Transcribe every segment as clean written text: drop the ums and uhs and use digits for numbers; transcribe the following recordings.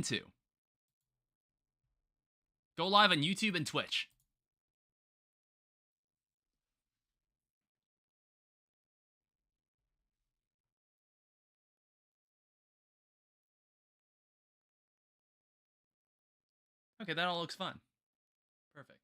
Two. Go live on YouTube and Twitch. Okay, that all looks fun. Perfect.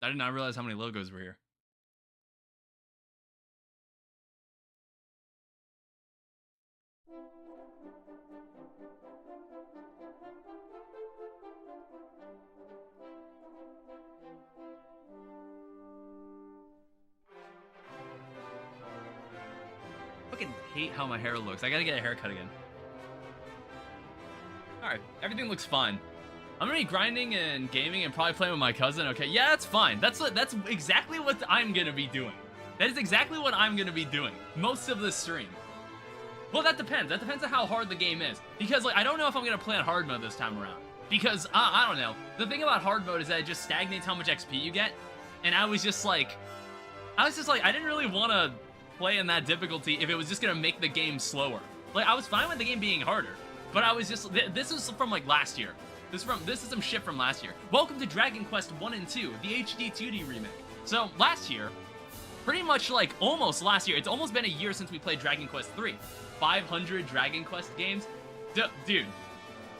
I did not realize how many logos were here. I fucking hate how my hair looks. I gotta get a haircut again. Alright, everything looks fine. I'm gonna be grinding and gaming and probably playing with my cousin. Okay, yeah, that's fine. That's exactly what I'm gonna be doing. That is exactly what I'm gonna be doing most of this stream. Well, that depends. That depends on how hard the game is. Because, like, I don't know if I'm gonna play on hard mode this time around. Because, I don't know. The thing about hard mode is that it just stagnates how much XP you get. And I was just like, I didn't really want to play in that difficulty if it was just gonna make the game slower. Like, I was fine with the game being harder. But I was just, this is from, like, last year. This is some shit from last year. Welcome to Dragon Quest 1 and 2, the HD-2D Remake. So, last year, pretty much, like, almost last year, it's almost been a year since we played Dragon Quest 3. 500 Dragon Quest games? Dude,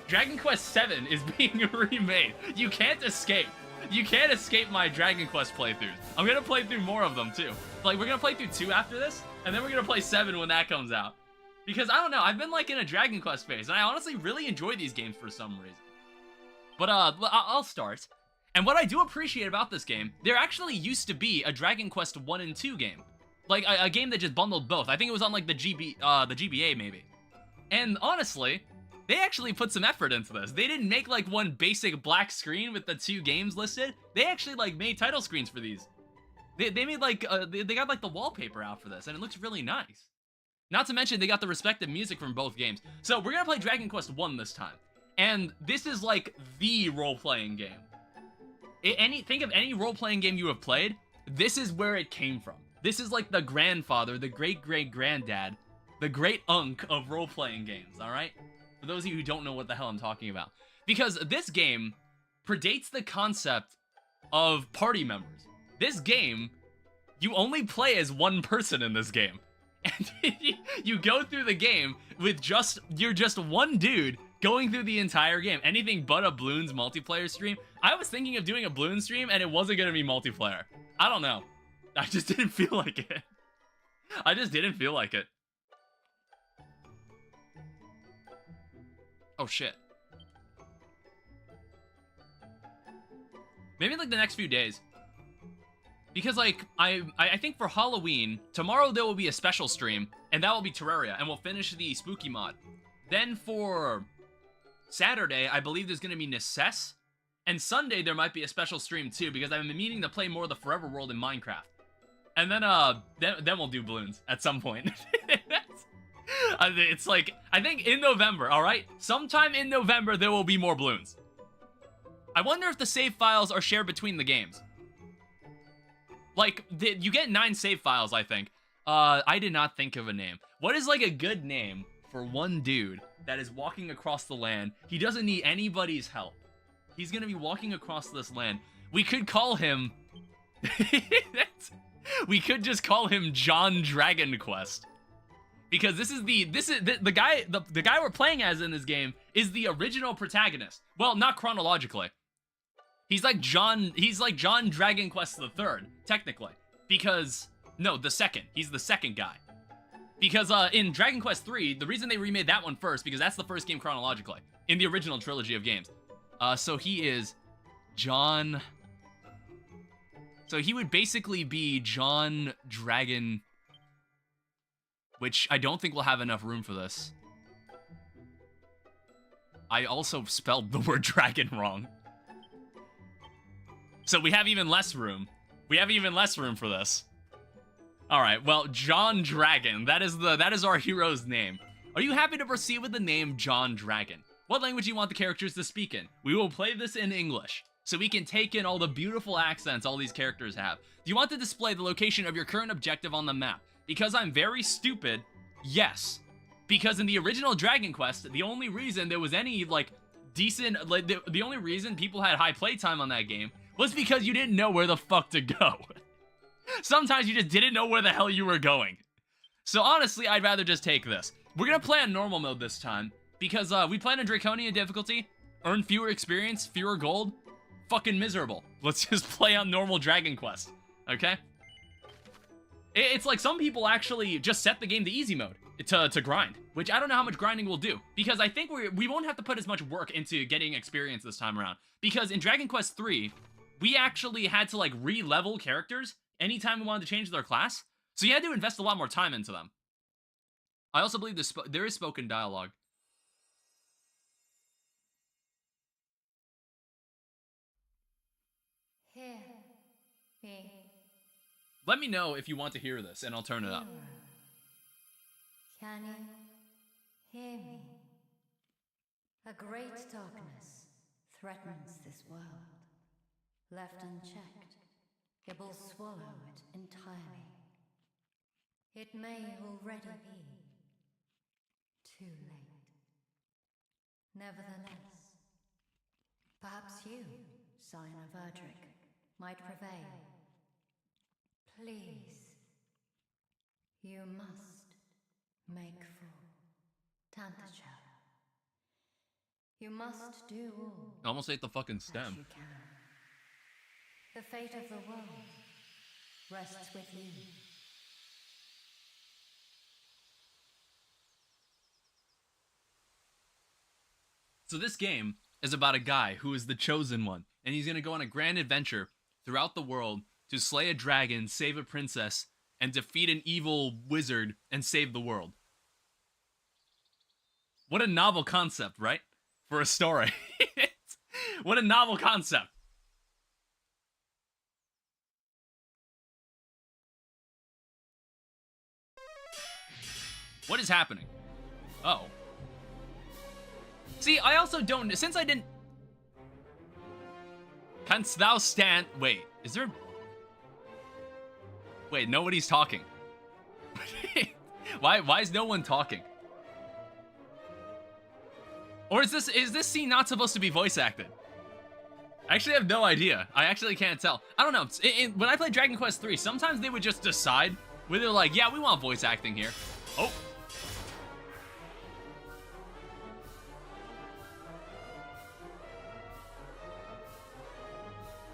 Dragon Quest 7 is being remade. You can't escape. You can't escape my Dragon Quest playthroughs. I'm gonna play through more of them, too. Like, we're gonna play through 2 after this, and then we're gonna play 7 when that comes out. Because, I don't know, I've been, like, in a Dragon Quest phase, and I honestly really enjoy these games for some reason. But, I'll start. And what I do appreciate about this game, there actually used to be a Dragon Quest 1 and 2 game. Like, a game that just bundled both. I think it was on, like, the GBA, maybe. And, honestly, they actually put some effort into this. They didn't make, like, one basic black screen with the 2 games listed. They actually, like, made title screens for these. They made, like, they got, like, the wallpaper out for this, and it looks really nice. Not to mention, they got the respective music from both games. So, we're gonna play Dragon Quest 1 this time. And this is, like, the role-playing game. Think of any role-playing game you have played, this is where it came from. This is, like, the grandfather, the great-great-granddad, the great-unk of role-playing games, alright? For those of you who don't know what the hell I'm talking about. Because this game predates the concept of party members. This game, you only play as one person in this game. And you go through the game with you're just one dude going through the entire game. Anything but a Bloons multiplayer stream. I was thinking of doing a Bloons stream and it wasn't going to be multiplayer. I don't know. I just didn't feel like it. I just didn't feel like it. Oh shit. Maybe like the next few days. Because, like, I think for Halloween, tomorrow there will be a special stream, and that will be Terraria, and we'll finish the Spooky mod. Then for Saturday, I believe there's going to be Necess, and Sunday there might be a special stream too, because I've been meaning to play more of the Forever World in Minecraft. And then we'll do Bloons at some point. It's like, I think in November, alright? Sometime in November there will be more Bloons. I wonder if the save files are shared between the games. Like, you get 9 save files, I think. I did not think of a name. What is, like, a good name for one dude that is walking across the land? He doesn't need anybody's help. He's gonna be walking across this land. We could call him... we could just call him John Dragon Quest. Because the guy we're playing as in this game is the original protagonist. Well, not chronologically. He's like John Dragon Quest III, technically. Because, no, the second. He's the second guy. Because in Dragon Quest III, the reason they remade that one first, because that's the first game chronologically, in the original trilogy of games. So he is John... So he would basically be John Dragon... Which I don't think we'll have enough room for this. I also spelled the word dragon wrong. So we have even less room. We have even less room for this. Alright, well, John Dragon. That is our hero's name. Are you happy to proceed with the name John Dragon? What language do you want the characters to speak in? We will play this in English, so we can take in all the beautiful accents all these characters have. Do you want to display the location of your current objective on the map? Because I'm very stupid, yes. Because in the original Dragon Quest, the only reason there was any, like, decent, like, the only reason people had high playtime on that game was because you didn't know where the fuck to go. Sometimes you just didn't know where the hell you were going. So honestly, I'd rather just take this. We're gonna play on normal mode this time, because we played on Draconian difficulty, earn fewer experience, fewer gold, fucking miserable. Let's just play on normal Dragon Quest, okay? It's like some people actually just set the game to easy mode to grind, which I don't know how much grinding we'll do, because I think we won't have to put as much work into getting experience this time around, because in Dragon Quest 3, we actually had to, like, re-level characters anytime we wanted to change their class, so you had to invest a lot more time into them. I also believe there is spoken dialogue. Hear me. Let me know if you want to hear this, and I'll turn it up. Can you hear me? A great darkness threatens this world. Left unchecked, it will swallow it entirely. It may already be too late. Nevertheless, perhaps you, Scion of Erdrick, might prevail. Please, you must make for Tantacha. You must do all. I almost ate the fucking as stem. you can. The fate of the world rests with you. So this game is about a guy who is the chosen one, and he's gonna go on a grand adventure throughout the world to slay a dragon, save a princess, and defeat an evil wizard and save the world. What a novel concept, right? For a story. What a novel concept. What is happening? Oh. See, I also don't, since I didn't... Canst thou stand... Wait, is there... Wait, nobody's talking. Why is no one talking? Or is this scene not supposed to be voice acted? I actually have no idea. I actually can't tell. I don't know. When I played Dragon Quest 3, sometimes they would just decide where they're like, yeah, we want voice acting here. Oh.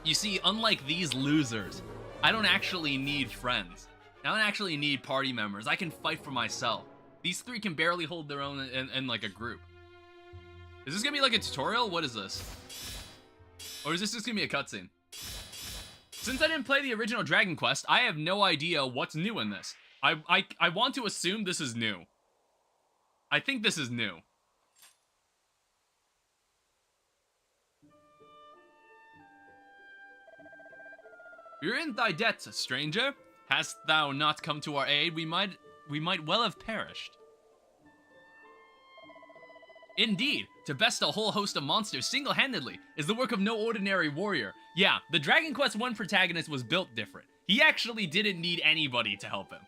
You see, unlike these losers, I don't actually need friends. I don't actually need party members. I can fight for myself. These three can barely hold their own in like a group. Is this gonna be like a tutorial? What is this? Or is this just gonna be a cutscene? Since I didn't play the original Dragon Quest, I have no idea what's new in this. I want to assume this is new. I think this is new. We're in thy debt, stranger. Hast thou not come to our aid, we might well have perished. Indeed, to best a whole host of monsters single-handedly is the work of no ordinary warrior. Yeah, the Dragon Quest I protagonist was built different. He actually didn't need anybody to help him.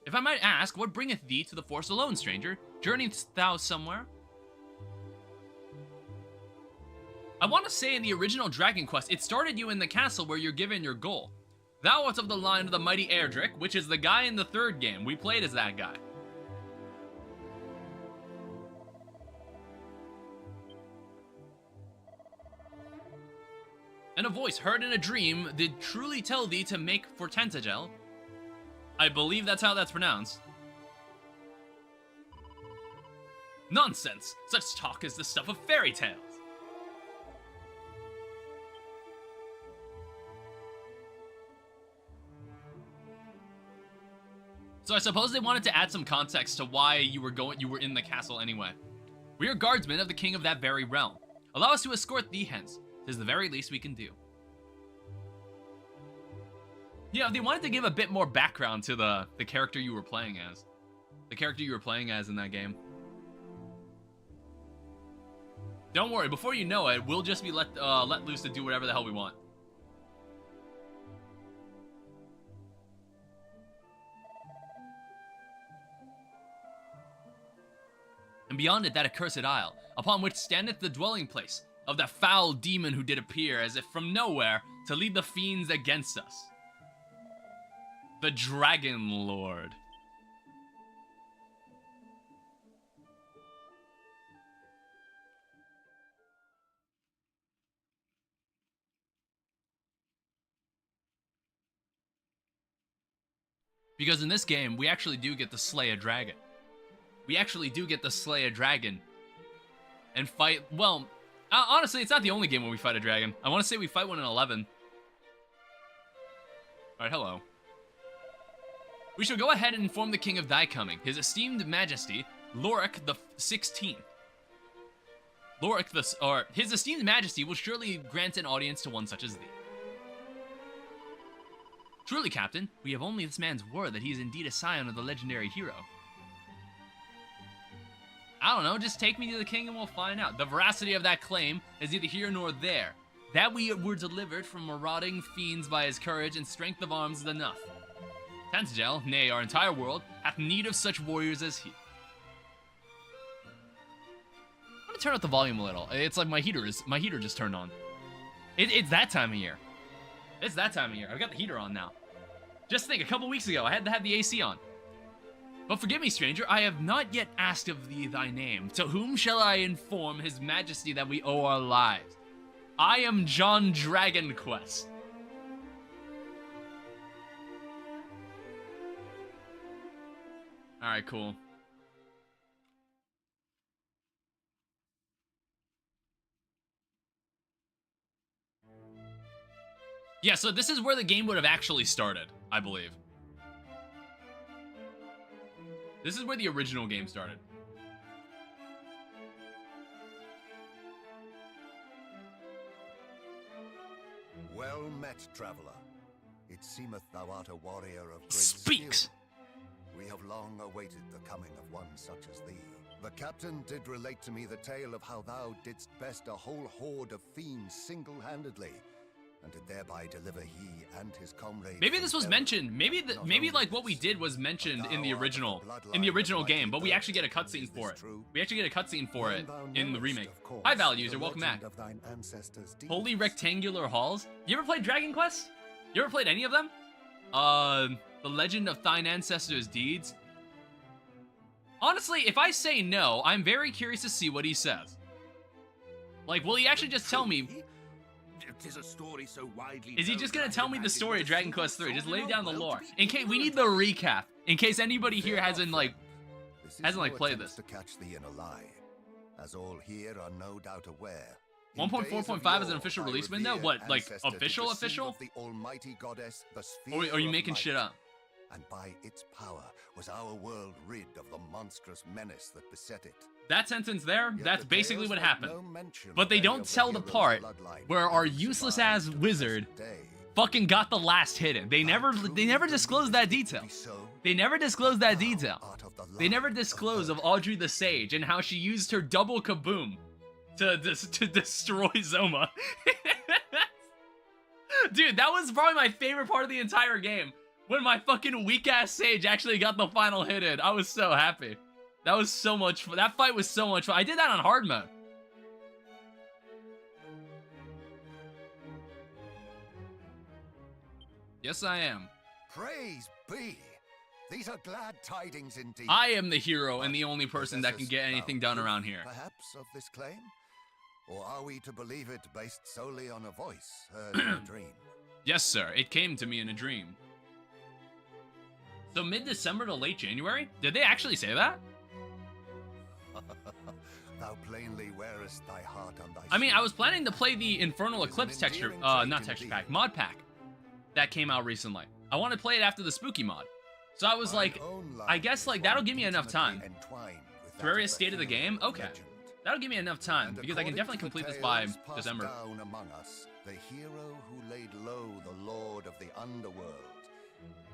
If I might ask, what bringeth thee to the forest alone, stranger? Journeyest thou somewhere? I want to say in the original Dragon Quest, it started you in the castle where you're given your goal. Thou art of the line of the mighty Erdrick, which is the guy in the third game. We played as that guy. And a voice heard in a dream did truly tell thee to make for Tentagel. I believe that's how that's pronounced. Nonsense! Such talk is the stuff of fairy tales. So I suppose they wanted to add some context to why you were in the castle anyway. We are guardsmen of the king of that very realm. Allow us to escort thee hence. 'Tis the very least we can do. Yeah, they wanted to give a bit more background to the character you were playing as. The character you were playing as in that game. Don't worry, before you know it, we'll just be let loose to do whatever the hell we want. And beyond it, that accursed isle, upon which standeth the dwelling place of that foul demon who did appear, as if from nowhere, to lead the fiends against us. The Dragon Lord. Because in this game, we actually do get to slay a dragon. We actually do get to slay a dragon. And fight, well, honestly, it's not the only game where we fight a dragon. I want to say we fight one in 11. Alright, hello. We shall go ahead and inform the king of thy coming, his esteemed majesty, Lorik the 16th. His esteemed majesty will surely grant an audience to one such as thee. Truly, Captain, we have only this man's word that he is indeed a scion of the legendary hero. I don't know, just take me to the king and we'll find out. The veracity of that claim is neither here nor there. That we were delivered from marauding fiends by his courage and strength of arms is enough. Tansjel, nay, our entire world, hath need of such warriors as he. I'm gonna turn up the volume a little. It's like my heater just turned on. It's that time of year. It's that time of year. I've got the heater on now. Just think, a couple weeks ago, I had to have the AC on. But forgive me, stranger, I have not yet asked of thee thy name. To whom shall I inform his majesty that we owe our lives? I am John Dragonquest. Alright, cool. Yeah, so this is where the game would have actually started, I believe. This is where the original game started. Well met, traveler. It seemeth thou art a warrior of great Speaks. skill. We have long awaited the coming of one such as thee. The captain did relate to me the tale of how thou didst best a whole horde of fiends single-handedly, and did thereby deliver he and his comrades. Maybe this was mentioned. Maybe like what we did was mentioned in the original game, but we actually get a cutscene for it. We actually get a cutscene for it in the remake. Hi, Val user, welcome back. Holy rectangular halls. You ever played Dragon Quest? You ever played any of them? The Legend of Thine Ancestors' Deeds. Honestly, if I say no, I'm very curious to see what he says. Like, will he actually just tell me? Is he just gonna tell me the story of Dragon Quest III? Just lay down the lore. In case we need the recap. In case anybody here hasn't played this. To catch thee in a lie, as all here are no doubt aware. 1.4.5 is an official release window? What, like official? The almighty goddess, the Or are you making shit up? And by its power was our world rid of the monstrous menace that beset it. That sentence there, that's basically what happened. But they don't tell the part where our useless ass wizard fucking got the last hidden. They never disclosed that detail. They never disclosed that detail. They never disclosed of Audrey the Sage and how she used her double kaboom to destroy Zoma. Dude, that was probably my favorite part of the entire game. When my fucking weak-ass Sage actually got the final hit in. I was so happy. That was so much fun. That fight was so much fun. I did that on hard mode. Yes, I am. Praise be. These are glad tidings indeed. I am the hero and the only person that can get anything done around here. Perhaps of this claim? Or are we to believe it based solely on a voice heard in a dream? Yes, sir. It came to me in a dream. So mid-December to late January? Did they actually say that? Thou plainly wearest thy heart on thy I mean, I was planning to play the Infernal Eclipse texture, not texture pack, mod pack that came out recently. I want to play it after the spooky mod. So I was like, I guess like that'll give me enough time. Terraria State of the Game? Okay. That'll give me enough time, because I can definitely complete this by December. Down among us, the hero who laid low the lord of the underworld,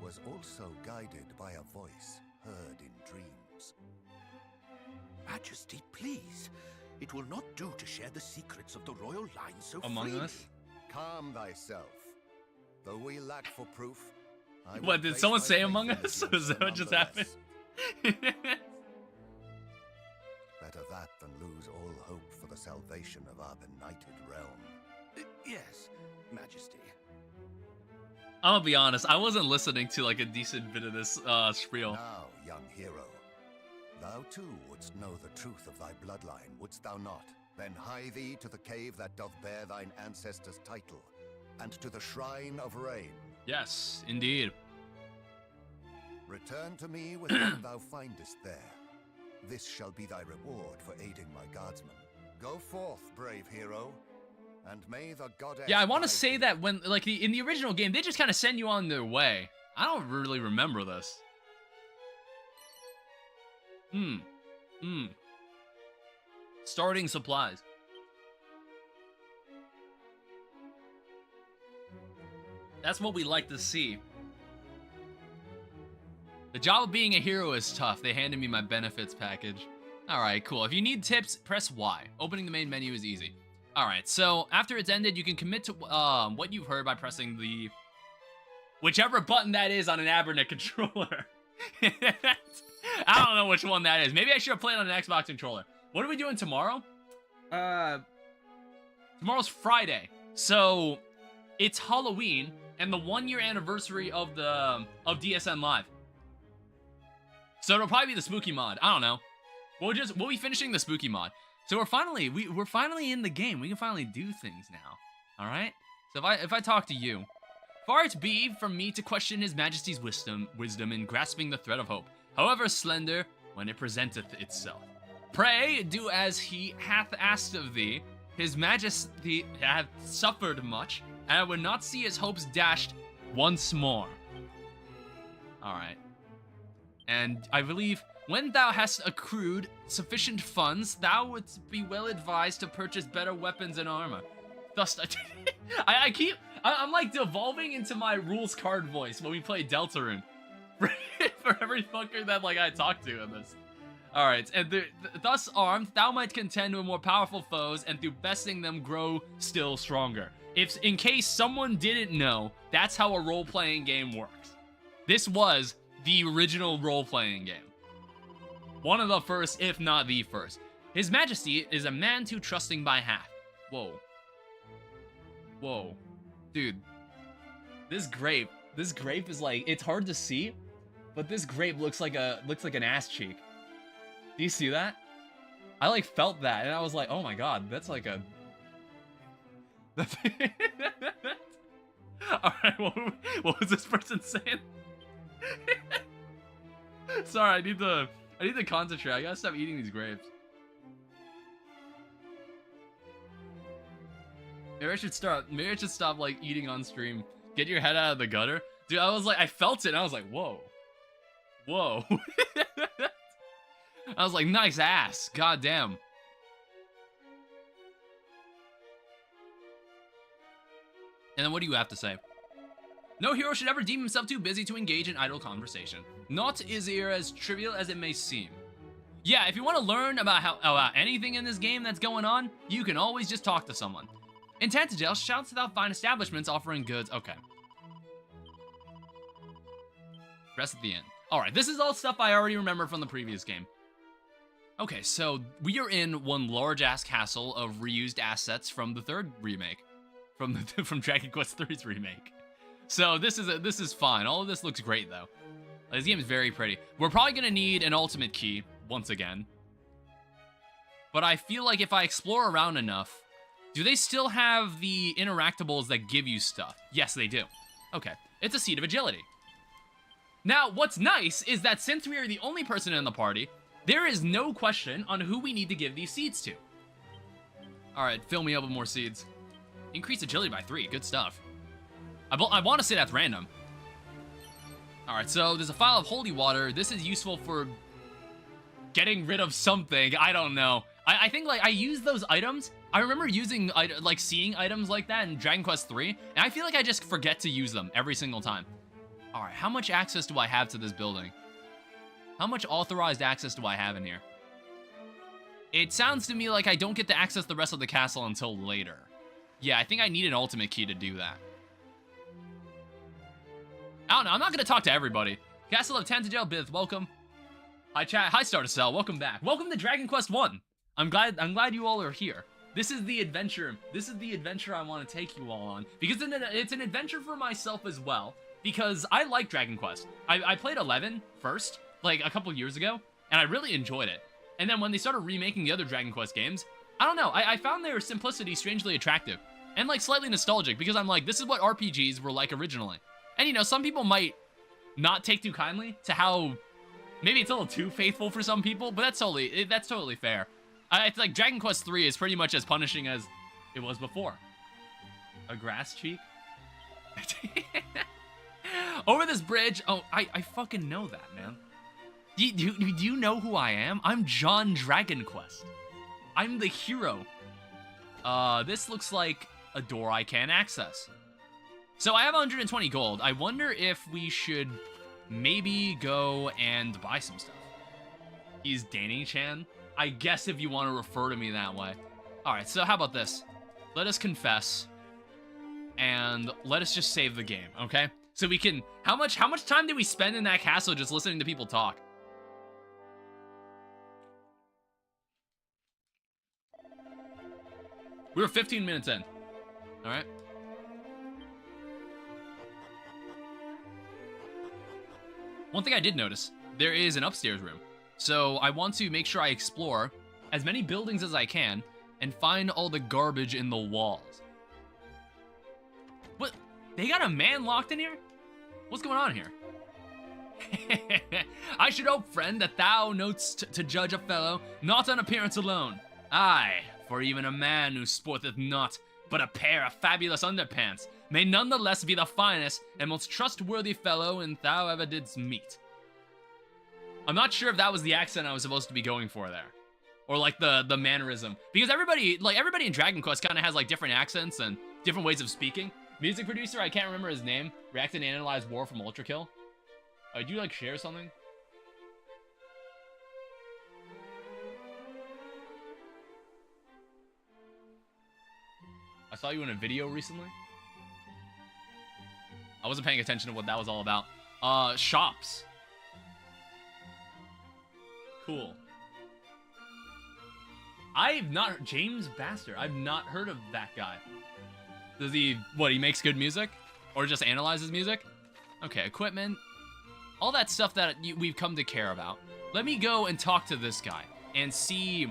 was also guided by a voice heard in dreams. Majesty, please. It will not do to share the secrets of the royal line so Among freely. Us? Calm thyself. Though we lack for proof, I will What, did place someone my say faith Among in Us? you Is that what just happened? nonetheless. Better that than lose all hope for the salvation of our benighted realm. Yes, Majesty. I'm gonna be honest, I wasn't listening to like a decent bit of this spiel. Now, young hero, thou too wouldst know the truth of thy bloodline, wouldst thou not? Then hie thee to the cave that doth bear thine ancestors' title, and to the shrine of rain. Yes, indeed. Return to me with what thou findest there. This shall be thy reward for aiding my guardsmen. Go forth, brave hero, and may the goddess... Yeah, I want to guide say thee. that when, like, in the original game, they just kind of send you on their way. I don't really remember this. Starting supplies. That's what we like to see. The job of being a hero is tough. They handed me my benefits package. Alright, cool. If you need tips, press Y. Opening the main menu is easy. Alright, so after it's ended, you can commit to what you've heard by pressing the... whichever button that is on an Abernet controller. I don't know which one that is. Maybe I should have played on an Xbox controller. What are we doing tomorrow? Tomorrow's Friday. So, it's Halloween and the 1-year anniversary of DSN Live. So it'll probably be the spooky mod. I don't know. We'll be finishing the spooky mod. So we're finally in the game. We can finally do things now. All right. So if I talk to you, far it be from me to question His Majesty's wisdom in grasping the thread of hope, however slender when it presenteth itself. Pray do as he hath asked of thee. His Majesty hath suffered much, and I would not see his hopes dashed once more. All right. And I believe when thou hast accrued sufficient funds, thou wouldst be well advised to purchase better weapons and armor. Thus, I'm like devolving into my rules card voice when we play Deltarune. For every fucker that like I talk to in this. Alright, and thus armed, thou might contend with more powerful foes, and through besting them grow still stronger. In case someone didn't know, that's how a role-playing game works. This was the original role-playing game. One of the first, if not the first. His Majesty is a man too trusting by half. Whoa. Whoa. Dude. This grape is like, it's hard to see, but this grape looks like an ass cheek. Do you see that? I like felt that, and I was like, oh my god, that's like a... Alright, what was this person saying? Sorry, I need to concentrate. I gotta stop eating these grapes. Maybe I should stop like eating on stream. Get your head out of the gutter. Dude, I was like, I felt it and I was like, whoa. Whoa. I was like, nice ass. God damn. And then what do you have to say? No hero should ever deem himself too busy to engage in idle conversation. Not is here as trivial as it may seem. Yeah, if you want to learn about anything in this game that's going on, you can always just talk to someone. In Tantagel, shouts without fine establishments offering goods. Okay. Rest at the end. Alright, this is all stuff I already remember from the previous game. Okay, so we are in one large-ass castle of reused assets from the third remake. From Dragon Quest III's remake. So this is fine. All of this looks great though. This game is very pretty. We're probably gonna need an ultimate key once again. But I feel like if I explore around enough, do they still have the interactables that give you stuff? Yes, they do. Okay, it's a seat of agility. Now, what's nice is that since we are the only person in the party, there is no question on who we need to give these seeds to. All right, fill me up with more seeds. Increase agility by 3. Good stuff. I want to say that's random. Alright, so there's a vial of holy water. This is useful for getting rid of something. I don't know. I think, like, I use those items. I remember using, like, seeing items like that in Dragon Quest III, and I feel like I just forget to use them every single time. All right, how much access do I have to this building? How much authorized access do I have in here? It sounds to me like I don't get to access the rest of the castle until later. Yeah, I think I need an ultimate key to do that. I don't know, I'm not gonna talk to everybody. Castle of Tantagel Bith, welcome. Hi chat, hi Startacell, welcome back. Welcome to Dragon Quest 1. I'm glad you all are here. This is the adventure. This is the adventure I want to take you all on. Because it's an adventure for myself as well. Because I like Dragon Quest. I played 11 first, like a couple years ago, and I really enjoyed it. And then when they started remaking the other Dragon Quest games, I don't know, I found their simplicity strangely attractive. And like slightly nostalgic, because I'm like, this is what RPGs were like originally. And you know, some people might not take too kindly to how, maybe it's a little too faithful for some people, but that's totally fair. I feel like Dragon Quest 3 is pretty much as punishing as it was before. A grass cheek? Over this bridge, oh, I fucking know that, man. Do you know who I am? I'm John Dragon Quest. I'm the hero. This looks like a door I can't access. So I have 120 gold. I wonder if we should maybe go and buy some stuff. He's Danny-chan. I guess if you want to refer to me that way. All right, so how about this? Let us confess, and let us just save the game, okay? So we can. How much time did we spend in that castle just listening to people talk? We were 15 minutes in. All right. One thing I did notice, there is an upstairs room. So I want to make sure I explore as many buildings as I can and find all the garbage in the walls. What? They got a man locked in here? What's going on here? I should hope, friend, that thou know'st to judge a fellow, not on appearance alone. Aye, for even a man who sporteth not but a pair of fabulous underpants may nonetheless be the finest and most trustworthy fellow in thou ever didst meet. I'm not sure if that was the accent I was supposed to be going for there. Or like the mannerism. Because everybody in Dragon Quest kind of has like different accents and different ways of speaking. Music producer, I can't remember his name, reacted and analyzed War from Ultra Kill. Do you like share something? I saw you in a video recently. I wasn't paying attention to what that was all about. Shops. Cool. I've not... James Baster. I've not heard of that guy. Does he... What, he makes good music? Or just analyzes music? Okay, equipment. All that stuff that we've come to care about. Let me go and talk to this guy. And see...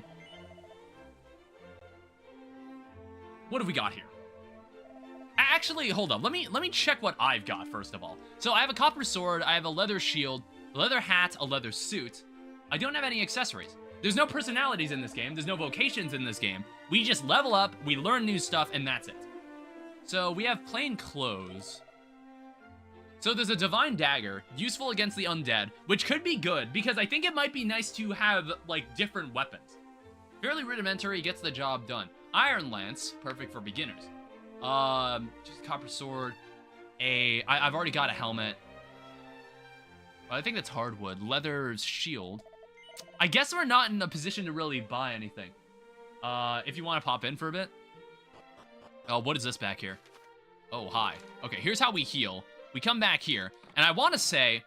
What have we got here? Actually, hold on. Let me check what I've got, first of all. So I have a copper sword. I have a leather shield, a leather hat, a leather suit. I don't have any accessories. There's no personalities in this game. There's no vocations in this game. We just level up, we learn new stuff, and that's it. So we have plain clothes. So there's a divine dagger, useful against the undead, which could be good, because I think it might be nice to have, like, different weapons. Fairly rudimentary, gets the job done. Iron lance, perfect for beginners. Just a copper sword. I've already got a helmet. I think that's hardwood. Leather shield. I guess we're not in a position to really buy anything. If you want to pop in for a bit. Oh, what is this back here? Oh, hi. Okay, here's how we heal. We come back here, and I want to say,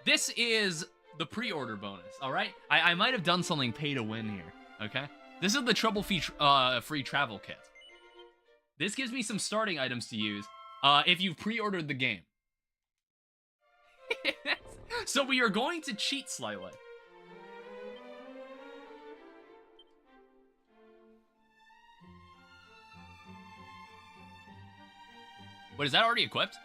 this is the pre-order bonus, all right? I might have done something pay to win here, okay? This is the trouble-free travel kit. This gives me some starting items to use if you've pre-ordered the game. So we are going to cheat slightly. Wait, is that already equipped?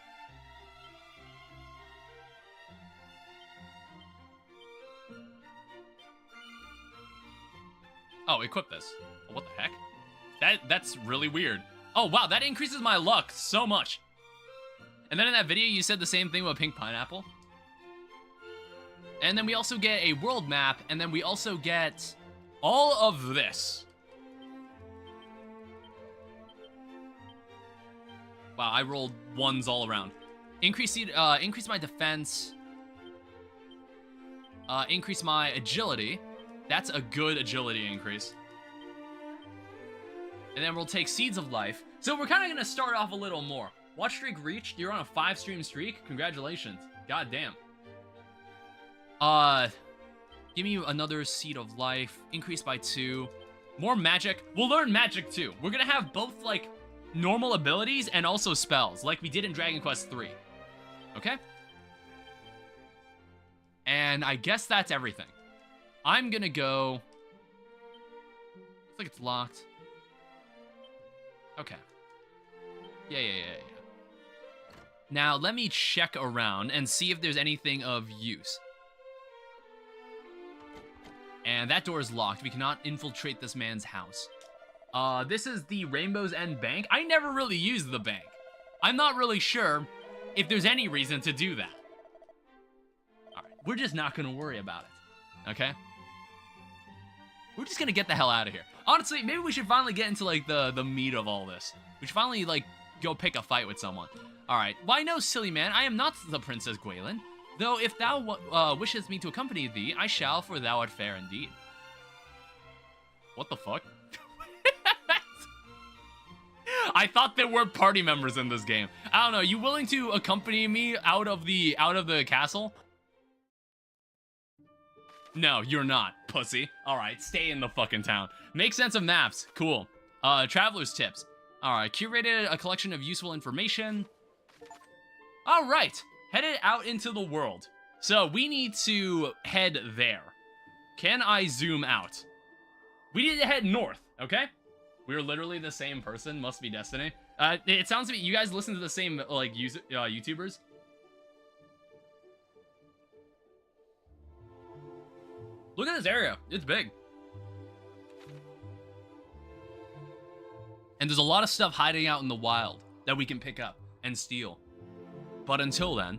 Oh, equip this. What the heck? That's really weird. Oh, wow, that increases my luck so much. And then in that video, you said the same thing about pink pineapple. And then we also get a world map, and then we also get all of this. Wow, I rolled ones all around. Increase my defense. Increase my agility. That's a good agility increase. And then we'll take Seeds of Life. So we're kind of going to start off a little more. Watch streak reached. You're on a 5-stream streak. Congratulations. God damn. Give me another Seed of Life. Increase by 2. More magic. We'll learn magic too. We're going to have both like normal abilities and also spells like we did in Dragon Quest 3. Okay? And I guess that's everything. I'm going to go... Looks like it's locked. Okay. Yeah. Now, let me check around and see if there's anything of use. And that door is locked. We cannot infiltrate this man's house. This is the Rainbow's End Bank. I never really used the bank. I'm not really sure if there's any reason to do that. Alright, we're just not going to worry about it. Okay? We're just going to get the hell out of here. Honestly, maybe we should finally get into, like, the meat of all this. We should finally, like, go pick a fight with someone. Alright, why no, silly man, I am not the Princess Gwaelin. Though if thou wishest me to accompany thee, I shall, for thou art fair indeed. What the fuck? I thought there were party members in this game. I don't know, you willing to accompany me out of the castle? No, you're not, pussy. Alright, stay in the fucking town. Make sense of maps. Cool. Traveler's tips. Alright, curated a collection of useful information. Alright, headed out into the world. So, we need to head there. Can I zoom out? We need to head north, okay? We're literally the same person, must be destiny. It sounds to me, you guys listen to the same, like, YouTubers? Look at this area, it's big. And there's a lot of stuff hiding out in the wild that we can pick up and steal. But until then,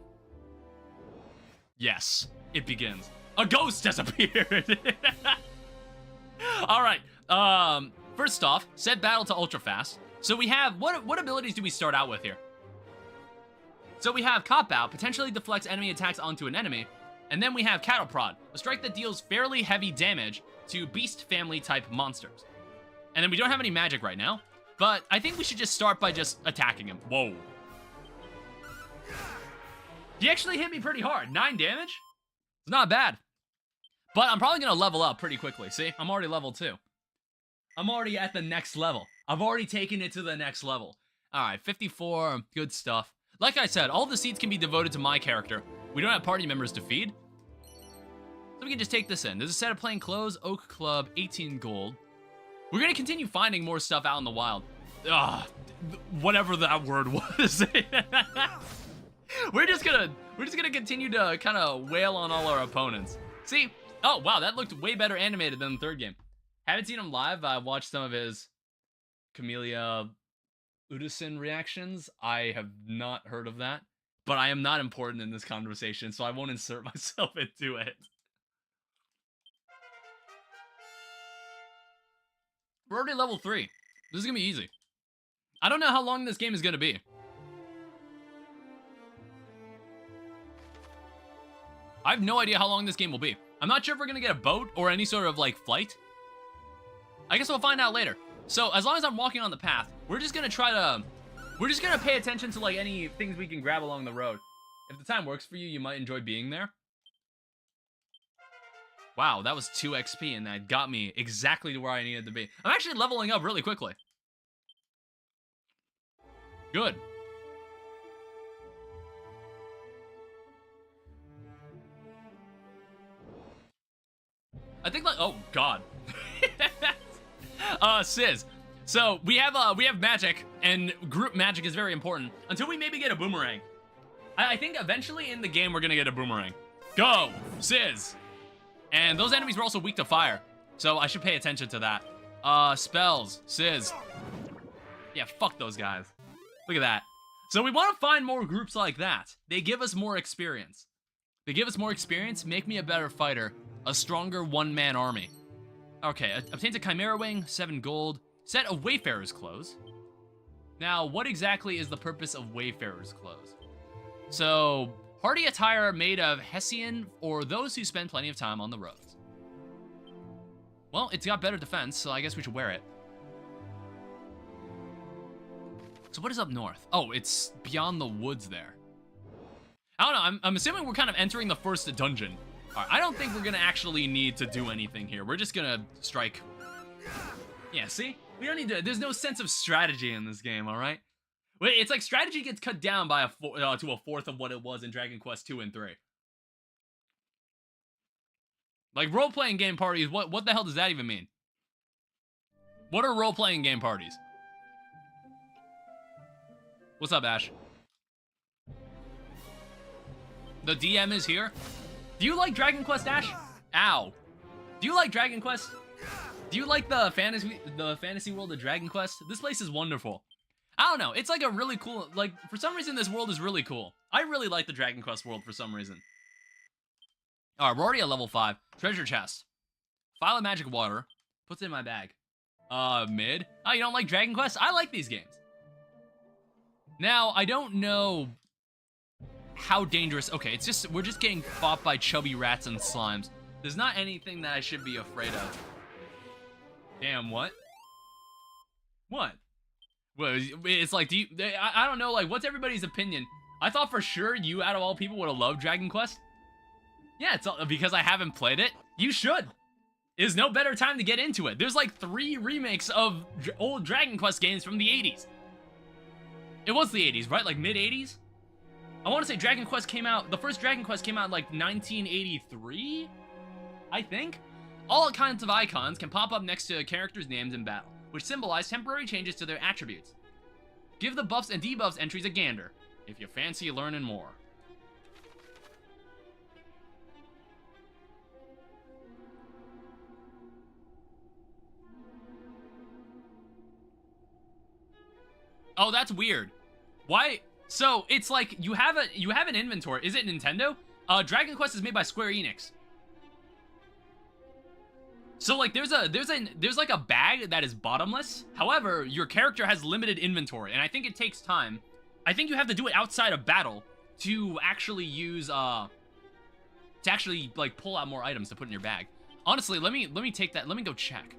yes, it begins. A ghost has appeared. All right. First off, set battle to ultra fast. So we have what abilities do we start out with here? So we have Cop Out, potentially deflects enemy attacks onto an enemy, and then we have Cattle Prod, a strike that deals fairly heavy damage to beast family type monsters. And then we don't have any magic right now, but I think we should just start by just attacking him. Whoa. He actually hit me pretty hard. 9 damage? It's not bad. But I'm probably going to level up pretty quickly. See? I'm already level 2. I'm already at the next level. I've already taken it to the next level. Alright, 54. Good stuff. Like I said, all the seats can be devoted to my character. We don't have party members to feed. So we can just take this in. There's a set of plain clothes. Oak Club, 18 gold. We're going to continue finding more stuff out in the wild. Ugh. Whatever that word was. We're just gonna continue to kind of wail on all our opponents. See? Oh, wow, that looked way better animated than the third game. Haven't seen him live. I watched some of his Camellia Udison reactions. I have not heard of that. But I am not important in this conversation, so I won't insert myself into it. We're already level 3. This is gonna be easy. I don't know how long this game is gonna be. I have no idea how long this game will be. I'm not sure if we're gonna get a boat or any sort of, like, flight. I guess we'll find out later. So, as long as I'm walking on the path, we're just gonna pay attention to, like, any things we can grab along the road. If the time works for you, you might enjoy being there. Wow, that was 2 XP, and that got me exactly to where I needed to be. I'm actually leveling up really quickly. Good. I think, like, oh god. Sizz. So we have magic, and group magic is very important until we maybe get a boomerang. I think eventually in the game we're gonna get a boomerang. Go, Sizz. And those enemies were also weak to fire, so I should pay attention to that. Spells, Sizz. Yeah, fuck those guys. Look at that. So we want to find more groups like that. They give us more experience. They give us more experience, make me a better fighter. A stronger one-man army. Okay, obtains a Chimera Wing, 7 gold. Set of Wayfarer's Clothes. Now, what exactly is the purpose of Wayfarer's Clothes? So, hardy attire made of Hessian or those who spend plenty of time on the roads. Well, it's got better defense, so I guess we should wear it. So what is up north? Oh, it's beyond the woods there. I don't know, I'm assuming we're kind of entering the first dungeon. All right, I don't think we're gonna actually need to do anything here. We're just gonna strike. Yeah, see? We don't need to, there's no sense of strategy in this game, all right? It's like strategy gets cut down by to a fourth of what it was in Dragon Quest 2 and 3. Like role-playing game parties, what the hell does that even mean? What are role-playing game parties? What's up, Ash? The DM is here. Do you like Dragon Quest, Ash? Ow. Do you like Dragon Quest? Do you like the fantasy world of Dragon Quest? This place is wonderful. I don't know. It's like a really cool, like, for some reason this world is really cool. I really like the Dragon Quest world for some reason. Alright, we're already at level 5. Treasure chest. File of magic water. Puts it in my bag. Mid. Oh, you don't like Dragon Quest? I like these games. Now, I don't know how dangerous. Okay, it's just, we're just getting fought by chubby rats and slimes. There's not anything that I should be afraid of. Damn, what? What? Well, it's like, do you, I don't know, like, what's everybody's opinion? I thought for sure you, out of all people, would have loved Dragon Quest. Yeah, it's all, because I haven't played it. You should. There's no better time to get into it. There's like 3 remakes of old Dragon Quest games from the 80s. It was the 80s, right? Like mid-80s? I want to say Dragon Quest came out, the first Dragon Quest came out in like 1983, I think? All kinds of icons can pop up next to characters' names in battle, which symbolize temporary changes to their attributes. Give the buffs and debuffs entries a gander, if you fancy learning more. Oh, that's weird. Why? So it's like you have an inventory. Is it Nintendo? Dragon Quest is made by Square Enix. So like there's like a bag that is bottomless. However, your character has limited inventory, and I think it takes time. I think you have to do it outside of battle to actually use like pull out more items to put in your bag. Honestly, let me take that. Let me go check.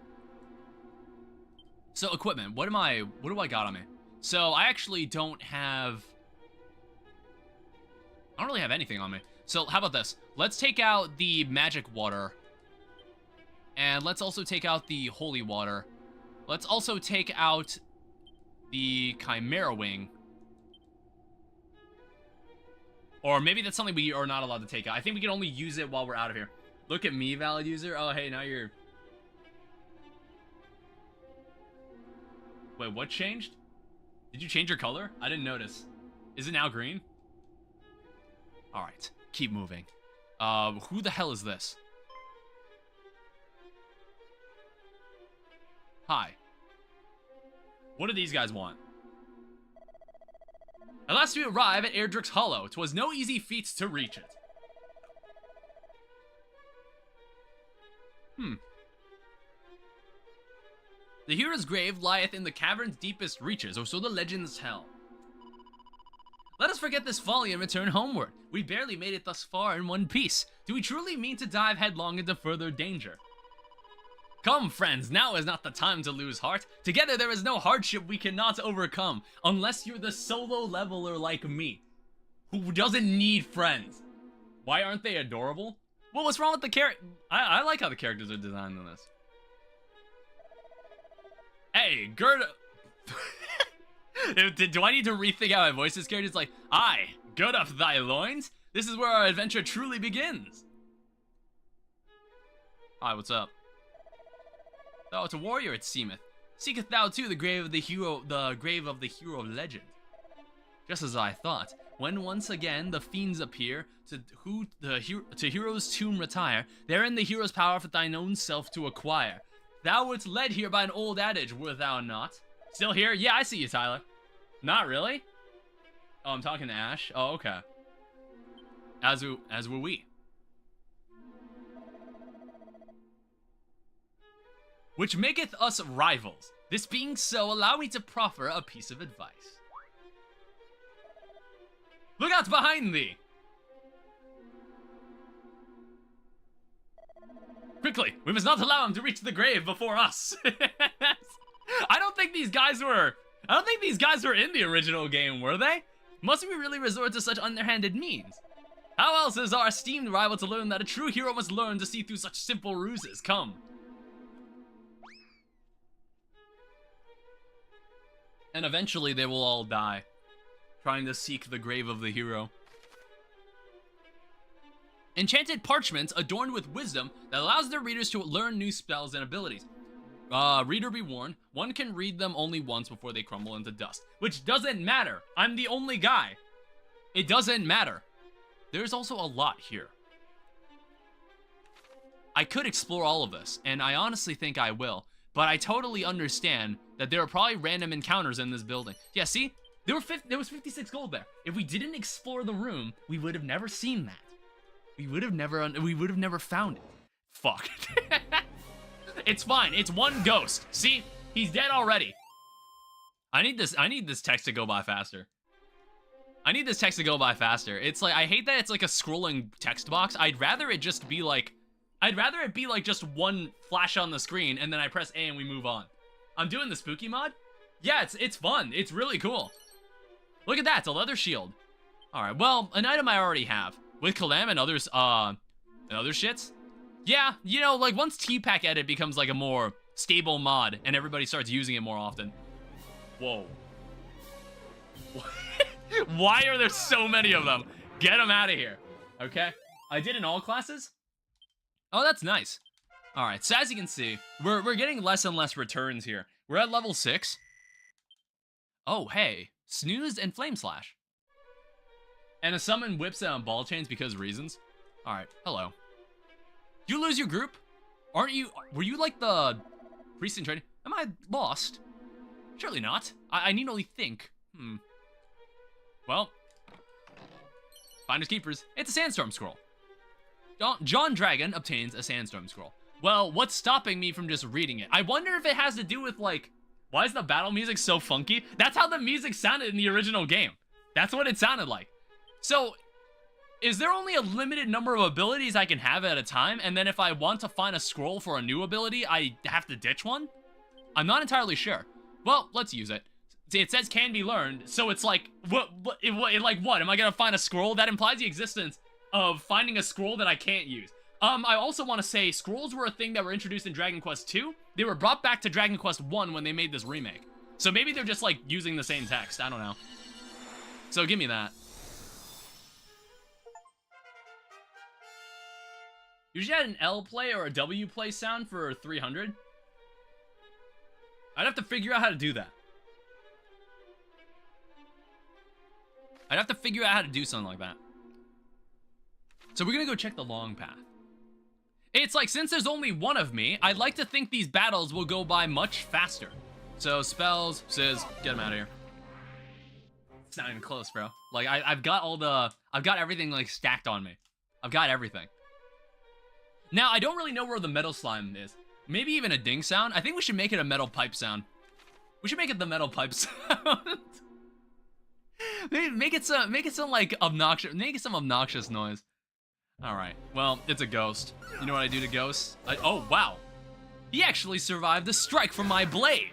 So equipment. What do I got on me? So I actually don't have. I don't really have anything on me. So how about this? Let's take out the magic water. And let's also take out the holy water. Let's also take out the Chimera wing. Or maybe that's something we are not allowed to take out. I think we can only use it while we're out of here. Look at me, valid user. Oh, hey, now you're... Wait, what changed? Did you change your color? I didn't notice. Is it now green? Alright, keep moving. Who the hell is this? Hi. What do these guys want? At last we arrive at Erdrick's Hollow. 'Twas no easy feat to reach it. The hero's grave lieth in the cavern's deepest reaches, or so the legends tell. Let us forget this folly and return homeward. We barely made it thus far in one piece. Do we truly mean to dive headlong into further danger? Come, friends, now is not the time to lose heart. Together there is no hardship we cannot overcome, unless you're the solo leveler like me, who doesn't need friends. Why aren't they adorable? Well, what's wrong with the character? I like how the characters are designed in this. Hey, Gerda. Do I need to rethink how I voice this character? It's like, aye, gird up thy loins. This is where our adventure truly begins. Hi, what's up? Thou art a warrior, it seemeth. Seeketh thou too the grave of the hero of legend? Just as I thought, when once again the fiends appear, to hero's tomb retire, therein the hero's power for thine own self to acquire. Thou wert led here by an old adage, wert thou not? Still here? Yeah, I see you, Tyler. Not really? Oh, I'm talking to Ash? Oh, okay. As were we. Which maketh us rivals. This being so, allow me to proffer a piece of advice. Look out behind thee! Quickly, we must not allow him to reach the grave before us. I don't think these guys were in the original game, were they? Must we really resort to such underhanded means? How else is our esteemed rival to learn that a true hero must learn to see through such simple ruses? Come. And eventually they will all die, trying to seek the grave of the hero. Enchanted parchments adorned with wisdom that allows their readers to learn new spells and abilities. Reader be warned, one can read them only once before they crumble into dust. Which doesn't matter. I'm the only guy. It doesn't matter. There's also a lot here. I could explore all of this, and I honestly think I will, but I totally understand that there are probably random encounters in this building. Yeah, see? There was 56 gold there. If we didn't explore the room, we would have never seen that. We would have never found it. Fuck. It's fine. It's one ghost. See? He's dead already. I need this text to go by faster. It's like, I hate that it's like a scrolling text box. I'd rather it be like just one flash on the screen and then I press A and we move on. I'm doing the spooky mod. Yeah, it's fun. It's really cool. Look at that. It's a leather shield. All right. Well, an item I already have with Kalam and others, and other shits. Yeah, you know, like once T-Pack Edit becomes like a more stable mod and everybody starts using it more often. Whoa. Why are there so many of them? Get them out of here. Okay. I did in all classes. Oh, that's nice. All right. So as you can see, we're getting less and less returns here. We're at level 6. Oh, hey. Snooze and Flame Slash. And a summon whips on ball chains because reasons. All right. Hello. You lose your group? Aren't you? Were you like the priest in training? Am I lost? Surely not. I need only think. Well, finders keepers. It's a sandstorm scroll. John Dragon obtains a sandstorm scroll. Well, what's stopping me from just reading it? I wonder if it has to do with like, why is the battle music so funky? That's how the music sounded in the original game. That's what it sounded like. So, is there only a limited number of abilities I can have at a time? And then if I want to find a scroll for a new ability, I have to ditch one? I'm not entirely sure. Well, let's use it. See, it says can be learned, so it's like, what? Am I gonna find a scroll? That implies the existence of finding a scroll that I can't use. I also want to say scrolls were a thing that were introduced in Dragon Quest II. They were brought back to Dragon Quest I when they made this remake. So maybe they're just like using the same text, I don't know. So give me that. Usually had an L play or a W play sound for 300. I'd have to figure out how to do that. I'd have to figure out how to do something like that. So we're gonna go check the long path. It's like, since there's only one of me, I'd like to think these battles will go by much faster. So spells, Sizz, get him out of here. It's not even close, bro. Like, I've got everything like stacked on me. I've got everything. Now, I don't really know where the metal slime is. Maybe even a ding sound. I think we should make it a metal pipe sound. We should make it the metal pipe sound. Make it some like obnoxious. Make it some obnoxious noise. All right. Well, it's a ghost. You know what I do to ghosts? Oh wow, he actually survived the strike from my blade.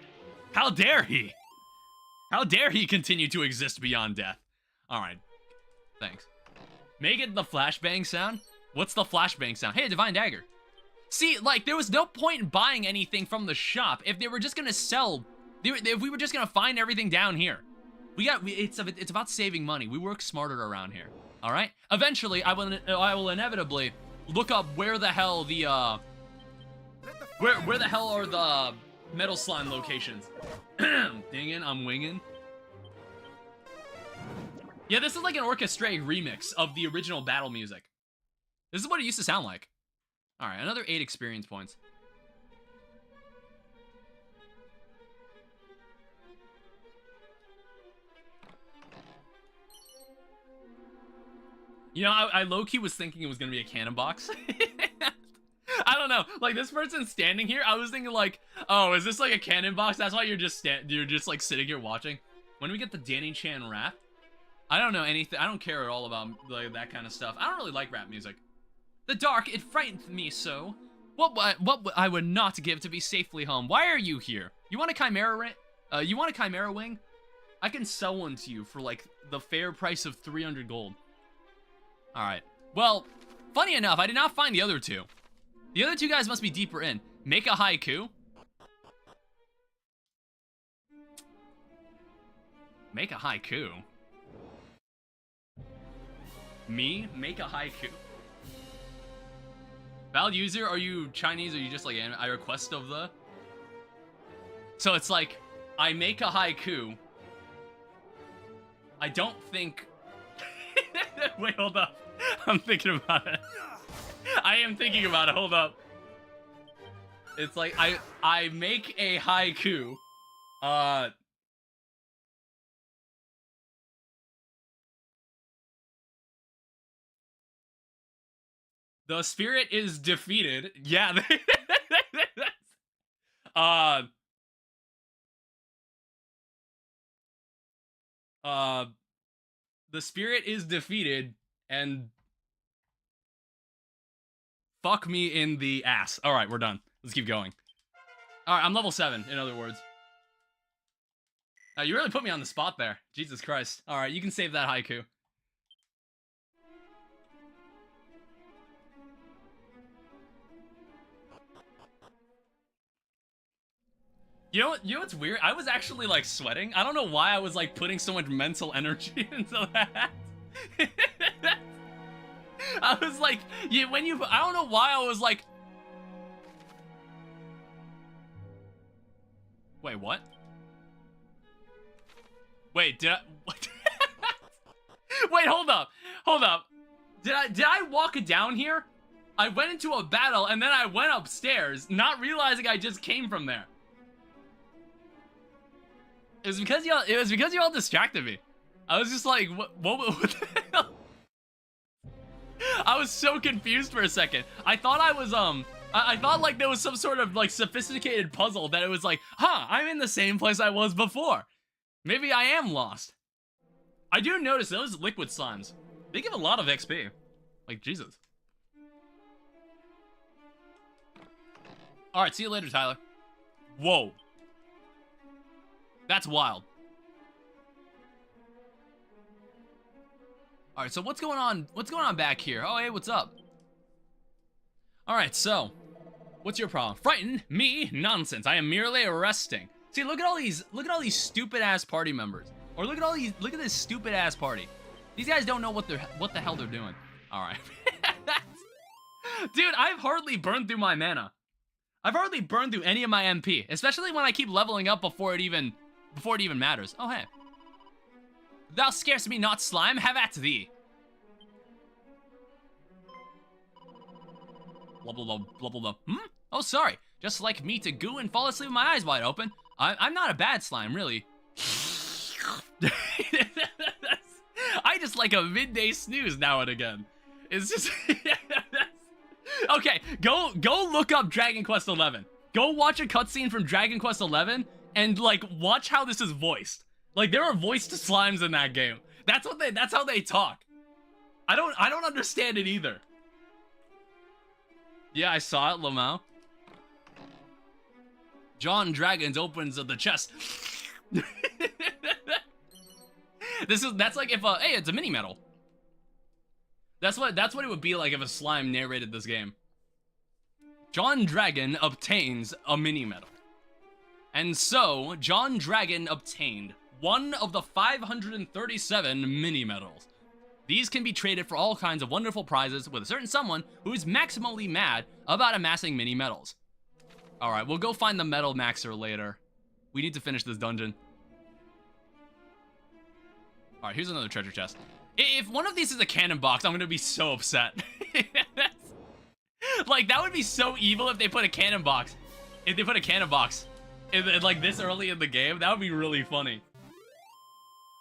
How dare he? How dare he continue to exist beyond death? All right. Thanks. Make it the flashbang sound. What's the flashbang sound? Hey, a divine dagger. See, like, there was no point in buying anything from the shop if they were just gonna sell. If we were just gonna find everything down here. It's about saving money. We work smarter around here. All right. Eventually, I will inevitably look up where the hell the where the hell are the metal slime locations. Dingin', I'm winging. Yeah, this is like an orchestrated remix of the original battle music. This is what it used to sound like. All right, another 8 experience points. You know, I low-key was thinking it was gonna be a cannon box. I don't know. Like, this person's standing here. I was thinking like, oh, is this like a cannon box? That's why you're just like sitting here watching. When do we get the Danny Chan rap? I don't know anything. I don't care at all about like, that kind of stuff. I don't really like rap music. The dark, it frightened me so. What I would not give to be safely home. Why are you here? You want a chimera you want a chimera wing? I can sell one to you for like the fair price of 300 gold. All right. Well, funny enough, I did not find the other two. The other two guys must be deeper in. Make a haiku. Make a haiku. Me? Make a haiku. Valid user, are you Chinese or are you just like, I request of the? So it's like, I make a haiku. I don't think... Wait, hold up. I'm thinking about it. I am thinking about it, hold up. It's like, I make a haiku. The spirit is defeated. Yeah. The spirit is defeated and fuck me in the ass. All right, we're done. Let's keep going. All right, I'm level 7, in other words. You really put me on the spot there. Jesus Christ. All right, you can save that haiku. You know what's weird? I was actually like sweating. I don't know why I was like putting so much mental energy into that. I was like, I don't know why I was like. Wait, what? Wait, did I? What? Wait, hold up. Did I walk down here? I went into a battle and then I went upstairs, not realizing I just came from there. It was because y'all distracted me. I was just like, what the hell? I was so confused for a second. I thought I was, I thought like there was some sort of like sophisticated puzzle that it was like, huh, I'm in the same place I was before. Maybe I am lost. I do notice those liquid slimes. They give a lot of XP. Like, Jesus. All right, see you later, Tyler. Whoa. That's wild. All right, so what's going on? What's going on back here? Oh, hey, what's up? All right, so what's your problem? Frighten me? Nonsense. I am merely arresting. See, look at all these stupid ass party members. Or look at this stupid ass party. These guys don't know what the hell they're doing. All right. Dude, I've hardly burned through my mana. I've hardly burned through any of my MP, especially when I keep leveling up before it even matters. Oh, hey. Thou scarest me not, slime. Have at thee. Blah, blah, blah, blah, blah, blah. Hmm? Oh, sorry. Just like me to goo and fall asleep with my eyes wide open. I'm not a bad slime, really. I just like a midday snooze now and again. It's just... Okay, go look up Dragon Quest XI. Go watch a cutscene from Dragon Quest XI and like watch how this is voiced. Like there are voiced slimes in that game. That's how they talk. I don't understand it either. Yeah, I saw it, Lamau. John Dragons opens the chest. That's like if hey, it's a mini medal. That's what it would be like if a slime narrated this game. John Dragon obtains a mini medal. And so, John Dragon obtained one of the 537 mini medals. These can be traded for all kinds of wonderful prizes with a certain someone who is maximally mad about amassing mini medals. Alright, we'll go find the medal maxer later. We need to finish this dungeon. Alright, here's another treasure chest. If one of these is a cannon box, I'm gonna be so upset. Like, that would be so evil if they put a cannon box. If they put a cannon box in, like, this early in the game, that would be really funny.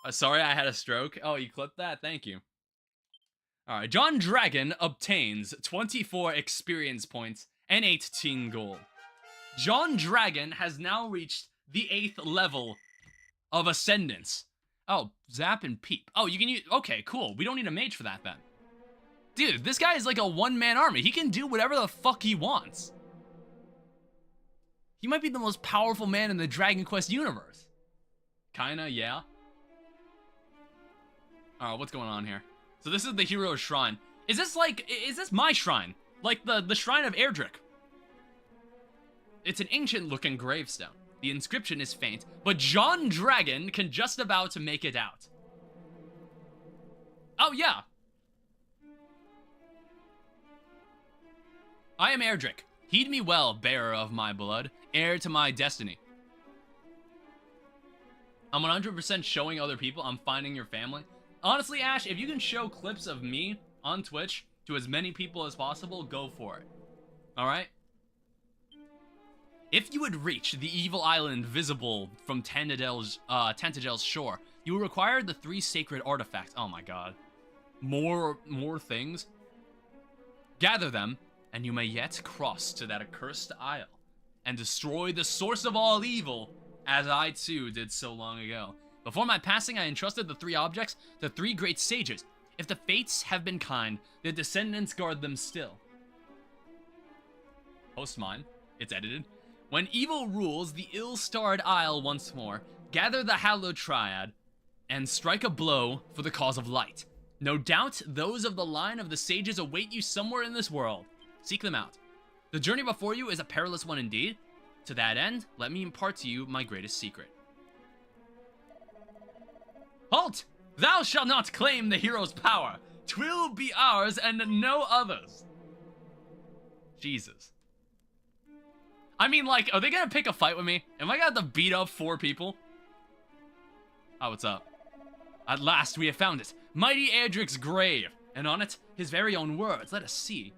Sorry, I had a stroke. Oh, you clipped that? Thank you. Alright, John Dragon obtains 24 experience points and 18 gold. John Dragon has now reached the 8th level of Ascendance. Oh, Zap and Peep. Oh, you can use... Okay, cool. We don't need a mage for that, then. Dude, this guy is like a one-man army. He can do whatever the fuck he wants. He might be the most powerful man in the Dragon Quest universe. Kinda, yeah. Alright, what's going on here? So this is the hero's shrine. Is this my shrine? Like the shrine of Erdrick. It's an ancient-looking gravestone. The inscription is faint, but John Dragon can just about make it out. Oh, yeah. I am Erdrick. Heed me well, bearer of my blood, heir to my destiny. I'm 100% showing other people I'm finding your family. Honestly, Ash, if you can show clips of me on Twitch to as many people as possible, go for it. Alright? If you would reach the evil island visible from Tantagel's shore, you will require the 3 sacred artifacts. Oh my god. More things. Gather them, and you may yet cross to that accursed isle and destroy the source of all evil, as I too did so long ago. Before my passing, I entrusted the 3 objects to 3 great sages. If the fates have been kind, their descendants guard them still. Post mine. It's edited. When evil rules the ill-starred isle once more, gather the hallowed triad and strike a blow for the cause of light. No doubt those of the line of the sages await you somewhere in this world. Seek them out. The journey before you is a perilous one indeed. To that end, let me impart to you my greatest secret. Halt! Thou shalt not claim the hero's power. 'Twill be ours and no others. Jesus. I mean, like, are they gonna pick a fight with me? Am I gonna have to beat up 4 people? Oh, what's up? At last we have found it. Mighty Erdrick's grave. And on it, his very own words. Let us see.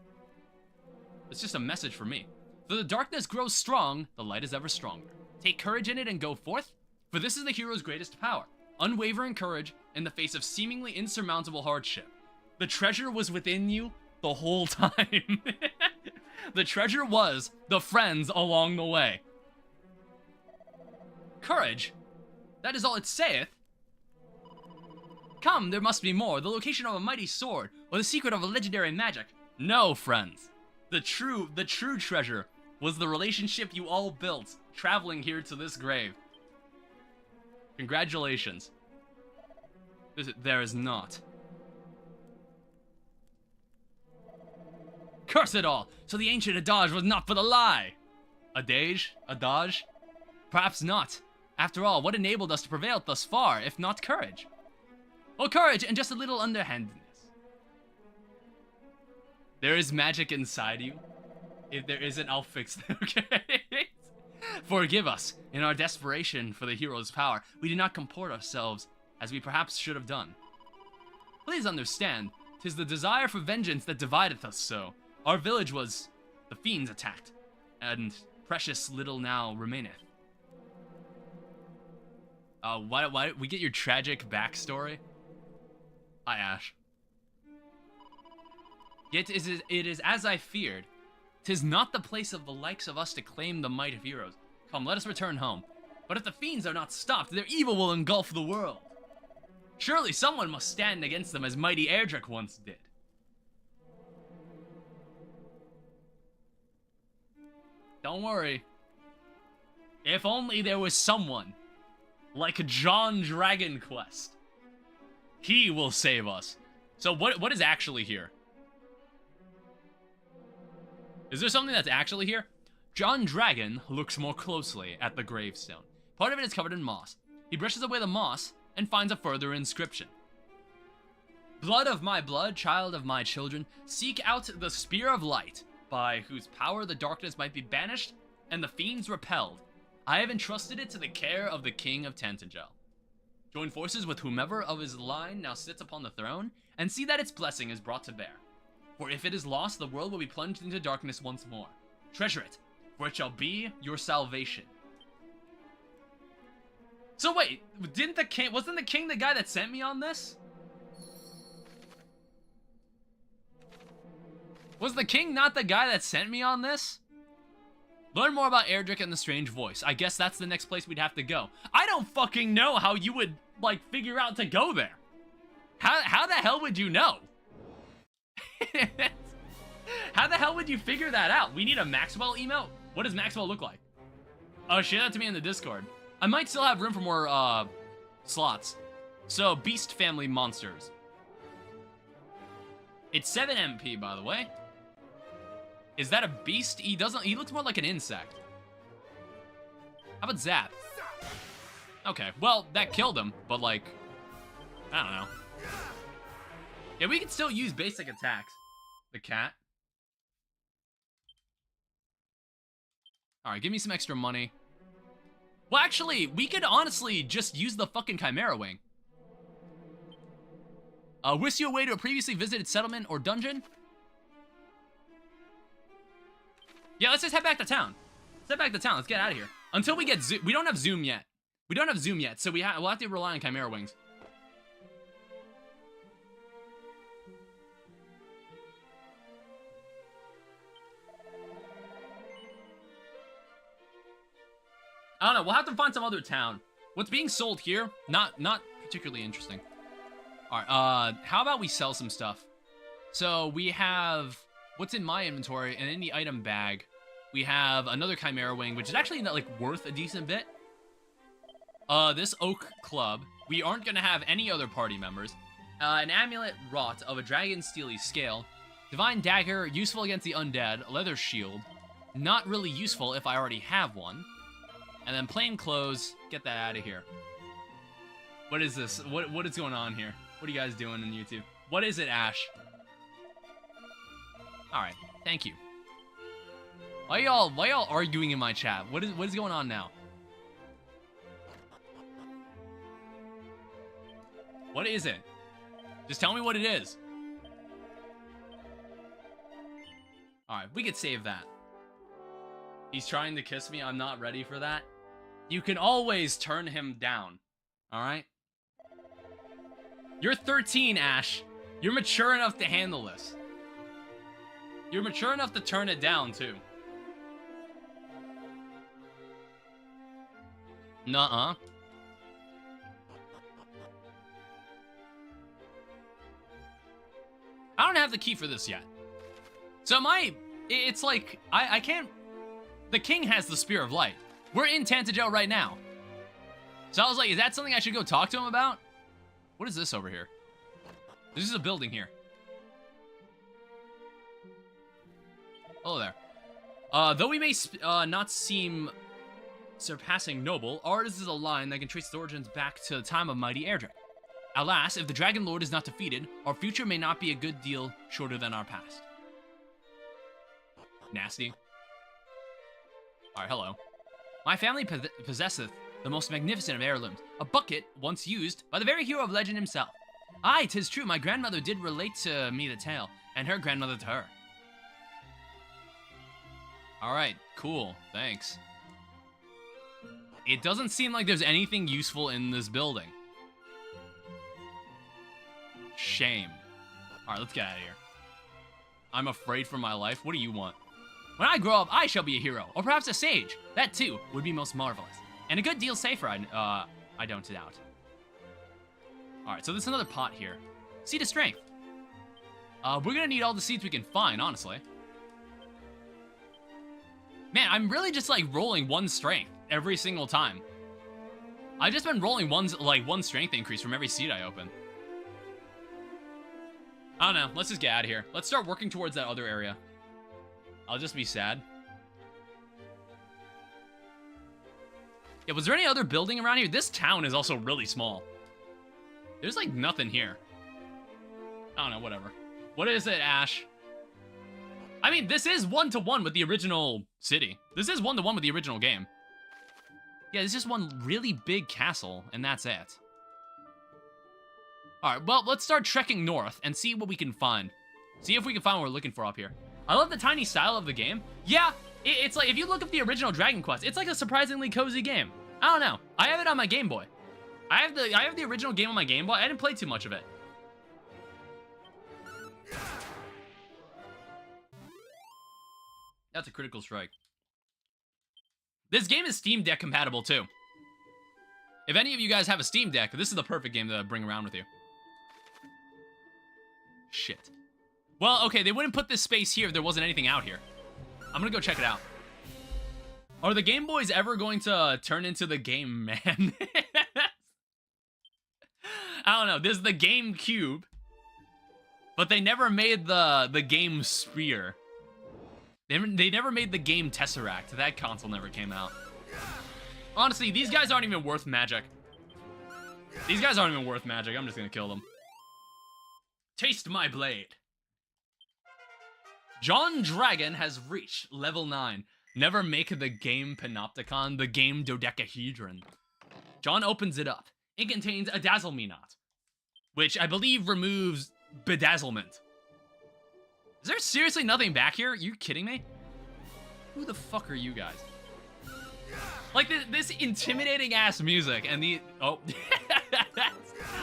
It's just a message for me. Though the darkness grows strong, the light is ever stronger. Take courage in it and go forth, for this is the hero's greatest power. Unwavering courage in the face of seemingly insurmountable hardship. The treasure was within you the whole time. The treasure was the friends along the way. Courage? That is all it saith. Come, there must be more. The location of a mighty sword, or the secret of a legendary magic. No, friends. The true treasure was the relationship you all built, traveling here to this grave. Congratulations. There is not. Curse it all! So the ancient adage was not for the lie! Adage? Adage? Perhaps not. After all, what enabled us to prevail thus far, if not courage? Well, courage and just a little underhandedness. There is magic inside you. If there isn't, I'll fix it, okay? Forgive us. In our desperation for the hero's power, we did not comport ourselves as we perhaps should have done. Please understand, 'tis the desire for vengeance that divideth us so. Our village was the fiends attacked, and precious little now remaineth. Why we get your tragic backstory? Hi, Ash. Yet it is as I feared. 'Tis not the place of the likes of us to claim the might of heroes. Come, let us return home. But if the fiends are not stopped, their evil will engulf the world. Surely someone must stand against them as mighty Erdrick once did. Don't worry. If only there was someone like John Dragon Quest. He will save us. So what is actually here? Is there something that's actually here? John Dragon looks more closely at the gravestone. Part of it is covered in moss. He brushes away the moss and finds a further inscription. Blood of my blood, child of my children, seek out the spear of light, by whose power the darkness might be banished and the fiends repelled. I have entrusted it to the care of the king of Tantagel. Join forces with whomever of his line now sits upon the throne, and see that its blessing is brought to bear. For if it is lost, the world will be plunged into darkness once more. Treasure it, for it shall be your salvation. So wait, wasn't the king the guy that sent me on this? Was the king not the guy that sent me on this? Learn more about Erdrick and the strange voice. I guess that's the next place we'd have to go. I don't fucking know how you would, like, figure out to go there. How the hell would you know? How the hell would you figure that out? We need a Maxwell email? What does Maxwell look like? Oh, share that to me in the Discord. I might still have room for more, slots. So, Beast Family Monsters. It's 7 MP, by the way. Is that a beast? He looks more like an insect. How about Zap? Okay, well, that killed him, but like, I don't know. Yeah, we can still use basic attacks. The cat. Alright, give me some extra money. Well, actually, we could honestly just use the fucking Chimera Wing. Whisk you away to a previously visited settlement or dungeon? Yeah, let's just head back to town. Let's head back to town. Let's get out of here. Until we get Zoom. We don't have Zoom yet. We don't have Zoom yet, so we'll have to rely on Chimera Wings. I don't know. We'll have to find some other town. What's being sold here? Not particularly interesting. All right. How about we sell some stuff? So we have what's in my inventory, and in the item bag, we have another Chimera Wing, which is actually not like worth a decent bit. This Oak Club. We aren't gonna have any other party members. An amulet wrought of a dragon steely scale. Divine dagger, useful against the undead. Leather shield, not really useful if I already have one. And then plain clothes, get that out of here. What is this? What is going on here? What are you guys doing on YouTube? What is it, Ash? Alright, thank you. Why y'all arguing in my chat? What is going on now? What is it? Just tell me what it is. Alright, we could save that. He's trying to kiss me. I'm not ready for that. You can always turn him down. Alright? You're 13, Ash. You're mature enough to handle this. You're mature enough to turn it down, too. Nuh-uh. I don't have the key for this yet. So it's like, I can't... The king has the Spear of Light. We're in Tantagel right now. So I was like, is that something I should go talk to him about? What is this over here? This is a building here. Hello there. Though we may not seem surpassing noble, ours is a line that can trace its origins back to the time of mighty Erdrick. Alas, if the Dragon Lord is not defeated, our future may not be a good deal shorter than our past. Nasty. Alright, hello. My family possesseth the most magnificent of heirlooms, a bucket once used by the very hero of legend himself. Aye, 'tis true, my grandmother did relate to me the tale, and her grandmother to her. Alright, cool, thanks. It doesn't seem like there's anything useful in this building. Shame. Alright, let's get out of here. I'm afraid for my life. What do you want? When I grow up, I shall be a hero, or perhaps a sage. That, too, would be most marvelous. And a good deal safer, I don't doubt. Alright, so there's another pot here. Seed of Strength. We're gonna need all the seeds we can find, honestly. Man, I'm really just, like, rolling one strength every single time. I've just been rolling one strength increase from every seed I open. I don't know. Let's just get out of here. Let's start working towards that other area. I'll just be sad. Yeah, was there any other building around here? This town is also really small. There's, like, nothing here. I don't know, whatever. What is it, Ash? I mean, this is one-to-one with the original city. This is one-to-one with the original game. Yeah, there's just one really big castle, and that's it. Alright, well, let's start trekking north and see what we can find. See if we can find what we're looking for up here. I love the tiny style of the game. Yeah, it's like, if you look up the original Dragon Quest, it's like a surprisingly cozy game. I don't know. I have it on my Game Boy. I have the original game on my Game Boy. I didn't play too much of it. That's a critical strike. This game is Steam Deck compatible, too. If any of you guys have a Steam Deck, this is the perfect game to bring around with you. Shit. Well, okay, they wouldn't put this space here if there wasn't anything out here. I'm gonna go check it out. Are the Game Boys ever going to turn into the Game Man? I don't know. This is the GameCube. But they never made the Game Sphere. They never made the Game Tesseract. That console never came out. Honestly, these guys aren't even worth magic. These guys aren't even worth magic. I'm just gonna kill them. Taste my blade. John Dragon has reached level 9. Never make the game Panopticon, the game Dodecahedron. John opens it up. It contains a Dazzle Me Not, which I believe removes bedazzlement. Is there seriously nothing back here? Are you kidding me? Who the fuck are you guys? Like this intimidating ass music and the oh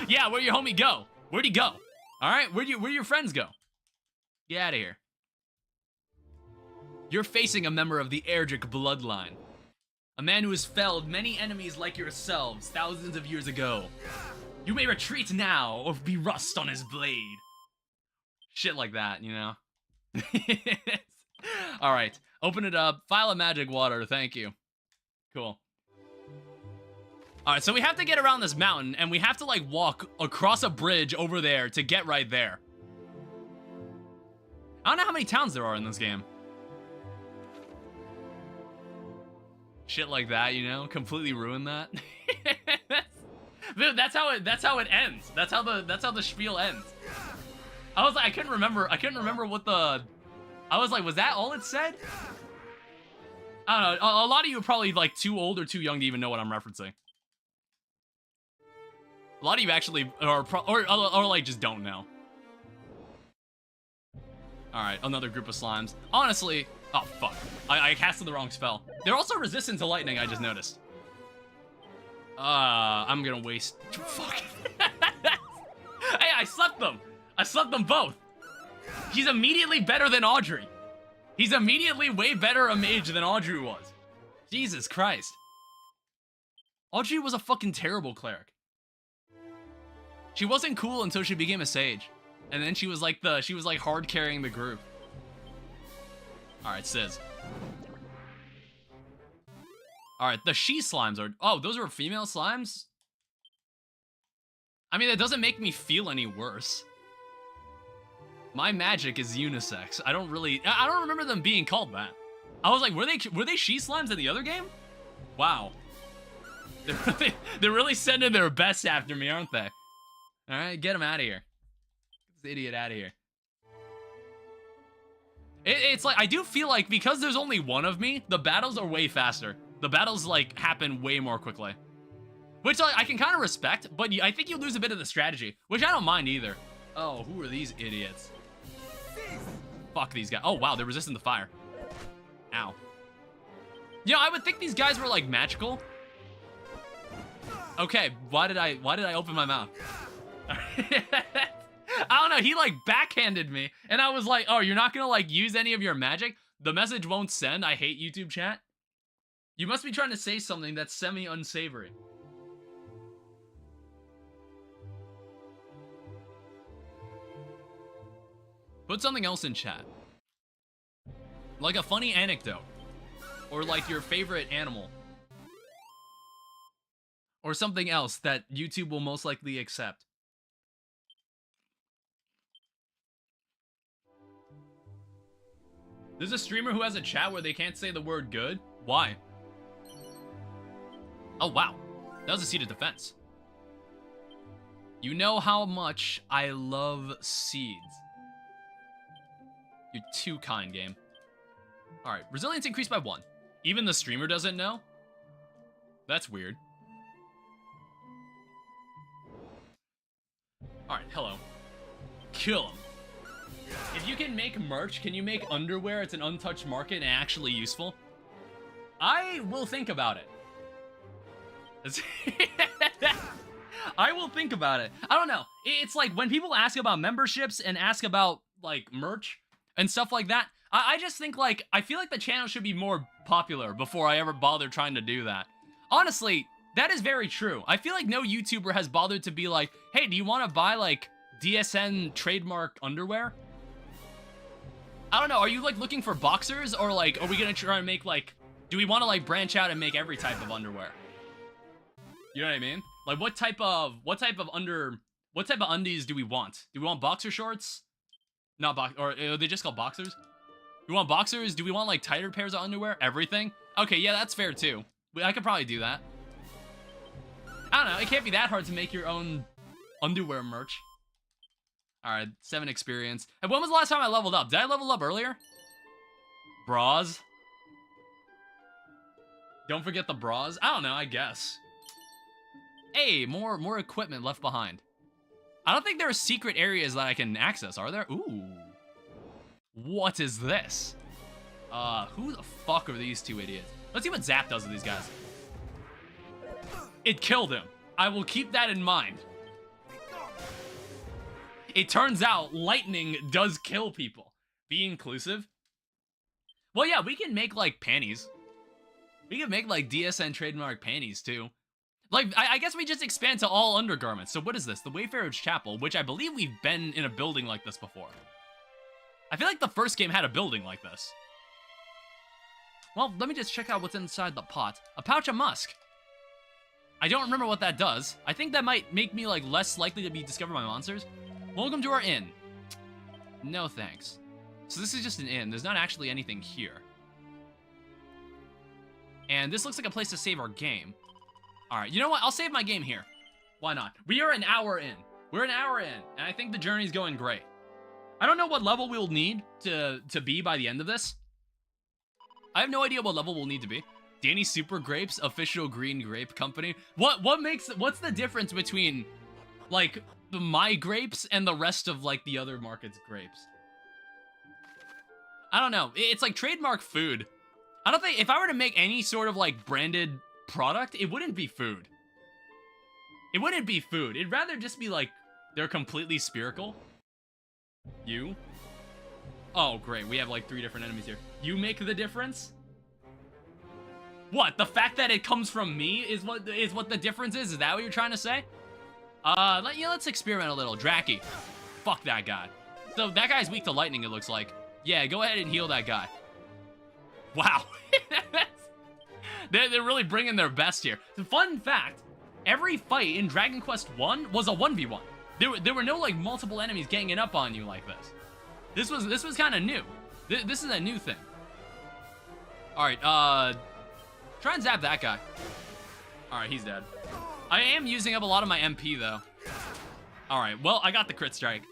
yeah, where'd your homie go? Where'd he go? Alright, where'd your friends go? Get out of here. You're facing a member of the Erdrick bloodline. A man who has felled many enemies like yourselves thousands of years ago. You may retreat now or be rust on his blade. Shit like that, you know? Alright, open it up. File of magic water, thank you. Cool. Alright, so we have to get around this mountain, and we have to, like, walk across a bridge over there to get right there. I don't know how many towns there are in this game. Shit like that, you know? Completely ruin that. Dude, that's how it ends. That's how the spiel ends. I was like, I couldn't remember what the... I was like, was that all it said? I don't know. A lot of you are probably like too old or too young to even know what I'm referencing. A lot of you actually are, or like just don't know. All right, another group of slimes. Honestly, oh fuck, I casted the wrong spell. They're also resistant to lightning. I just noticed. I'm gonna waste. Fuck. Hey, I slept them. I slept them both. He's immediately better than Audrey. He's immediately way better a mage than Audrey was. Jesus Christ. Audrey was a fucking terrible cleric. She wasn't cool until she became a sage. And then she was like hard carrying the group. Alright, Sizz. Alright, the she slimes are... Oh, those are female slimes? I mean, that doesn't make me feel any worse. My magic is unisex. I don't remember them being called that. I was like, were they she slimes in the other game? Wow. They're really sending their best after me, aren't they? Alright, get them out of here. Get this idiot out of here. It's like, I do feel like because there's only one of me, the battles are way faster. The battles, like, happen way more quickly. Which, like, I can kind of respect, but I think you lose a bit of the strategy, which I don't mind either. Oh, who are these idiots? Fuck these guys. Oh, wow, they're resistant to fire. Ow. You know, I would think these guys were, like, magical. Okay, why did I open my mouth? I don't know, he, like, backhanded me, and I was like, oh, you're not gonna, like, use any of your magic? The message won't send. I hate YouTube chat. You must be trying to say something that's semi-unsavory. Put something else in chat. Like a funny anecdote. Or like your favorite animal. Or something else that YouTube will most likely accept. There's a streamer who has a chat where they can't say the word good. Why? Oh, wow. That was a seat of defense. You know how much I love seeds. You're too kind, game. Alright, resilience increased by 1. Even the streamer doesn't know? That's weird. Alright, hello. Kill him. If you can make merch, can you make underwear? It's an untouched market and actually useful. I will think about it. I will think about it. I don't know. It's like when people ask about memberships and ask about like merch and stuff like that, I just think like, I feel like the channel should be more popular before I ever bothered trying to do that. Honestly, that is very true. I feel like no YouTuber has bothered to be like, hey, do you want to buy, like, DSN trademark underwear? I don't know, are you, like, looking for boxers? Or, like, are we gonna try and make, like, do we want to, like, branch out and make every type of underwear? You know what I mean? Like, what type of undies do we want? Do we want boxer shorts? Not or are they just called boxers? Do we want boxers? Do we want, like, tighter pairs of underwear? Everything? Okay, yeah, that's fair, too. I could probably do that. I don't know, it can't be that hard to make your own underwear merch. Alright, 7 experience. And when was the last time I leveled up? Did I level up earlier? Bras? Don't forget the bras? I don't know, I guess. Hey, more equipment left behind. I don't think there are secret areas that I can access, are there? Ooh. What is this? Who the fuck are these two idiots? Let's see what Zap does with these guys. It killed him. I will keep that in mind. It turns out lightning does kill people. Be inclusive. Well, yeah, we can make, like, panties. We can make, like, DSN trademark panties, too. Like, I guess we just expand to all undergarments. So what is this? The Wayfarer's Chapel, which I believe we've been in a building like this before. I feel like the first game had a building like this. Well, let me just check out what's inside the pot. A pouch of musk. I don't remember what that does. I think that might make me, like, less likely to be discovered by monsters. Welcome to our inn. No thanks. So this is just an inn. There's not actually anything here. And this looks like a place to save our game. Alright, you know what? I'll save my game here. Why not? We are an hour in. We're an hour in, and I think the journey's going great. I don't know what level we'll need to be by the end of this. I have no idea what level we'll need to be. Danny Super Grapes, official green grape company. What's the difference between, like, my grapes and the rest of, like, the other market's grapes? I don't know. It's like trademark food. I don't think, if I were to make any sort of, like, branded product, it wouldn't be food. It wouldn't be food. It'd rather just be, like, they're completely spherical. You? Oh, great. We have, like, 3 different enemies here. You make the difference? What? The fact that it comes from me is what the difference is? Is that what you're trying to say? Let's experiment a little. Dracky. Fuck that guy. So that guy's weak to lightning, it looks like. Yeah, go ahead and heal that guy. Wow. They're really bringing their best here. Fun fact, every fight in Dragon Quest 1 was a 1v1. There were no, like, multiple enemies ganging up on you like this. This was kind of new. This is a new thing. All right, try and zap that guy. All right, he's dead. I am using up a lot of my MP, though. All right, well, I got the crit strike.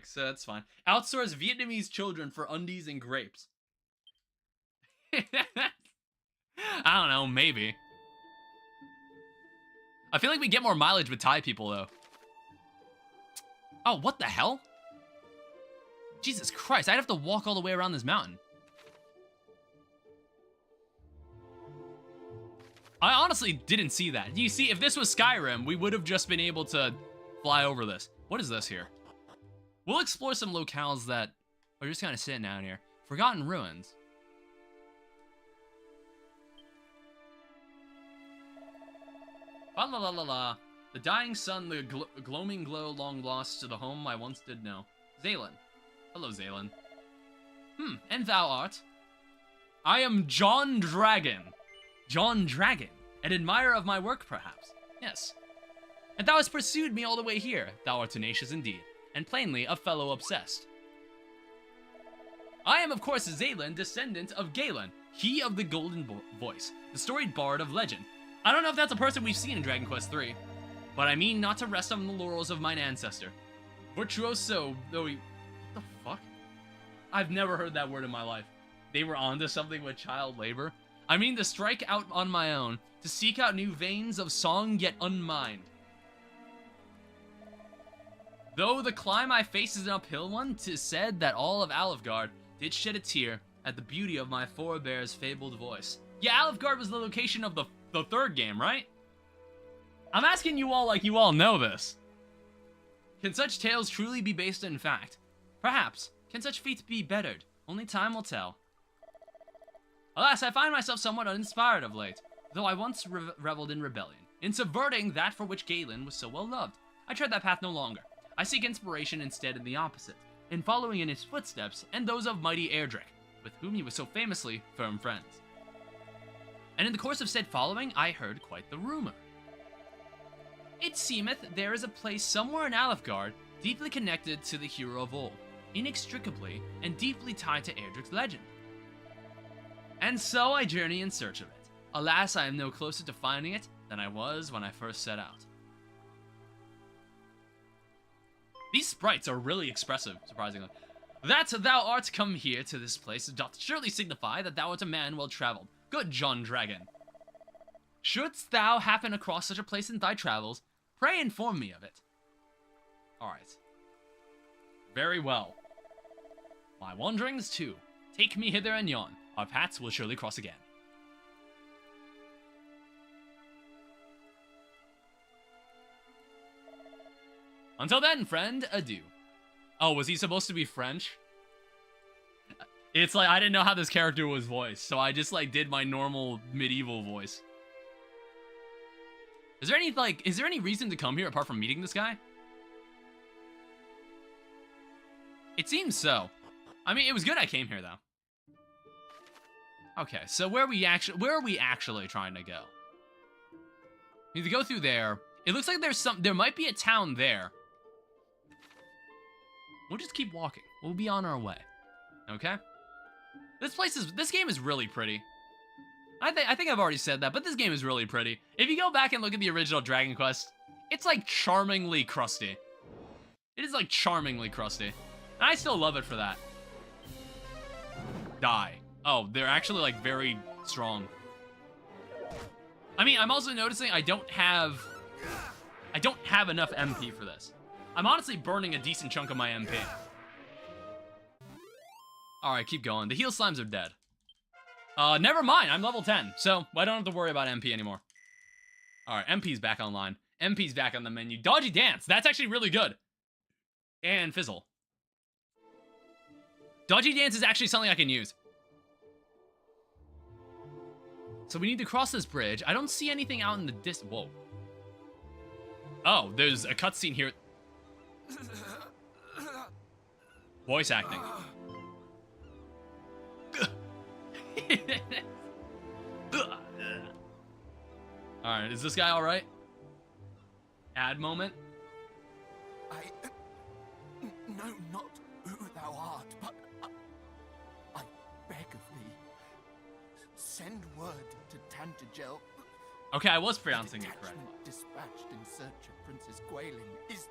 So that's fine. Outsource Vietnamese children for undies and grapes. I don't know, maybe. I feel like we get more mileage with Thai people, though. Oh, what the hell? Jesus Christ, I'd have to walk all the way around this mountain. I honestly didn't see that. You see, if this was Skyrim, we would have just been able to fly over this. What is this here? We'll explore some locales that are just kind of sitting down here. Forgotten ruins. La la la la la. The dying sun, the gloaming glow long lost to the home I once did know. Zaylen. Hello, Zaylen. And thou art? I am John Dragon. John Dragon. An admirer of my work, perhaps. Yes. And thou hast pursued me all the way here. Thou art tenacious indeed. And plainly a fellow obsessed. I am, of course, Zaylen, descendant of Galen, he of the Golden Voice, the storied bard of legend. I don't know if that's a person we've seen in Dragon Quest III, but I mean not to rest on the laurels of mine ancestor. Virtuoso, though he... What the fuck? I've never heard that word in my life. They were onto something with child labor? I mean to strike out on my own, to seek out new veins of song yet unmined. Though the climb I face is an uphill one, 'tis said that all of Alfgard did shed a tear at the beauty of my forebear's fabled voice. Yeah, Alfgard was the location of the third game, right? I'm asking you all like you all know this. Can such tales truly be based in fact? Perhaps. Can such feats be bettered? Only time will tell. Alas, I find myself somewhat uninspired of late, though I once reveled in rebellion, in subverting that for which Galen was so well loved. I tread that path no longer. I seek inspiration instead in the opposite, in following in his footsteps and those of mighty Erdrick, with whom he was so famously firm friends. And in the course of said following, I heard quite the rumor. It seemeth there is a place somewhere in Alefgard deeply connected to the hero of old, inextricably and deeply tied to Erdrick's legend. And so I journey in search of it. Alas, I am no closer to finding it than I was when I first set out. These sprites are really expressive, surprisingly. That thou art come here to this place doth surely signify that thou art a man well-travelled. Good John Dragon. Shouldst thou happen across such a place in thy travels, pray inform me of it. Alright. Very well. My wanderings, too. Take me hither and yon. Our paths will surely cross again. Until then, friend, adieu. Oh, was he supposed to be French? It's like, I didn't know how this character was voiced, so I just, like, did my normal medieval voice. Is there any reason to come here apart from meeting this guy? It seems so. I mean, it was good I came here, though. Okay, so where are we actually trying to go? We need to go through there. It looks like there might be a town there. We'll just keep walking. We'll be on our way. Okay? This game is really pretty. I think I've already said that, but this game is really pretty. If you go back and look at the original Dragon Quest, it's like charmingly crusty. It is like charmingly crusty. And I still love it for that. Die. Oh, they're actually like very strong. I mean, I'm also noticing I don't have enough MP for this. I'm honestly burning a decent chunk of my MP. Alright, keep going. The heal slimes are dead. Never mind, I'm level 10, so I don't have to worry about MP anymore. Alright, MP's back online. MP's back on the menu. Dodgy Dance, that's actually really good. And Fizzle. Dodgy Dance is actually something I can use. So we need to cross this bridge. I don't see anything out in the distance. Whoa. Oh, there's a cutscene here. Voice acting. Alright, is this guy alright? Ad moment? I know not who thou art, but I beg of thee, send word to Tantagel. Okay, I was pronouncing it correctly. Dispatched in search of Princess Gwaelin is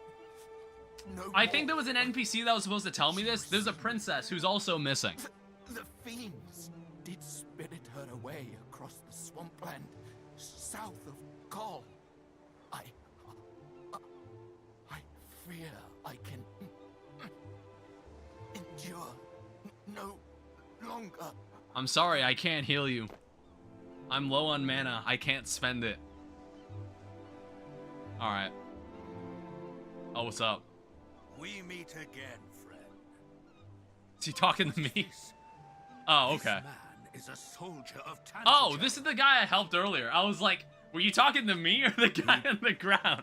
no I think there was an NPC that was supposed to tell me this. There's a princess who's also missing. The fiends did spirit her away across the swampland south of Kol. I fear I can endure no longer. I'm sorry, I can't heal you. I'm low on mana. I can't spend it. Alright. Oh, what's up? We meet again, friend. Is he talking to me? Oh, okay. This man is a soldier of Tantagel. Oh, this is the guy I helped earlier. I was like, were you talking to me or the guy on the ground?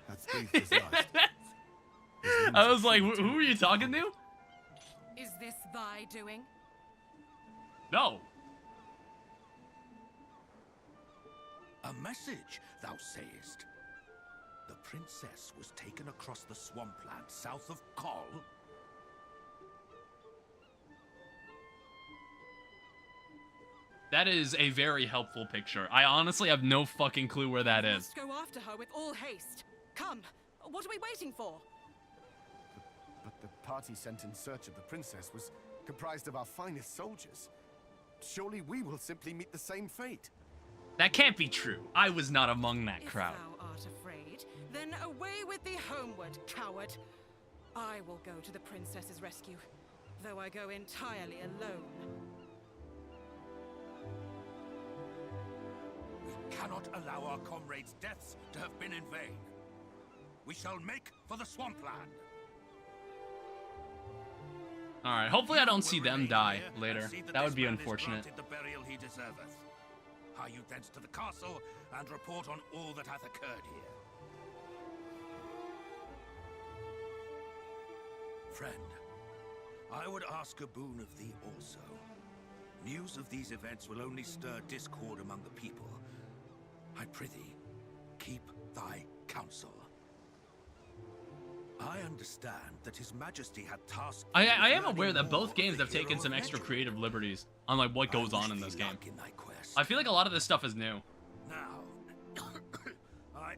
I was like, who are you talking to? Is this thy doing? No. A message, thou sayest. The princess was taken across the swampland south of Kol. That is a very helpful picture. I honestly have no fucking clue where that We is. must go after her with all haste. Come, what are we waiting for? But the party sent in search of the princess was comprised of our finest soldiers. Surely we will simply meet the same fate. That can't be true. I was not among that crowd. If thou art afraid, then away with thee homeward, coward. I will go to the princess's rescue, though I go entirely alone. We cannot allow our comrades' deaths to have been in vain. We shall make for the swampland. Alright, hopefully I don't see them die Here, and later. see That would this be man is unfortunate. granted the burial he deserveth. Hie you thence to the castle and report on all that hath occurred here. Friend, I would ask a boon of thee also. News of these events will only stir discord among the people. I prithee, keep thy counsel. I understand that His Majesty had tasked... I am aware that both games have taken some extra creative liberties on like what goes on in this game. In thy quest. I feel like a lot of this stuff is new. Now, I...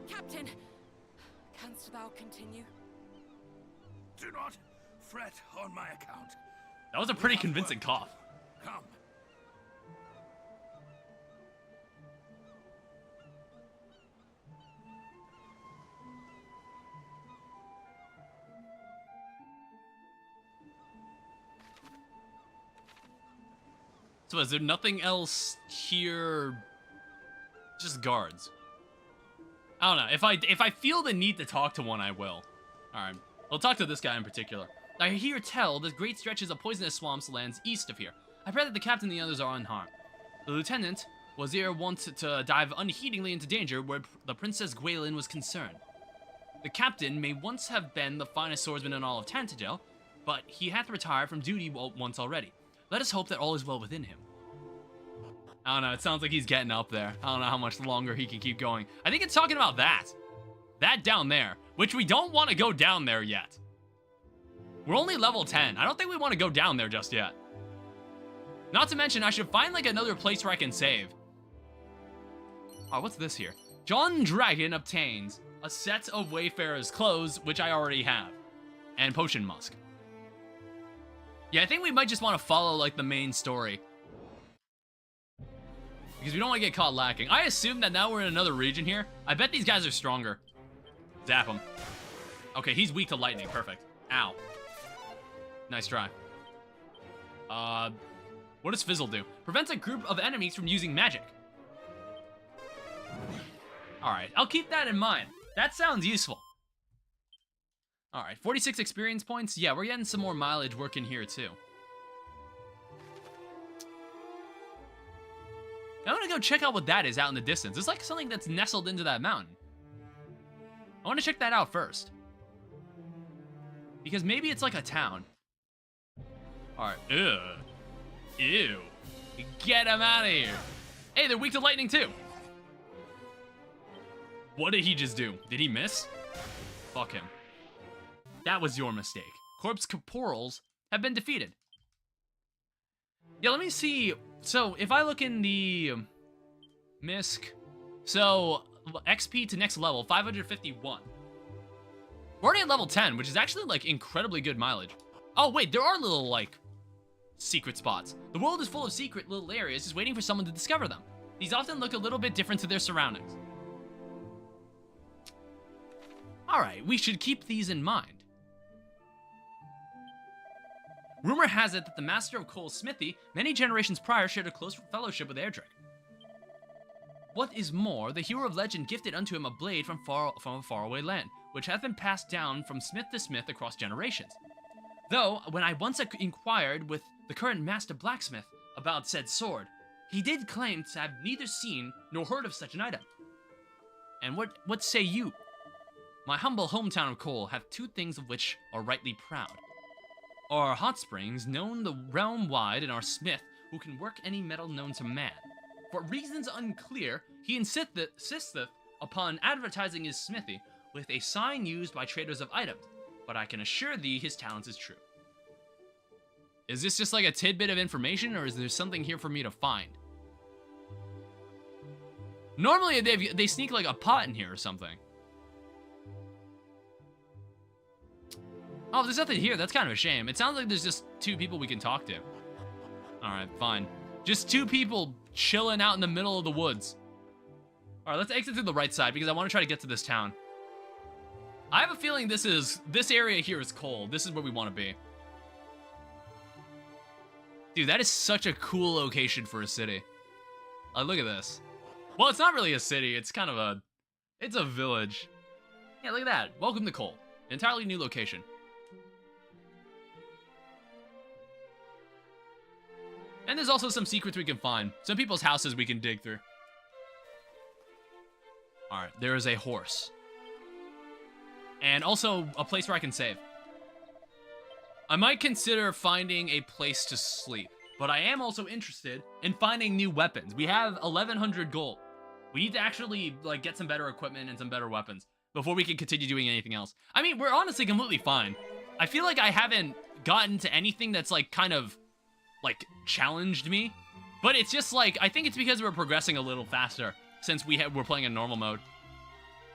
Captain, canst thou continue? Do not fret on my account. That was a pretty convincing cough. Come. So is there nothing else here? Just guards. I don't know. If I feel the need to talk to one, I will. Alright. I'll talk to this guy in particular. I hear tell that great stretches of poisonous swamps lands east of here. I pray that the captain and the others are unharmed. The lieutenant was here once to dive unheedingly into danger where the Princess Gwaelin was concerned. The captain may once have been the finest swordsman in all of Tantagel, but he hath retired from duty once already. Let us hope that all is well within him. I don't know, it sounds like he's getting up there. I don't know how much longer he can keep going. I think it's talking about that. That down there, which we don't want to go down there yet. We're only level 10. I don't think we want to go down there just yet. Not to mention, I should find like another place where I can save. Oh, what's this here? John Dragon obtains a set of Wayfarer's clothes, which I already have. And Potion Musk. Yeah, I think we might just want to follow like the main story. Because we don't want to get caught lacking. I assume that now we're in another region here. I bet these guys are stronger. Zap him. Okay, he's weak to lightning. Perfect. Ow. Nice try. What does Fizzle do? Prevents a group of enemies from using magic. Alright, I'll keep that in mind. That sounds useful. Alright, 46 experience points. Yeah, we're getting some more mileage working here too. I want to go check out what that is out in the distance. It's like something that's nestled into that mountain. I want to check that out first. Because maybe it's like a town. Alright, ew. Ew. Get them out of here. Hey, they're weak to lightning too. What did he just do? Did he miss? Fuck him. That was your mistake. Corpse Corporals have been defeated. Yeah, let me see. So, if I look in the MISC, so XP to next level, 551. We're already at level 10, which is actually like incredibly good mileage. Oh wait, there are little like secret spots. The world is full of secret little areas just waiting for someone to discover them. These often look a little bit different to their surroundings. Alright, we should keep these in mind. Rumor has it that the master of Cole's smithy, many generations prior, shared a close fellowship with Erdrick. What is more, the hero of legend gifted unto him a blade from a faraway land, which hath been passed down from smith to smith across generations. Though, when I once inquired with the current master blacksmith about said sword, he did claim to have neither seen nor heard of such an item. And what say you? My humble hometown of Cole hath two things of which are rightly proud. Our hot springs, known the realm wide, and our smith, who can work any metal known to man. For reasons unclear, he insisteth upon advertising his smithy with a sign used by traders of items, but I can assure thee his talents is true. Is this just like a tidbit of information, or is there something here for me to find? Normally they sneak like a pot in here or something. Oh, there's nothing here. That's kind of a shame. It sounds like there's just two people we can talk to. Alright, fine. Just two people chilling out in the middle of the woods. Alright, let's exit through the right side because I want to try to get to this town. I have a feeling this area here is cold. This is where we want to be. Dude, that is such a cool location for a city. Look at this. Well, it's not really a city. It's kind of it's a village. Yeah, look at that. Welcome to Cole. Entirely new location. And there's also some secrets we can find. Some people's houses we can dig through. Alright, there is a horse. And also a place where I can save. I might consider finding a place to sleep. But I am also interested in finding new weapons. We have 1,100 gold. We need to actually, like, get some better equipment and some better weapons before we can continue doing anything else. I mean, we're honestly completely fine. I feel like I haven't gotten to anything that's, like, kind of, like, challenged me. But it's just, like, I think it's because we're progressing a little faster since we're playing in normal mode.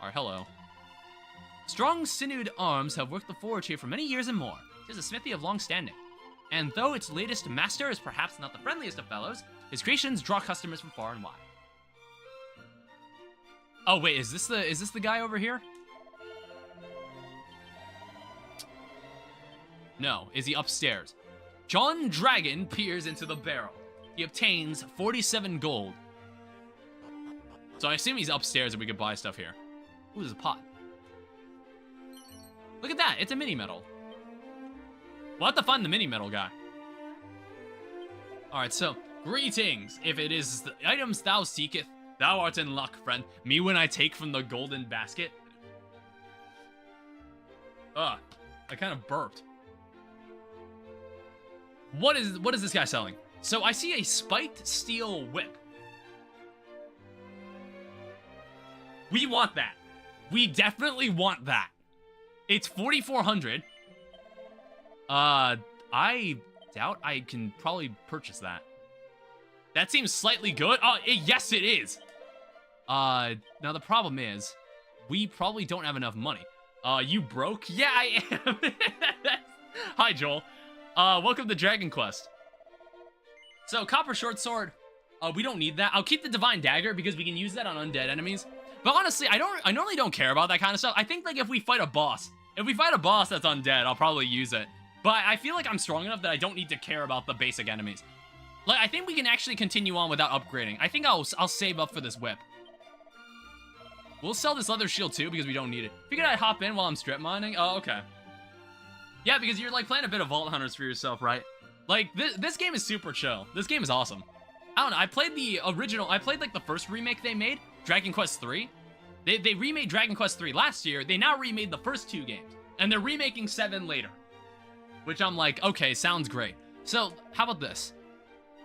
Alright, hello. Strong, sinewed arms have worked the forge here for many years and more. It is a smithy of long standing. And though its latest master is perhaps not the friendliest of fellows, his creations draw customers from far and wide. Oh wait, is this the guy over here? No, is he upstairs? John Dragon peers into the barrel. He obtains 47 gold. So I assume he's upstairs and we could buy stuff here. Ooh, there's a pot. Look at that, it's a mini medal. We'll have to find the mini metal guy. Alright, so, greetings. If it is the items thou seeketh, thou art in luck, friend. Me when I take from the golden basket. Ugh, I kind of burped. What is this guy selling? So I see a spiked steel whip. We want that. We definitely want that. It's 4,400. I doubt I can probably purchase that. That seems slightly good. Oh, yes, it is. Now the problem is, we probably don't have enough money. You broke? Yeah, I am. Hi, Joel. Welcome to Dragon Quest. So, copper short sword. We don't need that. I'll keep the divine dagger because we can use that on undead enemies. But honestly, I normally don't care about that kind of stuff. I think, like, if we fight a boss that's undead, I'll probably use it. But I feel like I'm strong enough that I don't need to care about the basic enemies. Like, I think we can actually continue on without upgrading. I think I'll save up for this whip. We'll sell this leather shield too because we don't need it. Figured I'd hop in while I'm strip mining. Oh, okay. Yeah, because you're like playing a bit of Vault Hunters for yourself, right? Like, this game is super chill. This game is awesome. I don't know, I played the original, I played like the first remake they made, Dragon Quest 3. They remade Dragon Quest 3 last year. They now remade the first 2 games. And they're remaking 7 later. Which I'm like, okay, sounds great. So, how about this?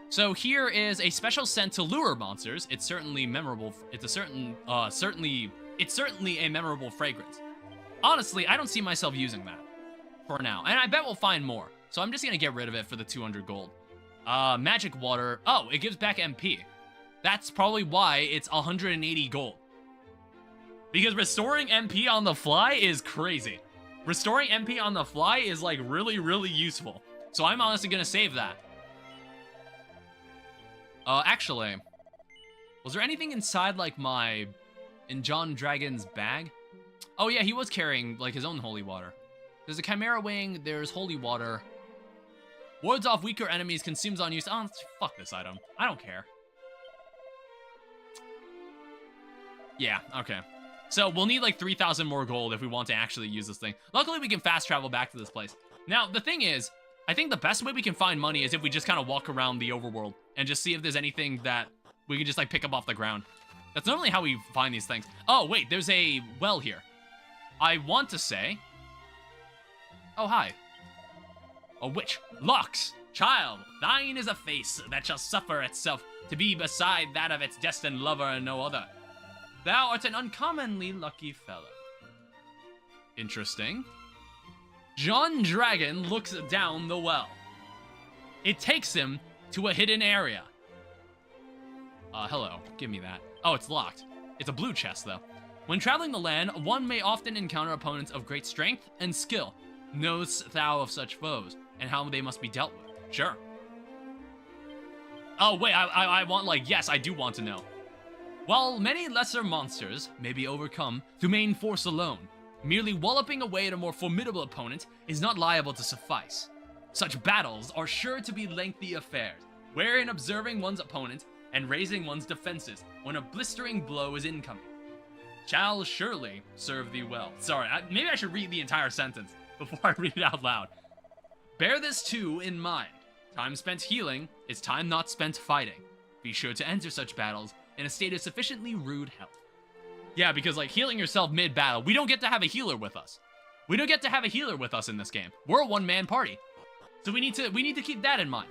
So here is a special scent to lure monsters. It's certainly memorable. It's certainly a memorable fragrance. Honestly, I don't see myself using that for now. And I bet we'll find more. So I'm just gonna get rid of it for the 200 gold. Magic water. Oh, it gives back MP. That's probably why it's 180 gold. Because restoring MP on the fly is crazy. Restoring MP on the fly is, like, really, really useful. So I'm honestly gonna save that. Actually, was there anything inside, like, in John Dragon's bag? Oh, yeah, he was carrying, like, his own holy water. There's a Chimera Wing, there's holy water. Wards off weaker enemies, consumes unused. Oh, fuck this item. I don't care. Yeah, okay. So we'll need like 3,000 more gold if we want to actually use this thing. Luckily, we can fast travel back to this place. Now, the thing is, I think the best way we can find money is if we just kind of walk around the overworld and just see if there's anything that we can just like pick up off the ground. That's normally how we find these things. Oh, wait, there's a well here. I want to say... Oh, hi. A witch. Lux, child, thine is a face that shall suffer itself to be beside that of its destined lover and no other. Thou art an uncommonly lucky fellow. Interesting. John Dragon looks down the well. It takes him to a hidden area. Hello, give me that. Oh, it's locked. It's a blue chest, though. When traveling the land, one may often encounter opponents of great strength and skill. Knowest thou of such foes, and how they must be dealt with? Sure. Oh, wait, I want, like, yes, I do want to know. While many lesser monsters may be overcome through main force alone, merely walloping away at a more formidable opponent is not liable to suffice. Such battles are sure to be lengthy affairs, wherein observing one's opponent and raising one's defenses when a blistering blow is incoming. shall surely serve thee well. Sorry, maybe I should read the entire sentence before I read it out loud. Bear this too in mind. Time spent healing is time not spent fighting. Be sure to enter such battles in a state of sufficiently rude health. Yeah, because like healing yourself mid-battle, we don't get to have a healer with us. We don't get to have a healer with us in this game. We're a one-man party. So we need to keep that in mind.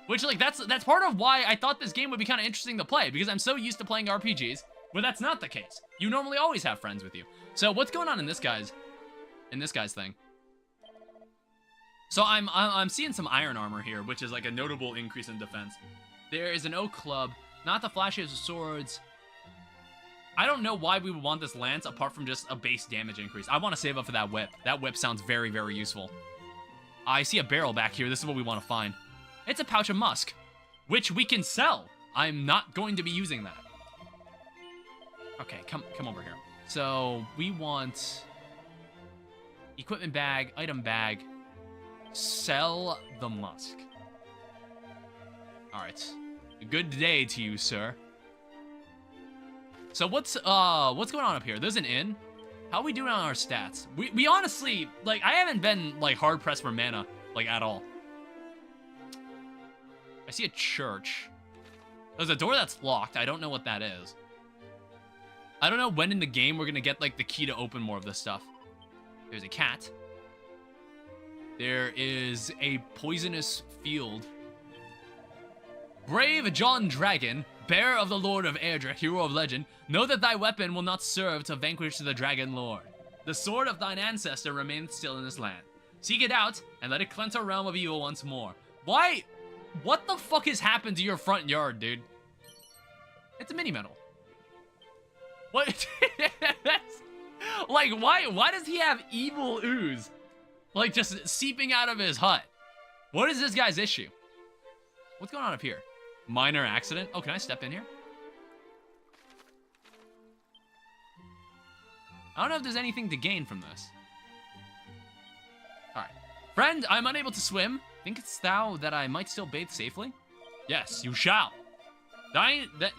Which like that's part of why I thought this game would be kind of interesting to play, because I'm so used to playing RPGs where that's not the case. You normally always have friends with you. So what's going on in this guy's thing? So I'm seeing some iron armor here, which is like a notable increase in defense. There is an oak club, not the flashiest of swords. I don't know why we would want this lance apart from just a base damage increase. I want to save up for that whip. That whip sounds very, very useful. I see a barrel back here. This is what we want to find. It's a pouch of musk, which we can sell. I'm not going to be using that. Okay, come over here. So we want equipment bag, item bag, sell the musk. All right, good day to you, sir. So what's going on up here? There's an inn. How are we doing on our stats? We honestly, like, I haven't been like hard pressed for mana like at all. I see a church. There's a door that's locked. I don't know what that is. I don't know when in the game we're gonna get like the key to open more of this stuff. There's a cat. There is a poisonous field. Brave John Dragon, bearer of the Lord of Erdrick, hero of legend, know that thy weapon will not serve to vanquish the Dragon Lord. The sword of thine ancestor remains still in this land. Seek it out, and let it cleanse our realm of evil once more. Why? What the fuck has happened to your front yard, dude? It's a mini medal. What? Like, why does he have evil ooze? Like, just seeping out of his hut. What is this guy's issue? What's going on up here? Minor accident? Oh, can I step in here? I don't know if there's anything to gain from this. Alright. Friend, I'm unable to swim. Thinkest thou that I might still bathe safely? Yes, you shall.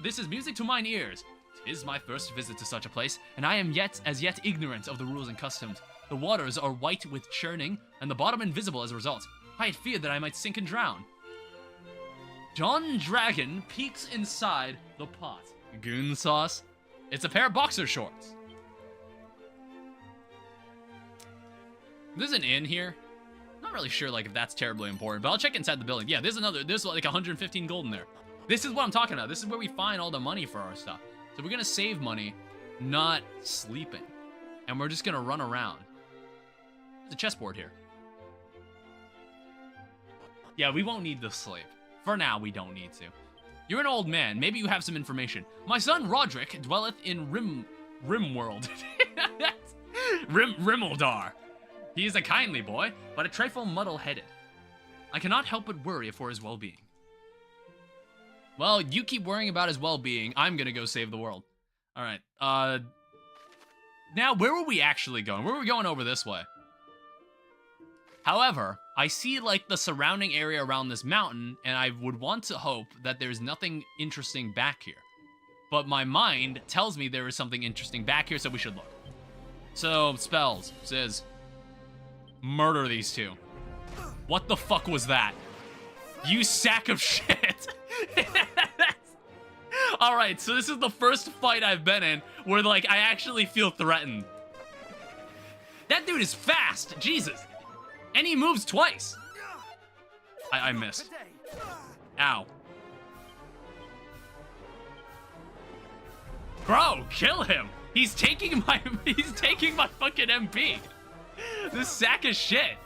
This is music to mine ears. 'Tis my first visit to such a place, and I am as yet ignorant of the rules and customs. The waters are white with churning, and the bottom invisible as a result. I had feared that I might sink and drown. John Dragon peeks inside the pot. Goon sauce? It's a pair of boxer shorts. There's an inn here. Not really sure like if that's terribly important, but I'll check inside the building. Yeah, there's like 115 gold in there. This is what I'm talking about. This is where we find all the money for our stuff. So we're gonna save money, not sleeping. And we're just gonna run around. There's a chessboard here. Yeah, we won't need to sleep. For now, we don't need to. You're an old man. Maybe you have some information. My son Roderick dwelleth in Rimworld. Rimeldar. He is a kindly boy, but a trifle muddle-headed. I cannot help but worry for his well-being. Well, you keep worrying about his well-being. I'm gonna go save the world. All right. Now, where were we actually going? Where were we going over this way? However, I see like the surrounding area around this mountain, and I would want to hope that there's nothing interesting back here. But my mind tells me there is something interesting back here, so we should look. So, spells. Says, murder these two. What the fuck was that? You sack of shit. Alright, so this is the first fight I've been in where like I actually feel threatened. That dude is fast, Jesus. And he moves twice. I missed. Ow. Bro, kill him. He's taking my fucking MP. This sack of shit.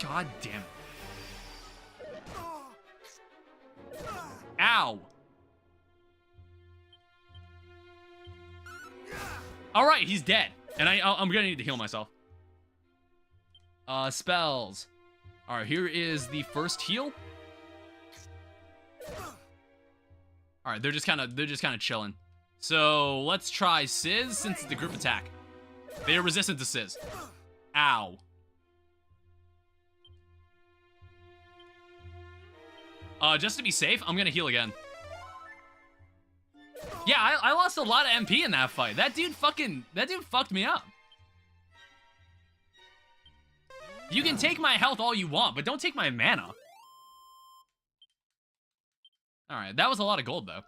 God damn it. Ow. All right, he's dead. And I'm gonna need to heal myself. Spells. All right, here is the first heal. All right, they're just kind of chilling. So let's try Sizz since it's the group attack. They are resistant to Sizz. Ow. Just to be safe, I'm gonna heal again. Yeah, I lost a lot of MP in that fight. That dude fucked me up. You can take my health all you want, but don't take my mana. Alright, that was a lot of gold, though.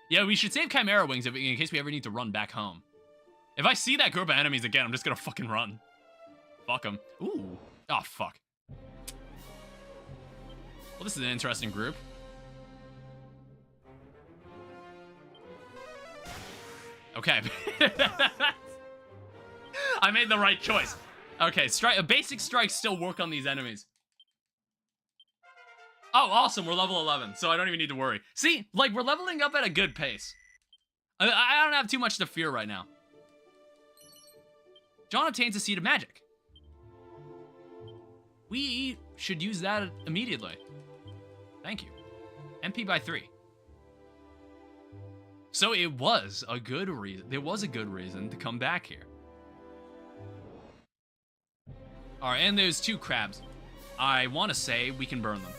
Yeah, we should save Chimera Wings in case we ever need to run back home. If I see that group of enemies again, I'm just gonna fucking run. Fuck them. Ooh. Oh, fuck. Well, this is an interesting group. Okay. I made the right choice. Okay, basic strikes still work on these enemies. Oh, awesome, we're level 11, so I don't even need to worry. See, like, we're leveling up at a good pace. I don't have too much to fear right now. John obtains a Seed of Magic. We should use that immediately. Thank you. MP by 3. So it was a good reason. There was a good reason to come back here. All right, and there's 2 crabs. I want to say we can burn them.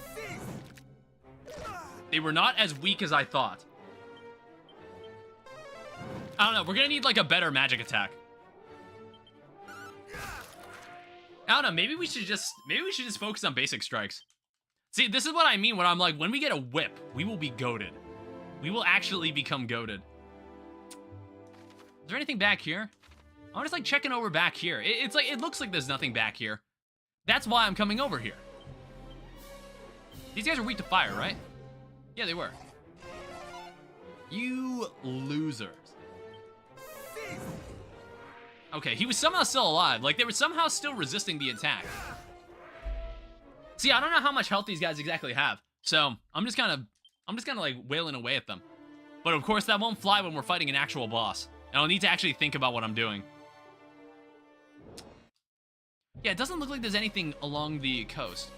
They were not as weak as I thought. I don't know. We're gonna need like a better magic attack. I don't know. Maybe we should just focus on basic strikes. See, this is what I mean when I'm like, when we get a whip, we will be goated. We will actually become goated. Is there anything back here? I'm just like checking over back here. It's like, it looks like there's nothing back here. That's why I'm coming over here. These guys are weak to fire, right? Yeah, they were. You losers. Okay, he was somehow still alive. Like, they were somehow still resisting the attack. See, I don't know how much health these guys exactly have. So, I'm just kind of like wailing away at them. But of course, that won't fly when we're fighting an actual boss. And I'll need to actually think about what I'm doing. Yeah, it doesn't look like there's anything along the coast.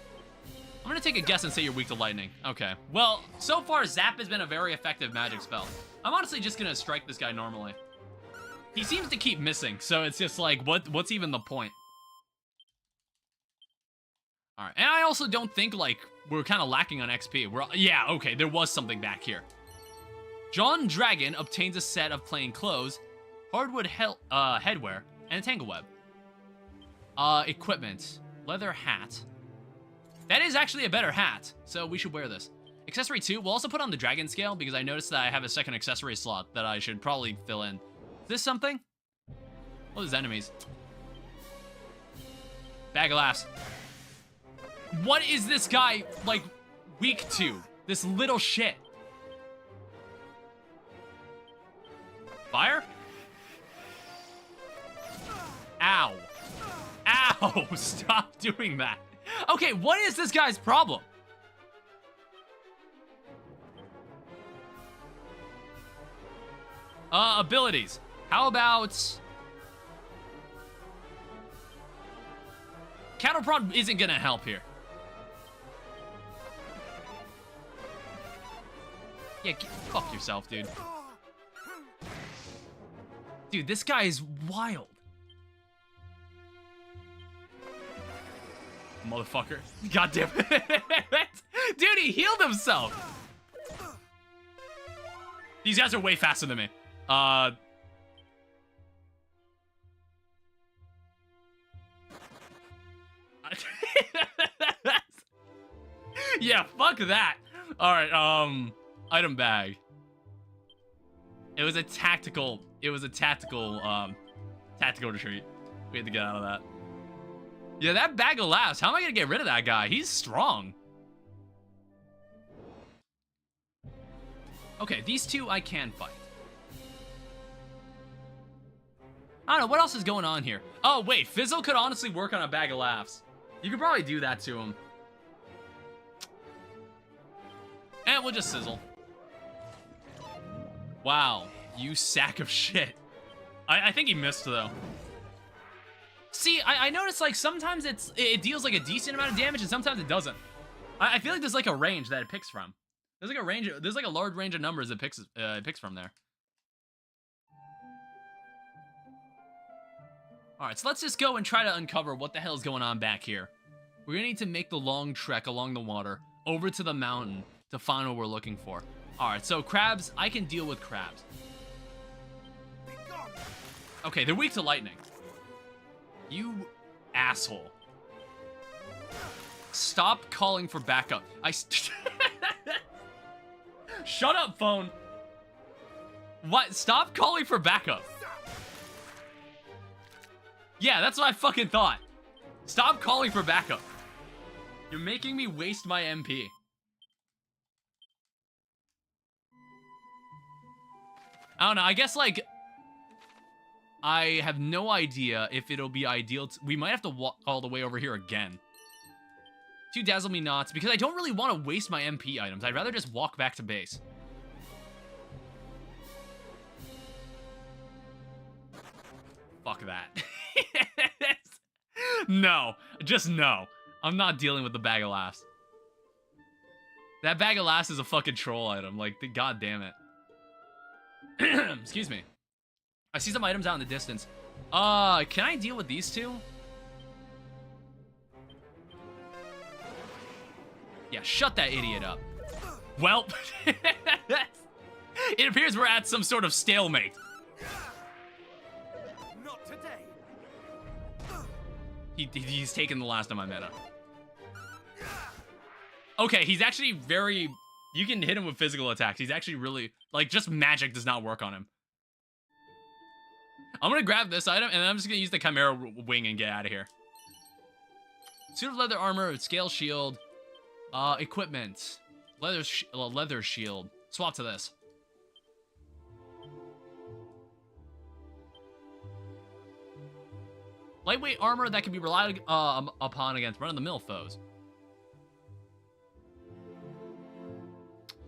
I'm gonna take a guess and say you're weak to lightning. Okay. Well, so far, Zap has been a very effective magic spell. I'm honestly just gonna strike this guy normally. He seems to keep missing, so it's just like, what's even the point? Alright, and I also don't think, like, we're kind of lacking on XP. Yeah, okay, there was something back here. John Dragon obtains a set of plain clothes, hardwood headwear, and a tangle web. Equipment. Leather hat. That is actually a better hat, so we should wear this. Accessory 2, we'll also put on the dragon scale because I noticed that I have a second accessory slot that I should probably fill in. Is this something? Oh, there's enemies. Bag of laughs. What is this guy, like, weak to? This little shit. Fire? Ow. Ow! Stop doing that. Okay, what is this guy's problem? Abilities. How about... Cattle Prod isn't gonna help here. Yeah, fuck yourself, dude. Dude, this guy is wild. Motherfucker. God damn it. Dude, he healed himself. These guys are way faster than me. Yeah, fuck that. Alright, item bag. It was a tactical retreat. We had to get out of that. Yeah, that bag of laughs. How am I gonna get rid of that guy? He's strong. Okay, these two I can fight. I don't know, what else is going on here? Oh, wait, Fizzle could honestly work on a bag of laughs. You could probably do that to him. And we'll just sizzle. Wow, you sack of shit. I think he missed, though. See, I noticed, like, sometimes it deals, like, a decent amount of damage, and sometimes it doesn't. I feel like there's, like, a range that it picks from. There's, like, a large range of numbers it picks from there. Alright, so let's just go and try to uncover what the hell is going on back here. We're gonna need to make the long trek along the water, over to the mountain, to find what we're looking for. Alright, so crabs, I can deal with crabs. Okay, they're weak to lightning. You asshole. Stop calling for backup. Shut up, phone. What? Stop calling for backup. Yeah, that's what I fucking thought. Stop calling for backup. You're making me waste my MP. I don't know, I guess, like, I have no idea if it'll be ideal. We might have to walk all the way over here again. 2 Dazzle Me Nots, because I don't really want to waste my MP items. I'd rather just walk back to base. Fuck that. No, just no. I'm not dealing with the bag of laughs. That bag of laughs is a fucking troll item. Like, god damn it. Excuse me. I see some items out in the distance. Can I deal with these two? Yeah, shut that idiot up. Well, it appears we're at some sort of stalemate. Not today. He's taken the last of my mana. Okay, he's actually very... You can hit him with physical attacks. He's actually really... Like, just magic does not work on him. I'm gonna grab this item, and then I'm just gonna use the Chimera Wing and get out of here. Suit of leather armor, scale shield, equipment, leather shield. Swap to this. Lightweight armor that can be relied upon against run-of-the-mill foes.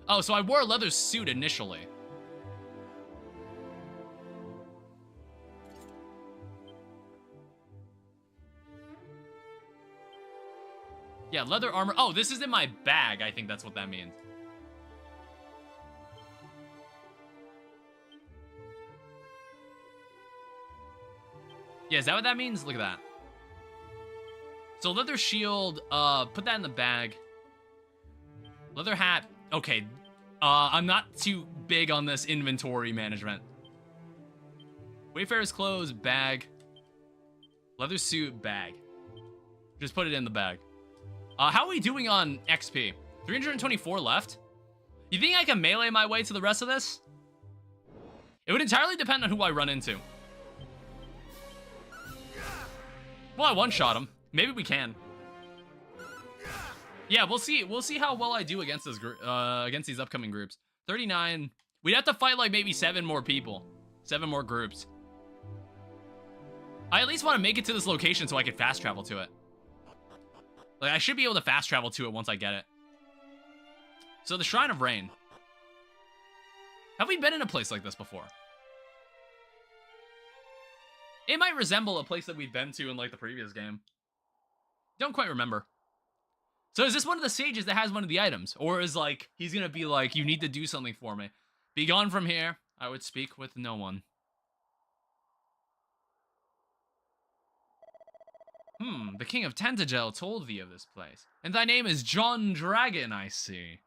Oh, so I wore a leather suit initially. Yeah, leather armor. Oh, this is in my bag. I think that's what that means. Yeah, is that what that means? Look at that. So leather shield, put that in the bag. Leather hat. Okay, I'm not too big on this inventory management. Wayfarer's clothes, bag. Leather suit, bag. Just put it in the bag. How are we doing on XP? 324 left? You think I can melee my way to the rest of this? It would entirely depend on who I run into. Well, I one-shot him. Maybe we can. Yeah, we'll see. We'll see how well I do against this against these upcoming groups. 39. We'd have to fight like maybe 7 more people. 7 more groups. I at least want to make it to this location so I can fast travel to it. Like, I should be able to fast travel to it once I get it. So the Shrine of Rain. Have we been in a place like this before? It might resemble a place that we've been to in like the previous game. Don't quite remember. So is this one of the sages that has one of the items? Or is like, he's gonna be like, you need to do something for me. Be gone from here. I would speak with no one. The king of Tantagel told thee of this place. And thy name is John Dragon, I see.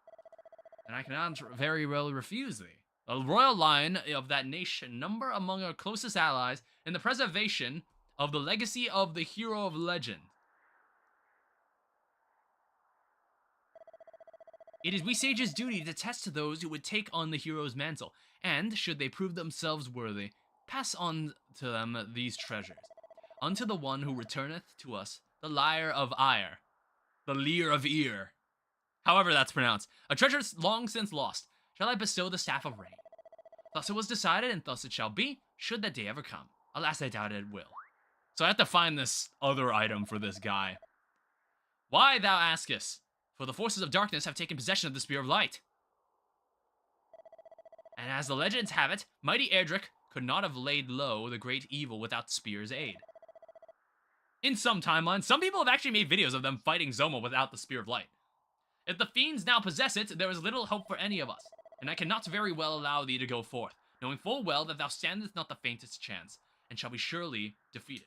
And I cannot very well refuse thee. A royal line of that nation number among our closest allies in the preservation of the legacy of the hero of legend. It is we sages' duty to test to those who would take on the hero's mantle, and, should they prove themselves worthy, pass on to them these treasures. Unto the one who returneth to us the lyre of ire, the leer of ear, however that's pronounced, a treasure long since lost, shall I bestow the staff of rain. Thus it was decided, and thus it shall be, should that day ever come. Alas, I doubt it will. So I have to find this other item for this guy. Why, thou askest? For the forces of darkness have taken possession of the Spear of Light. And as the legends have it, mighty Erdrick could not have laid low the great evil without Spear's aid. In some timelines, some people have actually made videos of them fighting Zoma without the Spear of Light. If the fiends now possess it, there is little hope for any of us, and I cannot very well allow thee to go forth, knowing full well that thou standest not the faintest chance, and shall be surely defeated.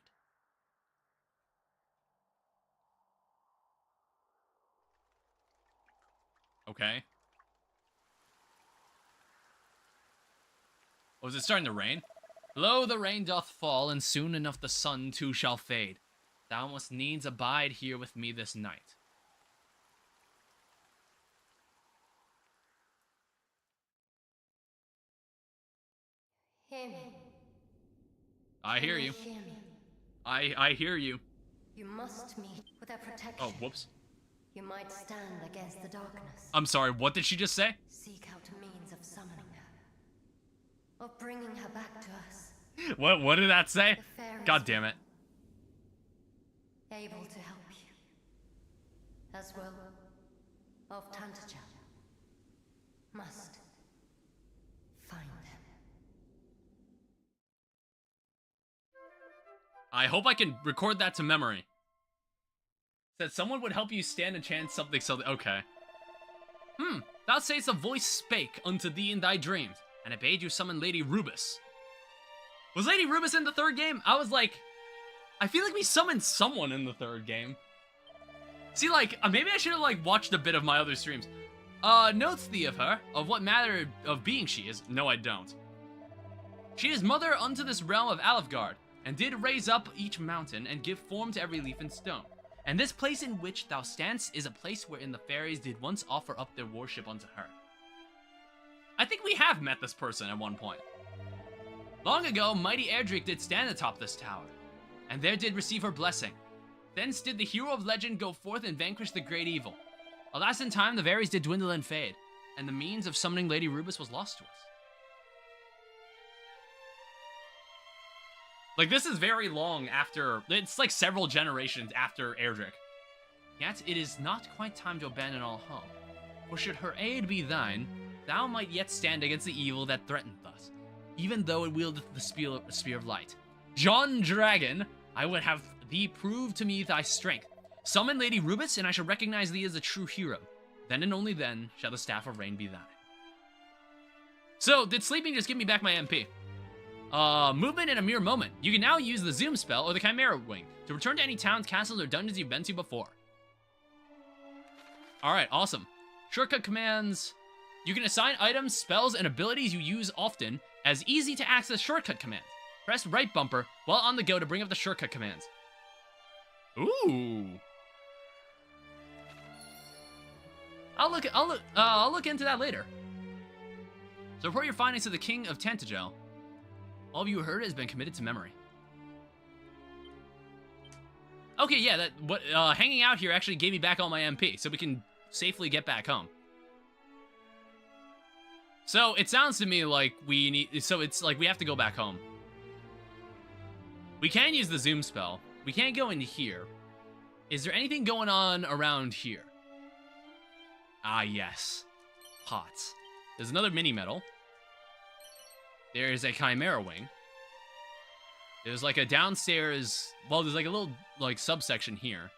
Okay. Was it starting to rain? Lo, the rain doth fall, and soon enough the sun too shall fade. Thou must needs abide here with me this night. Hear me. I hear you. Hear me. I hear you. You must meet with their protection. Oh, whoops. You might stand against the darkness. I'm sorry, what did she just say? Seek out a means of summoning her. Of bringing her back to us. What did that say? The fairies God damn it. Able to help you. As well of Tantagel. Must find them. I hope I can record that to memory. Said someone would help you stand a chance something. Okay. Thou sayest a voice spake unto thee in thy dreams, and it bade you summon Lady Rubus. Was Lady Rubus in the third game? I was like, I feel like we summoned someone in the third game. See, like, maybe I should have, like, watched a bit of my other streams. Notes thee of her, of what manner of being she is. No, I don't. She is mother unto this realm of Alfgard, and did raise up each mountain, and give form to every leaf and stone. And this place in which thou standst is a place wherein the fairies did once offer up their worship unto her. I think we have met this person at one point. Long ago, mighty Erdrick did stand atop this tower, and there did receive her blessing. Thence did the hero of legend go forth and vanquish the great evil. Alas, in time, the fairies did dwindle and fade, and the means of summoning Lady Rubus was lost to us. Like, this is very long after, it's like several generations after Erdrick. Yet, it is not quite time to abandon all hope. For should her aid be thine, thou might yet stand against the evil that threateneth us, even though it wieldeth the spear of light. John Dragon, I would have thee prove to me thy strength. Summon Lady Rubus, and I shall recognize thee as a true hero. Then and only then shall the Staff of Rain be thine. So, did sleeping just give me back my MP? Movement in a mere moment. You can now use the zoom spell or the Chimera Wing to return to any towns, castles, or dungeons you've been to before. Alright, awesome. Shortcut commands. You can assign items, spells, and abilities you use often as easy to access shortcut commands. Press right bumper while on the go to bring up the shortcut commands. Ooh. I'll look into that later. So report your findings to the King of Tantagel. All of you who heard it has been committed to memory. Okay, yeah, hanging out here actually gave me back all my MP, so we can safely get back home. So it sounds to me like we have to go back home. We can use the zoom spell. We can't go into here. Is there anything going on around here? Ah, yes. Pots. There's another mini medal. There's a Chimera Wing. There's like a downstairs... Well, there's like a little like subsection here.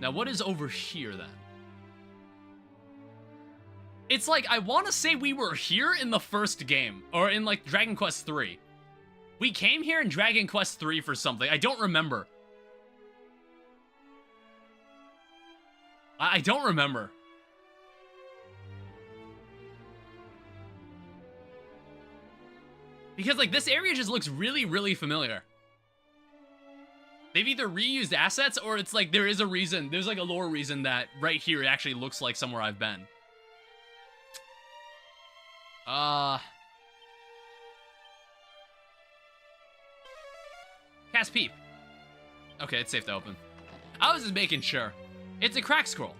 Now, what is over here then? It's like, I want to say we were here in the first game. Or in like Dragon Quest 3. We came here in Dragon Quest 3 for something. I don't remember. I don't remember. Because, like, this area just looks really, really familiar. They've either reused assets, or it's like there is a reason, there's like a lore reason that right here it actually looks like somewhere I've been. Cast Peep. Okay, it's safe to open. I was just making sure. It's a crack scroll.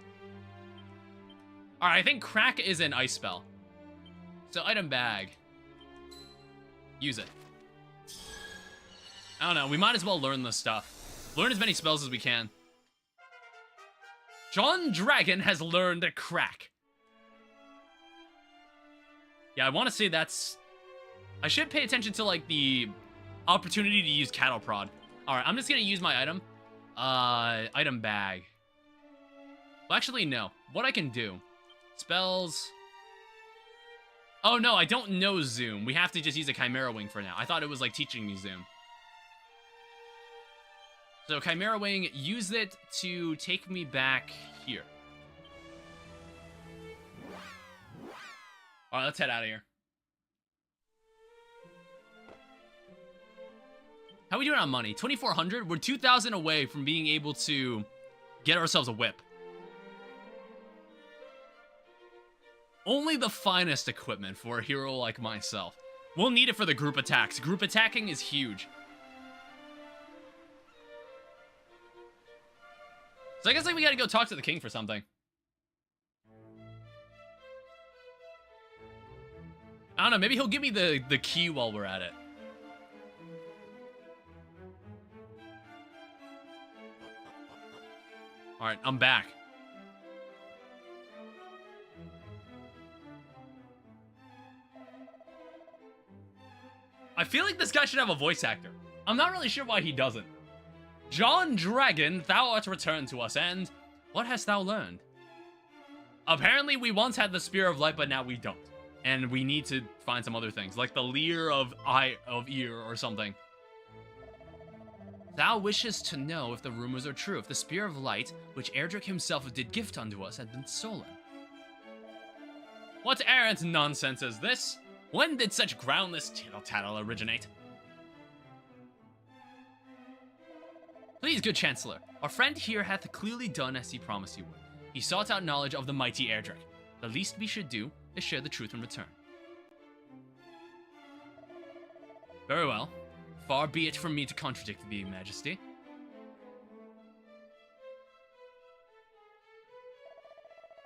Alright, I think crack is an ice spell. So, item bag. Use it. I don't know, we might as well learn this stuff. Learn as many spells as we can. John Dragon has learned a crack. Yeah, I want to say that's... I should pay attention to, like, the opportunity to use cattle prod. Alright, I'm just gonna use my item. Item bag. Well, actually, no. What I can do... Spells... Oh, no, I don't know Zoom. We have to just use a Chimera Wing for now. I thought it was, like, teaching me Zoom. So, Chimera Wing, use it to take me back here. Alright, let's head out of here. How are we doing on money? 2,400? We're 2,000 away from being able to get ourselves a whip. Only the finest equipment for a hero like myself. We'll need it for the group attacks. Group attacking is huge. So I guess like we gotta go talk to the king for something. I don't know, maybe he'll give me the key while we're at it. Alright, I'm back. I feel like this guy should have a voice actor. I'm not really sure why he doesn't. John Dragon, thou art returned to us, and what hast thou learned? Apparently we once had the Spear of Light, but now we don't. And we need to find some other things, like the Leer of Ear or something. Thou wishest to know if the rumors are true, if the Spear of Light, which Erdrick himself did gift unto us, had been stolen. What errant nonsense is this? When did such groundless tittle-tattle originate? Please, good Chancellor, our friend here hath clearly done as he promised he would. He sought out knowledge of the mighty Erdrick. The least we should do is share the truth in return. Very well. Far be it from me to contradict thee, Majesty.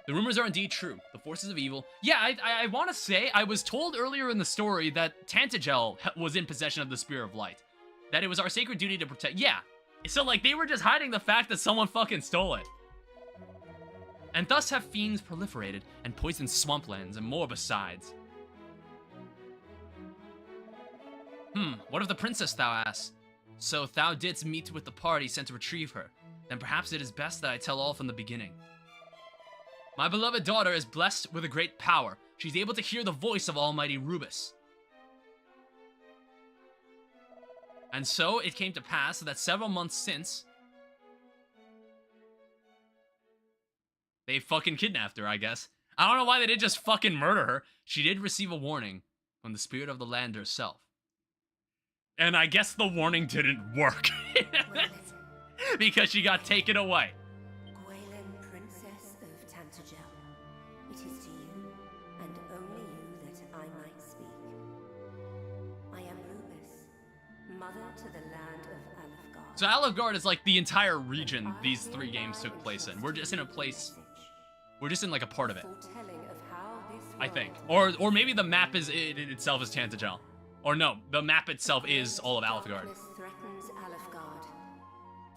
The rumors are indeed true. The forces of evil... Yeah, I want to say, I was told earlier in the story that Tantagel was in possession of the Spear of Light. That it was our sacred duty to protect... Yeah. So, like, they were just hiding the fact that someone fucking stole it. And thus have fiends proliferated and poisoned swamplands and more besides. What of the princess, thou ask? So thou didst meet with the party sent to retrieve her. Then perhaps it is best that I tell all from the beginning. My beloved daughter is blessed with a great power. She's able to hear the voice of Almighty Rubus. And so it came to pass that several months since, they fucking kidnapped her, I guess. I don't know why they didn't just fucking murder her. She did receive a warning from the spirit of the land herself. And I guess the warning didn't work. Because she got taken away. Gwaelin, Princess of Tantagel, it is to you, and only you, that I might speak. I am Rubus, mother to the land of Alfgard. So Alfgard is like the entire region these three games took place in. We're just in a place... We're just in like a part of it. I think. Or maybe the map is it itself is Tantagel. Or no, the map itself is all of Alfgard. Threatens Alfgard.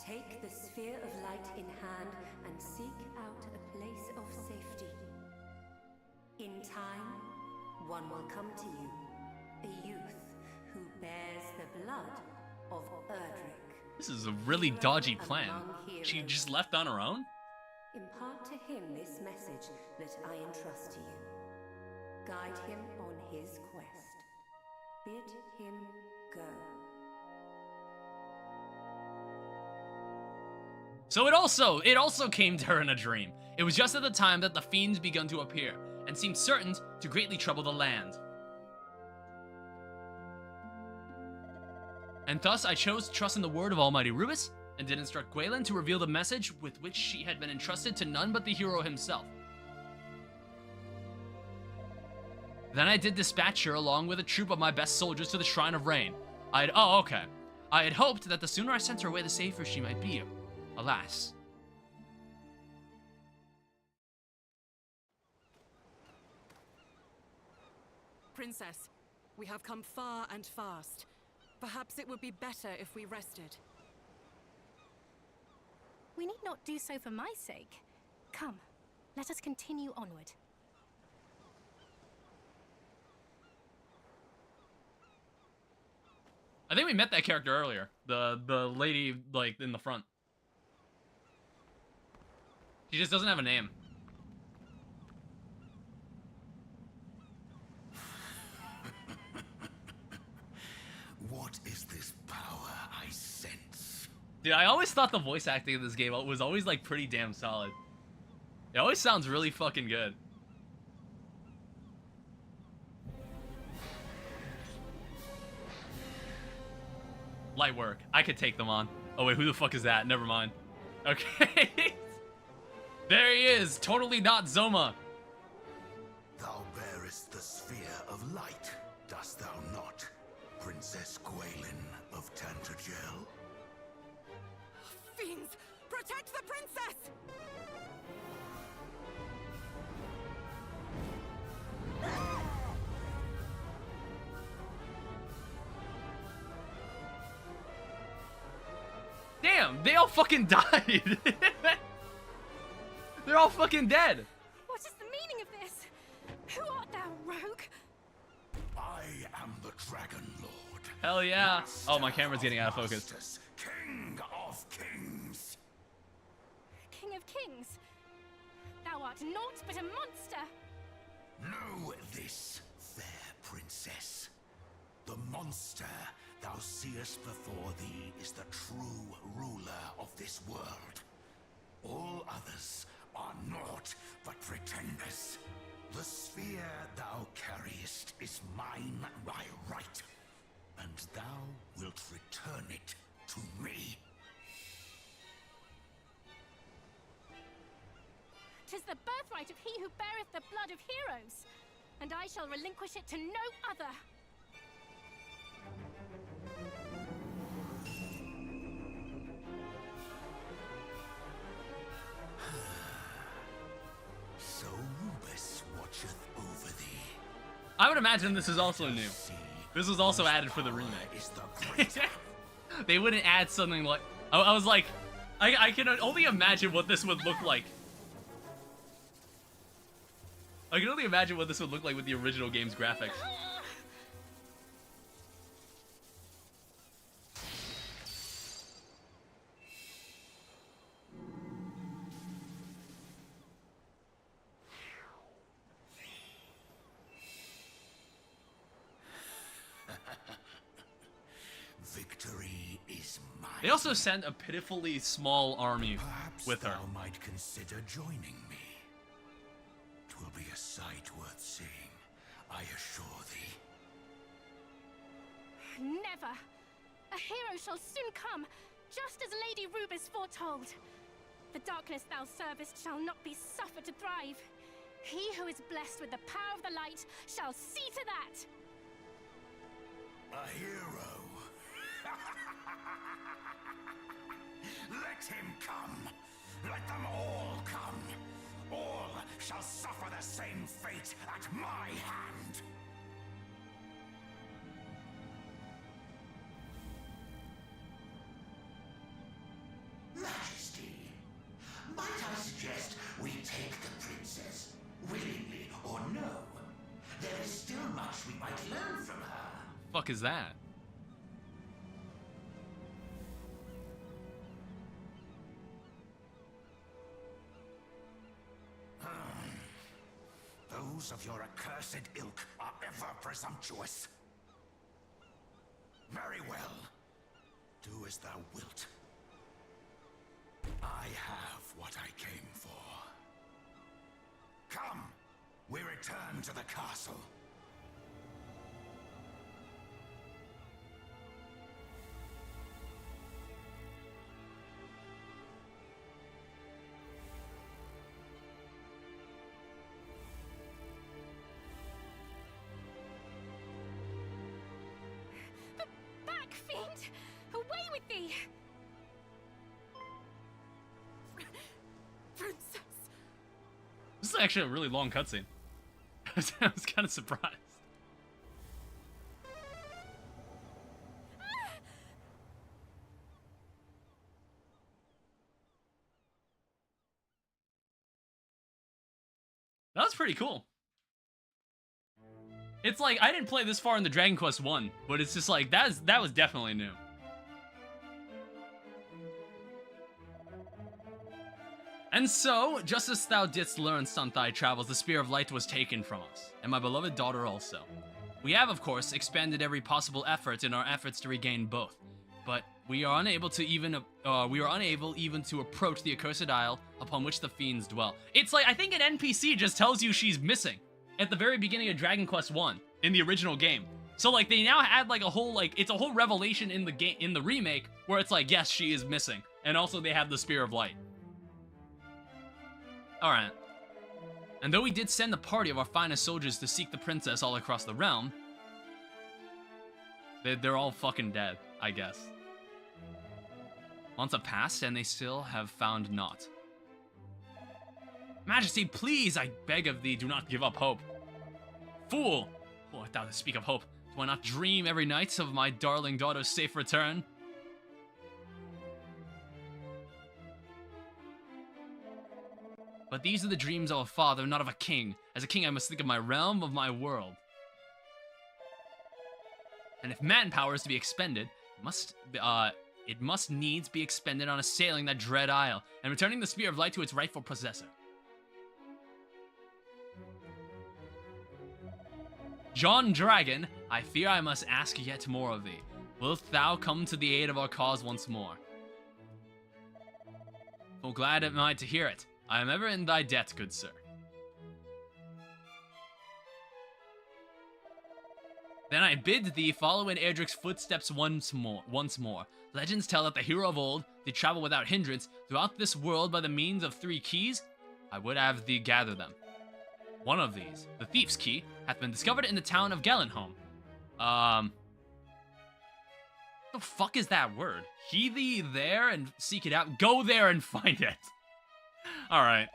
Take the sphere of light in hand and seek out a place of safety. In time, one will come to you, a youth who bears the blood of Erdrick. This is a really dodgy plan. She just left on her own? Impart to him this message that I entrust to you. Guide him on his quest. Bid him go. So it also came to her in a dream. It was just at the time that the fiends begun to appear, and seemed certain to greatly trouble the land. And thus I chose to trust in the word of Almighty Rubus, and did instruct Gwaelin to reveal the message with which she had been entrusted to none but the hero himself. Then I did dispatch her along with a troop of my best soldiers to the Shrine of Rain. I had hoped that the sooner I sent her away, the safer she might be. Alas. Princess, we have come far and fast. Perhaps it would be better if we rested. We need not do so for my sake. Come, let us continue onward. I think we met that character earlier. The lady, like, in the front. She just doesn't have a name. What is this power I sense? Dude, I always thought the voice acting in this game was always, like, pretty damn solid. It always sounds really fucking good. Light work. I could take them on. Oh wait, who the fuck is that? Never mind. Okay. There he is. Totally not Zoma. Thou bearest the sphere of light, dost thou not, Princess Gwaelin of Tantagel? Fiends! Protect the princess! Damn, they all fucking died. They're all fucking dead. What is the meaning of this? Who art thou, rogue? I am the Dragon Lord. Hell yeah. Master Oh, my camera's getting out of focus. masters, King of kings. King of kings? Thou art naught but a monster. Know this, fair princess. The monster thou seest before thee is the true ruler of this world. All others are naught but pretenders. The sphere thou carriest is mine by right, and thou wilt return it to me. 'Tis the birthright of he who beareth the blood of heroes, and I shall relinquish it to no other. So Rubus watcheth over thee. I would imagine this is also new. See, This was also added for the remake. is the greater. They wouldn't add something like... I was like... I can only imagine what this would look like. I can only imagine what this would look like with the original game's graphics. Victory is mine. They also sent a pitifully small army Perhaps with her. thou might consider joining me. 'Twill be a sight worth seeing, I assure thee. Never. A hero shall soon come, just as Lady Rubus foretold. The darkness thou servest shall not be suffered to thrive. He who is blessed with the power of the light shall see to that. A hero. Let him come. Let them all come. All shall suffer the same fate at my hand. Majesty, might I suggest we take the princess, willingly or no? There is still much we might learn from her. Fuck is that? Those of your accursed ilk are ever presumptuous. Very well. Do as thou wilt. I have what I came for. Come, we return to the castle. Back, fiend! Away with thee! Princess! This is actually a really long cutscene. I was kind of surprised. That was pretty cool. It's like, I didn't play this far in the Dragon Quest 1, but it's just like, that was definitely new. And so, just as thou didst learn on thy travels, the Spear of Light was taken from us, and my beloved daughter also. We have, of course, expended every possible effort in our efforts to regain both, but we are unable even to approach the accursed isle upon which the fiends dwell. It's like, I think an NPC just tells you she's missing at the very beginning of Dragon Quest 1 in the original game. So like they now add like a whole like it's a whole revelation in the game in the remake where it's like yes she is missing, and also they have the Spear of Light. All right. And though we did send a party of our finest soldiers to seek the princess all across the realm, they're all fucking dead, I guess. Months have passed and they still have found naught. Majesty, please, I beg of thee, do not give up hope. Fool! Oh, if thou to speak of hope, do I not dream every night of my darling daughter's safe return? But these are the dreams of a father, not of a king. As a king, I must think of my realm, of my world. And if manpower is to be expended, it must needs be expended on assailing that dread isle, and returning the Spear of Light to its rightful possessor. John Dragon, I fear I must ask yet more of thee. Wilt thou come to the aid of our cause once more? Full glad am I to hear it. I am ever in thy debt, good sir. Then I bid thee follow in Erdrick's footsteps once more. Legends tell that the hero of old did travel without hindrance throughout this world by the means of 3 keys. I would have thee gather them. One of these, the Thief's Key, hath been discovered in the town of Gellenholm. The fuck is that word? He thee there and seek it out. Go there and find it. Alright.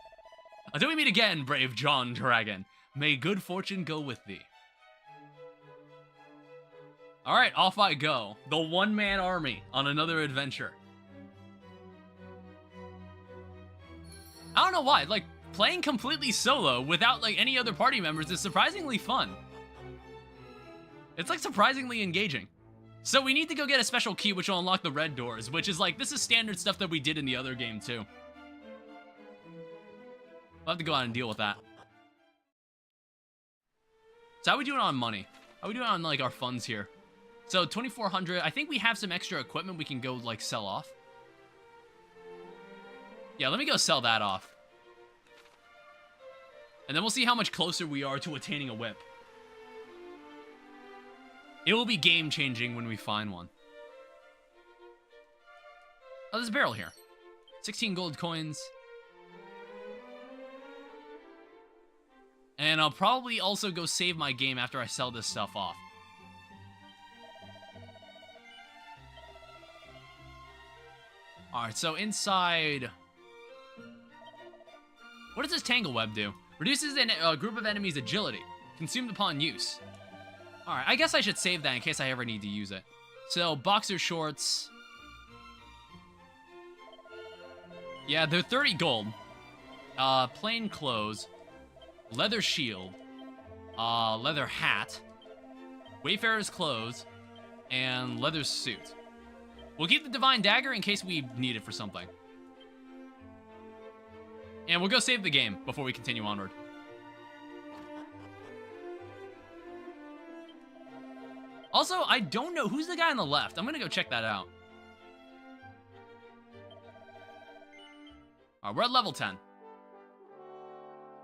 Until we meet again, brave John Dragon, may good fortune go with thee. Alright, off I go. The one-man army on another adventure. I don't know why, like, playing completely solo without, like, any other party members is surprisingly fun. It's, like, surprisingly engaging. So we need to go get a special key which will unlock the red doors, which is, like, this is standard stuff that we did in the other game, too. We'll have to go out and deal with that. So how are we doing on money? How are we doing on, like, our funds here? So 2,400, I think we have some extra equipment we can go, like, sell off. Yeah, let me go sell that off. And then we'll see how much closer we are to attaining a whip. It will be game-changing when we find one. Oh, there's a barrel here. 16 gold coins. And I'll probably also go save my game after I sell this stuff off. Alright, so inside... What does this Tangle Web do? Reduces a group of enemies' agility. Consumed upon use. Alright, I guess I should save that in case I ever need to use it. So, boxer shorts. Yeah, they're 30 gold. Plain clothes. Leather shield. Leather hat. Wayfarer's clothes. And leather suit. We'll keep the Divine Dagger in case we need it for something. And we'll go save the game before we continue onward. Also, I don't know who's the guy on the left. I'm gonna go check that out. Alright, we're at level 10.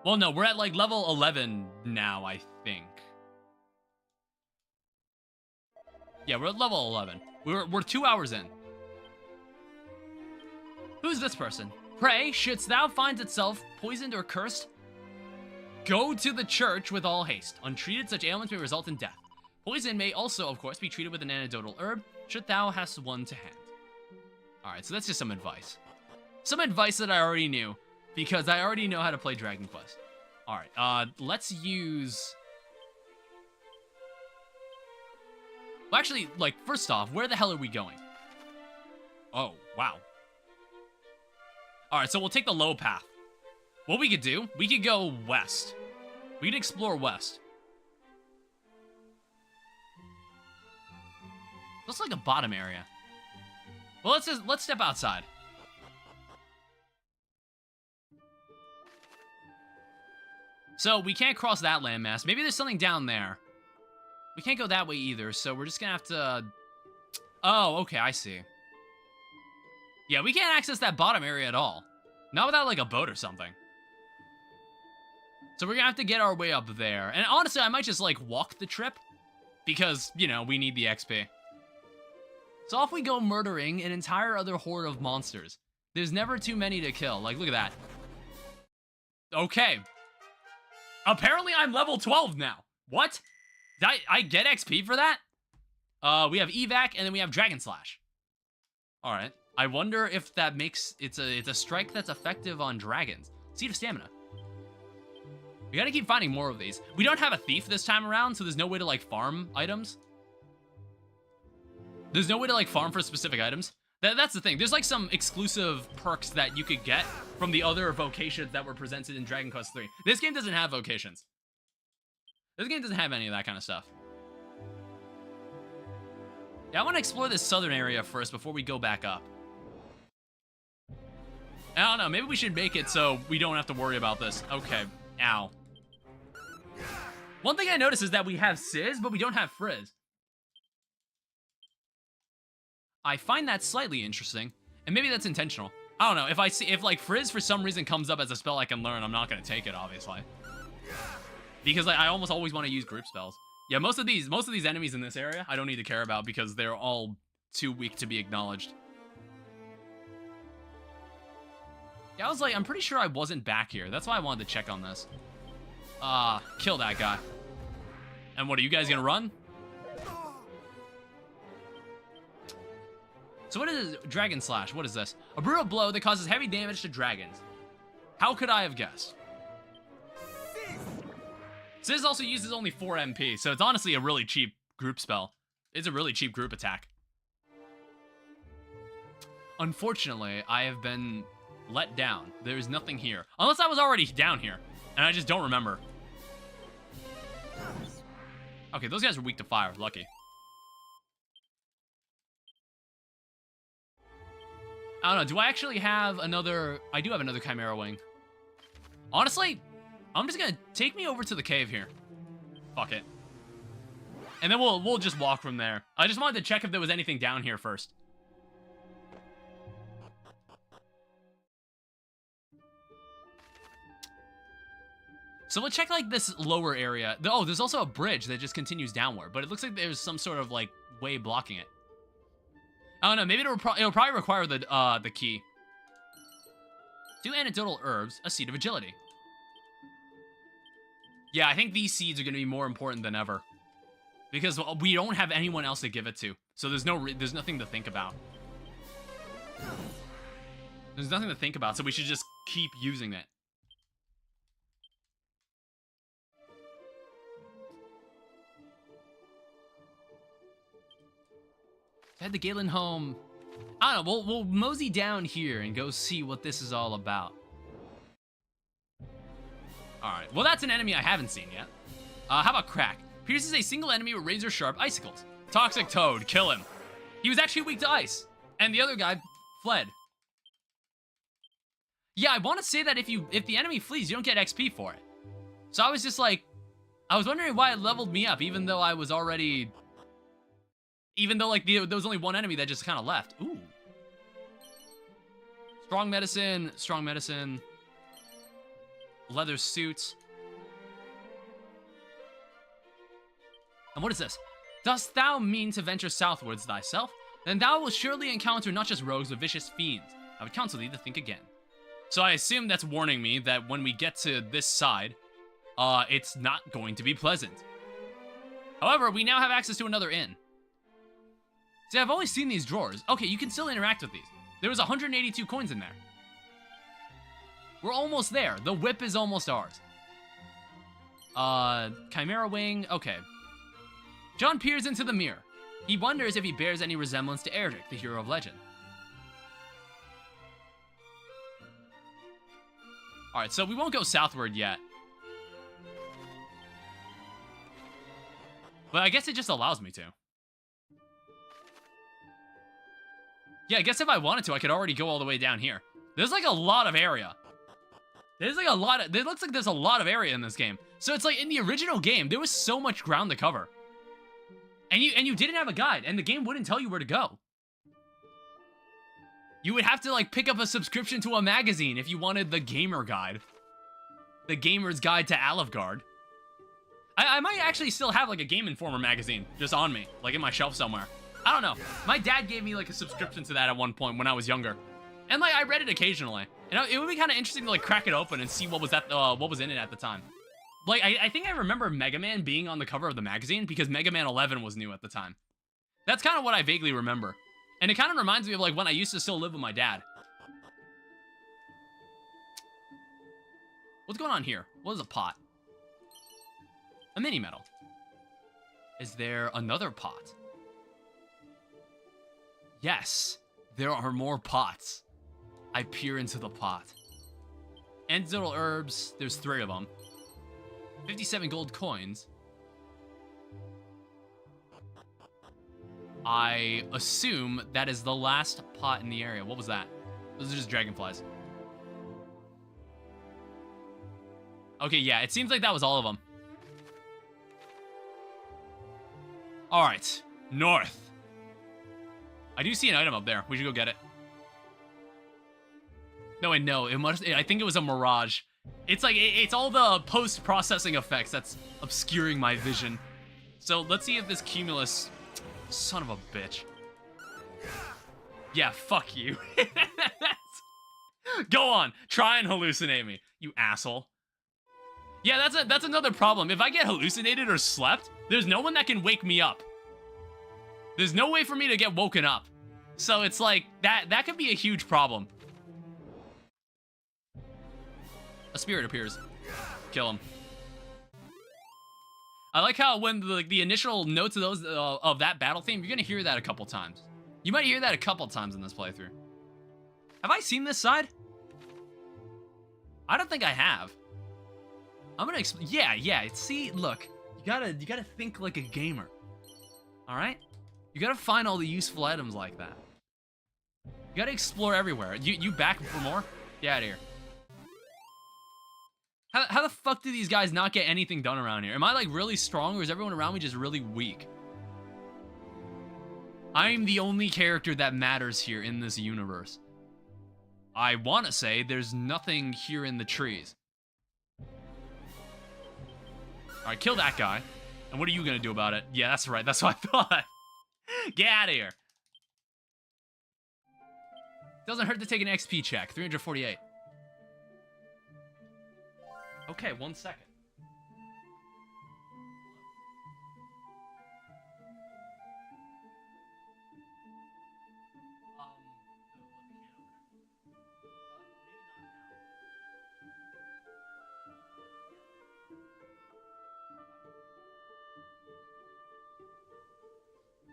Well, no, we're at like level 11 now, I think. Yeah, we're at level 11. We're 2 hours in. Who's this person? Pray, shouldst thou find itself poisoned or cursed, go to the church with all haste. Untreated, such ailments may result in death. Poison may also, of course, be treated with an antidotal herb, should thou hast one to hand. Alright, so that's just some advice. Some advice that I already knew, because I already know how to play Dragon Quest. Alright, let's use... Well, actually, like, first off, where the hell are we going? Oh, wow. Alright, so we'll take the low path. What we could do, we could go west. We could explore west. Looks like a bottom area. Well, let's step outside. So, we can't cross that landmass. Maybe there's something down there. We can't go that way either, so we're just gonna have to... Oh, okay, I see. Yeah, we can't access that bottom area at all. Not without, like, a boat or something. So we're gonna have to get our way up there. And honestly, I might just, like, walk the trip. Because, you know, we need the XP. So off we go murdering an entire other horde of monsters. There's never too many to kill. Like, look at that. Okay. Apparently I'm level 12 now. What? Did I get XP for that? We have evac, and then we have Dragon Slash. Alright. I wonder if that makes... It's a strike that's effective on dragons. Seed of Stamina. We gotta keep finding more of these. We don't have a thief this time around, so there's no way to, like, farm items. There's no way to, like, farm for specific items. That's the thing. There's, like, some exclusive perks that you could get from the other vocations that were presented in Dragon Quest III. This game doesn't have vocations. This game doesn't have any of that kind of stuff. Yeah, I want to explore this southern area first before we go back up. I don't know. Maybe we should make it so we don't have to worry about this. Okay. Ow. One thing I noticed is that we have Sizz, but we don't have Frizz. I find that slightly interesting, and maybe that's intentional. I don't know. If like Frizz for some reason comes up as a spell I can learn, I'm not gonna take it, obviously, because like I almost always want to use group spells. Yeah, most of these enemies in this area I don't need to care about because they're all too weak to be acknowledged. Yeah, I was like, I'm pretty sure I wasn't back here. That's why I wanted to check on this. Kill that guy. And what, are you guys gonna run? So what is Dragon Slash? What is this? A brutal blow that causes heavy damage to dragons. How could I have guessed? Sizz also uses only 4 MP, so it's honestly a really cheap group spell. It's a really cheap group attack. Unfortunately, I have been let down. There is nothing here. Unless I was already down here, and I just don't remember. Okay, those guys are weak to fire. Lucky. I don't know. Do I actually have another... I do have another Chimera Wing. Honestly, I'm just gonna take me over to the cave here. Fuck it. And then we'll just walk from there. I just wanted to check if there was anything down here first. So we'll check, like, this lower area. Oh, there's also a bridge that just continues downward, but it looks like there's some sort of, like, way blocking it. I don't know, maybe it'll probably require the key. 2 anecdotal herbs, a seed of agility. Yeah, I think these seeds are going to be more important than ever. Because we don't have anyone else to give it to. So there's nothing to think about. There's nothing to think about, so we should just keep using it. Head to Galen home. I don't know, we'll mosey down here and go see what this is all about. Alright, well that's an enemy I haven't seen yet. How about Crack? Pierces a single enemy with razor-sharp icicles. Toxic Toad, kill him. He was actually weak to ice, and the other guy fled. Yeah, I want to say that if the enemy flees, you don't get XP for it. So I was just like, I was wondering why it leveled me up, even though I was already... Even though, like, there was only one enemy that just kind of left. Ooh. Strong medicine, strong medicine. Leather suit. And what is this? Dost thou mean to venture southwards thyself? Then thou wilt surely encounter not just rogues, but vicious fiends. I would counsel thee to think again. So I assume that's warning me that when we get to this side, it's not going to be pleasant. However, we now have access to another inn. See, I've always seen these drawers. Okay, you can still interact with these. There was 182 coins in there. We're almost there. The whip is almost ours. Chimera Wing. Okay. John peers into the mirror. He wonders if he bears any resemblance to Erdrick, the hero of legend. Alright, so we won't go southward yet. But I guess it just allows me to. Yeah, I guess if I wanted to, I could already go all the way down here. There's like a lot of area. There's like a lot of... It looks like there's a lot of area in this game. So it's like in the original game, there was so much ground to cover. And you didn't have a guide, and the game wouldn't tell you where to go. You would have to like pick up a subscription to a magazine if you wanted the gamer guide. The gamer's guide to Alefgard. I might actually still have like a Game Informer magazine just on me, like in my shelf somewhere. I don't know. My dad gave me like a subscription to that at one point when I was younger, and like I read it occasionally. And it would be kind of interesting to like crack it open and see what was in it at the time. Like I think I remember Mega Man being on the cover of the magazine because Mega Man 11 was new at the time. That's kind of what I vaguely remember, and it kind of reminds me of like when I used to still live with my dad. What's going on here? What is a pot? A mini medal. Is there another pot? Yes, there are more pots. I peer into the pot. Antidotal herbs, there's 3 of them. 57 gold coins. I assume that is the last pot in the area. What was that? Those are just dragonflies. Okay, yeah, it seems like that was all of them. Alright, north. I do see an item up there. We should go get it. No, wait, no. I think it was a mirage. It's like, it's all the post-processing effects that's obscuring my vision. So let's see if this Cumulus... Son of a bitch. Yeah, fuck you. Go on. Try and hallucinate me, you asshole. Yeah, that's another problem. If I get hallucinated or slept, there's no one that can wake me up. There's no way for me to get woken up. So it's like, that could be a huge problem. A spirit appears. Kill him. I like how when the initial notes of those of that battle theme, you're gonna hear that a couple times. You might hear that a couple times in this playthrough. Have I seen this side? I don't think I have. I'm gonna yeah. See, look, you gotta think like a gamer. All right, you gotta find all the useful items like that. You gotta explore everywhere. You back for more? Get out of here. How the fuck do these guys not get anything done around here? Am I like really strong or is everyone around me just really weak? I'm the only character that matters here in this universe. I want to say there's nothing here in the trees. Alright, kill that guy. And what are you gonna do about it? Yeah, that's right. That's what I thought. Get out of here. Doesn't hurt to take an XP check. 348. Okay, 1 second.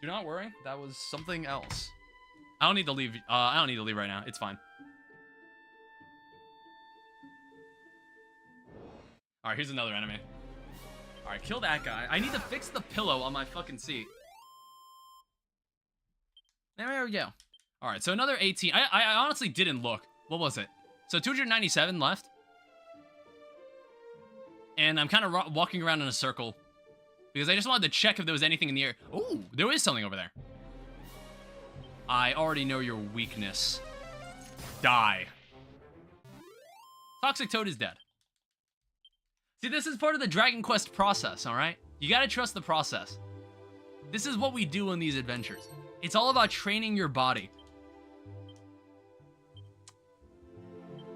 Do not worry, that was something else. I don't need to leave. I don't need to leave right now. It's fine. Alright, here's another enemy. Alright, kill that guy. I need to fix the pillow on my fucking seat. There we go. Alright, so another 18. I honestly didn't look. What was it? So 297 left. And I'm kind of walking around in a circle. Because I just wanted to check if there was anything in the air. Oh, there is something over there. I already know your weakness. Die. Toxic Toad is dead. See, this is part of the Dragon Quest process, alright? You gotta trust the process. This is what we do in these adventures. It's all about training your body.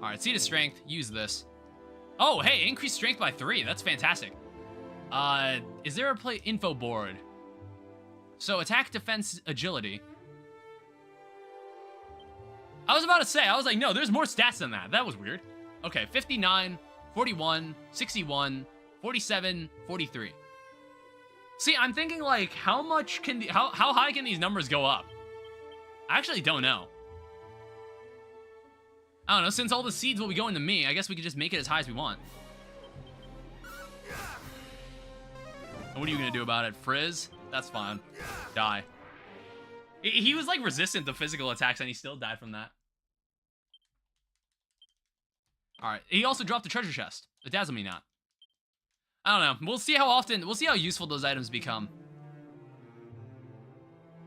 Alright, Seed of Strength. Use this. Oh, hey, increased strength by 3. That's fantastic. Is there a info board? So, attack, defense, agility. I was about to say, I was like, no, there's more stats than that. That was weird. Okay, 59, 41, 61, 47, 43. See, I'm thinking, like, how much can... How high can these numbers go up? I actually don't know. I don't know, since all the seeds will be going to me, I guess we could just make it as high as we want. And what are you gonna do about it? Frizz? That's fine. Die. He was, like, resistant to physical attacks, and he still died from that. Alright, he also dropped the treasure chest. It dazzled me not. I don't know. We'll see how useful those items become.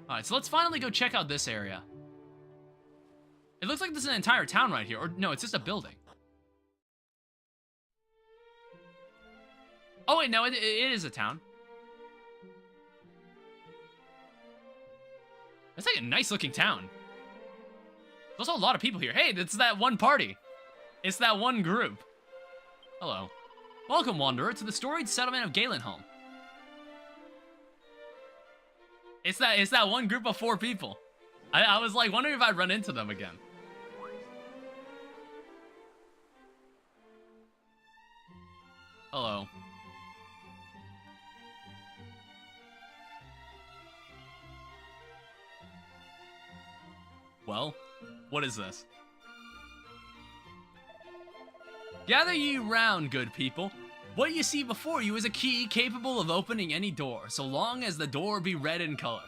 Alright, so let's finally go check out this area. It looks like this is an entire town right here. Or, no, it's just a building. Oh wait, no, it is a town. It's like a nice looking town. There's also a lot of people here. Hey, it's that one party. It's that one group. Hello. Welcome, Wanderer, to the storied settlement of Galenholm. It's that one group of 4 people. I was like wondering if I'd run into them again. Hello. Well, what is this? Gather ye round, good people. What you see before you is a key capable of opening any door, so long as the door be red in color.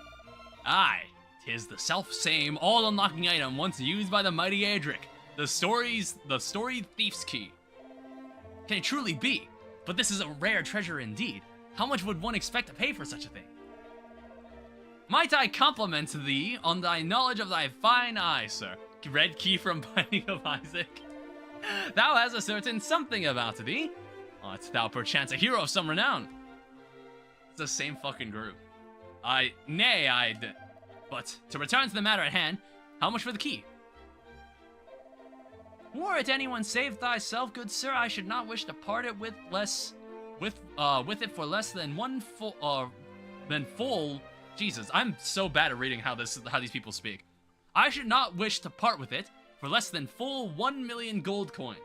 Aye, 'tis the self-same, all-unlocking item once used by the mighty Adric, the storied thief's key. Can it truly be? But this is a rare treasure indeed. How much would one expect to pay for such a thing? Might I compliment thee on thy knowledge of thy fine eye, sir. Red key from Binding of Isaac. Thou hast a certain something about thee. Art thou perchance a hero of some renown? It's the same fucking group. But to return to the matter at hand, how much for the key? Were it anyone save thyself, good sir, I should not wish to part it with it for less than full. Jesus, I'm so bad at reading how these people speak. I should not wish to part with it for less than full 1 million gold coins.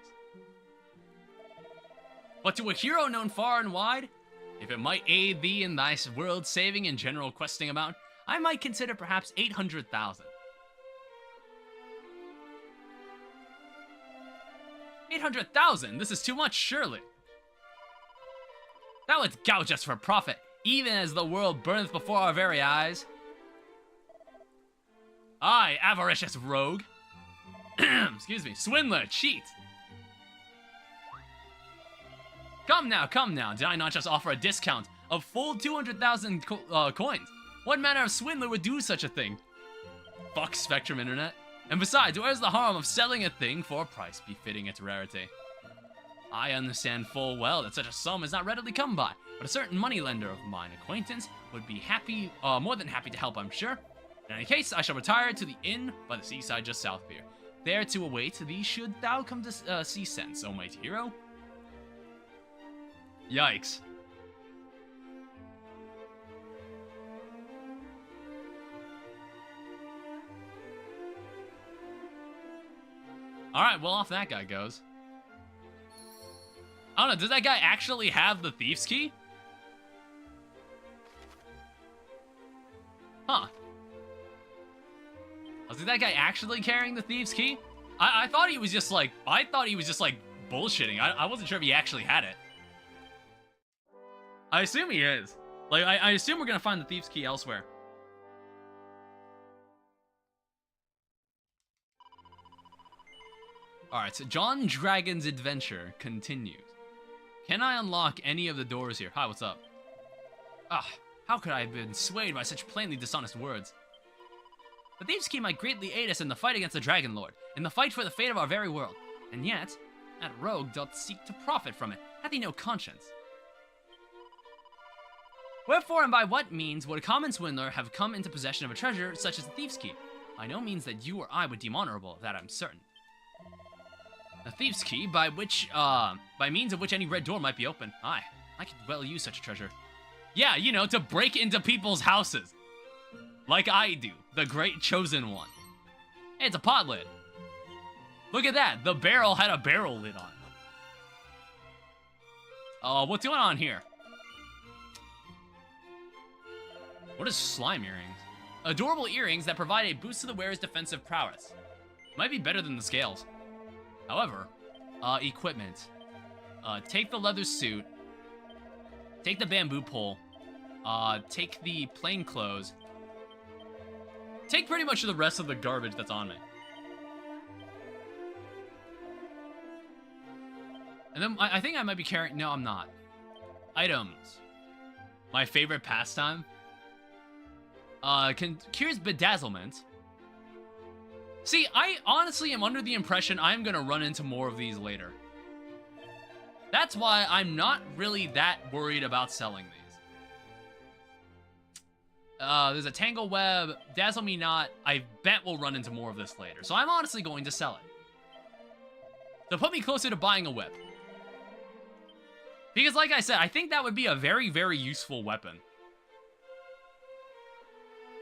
But to a hero known far and wide, if it might aid thee in thy world-saving and general questing amount, I might consider perhaps 800,000. 800,000? This is too much, surely. Thou wouldst gouge us for profit, even as the world burneth before our very eyes. Aye, avaricious rogue. Excuse me, swindler, cheat. Come now, did I not just offer a discount of full 200,000 coins? What manner of swindler would do such a thing? Fuck Spectrum Internet. And besides, where's the harm of selling a thing for a price befitting its rarity? I understand full well that such a sum is not readily come by, but a certain moneylender of mine acquaintance would be more than happy to help, I'm sure. In any case, I shall retire to the inn by the seaside just south of here, there to await thee should thou come to see sense, O mighty hero. Yikes. Alright, well, off that guy goes. I don't know, does that guy actually have the thief's key? Huh. Was that guy actually carrying the thief's key? I thought he was just like, bullshitting. I wasn't sure if he actually had it. I assume he is. Like, I assume we're gonna find the thief's key elsewhere. Alright, so John Dragon's adventure continues. Can I unlock any of the doors here? Hi, what's up? Ah, how could I have been swayed by such plainly dishonest words? The thief's key might greatly aid us in the fight against the Dragon Lord, in the fight for the fate of our very world. And yet, that rogue doth seek to profit from it. Hath he no conscience? Wherefore and by what means would a common swindler have come into possession of a treasure such as the thief's key? By no means that you or I would deem honorable, of that I'm certain. A thief's key, by means of which any red door might be open. Aye, I could well use such a treasure. Yeah, you know, to break into people's houses. Like I do, the great chosen one. Hey, it's a pot lid. Look at that, the barrel had a barrel lid on. What's going on here? What is slime earrings? Adorable earrings that provide a boost to the wearer's defensive prowess. Might be better than the scales. However, equipment. Take the leather suit. Take the bamboo pole. Take the plain clothes. Take pretty much the rest of the garbage that's on me. And then I think I might be carrying... No, I'm not. Items. My favorite pastime. Cures bedazzlement. See, I honestly am under the impression I'm gonna run into more of these later. That's why I'm not really that worried about selling these. There's a Tangle Web, Dazzle Me Not. I bet we'll run into more of this later. So I'm honestly going to sell it. So put me closer to buying a whip. Because like I said, I think that would be a very, very useful weapon.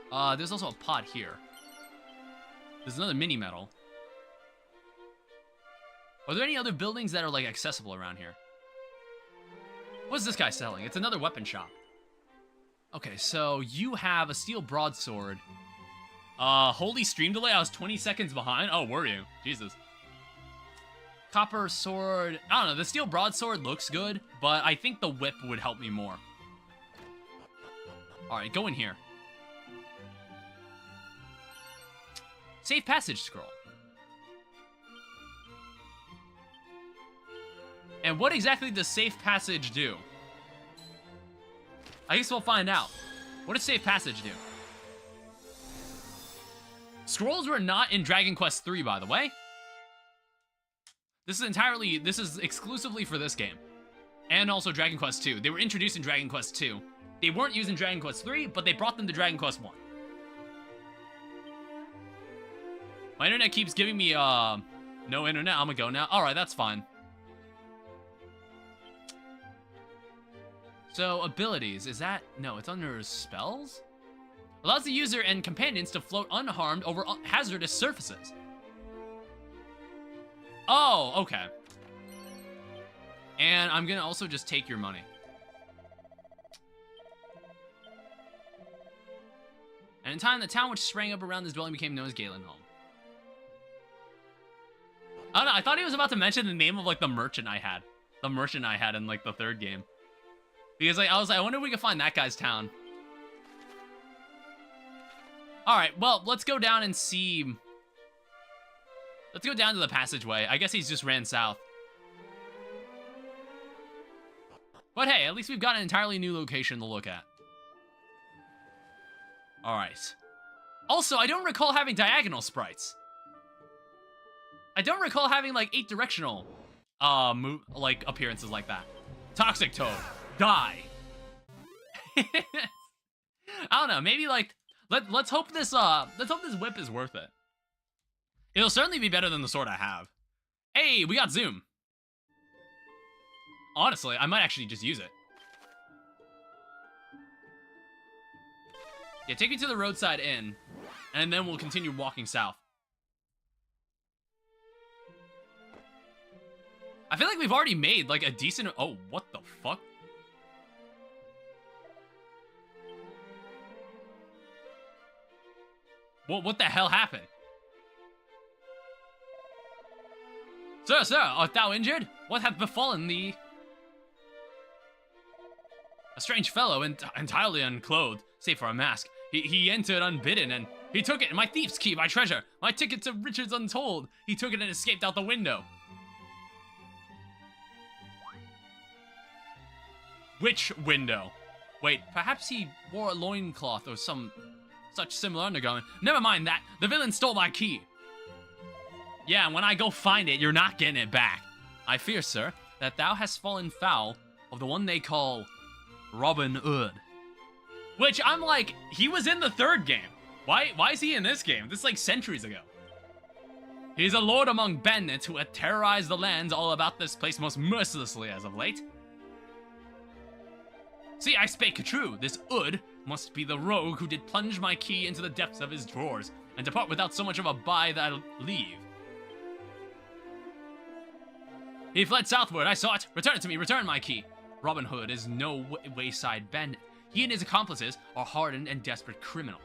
There's also a pot here. There's another mini metal. Are there any other buildings that are, like, accessible around here? What's this guy selling? It's another weapon shop. Okay, so you have a steel broadsword. Holy stream delay, I was 20 seconds behind? Oh, were you? Jesus. Copper sword. I don't know, the steel broadsword looks good, but I think the whip would help me more. Alright, go in here. Safe passage scroll. And what exactly does safe passage do? I guess we'll find out. What does safe passage do? Scrolls were not in Dragon Quest 3, by the way. This is exclusively for this game. And also Dragon Quest 2. They were introduced in Dragon Quest 2. They weren't used in Dragon Quest 3, but they brought them to Dragon Quest 1. My internet keeps giving me, no internet. I'm gonna go now. Alright, that's fine. So, abilities. Is that... No, it's under spells? Allows the user and companions to float unharmed over hazardous surfaces. Oh, okay. And I'm gonna also just take your money. And in time, the town which sprang up around this dwelling became known as Galenholm. I don't know, I thought he was about to mention the name of, like, the merchant I had. The merchant I had in, like, the third game. Because, like, I was like, I wonder if we could find that guy's town. Alright, well, let's go down and see... Let's go down to the passageway. I guess he's just ran south. But hey, at least we've got an entirely new location to look at. Alright. Also, I don't recall having diagonal sprites. I don't recall having, like, 8-directional, like, appearances like that. Toxic Toad. Die. I don't know, maybe, like, let's hope this whip is worth it. It'll certainly be better than the sword I have. Hey, we got zoom. Honestly, I might actually just use it. Yeah, take me to the roadside inn, and then we'll continue walking south. I feel like we've already made, like, a decent... Oh, what the fuck? What the hell happened? Sir, sir, art thou injured? What hath befallen thee? A strange fellow, entirely unclothed, save for a mask. He entered unbidden, and he took it, my thief's key, my treasure, my ticket to riches untold. He took it and escaped out the window. Which window? Wait, perhaps he wore a loincloth or some such similar undergarment. Never mind that. The villain stole my key. Yeah, and when I go find it, you're not getting it back. I fear, sir, that thou hast fallen foul of the one they call Robin Hood. Which, I'm like, he was in the third game. Why is he in this game? This is like centuries ago. He's a lord among bandits who had terrorized the lands all about this place most mercilessly as of late. See, I spake true. This Hood must be the rogue who did plunge my key into the depths of his drawers and depart without so much of a by that leave. He fled southward, I saw it. Return it to me, return my key. Robin Hood is no wayside bandit. He and his accomplices are hardened and desperate criminals.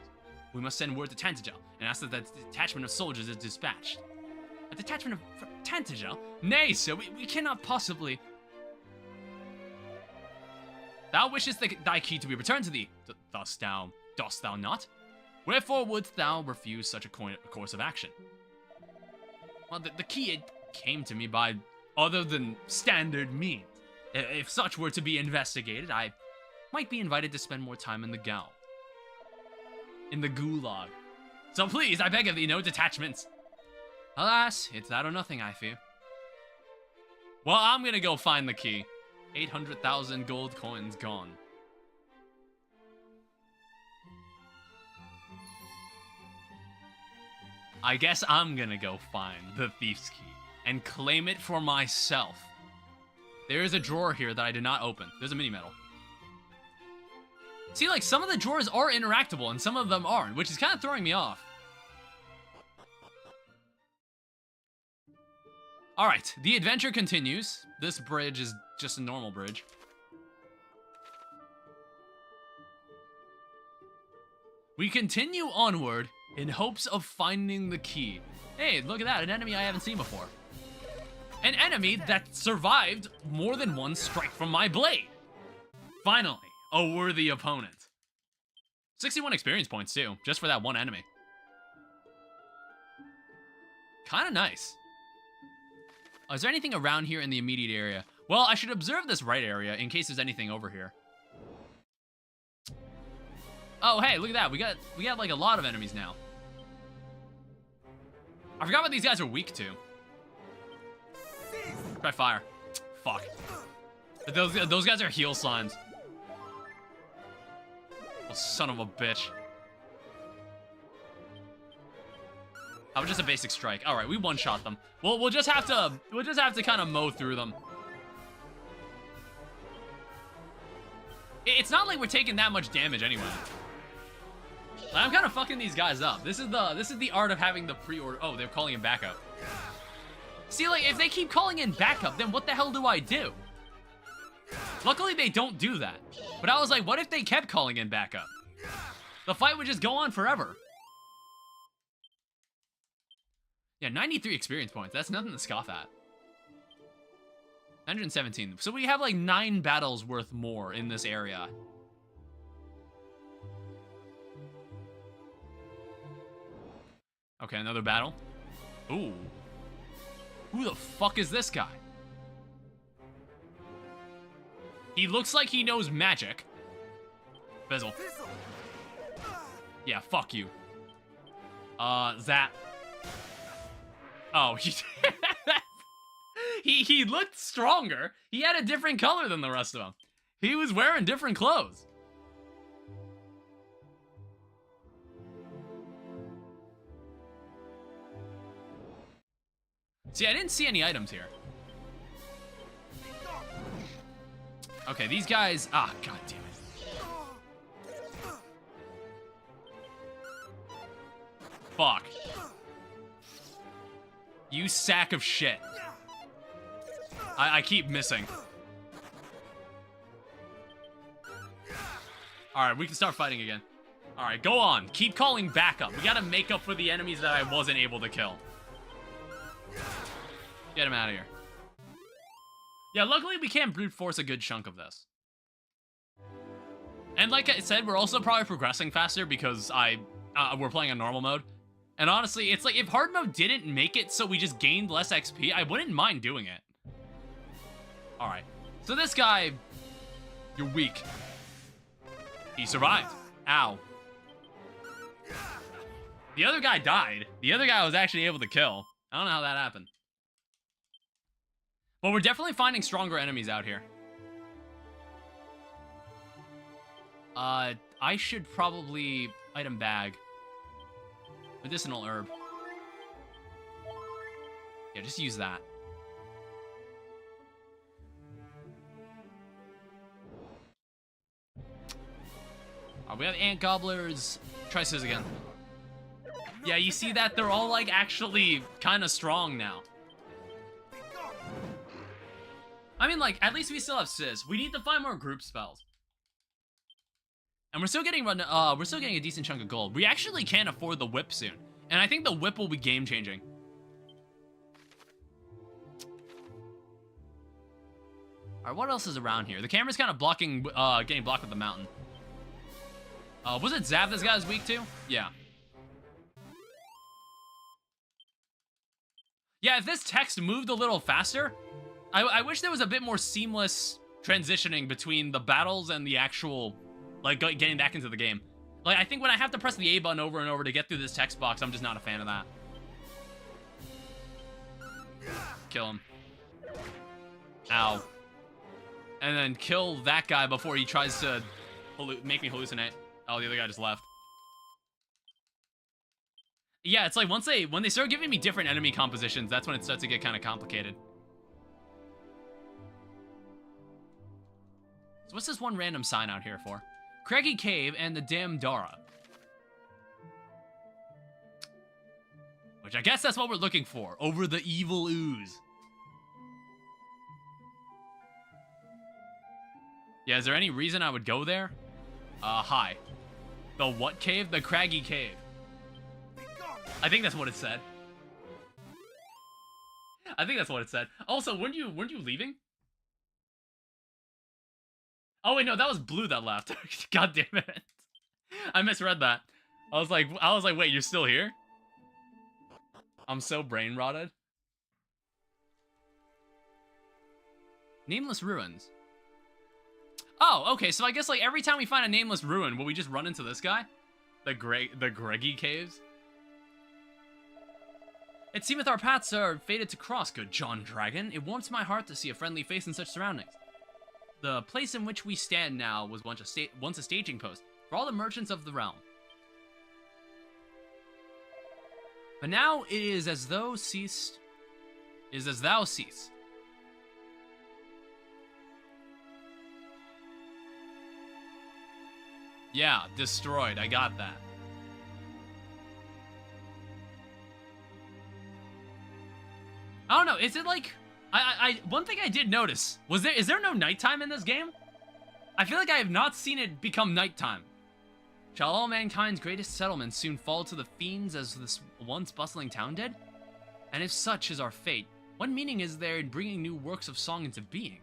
We must send word to Tantagel and ask that the detachment of soldiers is dispatched. A detachment of Tantagel? Nay, sir, we cannot possibly... Thou wishest thy key to be returned to thee. Dost thou not? Wherefore wouldst thou refuse such a course of action? Well, the key came to me by other than standard means. If such were to be investigated, I might be invited to spend more time in the gaol. In the gulag. So please, I beg of thee, no detachments. Alas, it's that or nothing, I fear. Well, I'm gonna go find the key. 800,000 gold coins gone. I guess I'm gonna go find the thief's key and claim it for myself. There is a drawer here that I did not open. There's a mini medal. See, like, some of the drawers are interactable and some of them aren't, which is kind of throwing me off. Alright, the adventure continues. This bridge is just a normal bridge. We continue onward in hopes of finding the key. Hey, look at that, an enemy I haven't seen before. An enemy that survived more than one strike from my blade. Finally, a worthy opponent. 61 experience points too, just for that one enemy. Kinda nice. Is there anything around here in the immediate area? Well, I should observe this right area in case there's anything over here. Oh, hey, look at that. We got like a lot of enemies now. I forgot what these guys are weak to. Try fire. Fuck. But those guys are heal slimes. Oh, son of a bitch. How about just a basic strike? All right, we one-shot them. We'll just have to kind of mow through them. It's not like we're taking that much damage anyway. I'm kind of fucking these guys up. This is the art of having the pre-order. Oh, they're calling in backup. See, like, if they keep calling in backup, then what the hell do I do? Luckily, they don't do that. But I was like, what if they kept calling in backup? The fight would just go on forever. Yeah, 93 experience points. That's nothing to scoff at. 117. So we have like 9 battles worth more in this area. Okay, another battle. Ooh. Who the fuck is this guy? He looks like he knows magic. Fizzle. Yeah, fuck you. That. Oh, he looked stronger. He had a different color than the rest of them. He was wearing different clothes. See, I didn't see any items here. Okay, these guys... Ah, god damn it. Fuck. You sack of shit. I keep missing. Alright, we can start fighting again. Alright, go on. Keep calling backup. We gotta make up for the enemies that I wasn't able to kill. Get him out of here. Yeah, luckily we can't brute force a good chunk of this. And like I said, we're also probably progressing faster because we're playing on normal mode. And honestly, it's like if hard mode didn't make it so we just gained less XP, I wouldn't mind doing it. Alright, so this guy, you're weak. He survived. Ow. The other guy died. The other guy was actually able to kill. I don't know how that happened. But we're definitely finding stronger enemies out here. I should probably item bag. Medicinal herb. Yeah, just use that. We have ant gobblers. Try scissors again. Yeah, you see that? They're all like actually kind of strong now. I mean, like, at least we still have Sis. We need to find more group spells. And we're still getting a decent chunk of gold. We actually can't afford the whip soon. And I think the whip will be game-changing. Alright, what else is around here? The camera's kind of blocking, getting blocked with the mountain. Was it Zav this guy was weak to? Yeah. Yeah, if this text moved a little faster, I wish there was a bit more seamless transitioning between the battles and the actual, like, getting back into the game. Like, I think when I have to press the A button over and over to get through this text box, I'm just not a fan of that. Kill him. Ow. And then kill that guy before he tries to make me hallucinate. Oh, the other guy just left. Yeah, it's like when they start giving me different enemy compositions, that's when it starts to get kind of complicated. So what's this one random sign out here for? Craggy Cave and the Damn Dara. Which I guess that's what we're looking for. Over the evil ooze. Yeah, is there any reason I would go there? Hi. The what cave? The Craggy Cave. I think that's what it said. I think that's what it said. Also, weren't you leaving? Oh wait, no, that was Blue that left. God damn it. I misread that. I was like, wait, you're still here? I'm so brain rotted. Nameless Ruins. Oh, okay, so I guess like every time we find a nameless ruin, will we just run into this guy? The Greggy Caves? It seemeth our paths are fated to cross, good John Dragon. It warms my heart to see a friendly face in such surroundings. The place in which we stand now was once a staging post for all the merchants of the realm. But now it is as thou ceased. Yeah, destroyed. I got that. I don't know. Is it like one thing I did notice was is there no nighttime in this game? I feel like I have not seen it become nighttime. Shall all mankind's greatest settlements soon fall to the fiends as this once bustling town did? And if such is our fate, what meaning is there in bringing new works of song into being?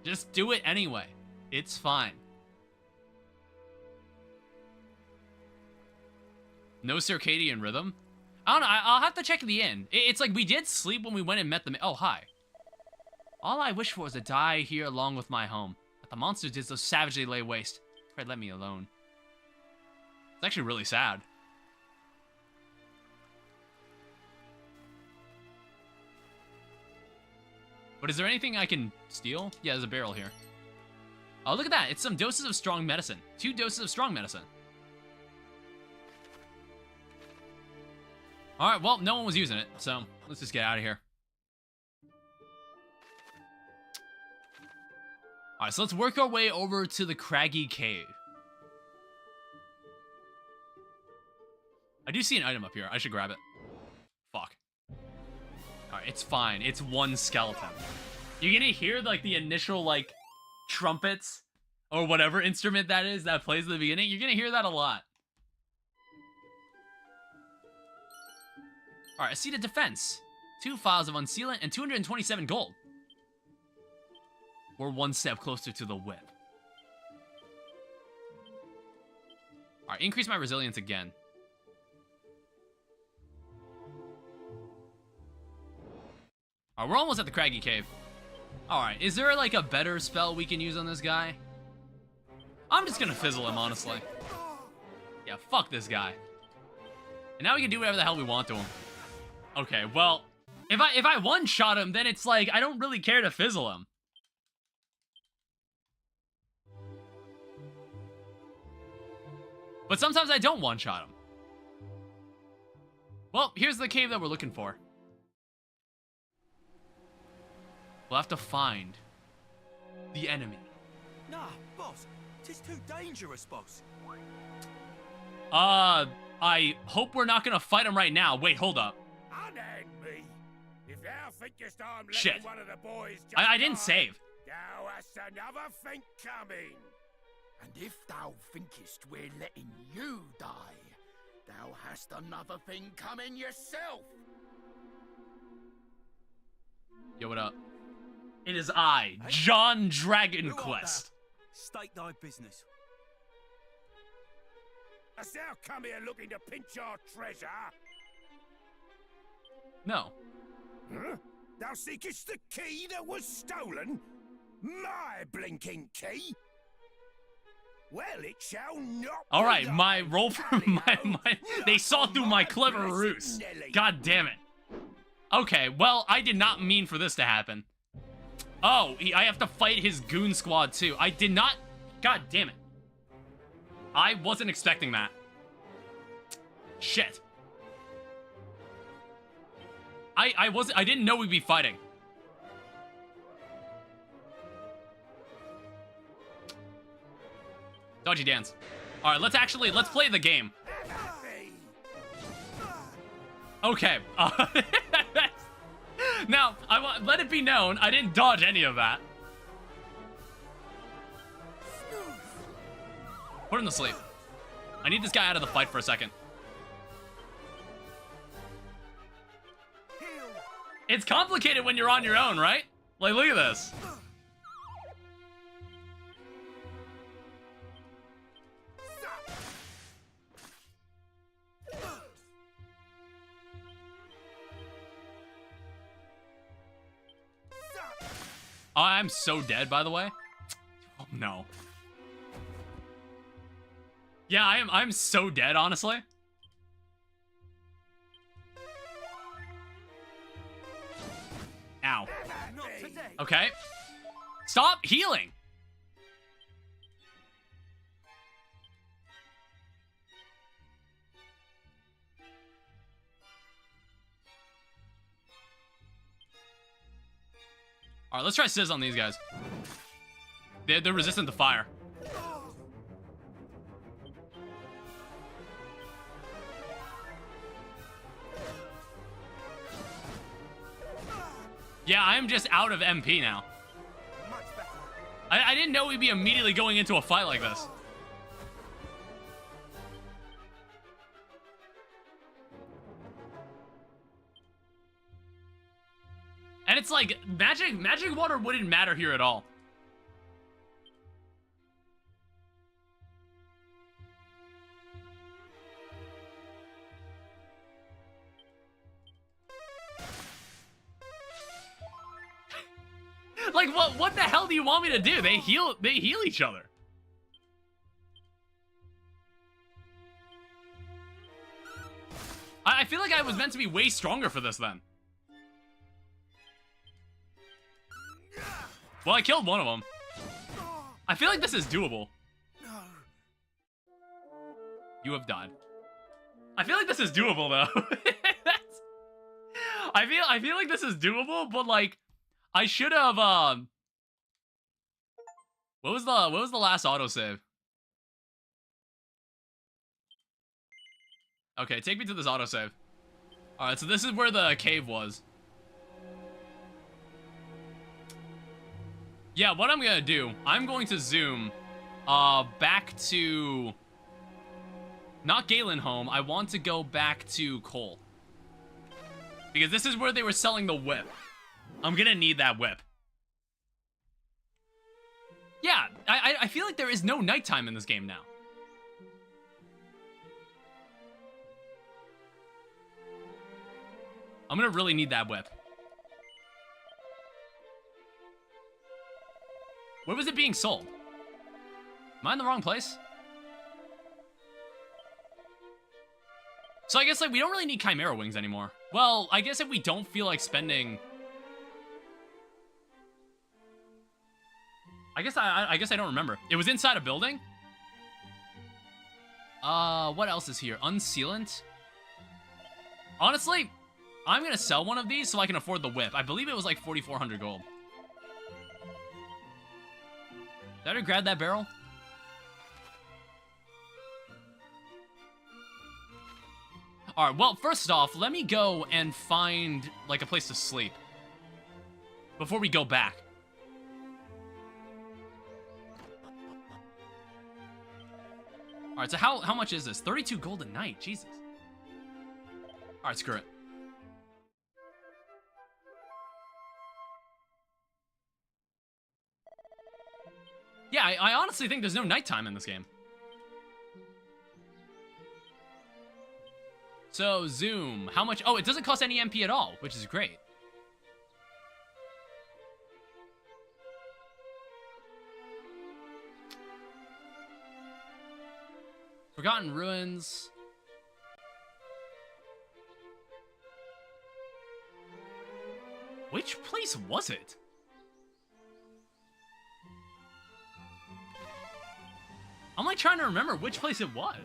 Just do it anyway. It's fine. No circadian rhythm? I don't know, I'll have to check the inn. It's like we did sleep when we went and met them. Oh, hi. All I wish for is to die here along with my home. But the monsters did so savagely lay waste. Pray let me alone. It's actually really sad. But is there anything I can steal? Yeah, there's a barrel here. Oh, look at that. It's some doses of strong medicine. 2 doses of strong medicine. Alright, well, no one was using it, so let's just get out of here. Alright, so let's work our way over to the Craggy Cave. I do see an item up here. I should grab it. Fuck. Alright, it's fine. It's one skeleton. You're gonna hear, like, the initial, like, trumpets or whatever instrument that is that plays at the beginning. You're gonna hear that a lot. Alright, a seat of defense. 2 files of unsealant and 227 gold. We're one step closer to the whip. Alright, increase my resilience again. Alright, we're almost at the Craggy Cave. Alright, is there like a better spell we can use on this guy? I'm just gonna fizzle him, honestly. Yeah, fuck this guy. And now we can do whatever the hell we want to him. Okay, well, if I one-shot him, then it's like, I don't really care to fizzle him. But sometimes I don't one-shot him. Well, here's the cave that we're looking for. We'll have to find the enemy. Nah, boss. It's too dangerous, boss. I hope we're not gonna fight him right now. Wait, hold up. Unhand me. If thou thinkest I'm letting Shit. one of the boys just I didn't die, save. Thou hast another thing coming. And if thou thinkest we're letting you die, thou hast another thing coming yourself. Yo, what up? It is I, John Dragon Who art Quest. thou? State thy business. Hast thou come here looking to pinch our treasure? No. Huh? Thou seekest the key that was stolen? My blinking key? Well, it shall not. All right, be my thine, roll for tally-ho. my they saw through my clever blessed ruse. Nelly. God damn it. Okay, well, I did not mean for this to happen. Oh, I have to fight his goon squad too. I did not... God damn it. I wasn't expecting that. Shit. I didn't know we'd be fighting. Dodgy dance. All right, let's play the game. Okay. Now, let it be known, I didn't dodge any of that. Put him to sleep. I need this guy out of the fight for a second. It's complicated when you're on your own, right? Like, look at this. Oh, I'm so dead, by the way. Oh, no. Yeah, I'm so dead, honestly. Ow. Okay. Stop healing. All right, let's try Sizz on these guys. They're resistant to fire. Yeah, I'm just out of MP now. I didn't know we'd be immediately going into a fight like this. And it's like, magic water wouldn't matter here at all. Like, what the hell do you want me to do? They heal each other. I feel like I was meant to be way stronger for this then. Well, I killed one of them. I feel like this is doable. You have died. I feel like this is doable though. I feel like this is doable, but like I should have what was the last autosave? Okay, take me to this autosave. Alright, so this is where the cave was. Yeah, what I'm gonna do, I'm going to zoom back to not Galen home. I want to go back to Cole. Because this is where they were selling the whip. I'm gonna need that whip. Yeah, I feel like there is no nighttime in this game now. I'm gonna really need that whip. Where was it being sold? Am I in the wrong place? So I guess, like, we don't really need Chimera Wings anymore. Well, I guess if we don't feel like spending... I guess I don't remember. It was inside a building? What else is here? Unsealant? Honestly, I'm gonna sell one of these so I can afford the whip. I believe it was like 4,400 gold. Did I grab that barrel? Alright, well, first off, let me go and find, like, a place to sleep. Before we go back. Alright, so how much is this? 32 gold a night, Jesus. Alright, screw it. Yeah, I honestly think there's no nighttime in this game. So, zoom. How much? Oh, it doesn't cost any MP at all, which is great. Forgotten Ruins. Which place was it? I'm like trying to remember which place it was.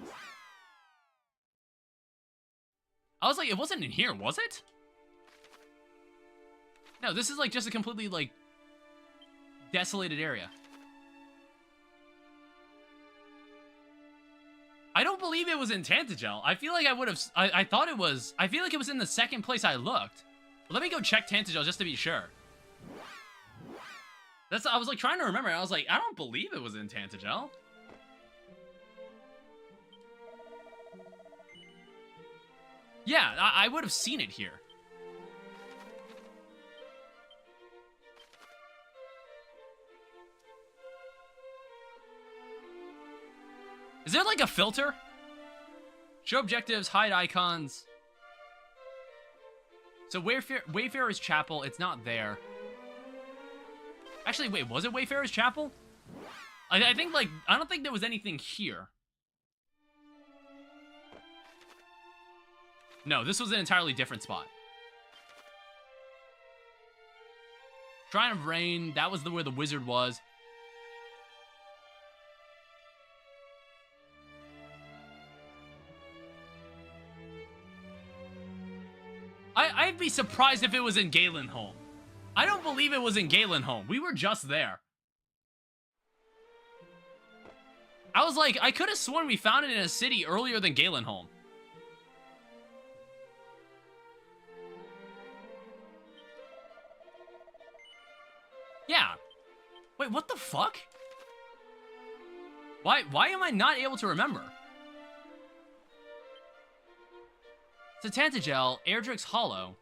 I was like, it wasn't in here, was it? No, this is like just a completely like desolated area. I don't believe it was in Tantagel. I feel like I would have, I thought it was, I feel like it was in the second place I looked. But let me go check Tantagel just to be sure. I was like trying to remember. I was like, I don't believe it was in Tantagel. Yeah, I would have seen it here. Is there like a filter? Show objectives, hide icons. So Wayfarer's Chapel, it's not there. Actually, wait, was it Wayfarer's Chapel? I think like, I don't think there was anything here. No, this was an entirely different spot. Shrine of Rain, that was where the wizard was. I'd be surprised if it was in Galenholm. I don't believe it was in Galenholm. We were just there. I was like, I could have sworn we found it in a city earlier than Galenholm. Yeah. Wait, what the fuck? Why am I not able to remember? It's a Tantagel, Airdrix Hollow.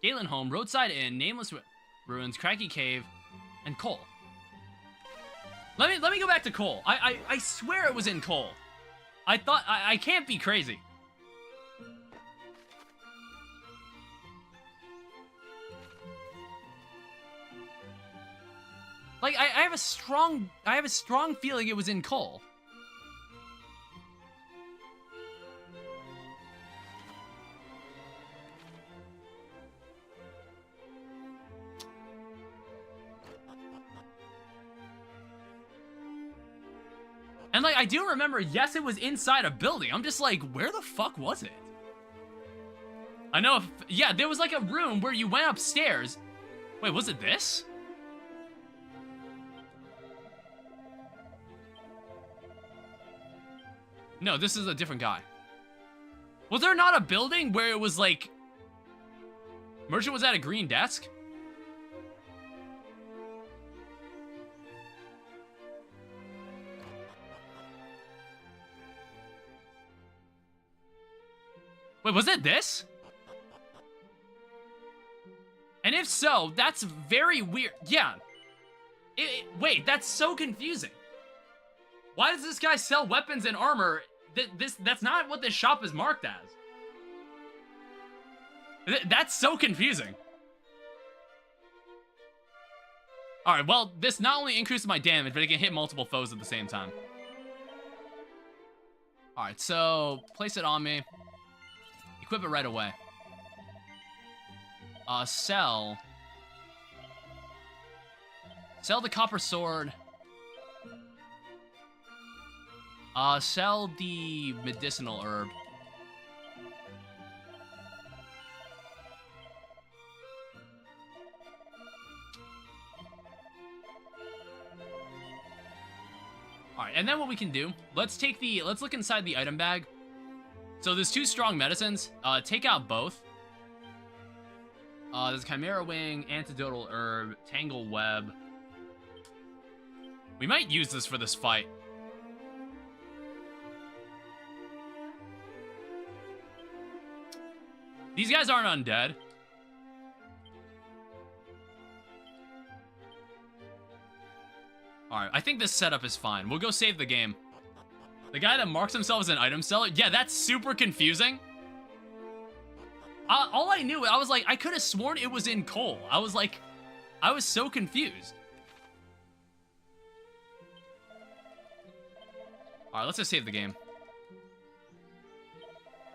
Galenholm, Roadside Inn, Nameless Ruins, Cracky Cave, and Cole. Let me go back to Cole. I swear it was in Cole. I thought I can't be crazy. Like I have a strong feeling it was in Cole. And like, I do remember, yes, it was inside a building. I'm just like, where the fuck was it? I know, yeah, there was like a room where you went upstairs. Wait, was it this? No, this is a different guy. Was there not a building where it was like... Merchant was at a green desk? Wait, was it this? And if so, that's very weird. Yeah. Wait, that's so confusing. Why does this guy sell weapons and armor? That's not what this shop is marked as. That's so confusing. Alright, well, this not only increases my damage, but it can hit multiple foes at the same time. Alright, so place it on me. Equip it right away. Sell. Sell the copper sword. Sell the medicinal herb. Alright, and then what we can do, let's look inside the item bag. So there's 2 strong medicines. Take out both. There's Chimera Wing, Antidotal Herb, Tangle Web. We might use this for this fight. These guys aren't undead. Alright, I think this setup is fine. We'll go save the game. The guy that marks himself as an item seller? Yeah, that's super confusing. All I knew, I was like, I could have sworn it was in Cole. I was like, I was so confused. Alright, let's just save the game.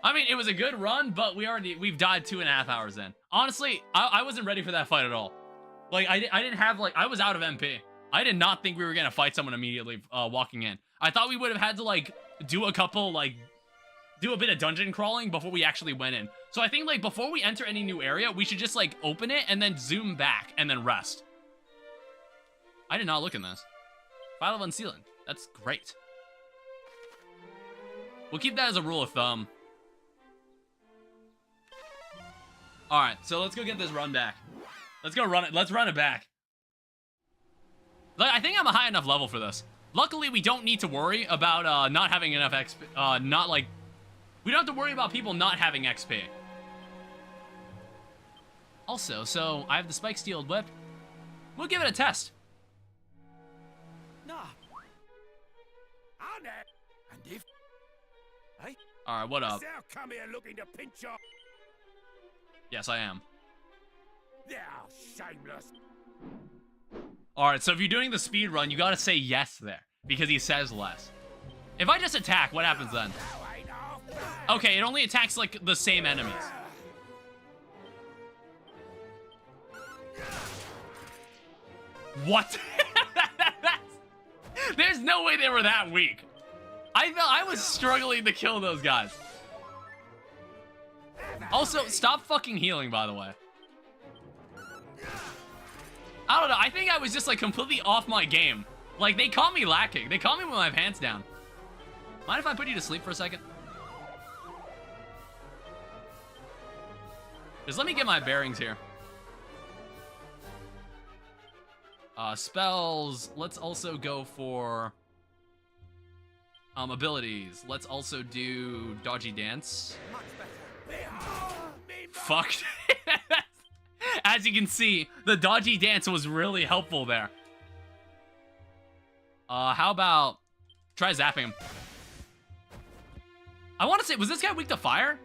I mean, it was a good run, but we've died 2.5 hours in. Honestly, I wasn't ready for that fight at all. Like, I didn't have, like, I was out of MP. I did not think we were gonna fight someone immediately walking in. I thought we would have had to, like, do a bit of dungeon crawling before we actually went in. So I think, like, before we enter any new area, we should just, like, open it and then zoom back and then rest. I did not look in this. File of unsealing. That's great. We'll keep that as a rule of thumb. Alright, so let's go get this run back. Let's go run it. Let's run it back. Like, I think I'm a high enough level for this. Luckily, we don't need to worry about not having enough XP. We don't have to worry about people not having XP. Also, so I have the spike steeled whip. We'll give it a test. Nah. And if... Hey? Alright, what up? Thou come here looking to pinch off... Yes, I am. Thou shameless... Alright, so if you're doing the speed run, you gotta say yes there. Because he says less. If I just attack, what happens then? Okay, it only attacks, like, the same enemies. What? There's no way they were that weak. I felt I was struggling to kill those guys. Also, stop fucking healing, by the way. I don't know, I think I was just, like, completely off my game. Like, they caught me lacking. They caught me with my pants down. Mind if I put you to sleep for a second? Just let me get my bearings here. Spells. Let's also go for... abilities. Let's also do Dodgy Dance. Fuck. As you can see, the Dodgy Dance was really helpful there. How about... try zapping him. I want to say, was this guy weak to fire?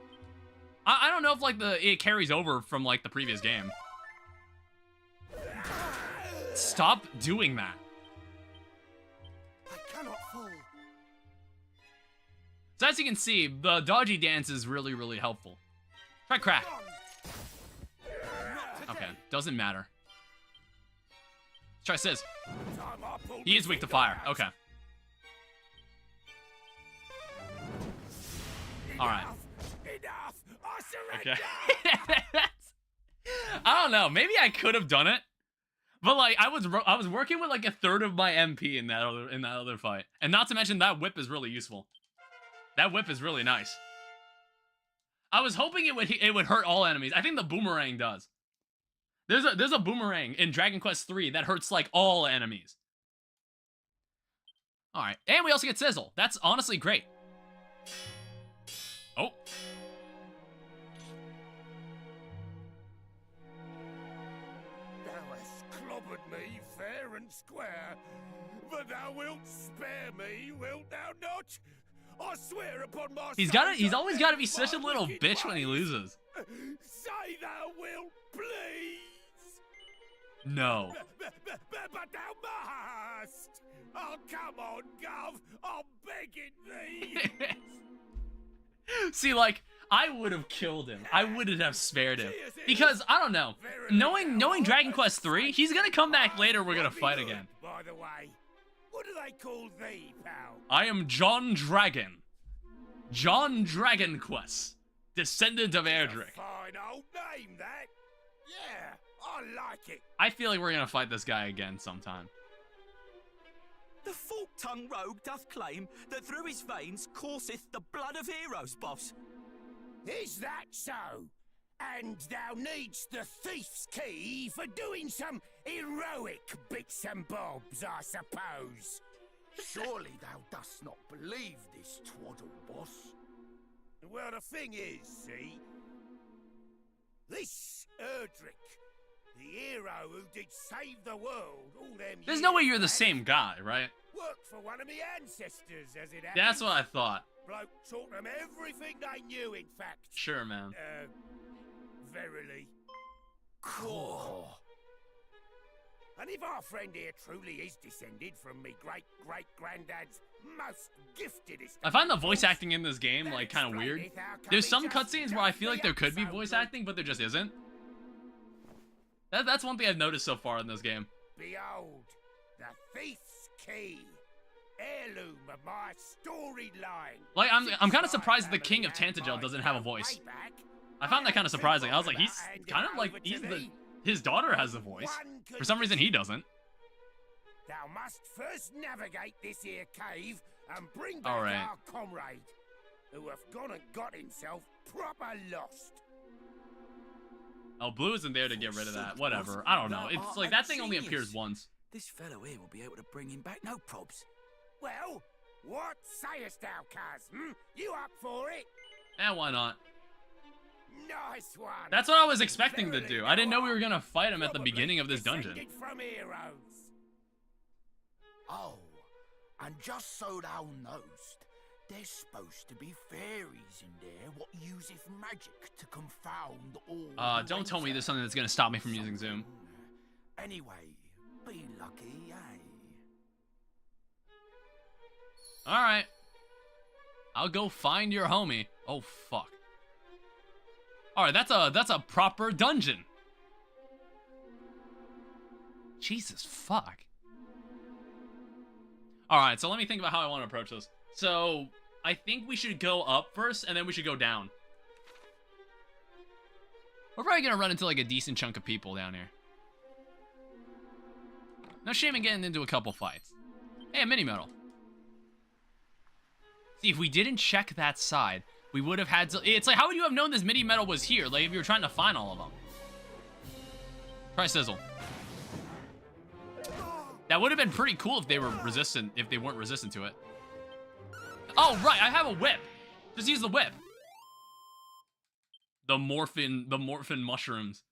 I don't know if, like, it carries over from, like, the previous game. Stop doing that. I cannot fall. So as you can see, the Dodgy Dance is really, really helpful. Try crack. Okay, doesn't matter. Let's try Sizz. He is weak to fire. Okay. Alright. Okay. I don't know. Maybe I could have done it. But, like, I was working with, like, a third of my MP in that other fight. And not to mention, that whip is really useful. That whip is really nice. I was hoping it would hurt all enemies. I think the boomerang does. There's a boomerang in Dragon Quest III that hurts, like, all enemies. Alright. And we also get Sizzle. That's honestly great. Oh. Thou hast clobbered me fair and square, but thou wilt spare me, wilt thou not? I swear upon my He's always gotta be such a little bitch when he loses. Say thou wilt, please. No. But thou must. Oh, come on, Gov. I'm begging thee. See, like, I would have killed him. I wouldn't have spared him. Because, I don't know. Knowing Dragon Quest III, he's gonna come back later, we're gonna fight again. By the way, what do they call thee, pal? I am John Dragon. John Dragon Quest. Descendant of Erdrick. Fine old name, that. Yeah, I like it. I feel like we're gonna fight this guy again sometime. The fork-tongued rogue doth claim that through his veins courseth the blood of heroes, boss. Is that so? And thou needst the thief's key for doing some heroic bits and bobs, I suppose. Surely thou dost not believe this twaddle, boss? Well, the thing is, see? This Erdrick, the hero who did save the world all them There's no way years you're the back, same guy, right? worked for one of me ancestors, as it happens. That's what I thought. Bloke taught them everything they knew, in fact. Sure, man. Verily. Cool. And if our friend here truly is descended from me great-great-granddad's most giftedest. I find the voice acting in this game, like, kind of weird. There's some cutscenes where I feel like there could be voice acting, but there just isn't. That's one thing I've noticed so far in this game. Behold, the thief's key. Heirloom of my storyline. Like, I'm kind of surprised the King of Tantagel doesn't have a voice. I found that kind of surprising. I was like, he's kind of like, his daughter has a voice. For some reason, he doesn't. Thou must first navigate this here cave and bring back our comrade, who hath gone and got himself proper lost. Oh, Blue isn't there to get rid of that. Whatever. I don't know. It's like, that thing only appears once. This fellow here will be able to bring him back, no probs. Well, what sayest thou, Kaz? You up for it? Why not? Nice one. That's what I was expecting to do. I didn't know we were gonna fight him at the beginning of this dungeon. From heroes. Oh, and just so thou knowst, there's supposed to be fairies in there what useth magic to confound all. Don't tell me there's something that's gonna stop me from using Zoom. Anyway, be lucky, eh? Alright. I'll go find your homie. Oh, fuck. Alright, that's a proper dungeon. Jesus, fuck. Alright, so let me think about how I want to approach this. So, I think we should go up first, and then we should go down. We're probably gonna run into, like, a decent chunk of people down here. No shame in getting into a couple fights. Hey, a mini medal. See, if we didn't check that side, we would have had to... It's like, how would you have known this mini medal was here? Like, if you were trying to find all of them. Try Sizzle. That would have been pretty cool if they were resistant, if they weren't resistant to it. Oh, right, I have a whip. Just use the whip. The morphin mushrooms.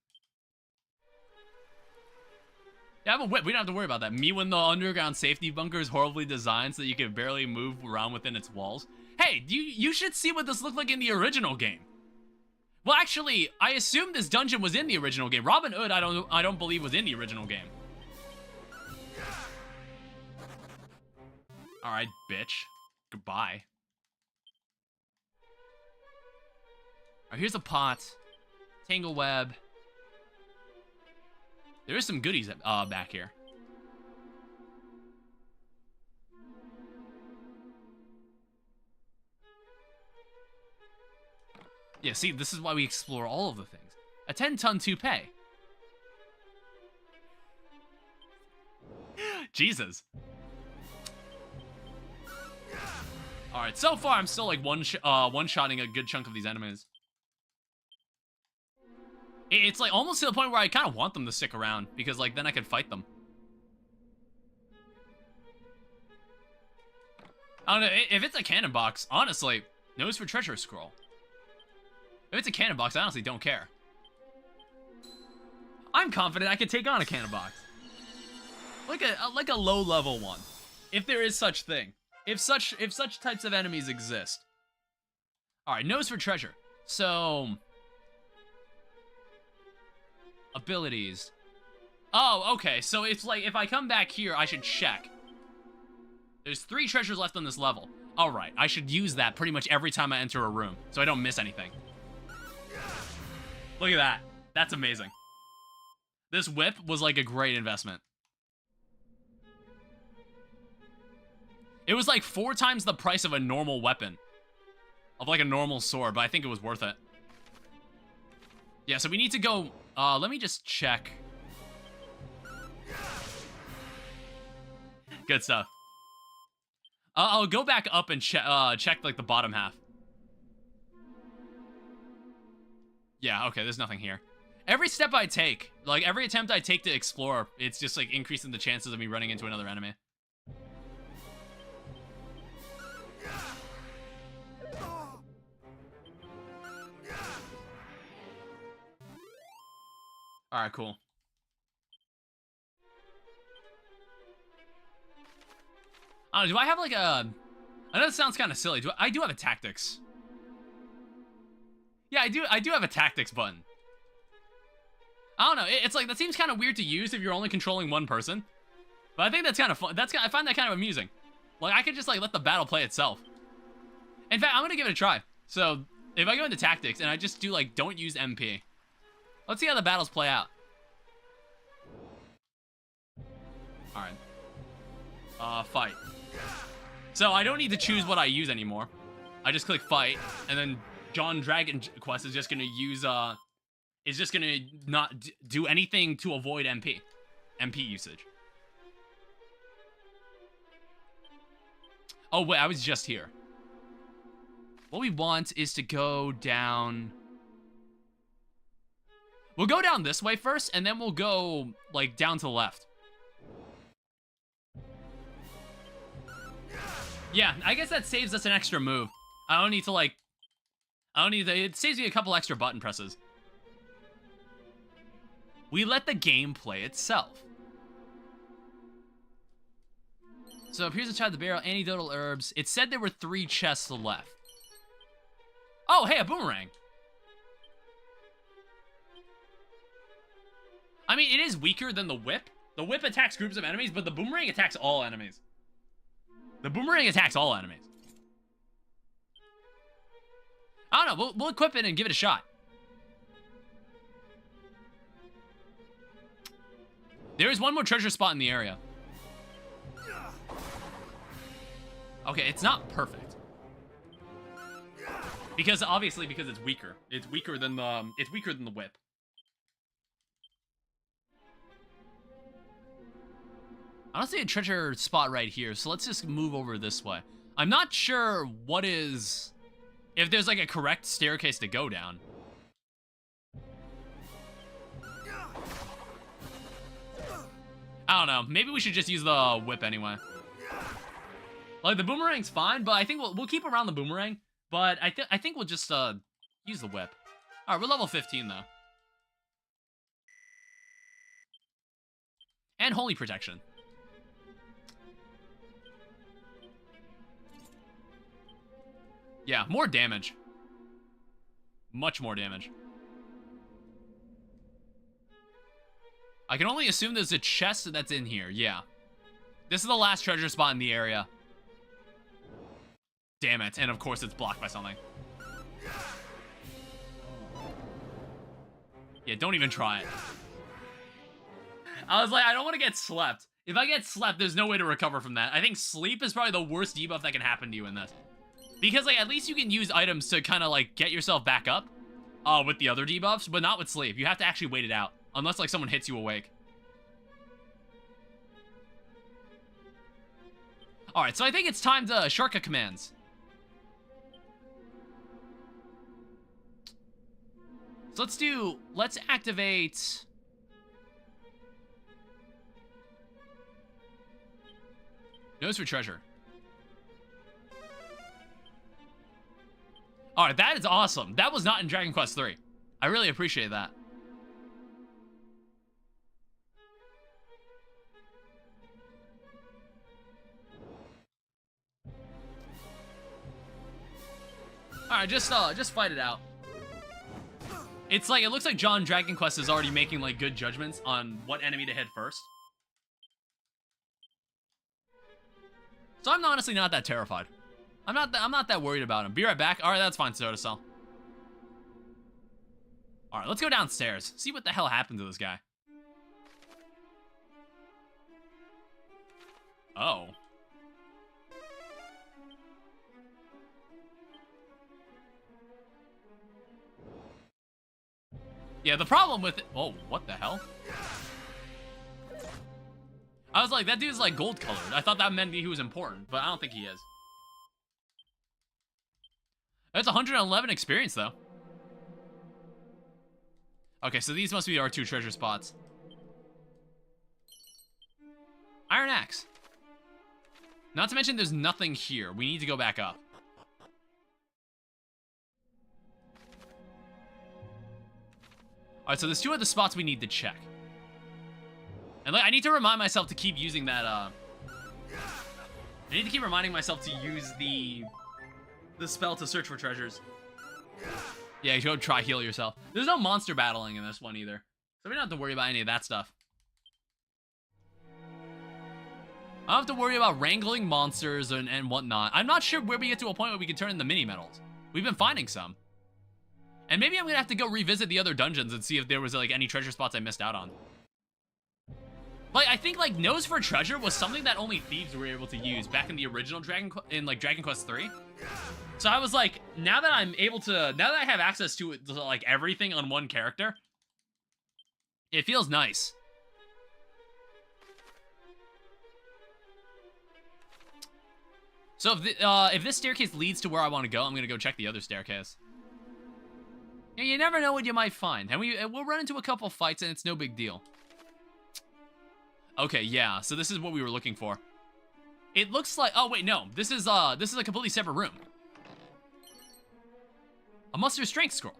Yeah, I have a whip. We don't have to worry about that. Me when the underground safety bunker is horribly designed so that you can barely move around within its walls. Hey, you should see what this looked like in the original game. Well, actually, I assume this dungeon was in the original game. Robin Hood, I don't believe was in the original game. All right, bitch. Goodbye. All right, here's a pot. Tangle web. There is some goodies back here. Yeah, see, this is why we explore all of the things. A 10-ton toupee. Jesus. Alright, so far I'm still like one-shotting a good chunk of these enemies. It's like almost to the point where I kind of want them to stick around, because like then I can fight them. I don't know, if it's a cannon box, honestly, nose for treasure scroll. If it's a cannon box, I honestly don't care. I'm confident I can take on a cannon box. Like a low-level one. If there is such thing. If such types of enemies exist. Alright, nose for treasure. So... abilities. Oh, okay, so it's like, if I come back here, I should check. There's 3 treasures left on this level. Alright, I should use that pretty much every time I enter a room, so I don't miss anything. Look at that. That's amazing. This whip was like a great investment. It was like 4 times the price of a normal weapon. Of like a normal sword, but I think it was worth it. Yeah, so we need to go... let me just check. Good stuff. I'll go back up and check like the bottom half. Yeah, okay, there's nothing here. Every step I take, like every attempt I take to explore, it's just like increasing the chances of me running into another enemy. Alright, cool. I don't know, do I have like a... I know it sounds kind of silly. I do have a tactics. Yeah, I do have a tactics button. I don't know, it's like, that seems kind of weird to use if you're only controlling one person. But I think that's kind of fun. I find that kind of amusing. Like, I could just, like, let the battle play itself. In fact, I'm gonna give it a try. So, if I go into tactics and I just do, like, don't use MP. Let's see how the battles play out. Alright. Fight. So, I don't need to choose what I use anymore. I just click fight, and then John Dragon Quest is just gonna use, is just gonna not do anything to avoid MP usage. Oh, wait, I was just here. What we want is to go down... We'll go down this way first, and then we'll go, like, down to the left. Yeah, I guess that saves us an extra move. I don't need to, like... it saves me a couple extra button presses. We let the game play itself. So appears inside the barrel, anecdotal herbs. It said there were 3 chests left. Oh, hey, a boomerang. I mean, it is weaker than the whip. The whip attacks groups of enemies, but the boomerang attacks all enemies. The boomerang attacks all enemies. I don't know, we'll equip it and give it a shot. There is one more treasure spot in the area. Okay, it's not perfect. Because, obviously, because it's weaker. It's weaker than the whip. I don't see a treasure spot right here, so let's just move over this way. I'm not sure what is... if there's, like, a correct staircase to go down. I don't know. Maybe we should just use the whip anyway. Like, the boomerang's fine, but I think we'll keep around the boomerang. But I think we'll just use the whip. All right, we're level 15 though. And holy protection. Yeah, more damage. Much more damage. I can only assume there's a chest that's in here. Yeah. This is the last treasure spot in the area. Damn it. And of course it's blocked by something. Yeah, don't even try it. I was like, I don't want to get slept. If I get slept, there's no way to recover from that. I think sleep is probably the worst debuff that can happen to you in this. Because, like, at least you can use items to kind of, like, get yourself back up with the other debuffs, but not with sleep. You have to actually wait it out. Unless, like, someone hits you awake. Alright, so I think it's time to shortcut commands. So let's activate... Nose for treasure. Alright, that is awesome. That was not in Dragon Quest III. I really appreciate that. Alright, just fight it out. It's like, it looks like John Dragon Quest is already making, like, good judgments on what enemy to hit first. So I'm honestly not that terrified. I'm not that worried about him. Be right back. Alright, that's fine, Soda Cell. Alright, let's go downstairs. See what the hell happened to this guy. Oh. Yeah, the problem with it... Oh, what the hell? I was like, that dude's like gold colored. I thought that meant he was important, but I don't think he is. That's 111 experience, though. Okay, so these must be our 2 treasure spots. Iron Axe. Not to mention there's nothing here. We need to go back up. Alright, so there's 2 other spots we need to check. And like, I need to remind myself to keep using that, I need to keep reminding myself to use the spell to search for treasures. Yeah, you go try heal yourself. There's no monster battling in this one either. So we don't have to worry about any of that stuff. I don't have to worry about wrangling monsters and whatnot. I'm not sure where we get to a point where we can turn in the mini-medals. We've been finding some. And maybe I'm gonna have to go revisit the other dungeons and see if there was like any treasure spots I missed out on. Like, I think like Nose for Treasure was something that only thieves were able to use back in the original Dragon Quest 3. So I was like, now that I have access to like everything on one character, it feels nice. So if this staircase leads to where I want to go, I'm gonna go check the other staircase. You never know what you might find, and we'll run into a couple fights, and it's no big deal. Okay, yeah. So this is what we were looking for. It looks like. Oh wait, no. This is a completely separate room. A Muster Strength Scroll.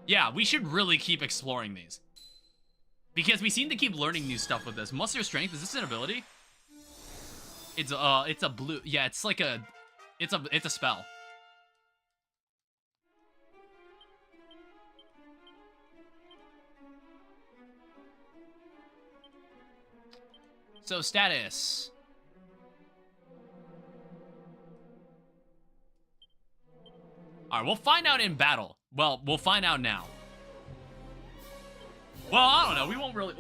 Yeah, we should really keep exploring these because we seem to keep learning new stuff with this. Muster Strength, is this an ability? It's a blue. Yeah, it's like a. It's a spell. So status. All right, we'll find out in battle. Well, we'll find out now. Well, I don't know. We won't really.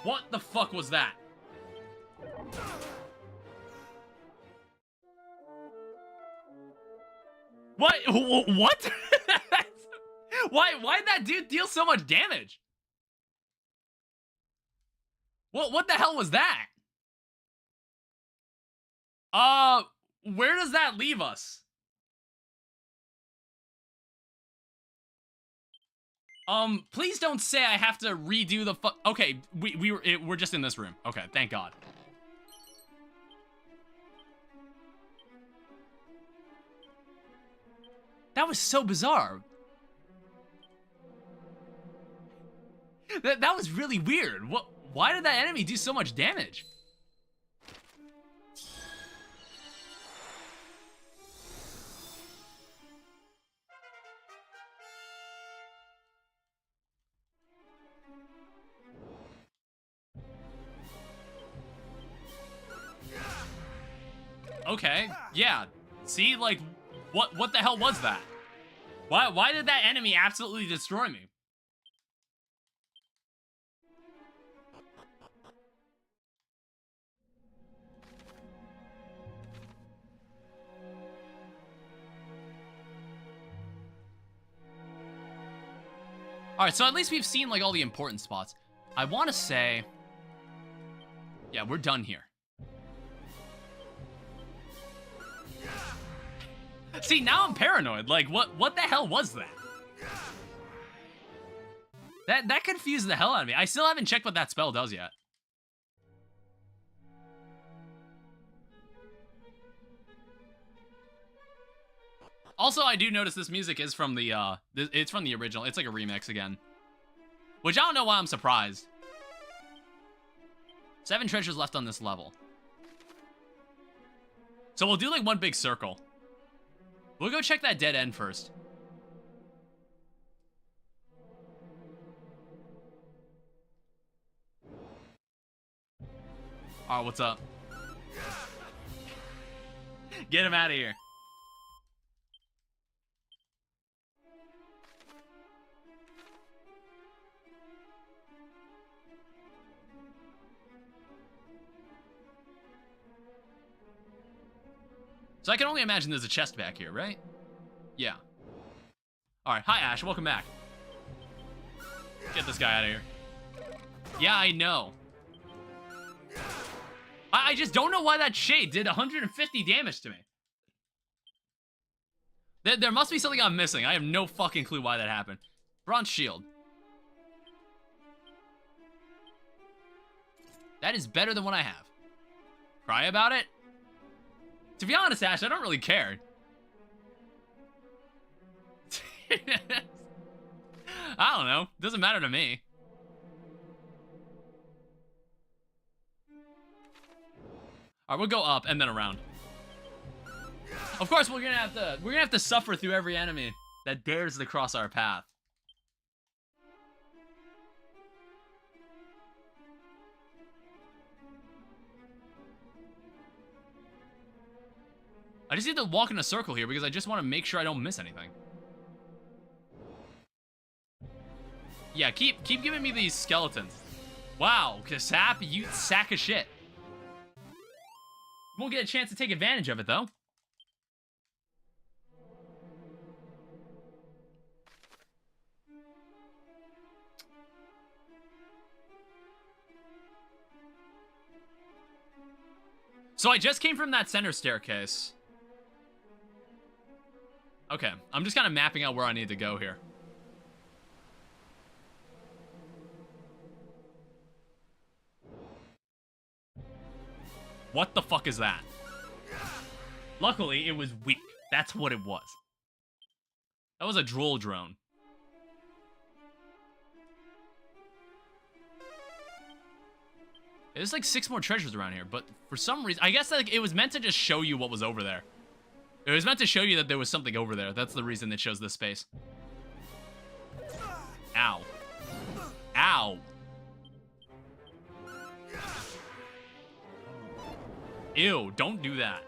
What the fuck was that? What? What? Why'd that dude deal so much damage? What the hell was that? Where does that leave us? Please don't say I have to redo the okay, we're just in this room. Okay, thank God. That was so bizarre. That was really weird. Why did that enemy do so much damage? Okay, yeah. See, like, what the hell was that? Why did that enemy absolutely destroy me? Alright, so at least we've seen, like, all the important spots. I want to say... Yeah, we're done here. See, now I'm paranoid. Like, what the hell was that? That confused the hell out of me. I still haven't checked what that spell does yet. Also, I do notice this music is from the, it's from the original. It's like a remix again. Which I don't know why I'm surprised. 7 treasures left on this level. So we'll do like one big circle. We'll go check that dead end first. Alright, what's up? Get him out of here. So I can only imagine there's a chest back here, right? Yeah. Alright, hi Ash, welcome back. Get this guy out of here. Yeah, I know. I just don't know why that shade did 150 damage to me. There must be something I'm missing. I have no fucking clue why that happened. Bronze shield. That is better than what I have. Cry about it? To be honest, Ash, I don't really care. I don't know. Doesn't matter to me. Alright, we'll go up and then around. Of course, we're gonna have to suffer through every enemy that dares to cross our path. I just need to walk in a circle here because I just want to make sure I don't miss anything. Yeah, keep giving me these skeletons. Wow, Kasap, you sack of shit. Won't get a chance to take advantage of it, though. So I just came from that center staircase. Okay, I'm just kind of mapping out where I need to go here. What the fuck is that? Luckily, it was weak. That's what it was. That was a droll drone. There's like 6 more treasures around here, but for some reason, I guess like it was meant to just show you what was over there. It was meant to show you that there was something over there. That's the reason it shows this space. Ow. Ow. Ew, don't do that.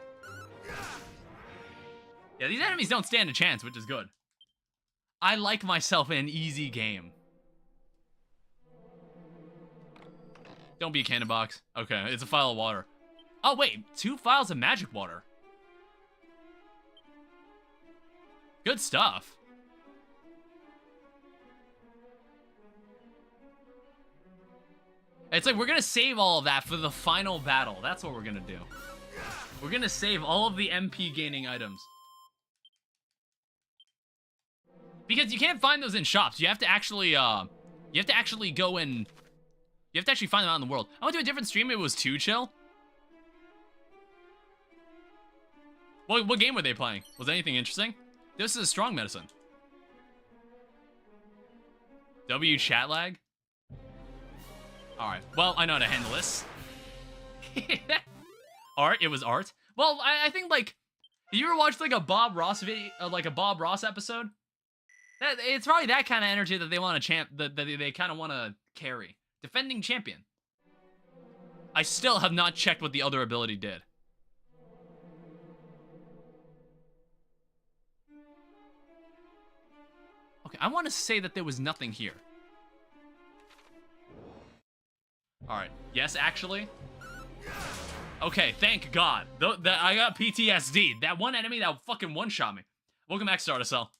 Yeah, these enemies don't stand a chance, which is good. I like myself in an easy game. Don't be a cannon box. Okay, it's a vial of water. Oh, wait, 2 vials of magic water. Good stuff. It's like we're gonna save all of that for the final battle. That's what we're gonna do. We're gonna save all of the MP gaining items. Because you can't find those in shops. You have to actually, go in... You have to actually find them out in the world. I went to a different stream. It was too chill. What game were they playing? Was anything interesting? This is a strong medicine. W chat lag? Alright, well, I know how to handle this. Art, it was art. Well, I think, like, you ever watched, like, a Bob Ross video, like a Bob Ross episode? It's probably that kind of energy that they want to that they kind of want to carry. Defending champion. I still have not checked what the other ability did. Okay, I want to say that there was nothing here. Alright, yes, actually. Okay, thank God. I got PTSD. That one enemy that fucking one-shot me. Welcome back, Star to Cell.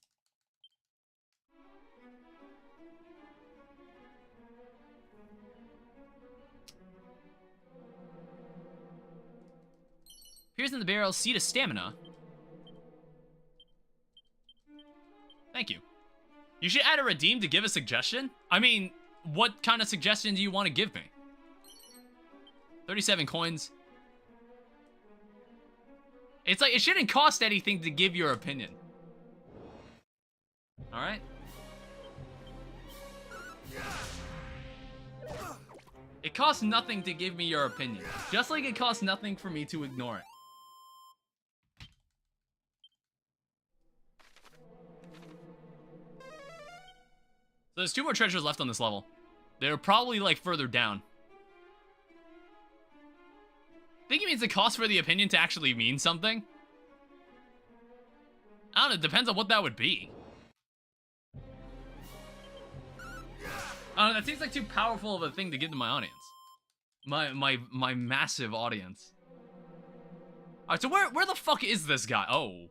Appears in the barrel, seed of stamina. Thank you. You should add a redeem to give a suggestion? I mean, what kind of suggestion do you want to give me? 37 coins. It's like, it shouldn't cost anything to give your opinion. Alright? It costs nothing to give me your opinion. Just like it costs nothing for me to ignore it. So there's 2 more treasures left on this level. They're probably, like, further down. I think it means the cost for the opinion to actually mean something. I don't know, it depends on what that would be. I don't know, that seems like too powerful of a thing to give to my audience. My massive audience. Alright, so where the fuck is this guy? Oh.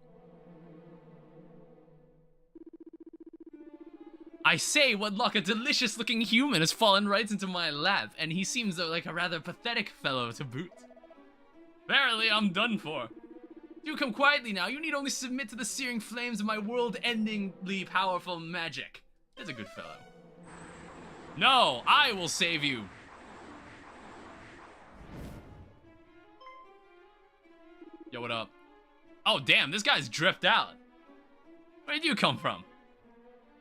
I say, what luck, a delicious-looking human has fallen right into my lap, and he seems like a rather pathetic fellow to boot. Verily, I'm done for. Do come quietly now. You need only submit to the searing flames of my world-endingly powerful magic. That's a good fellow. No, I will save you. Yo, what up? Oh, damn, this guy's dripped out. Where did you come from?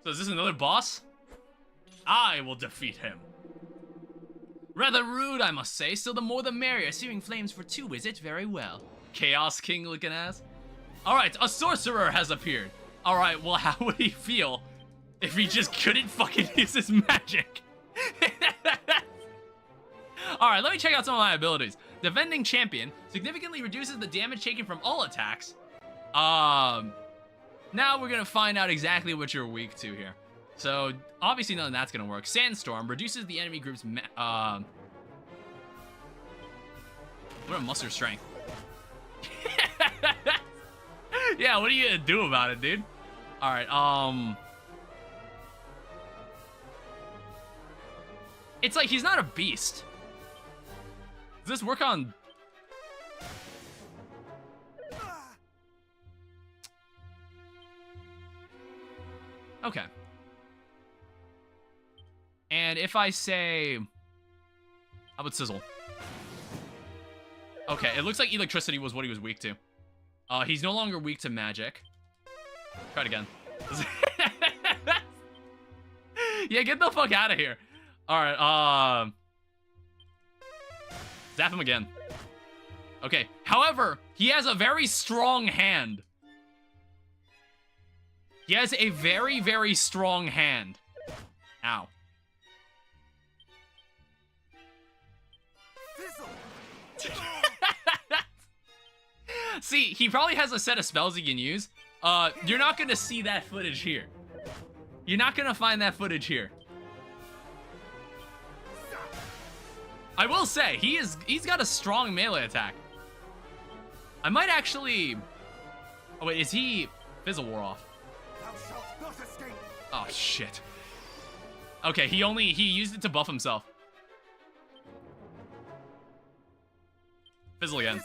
So is this another boss? I will defeat him. Rather rude, I must say. Still, the more the merrier. Searing flames for 2, is it? Very well. Chaos King looking ass. Alright, a sorcerer has appeared. Alright, well, how would he feel if he just couldn't fucking use his magic? Alright, let me check out some of my abilities. Defending champion significantly reduces the damage taken from all attacks. Now we're gonna find out exactly what you're weak to here. So, obviously none of that's gonna work. Sandstorm reduces the enemy group's what a muster strength. Yeah, what are you gonna do about it, dude? Alright, it's like he's not a beast. Does this work on... Okay. And if I say... How about Sizzle? Okay, it looks like electricity was what he was weak to. He's no longer weak to magic. Try it again. Yeah, get the fuck out of here. Alright, zap him again. Okay, however, he has a very strong hand. He has a very, very strong hand. Ow. See, he probably has a set of spells he can use. You're not gonna see that footage here. You're not gonna find that footage here. I will say, he's got a strong melee attack. I might actually... Oh wait, is he... Fizzle wore off. Oh shit. Okay, he used it to buff himself. Fizzle again.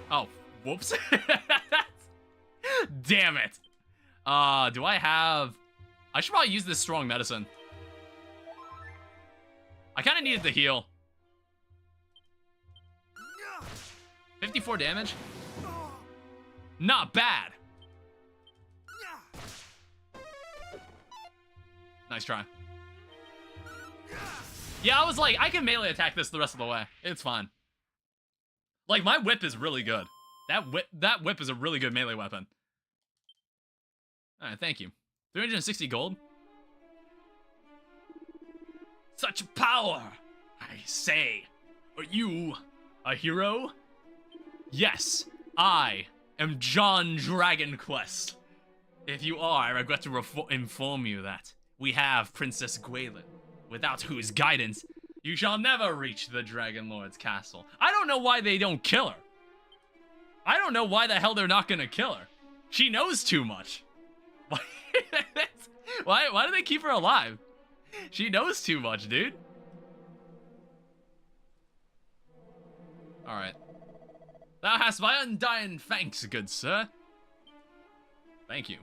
Oh, whoops. Damn it. Do I have... I should probably use this strong medicine. I kind of needed the heal. 54 damage? Not bad. Nice try. Yeah, I was like, I can melee attack this the rest of the way. It's fine. Like, my whip is really good. That whip is a really good melee weapon. Alright, thank you. 360 gold? Such power! I say, are you a hero? Yes, I am John Dragonquest. If you are, I regret to inform you that we have Princess Gwaelin, without whose guidance you shall never reach the Dragon Lord's castle. I don't know why they don't kill her. I don't know why the hell they're not gonna kill her. She knows too much. Why do they keep her alive? She knows too much, dude. Alright. Thou hast my undying thanks, good sir. Thank you.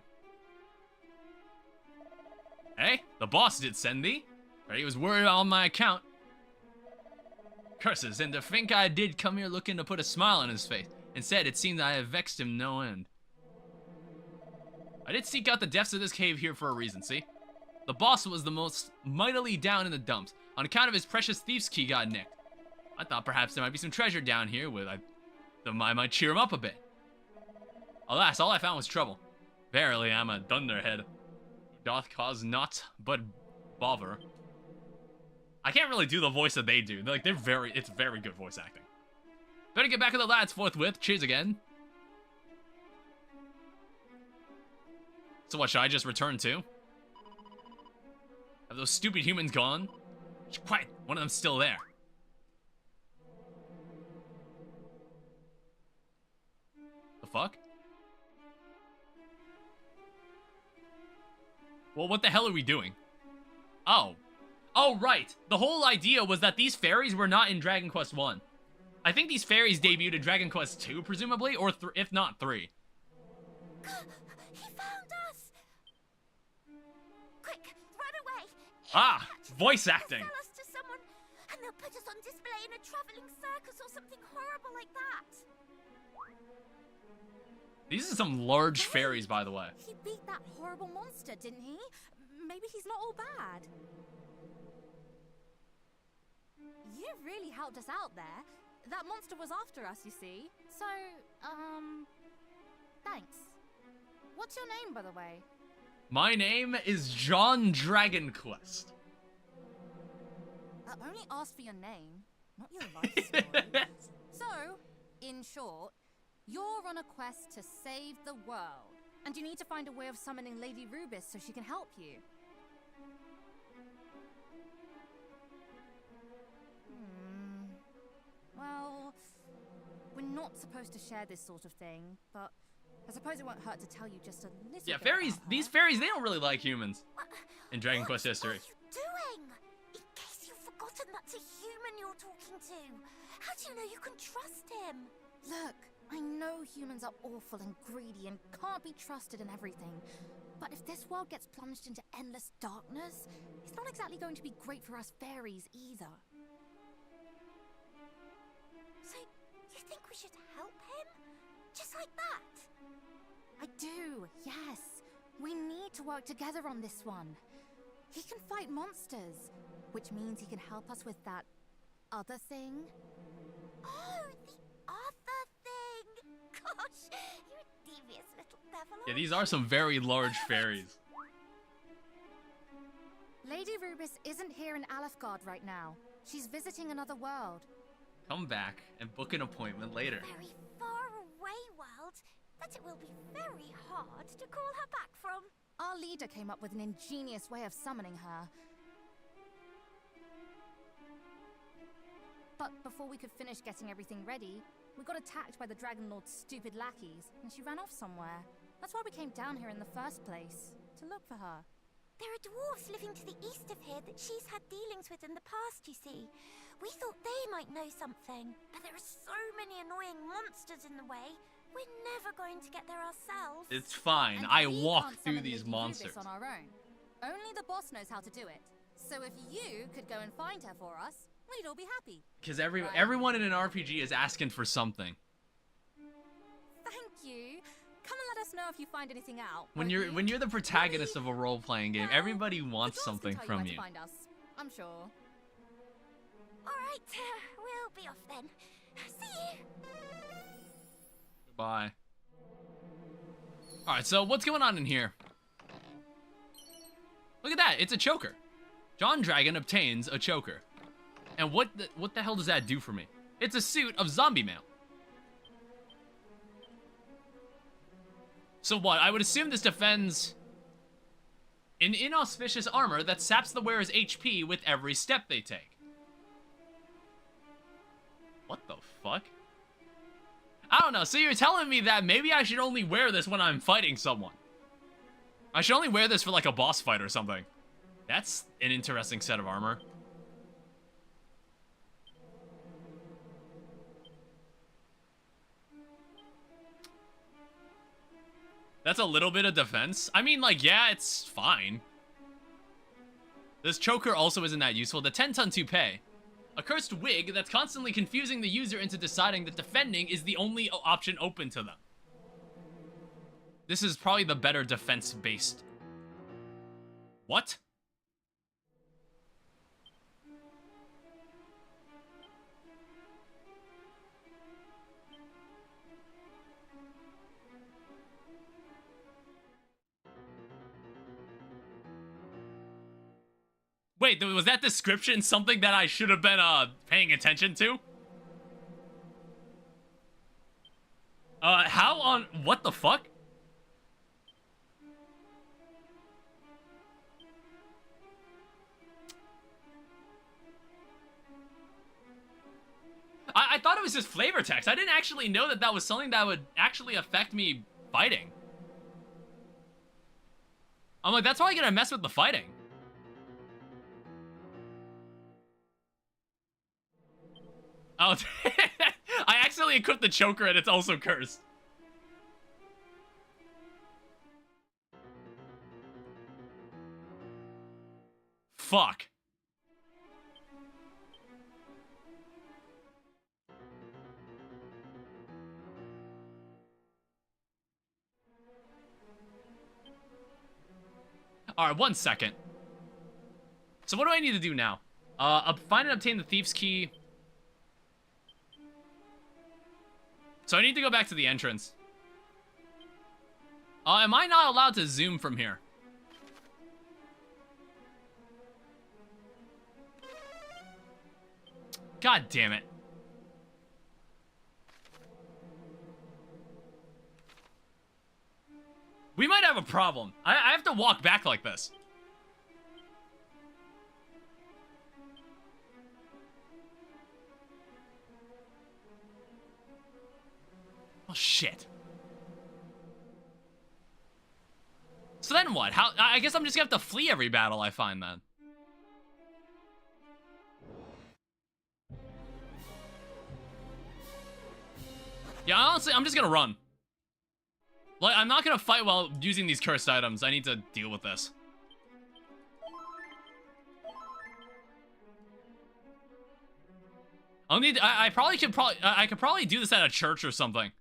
Hey, the boss did send thee. But he was worried on my account. Curses, and to think I did come here looking to put a smile on his face. Instead, it seems I have vexed him no end. I did seek out the depths of this cave here for a reason, see? The boss was the most mightily down in the dumps, on account of his precious thief's key got nicked. I thought perhaps there might be some treasure down here with I might cheer him up a bit. Alas, all I found was trouble. Verily, I'm a dunderhead, who doth cause naught but bother. I can't really do the voice that they do. Like, it's very good voice acting. Better get back to the lads forthwith. Cheers again. So what, should I just return too? Have those stupid humans gone? Quiet, one of them's still there. The fuck? Well, what the hell are we doing? Oh. Oh, right. The whole idea was that these fairies were not in Dragon Quest 1. I think these fairies debuted in Dragon Quest 2, presumably, or if not 3. He found us! Quick, run away! Ah, voice acting. They'll sell us to someone, and they'll put us on display in a traveling circus or something horrible like that. These are some large fairies, by the way. He beat that horrible monster, didn't he? Maybe he's not all bad. You really helped us out there. That monster was after us, you see. So, thanks. What's your name, by the way? My name is John Dragonquest. I only asked for your name, not your life story. So, in short, You're on a quest to save the world, and you need to find a way of summoning Lady Rubis so she can help you. Well, we're not supposed to share this sort of thing, but I suppose it won't hurt to tell you just a little Yeah, bit fairies, about her. these fairies, they don't really like humans in Dragon Quest history. What are you doing? In case you've forgotten that's a human you're talking to. How do you know you can trust him? Look, I know humans are awful and greedy and can't be trusted in everything. But if this world gets plunged into endless darkness, it's not exactly going to be great for us fairies either. So, you think we should help him? Just like that? I do, yes. We need to work together on this one. He can fight monsters, which means he can help us with that other thing. Oh, the other thing! Gosh, you're a devious little devil. Yeah, these are some very large fairies. Lady Rubis isn't here in Alefgard right now. She's visiting another world. Come back and book an appointment later. Very far away world that it will be very hard to call her back from. Our leader came up with an ingenious way of summoning her. But before we could finish getting everything ready, we got attacked by the Dragon Lord's stupid lackeys, and she ran off somewhere. That's why we came down here in the first place, to look for her. There are dwarves living to the east of here that she's had dealings with in the past, you see. We thought they might know something, but there are so many annoying monsters in the way. We're never going to get there ourselves. It's fine. And I we walk can't through summon these Lady monsters. Rubis on our own. Only the boss knows how to do it. So if you could go and find her for us, we'd all be happy. Because Right? everyone in an RPG is asking for something. Thank you. Come and let us know if you find anything out. When won't you're the protagonist of a role-playing game, Well, everybody The wants dwarves something can tell from you. you. Where to find us, I'm sure. Alright, we'll be off then. See you! Bye. Alright, so what's going on in here? Look at that, it's a choker. John Dragon obtains a choker. And what the hell does that do for me? It's a suit of zombie mail. So what? I would assume this defends an inauspicious armor that saps the wearer's HP with every step they take. What the fuck? I don't know, so you're telling me that maybe I should only wear this when I'm fighting someone. I should only wear this for like a boss fight or something. That's an interesting set of armor. That's a little bit of defense. I mean, like, yeah, it's fine. This choker also isn't that useful. The 10-ton toupee. A cursed wig that's constantly confusing the user into deciding that defending is the only option open to them. This is probably the better defense-based. What? Wait, was that description something that I should have been paying attention to? How on what the fuck? I thought it was just flavor text. I didn't actually know that that was something that would actually affect me fighting. I'm like, that's probably gonna mess with the fighting. Oh, I accidentally equipped the choker and it's also cursed. Fuck. Alright, 1 second. So what do I need to do now? Find and obtain the thief's key. So I need to go back to the entrance. Am I not allowed to zoom from here? God damn it. have a problem. I have to walk back like this. Oh, shit. So then what? I guess I'm just gonna have to flee every battle I find then. Yeah, honestly, I'm just gonna run. Like, I'm not gonna fight while using these cursed items. I need to deal with this. I could probably do this at a church or something.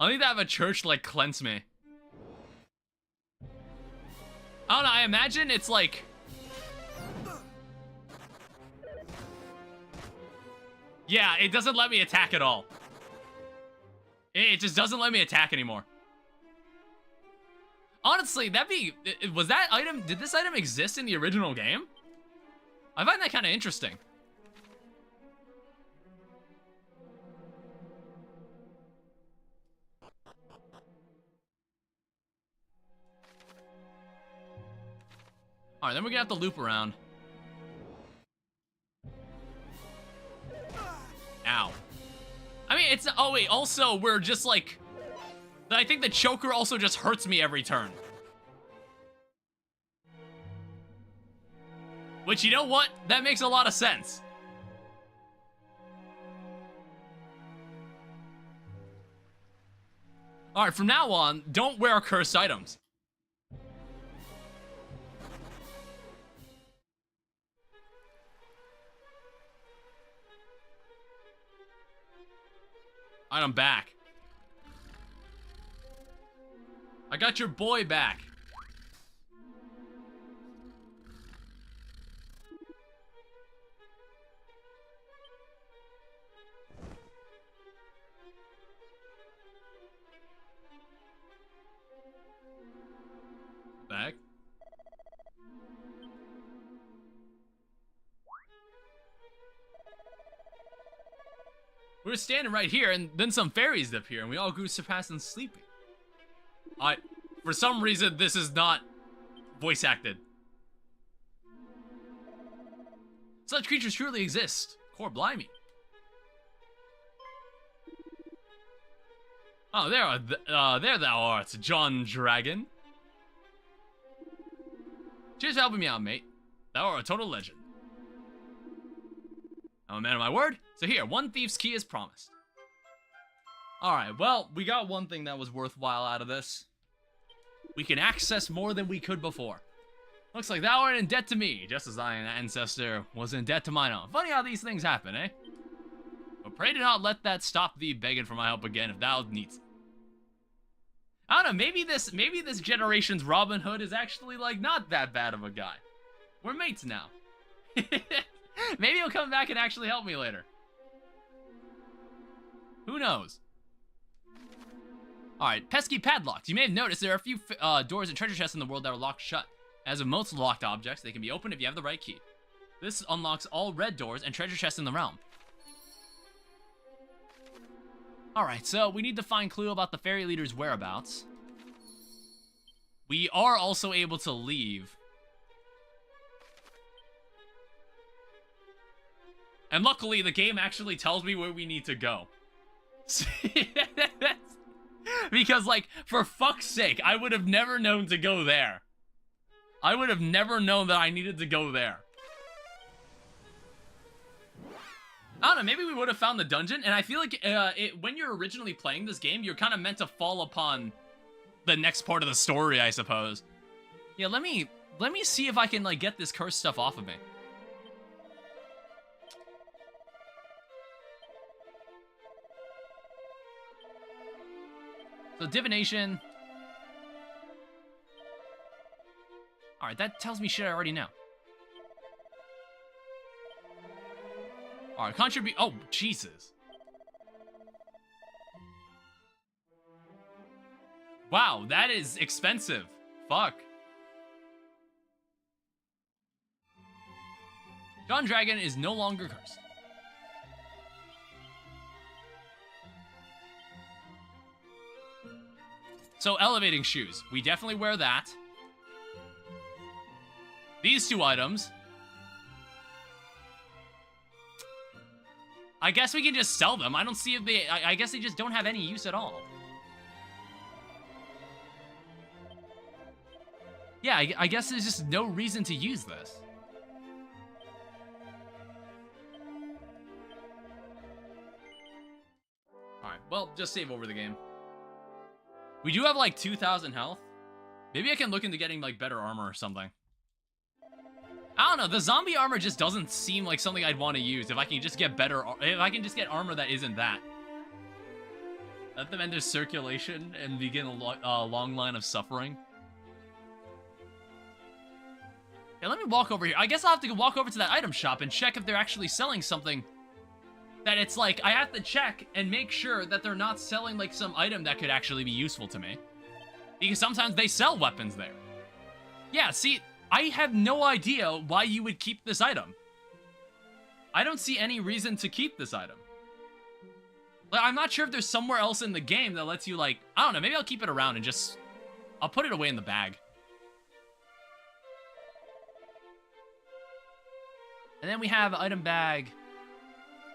I'll need to have a church, like, cleanse me. I don't know, I imagine it's like... Yeah, it doesn't let me attack at all. It just doesn't let me attack anymore. Honestly, was that item, did this item exist in the original game? I find that kind of interesting. Alright, then we're gonna have to loop around. Ow. I mean, it's... Oh, wait. Also, we're just, like... I think the choker also just hurts me every turn. Which, you know what? That makes a lot of sense. Alright, from now on, don't wear cursed items. Alright, I'm back. I got your boy back. Back. We were standing right here, and then some fairies appear, and we all grew surpassing sleepy. For some reason, this is not voice acted. Such creatures truly exist. Core blimey. Oh, there thou art, John Dragon. Cheers for helping me out, mate. Thou art a total legend. I'm a man of my word, so here, one thief's key is promised. Alright, well, we got one thing that was worthwhile out of this. We can access more than we could before. Looks like thou art in debt to me, just as thine ancestor was in debt to mine own. Funny how these things happen, eh? But pray do not let that stop thee begging for my help again if thou needst. I don't know, maybe this generation's Robin Hood is actually, like, not that bad of a guy. We're mates now. Maybe he'll come back and actually help me later. Who knows? Alright, pesky padlocks. You may have noticed there are a few doors and treasure chests in the world that are locked shut. As with most locked objects, they can be opened if you have the right key. This unlocks all red doors and treasure chests in the realm. Alright, so we need to find clue about the fairy leader's whereabouts. We are also able to leave. And luckily, the game actually tells me where we need to go. Because, like, for fuck's sake, I would have never known to go there. I would have never known that I needed to go there. I don't know, maybe we would have found the dungeon, and I feel like when you're originally playing this game, you're kind of meant to fall upon the next part of the story, I suppose. Yeah, let me see if I can, like, get this cursed stuff off of me. So, divination. Alright, that tells me shit I already know. Alright, contribute. Oh, Jesus. Wow, that is expensive. Fuck. John Dragon is no longer cursed. So, elevating shoes. We definitely wear that. These 2 items. I guess we can just sell them. I don't see if they... I guess they just don't have any use at all. Yeah, I guess there's just no reason to use this. Alright, well, just save over the game. We do have like 2,000 health. Maybe I can look into getting like better armor or something. I don't know, the zombie armor just doesn't seem like something I'd want to use if I can just get better, if I can just get armor that isn't that. Let them enter circulation and begin a long line of suffering. Yeah, let me walk over here. I guess I'll have to walk over to that item shop and check if they're actually selling something that it's like, I have to check and make sure that they're not selling like some item that could actually be useful to me. Because sometimes they sell weapons there. Yeah, see, I have no idea why you would keep this item. I don't see any reason to keep this item. Like, I'm not sure if there's somewhere else in the game that lets you, like, I don't know, maybe I'll keep it around and just, I'll put it away in the bag. And then we have item bag,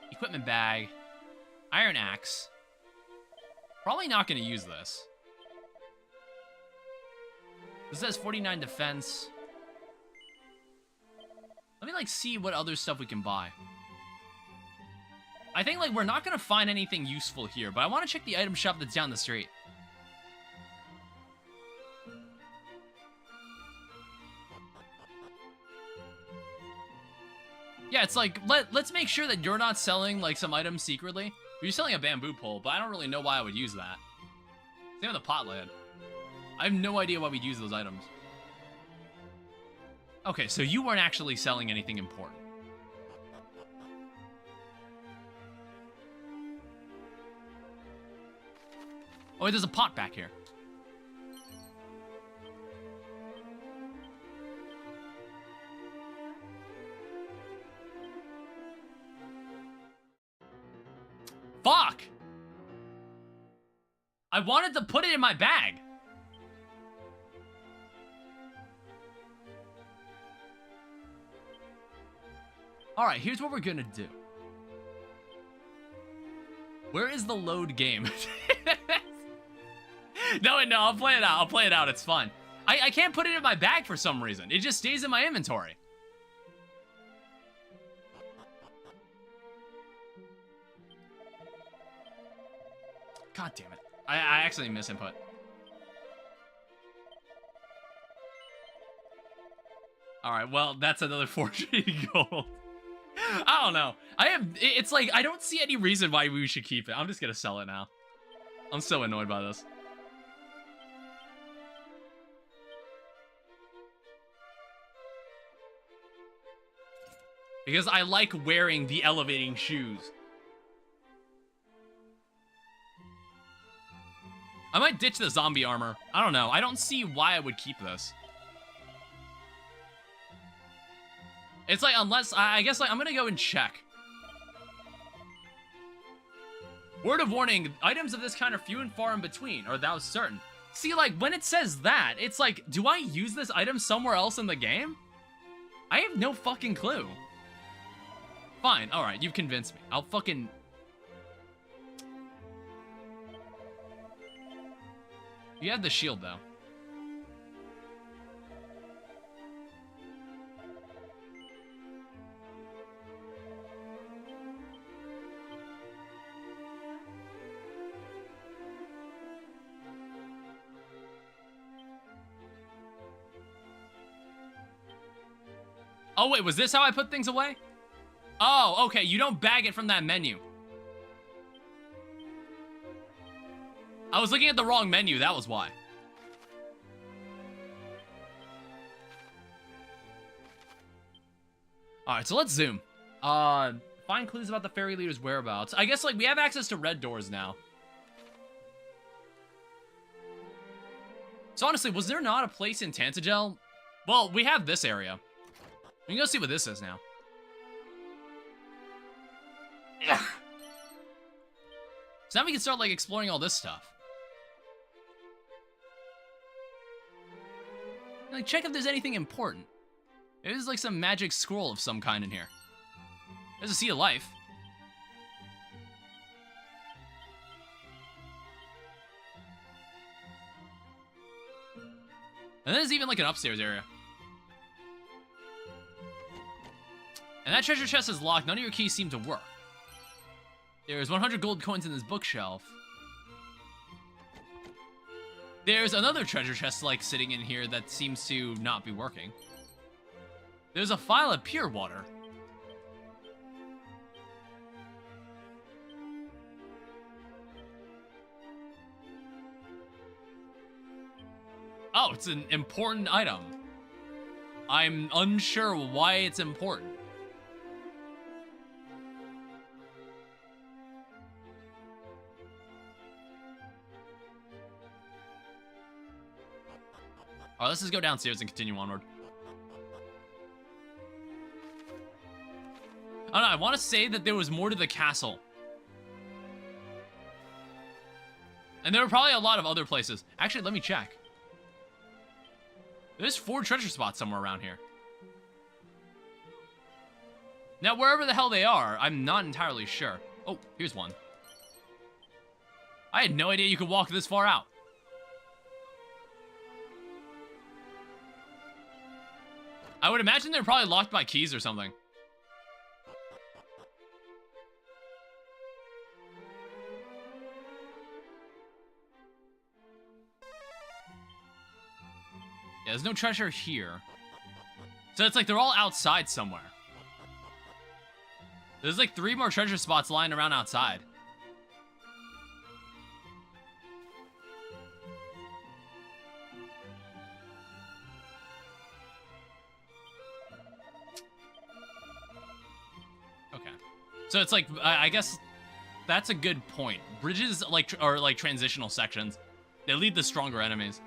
equipment bag, iron axe. Probably not going to use this. This says 49 defense. Let me, like, see what other stuff we can buy. I think, like, we're not going to find anything useful here, but I want to check the item shop that's down the street. Yeah, it's like, let's make sure that you're not selling, like, some items secretly. You're selling a bamboo pole, but I don't really know why I would use that. Same with the pot lid. I have no idea why we'd use those items. Okay, so you weren't actually selling anything important. Oh, wait, there's a pot back here. Fuck! I wanted to put it in my bag. Alright, here's what we're gonna do. Where is the load game? No, I'll play it out. I'll play it out. It's fun. I can't put it in my bag for some reason. It just stays in my inventory. God damn it. I accidentally misinput. Alright, well, that's another 480 gold. I don't know. It's like, I don't see any reason why we should keep it. I'm just gonna sell it now. I'm so annoyed by this. Because I like wearing the elevating shoes. I might ditch the zombie armor. I don't know. I don't see why I would keep this. It's like, unless, I guess, like, I'm gonna go and check. Word of warning, items of this kind are few and far in between, or thou certain. See, like, when it says that, it's like, do I use this item somewhere else in the game? I have no fucking clue. Fine, alright, you've convinced me. I'll fucking... You have the shield, though. Oh, wait, was this how I put things away? Oh, okay, you don't bag it from that menu. I was looking at the wrong menu, that was why. Alright, so let's zoom. Find clues about the fairy leader's whereabouts. I guess, like, we have access to red doors now. So honestly, was there not a place in Tantagel? Well, we have this area. We can go see what this is now. So now we can start, like, exploring all this stuff. Like, check if there's anything important. Maybe there's like some magic scroll of some kind in here. There's a Sea of Life. And there's even like an upstairs area. And that treasure chest is locked. None of your keys seem to work. There's 100 gold coins in this bookshelf. There's another treasure chest like sitting in here that seems to not be working. There's a phial of pure water. Oh, it's an important item. I'm unsure why it's important. Alright, let's just go downstairs and continue onward. I don't know, I want to say that there was more to the castle. And there were probably a lot of other places. Actually, let me check. There's 4 treasure spots somewhere around here. Now, wherever the hell they are, I'm not entirely sure. Oh, here's one. I had no idea you could walk this far out. I would imagine they're probably locked by keys or something. Yeah, there's no treasure here. So it's like they're all outside somewhere. There's like 3 more treasure spots lying around outside. Okay. So it's like, I guess that's a good point. Bridges like are like transitional sections. They lead to stronger enemies.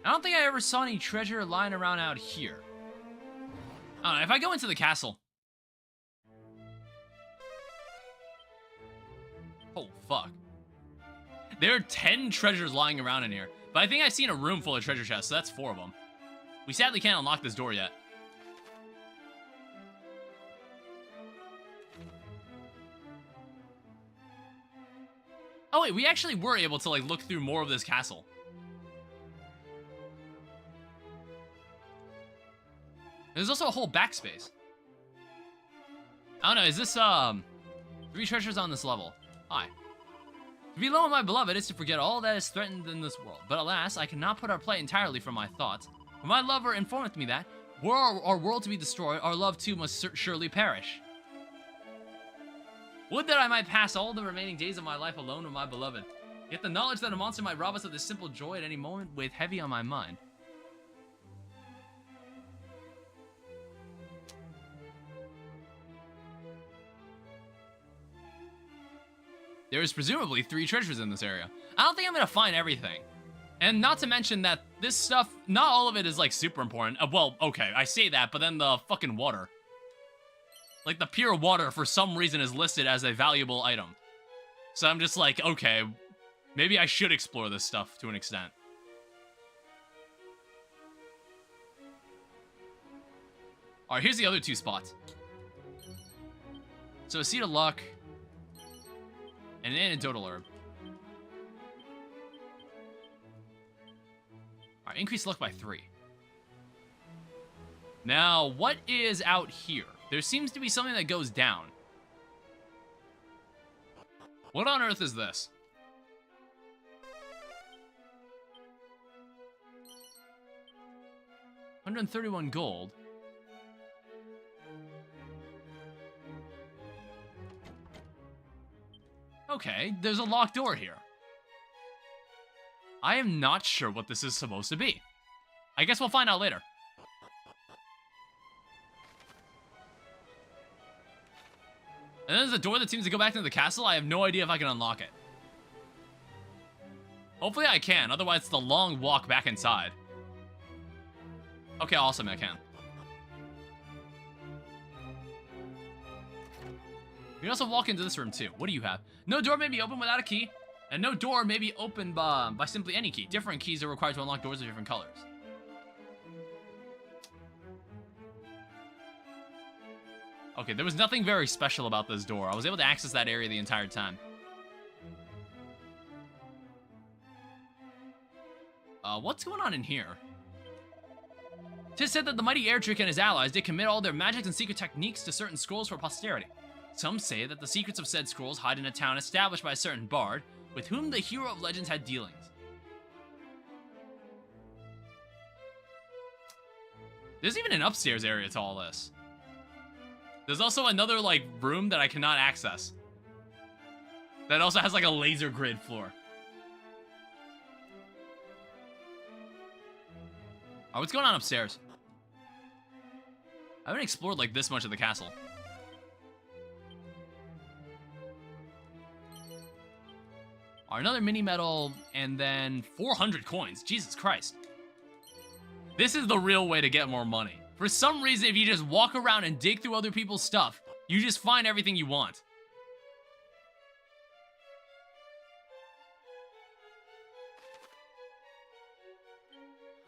I don't think I ever saw any treasure lying around out here. I don't know, if I go into the castle. Oh, fuck. There are 10 treasures lying around in here. But I think I've seen a room full of treasure chests, so that's 4 of them. We sadly can't unlock this door yet. Oh wait, we actually were able to like look through more of this castle. There's also a whole backspace. I don't know, is this, 3 treasures on this level. Hi. To be alone with my beloved is to forget all that is threatened in this world. But alas, I cannot put our plight entirely from my thoughts. For my lover informeth me that, were our world to be destroyed, our love too must surely perish. Would that I might pass all the remaining days of my life alone with my beloved. Yet the knowledge that a monster might rob us of this simple joy at any moment weighed heavy on my mind. There is presumably 3 treasures in this area. I don't think I'm gonna find everything. And not to mention that this stuff, not all of it is like super important. Well, okay, I say that, but then the fucking water. Like the pure water for some reason is listed as a valuable item. So I'm just like, okay, maybe I should explore this stuff to an extent. Alright, here's the other 2 spots. So a Seed of Luck. And an antidotal herb. Alright, increase luck by 3. Now, what is out here? There seems to be something that goes down. What on earth is this? $131 gold. Okay, there's a locked door here. I am not sure what this is supposed to be. I guess we'll find out later. And then there's a door that seems to go back into the castle. I have no idea if I can unlock it. Hopefully I can, otherwise it's the long walk back inside. Okay, awesome, I can. We can also walk into this room too. What do you have? No door may be opened without a key, and no door may be opened by simply any key. Different keys are required to unlock doors of different colors. Okay, there was nothing very special about this door. I was able to access that area the entire time. What's going on in here? 'Tis said that the mighty Erdrick and his allies did commit all their magic and secret techniques to certain scrolls for posterity. Some say that the secrets of said scrolls hide in a town established by a certain bard, with whom the hero of legends had dealings. There's even an upstairs area to all this. There's also another, like, room that I cannot access. That also has, like, a laser grid floor. Oh, what's going on upstairs? I haven't explored, like, this much of the castle. Oh, another mini medal, and then 400 coins. Jesus Christ. This is the real way to get more money. For some reason, if you just walk around and dig through other people's stuff, you just find everything you want.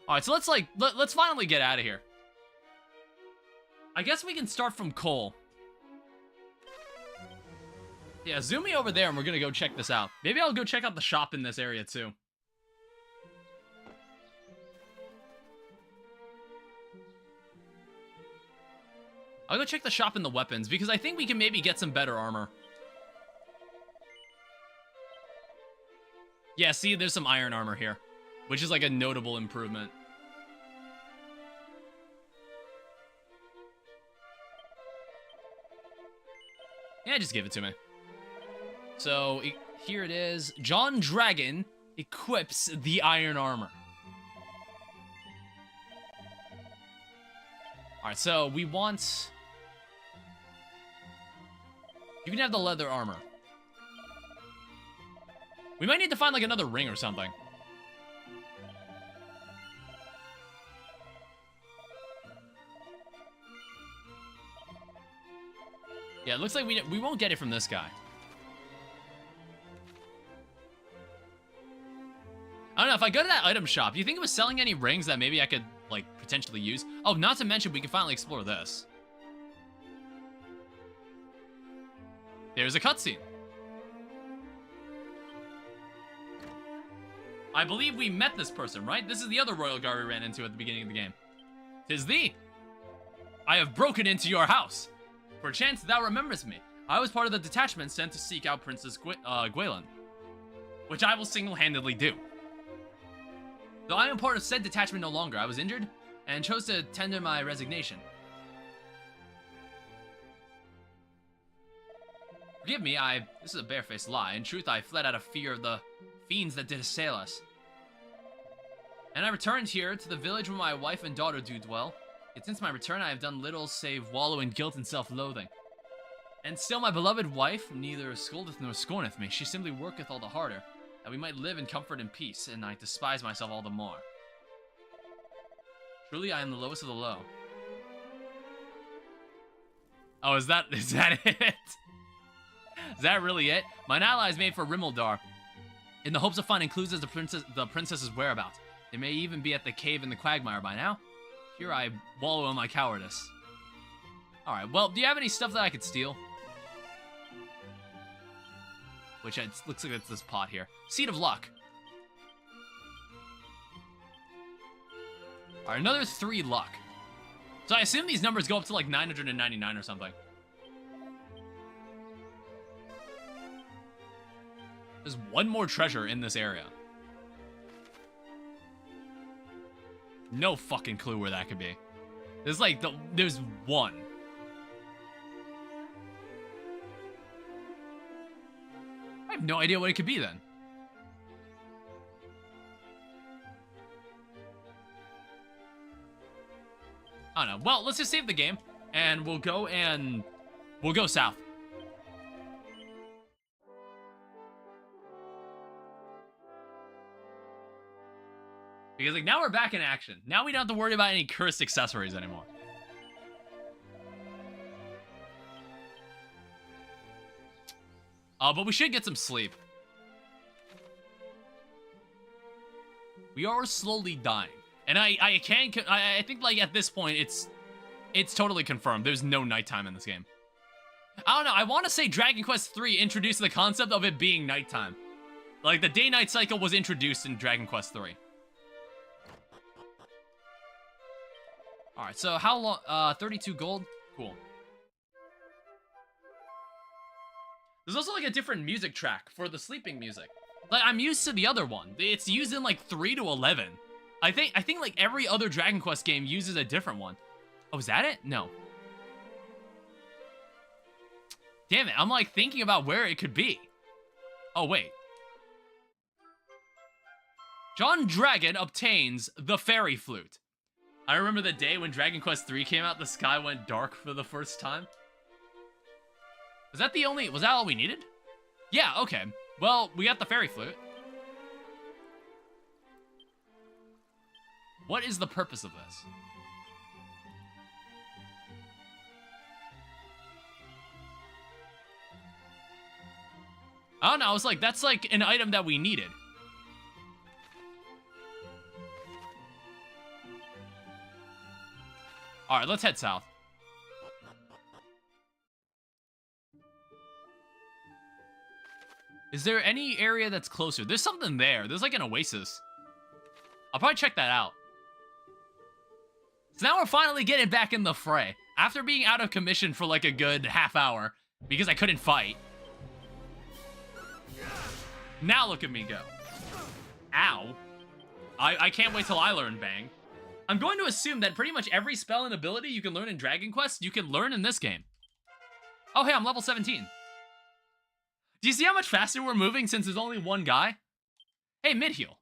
Alright, so let's finally get out of here. I guess we can start from Cole. Yeah, zoom me over there and we're gonna go check this out. Maybe I'll go check out the shop in this area too. I'll go check the shop in the weapons, because I think we can maybe get some better armor. Yeah, see, there's some iron armor here, which is like a notable improvement. Yeah, just give it to me. So, here it is. John Dragon equips the iron armor. Alright, so we want... You can have the leather armor. We might need to find, like, another ring or something. Yeah, it looks like we won't get it from this guy. I don't know, if I go to that item shop, do you think it was selling any rings that maybe I could, like, potentially use? Oh, not to mention, we can finally explore this. There's a cutscene. I believe we met this person, right? This is the other royal guard we ran into at the beginning of the game. 'Tis thee. I have broken into your house. Perchance thou rememberest me. I was part of the detachment sent to seek out Princess Gwaelin, which I will single-handedly do. Though I am part of said detachment no longer, I was injured and chose to tender my resignation. Forgive me, this is a barefaced lie. In truth, I fled out of fear of the fiends that did assail us. And I returned here to the village where my wife and daughter do dwell. Yet since my return, I have done little save wallow in guilt and self-loathing. And still my beloved wife neither scoldeth nor scorneth me. She simply worketh all the harder, that we might live in comfort and peace, and I despise myself all the more. Truly, I am the lowest of the low. Oh, is that it? Is that really it? Mine allies made for Rimmeldar, in the hopes of finding clues as the princess's whereabouts. They may even be at the cave in the quagmire by now. Here I wallow in my cowardice. Alright, well, do you have any stuff that I could steal? Which it looks like it's this pot here. Seed of Luck. Alright, another 3 luck. So I assume these numbers go up to like 999 or something. There's one more treasure in this area. No fucking clue where that could be. There's like, there's one. I have no idea what it could be then. I don't know. Well, let's just save the game, and we'll go south. Because, like, now we're back in action. Now we don't have to worry about any cursed accessories anymore. But we should get some sleep. We are slowly dying. And I think, like, at this point, it's totally confirmed. There's no nighttime in this game. I don't know, I want to say Dragon Quest III introduced the concept of it being nighttime. Like, the day-night cycle was introduced in Dragon Quest III. Alright, so how long? 32 gold? Cool. There's also, like, a different music track for the sleeping music. Like, I'm used to the other one. It's used in, like, 3 to 11. I think, like, every other Dragon Quest game uses a different one. Oh, is that it? No. Damn it, I'm, like, thinking about where it could be. Oh, wait. John Dragon obtains the Fairy Flute. I remember the day when Dragon Quest III came out, the sky went dark for the first time. Was that all we needed? Yeah, okay. Well, we got the Fairy Flute. What is the purpose of this? I don't know, I was like, that's like an item that we needed. Alright, let's head south. Is there any area that's closer? There's something there. There's like an oasis. I'll probably check that out. So now we're finally getting back in the fray. After being out of commission for like a good half hour, because I couldn't fight. Now look at me go. Ow. I can't wait till I learn Bang. I'm going to assume that pretty much every spell and ability you can learn in Dragon Quest, you can learn in this game. Oh, hey, I'm level 17. Do you see how much faster we're moving since there's only one guy? Hey, mid-heal.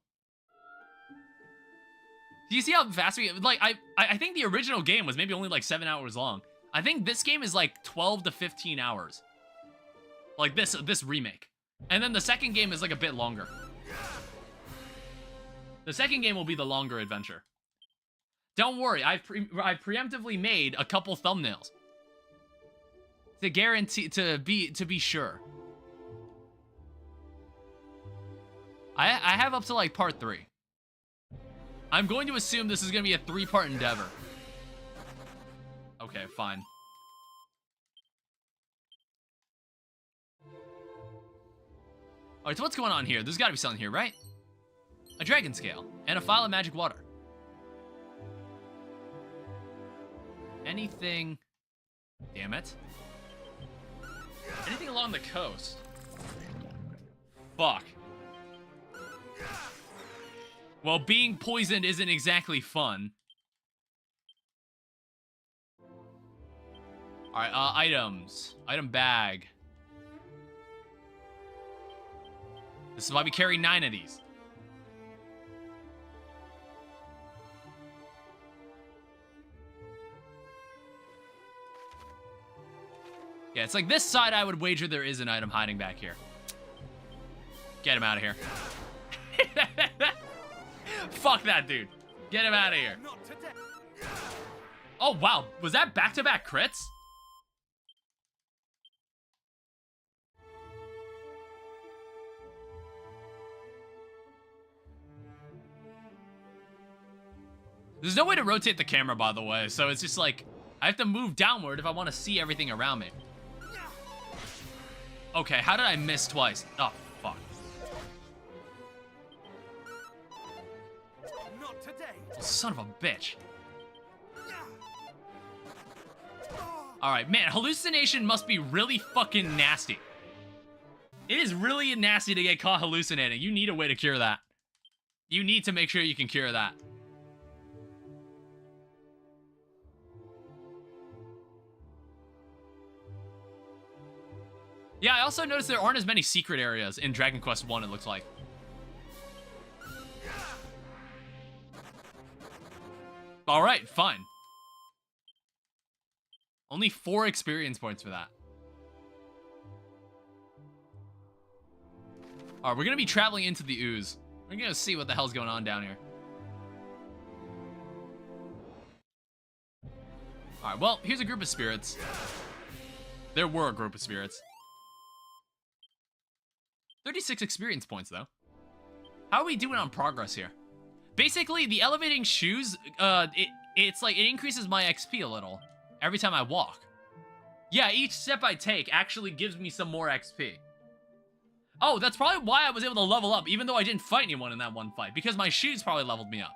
Do you see how fast we... Like, I think the original game was maybe only like 7 hours long. I think this game is like 12 to 15 hours. Like this remake. And then the second game is like a bit longer. The second game will be the longer adventure. Don't worry, I've preemptively made a couple thumbnails to guarantee to be sure. I have up to like part 3. I'm going to assume this is going to be a 3-part endeavor. Okay, fine. Alright, so what's going on here? There's got to be something here, right? A dragon scale and a phial of magic water. Anything... Damn it. Anything along the coast? Fuck. Well, being poisoned isn't exactly fun. Alright, items. Item bag. This is why we carry 9 of these. Yeah, it's like this side I would wager there is an item hiding back here. Get him out of here. Fuck that dude. Get him out of here. Oh, wow. Was that back-to-back crits? There's no way to rotate the camera, by the way, so it's just like, I have to move downward if I want to see everything around me. Okay, how did I miss twice? Oh, fuck. Not today. Son of a bitch. Alright, man, hallucination must be really fucking nasty. It is really nasty to get caught hallucinating. You need a way to cure that. You need to make sure you can cure that. Yeah, I also noticed there aren't as many secret areas in Dragon Quest 1, it looks like. Alright, fine. Only 4 experience points for that. Alright, we're gonna be traveling into the ooze. We're gonna see what the hell's going on down here. Alright, well, here's a group of spirits. There were a group of spirits. 36 experience points, though. How are we doing on progress here? Basically, the elevating shoes, it's like, it increases my XP a little every time I walk. Yeah, each step I take actually gives me some more XP. Oh, that's probably why I was able to level up, even though I didn't fight anyone in that one fight, because my shoes probably leveled me up.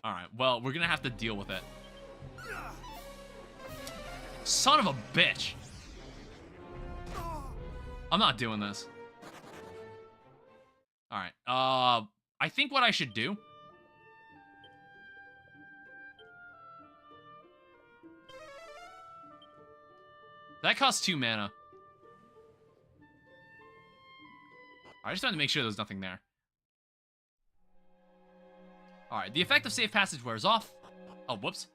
Alright, well, we're gonna have to deal with it. Son of a bitch. I'm not doing this. Alright, I think what I should do... That costs 2 mana. I just wanted to make sure there's nothing there. Alright, the effect of safe passage wears off. Oh, whoops.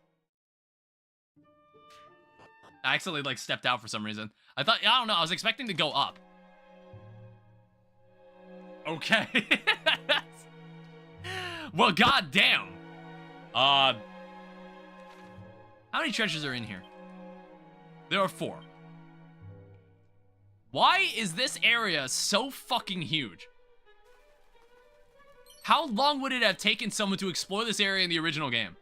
I accidentally, like, stepped out for some reason. I don't know, I was expecting to go up. Okay. Well, goddamn. How many treasures are in here? There are 4. Why is this area so fucking huge? How long would it have taken someone to explore this area in the original game?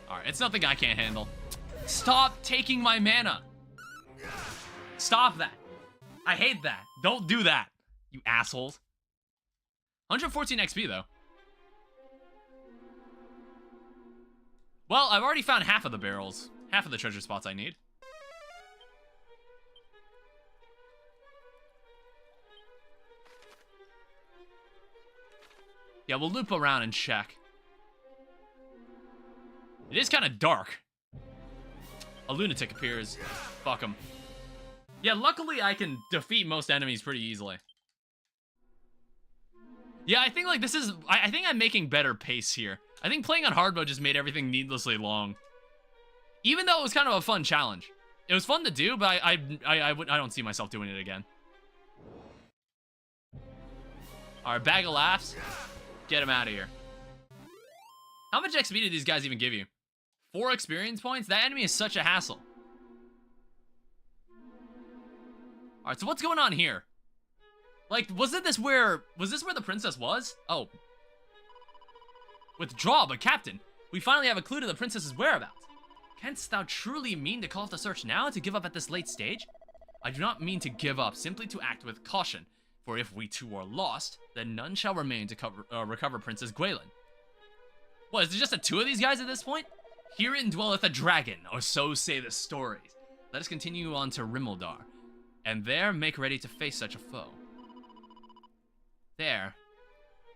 Alright, it's nothing I can't handle. Stop taking my mana. Stop that. I hate that. Don't do that, you assholes. 114 XP, though. Well, I've already found half of the barrels. Half of the treasure spots I need. Yeah, we'll loop around and check. It is kind of dark. A lunatic appears. Fuck him. Yeah, luckily I can defeat most enemies pretty easily. Yeah, I think like this is... I think I'm making better pace here. I think playing on hard mode just made everything needlessly long. Even though it was kind of a fun challenge. It was fun to do, but I don't see myself doing it again. Alright, bag of laughs. Get him out of here. How much XP did these guys even give you? 4 experience points? That enemy is such a hassle. Alright, so what's going on here? Like, was this where the princess was? Oh. Withdraw, but Captain, we finally have a clue to the princess's whereabouts. Canst thou truly mean to call off the search now to give up at this late stage? I do not mean to give up, simply to act with caution. For if we too are lost, then none shall remain to recover Princess Gwaelin. What, is there just the 2 of these guys at this point? Herein dwelleth a dragon, or so say the stories. Let us continue on to Rimmeldar, and there make ready to face such a foe. There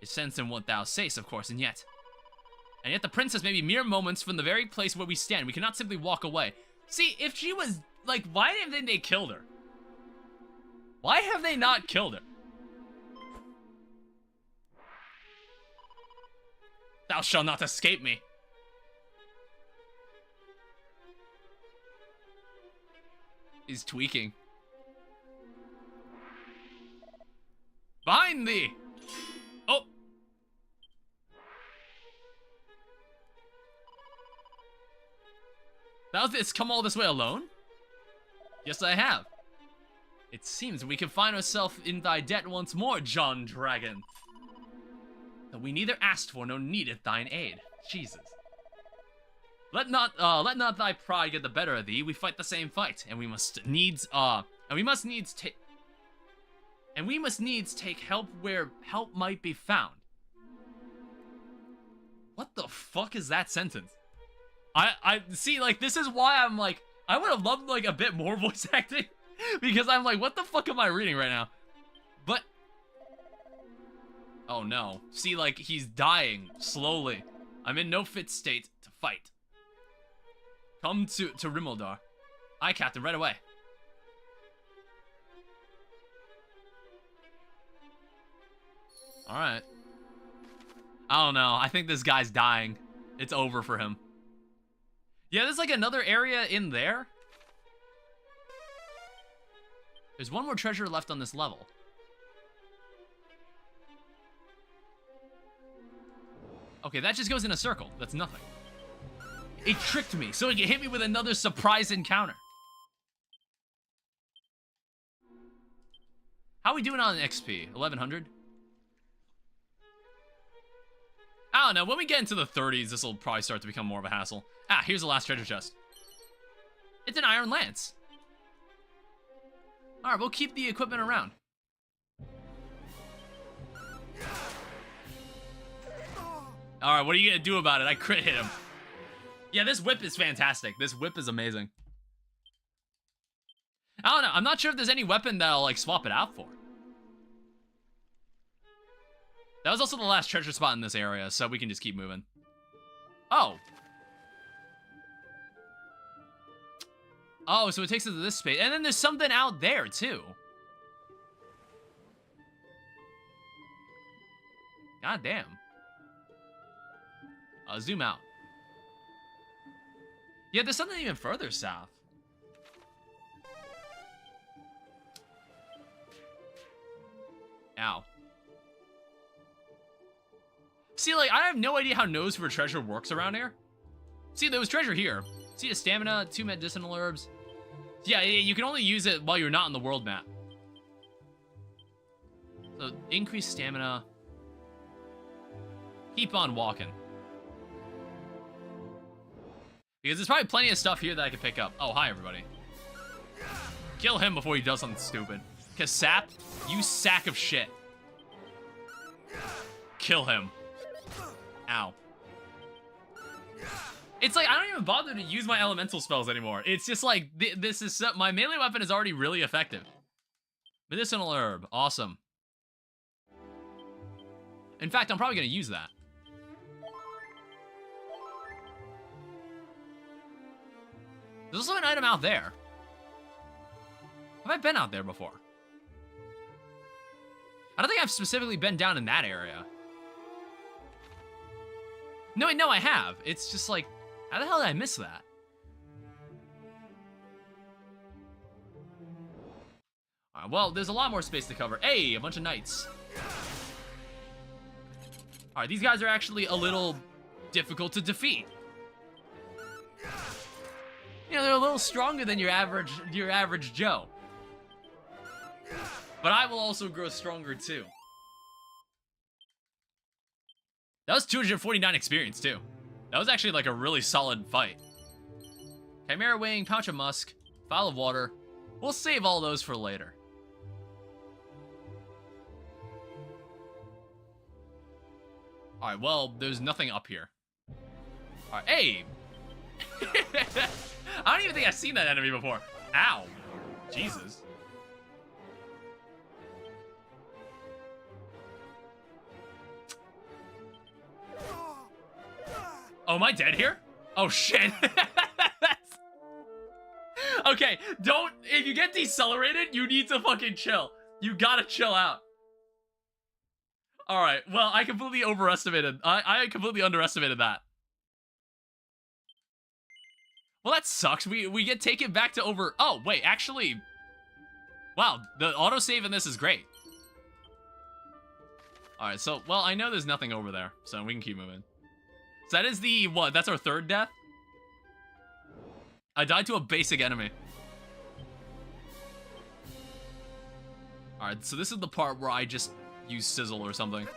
is sense in what thou sayst, of course, and yet the princess may be mere moments from the very place where we stand. We cannot simply walk away. See, if she was, like, why haven't they killed her? Why have they not killed her? Thou shalt not escape me. He's tweaking. Behind thee! Oh! Thou didst come all this way alone? Yes, I have. It seems we can find ourselves in thy debt once more, John Dragon. Though we neither asked for nor needed thine aid. Jesus. Let not thy pride get the better of thee. We fight the same fight, and we must needs take help where help might be found. What the fuck is that sentence? I see, like, this is why I'm like, I would have loved like a bit more voice acting, because I'm like, what the fuck am I reading right now? But oh no. See, like, he's dying slowly. I'm in no fit state to fight. Come to Rimmeldar. Aye, Captain, right away. Alright. I don't know. I think this guy's dying. It's over for him. Yeah, there's like another area in there. There's one more treasure left on this level. Okay, that just goes in a circle. That's nothing. It tricked me, so it hit me with another surprise encounter. How are we doing on XP? 1100? I don't know. When we get into the 30s, this will probably start to become more of a hassle. Ah, here's the last treasure chest. It's an iron lance. Alright, we'll keep the equipment around. Alright, what are you gonna do about it? I crit hit him. Yeah, this whip is fantastic. This whip is amazing. I don't know. I'm not sure if there's any weapon that I'll, like, swap it out for. That was also the last treasure spot in this area, so we can just keep moving. Oh. Oh, so it takes us to this space. And then there's something out there, too. God damn. Zoom out. Yeah, there's something even further south. Ow. See, like, I have no idea how nose for treasure works around here. See, there was treasure here. See the stamina, 2 medicinal herbs. Yeah, you can only use it while you're not on the world map. So, increase stamina. Keep on walking. Because there's probably plenty of stuff here that I can pick up. Oh, hi, everybody. Kill him before he does something stupid. Because Sap, you sack of shit. Kill him. Ow. It's like, I don't even bother to use my elemental spells anymore. It's just like, this is my melee weapon is already really effective. Medicinal herb. Awesome. In fact, I'm probably going to use that. There's also an item out there. Have I been out there before? I don't think I've specifically been down in that area. No, wait, no, I have. It's just like, how the hell did I miss that? Alright, well, there's a lot more space to cover. Hey, a bunch of knights. Alright, these guys are actually a little difficult to defeat. You know, they're a little stronger than your average Joe. But I will also grow stronger too. That was 249 experience too. That was actually like a really solid fight. Chimera Wing, Pouch of Musk, Vial of Water. We'll save all those for later. Alright, well, there's nothing up here. Alright, hey! I don't even think I've seen that enemy before. Ow. Jesus. Oh, am I dead here? Oh, shit. Okay, if you get decelerated, you need to fucking chill. You gotta chill out. Alright, well, I completely overestimated. I completely underestimated that. Well, that sucks. We get taken back to over... Oh, wait, actually... Wow, the autosave in this is great. Alright, so, well, I know there's nothing over there, so we can keep moving. So that is the... What? That's our third death? I died to a basic enemy. Alright, so this is the part where I just use Sizzle or something.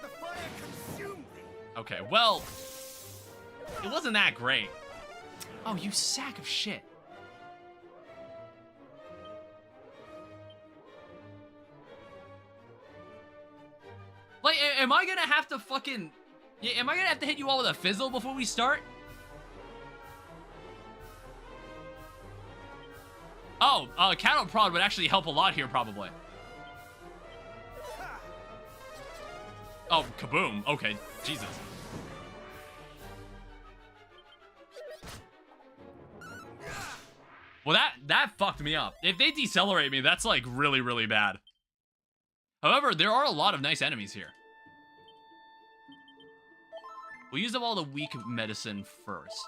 Okay, well... It wasn't that great. Oh, you sack of shit. Like, am I gonna have to fucking... Yeah, am I gonna have to hit you all with a fizzle before we start? Oh, Cattle Prod would actually help a lot here, probably. Oh, kaboom. Okay, Jesus. Well, that fucked me up. If they decelerate me, that's like really, really bad. However, there are a lot of nice enemies here. We'll use up all the weak medicine first.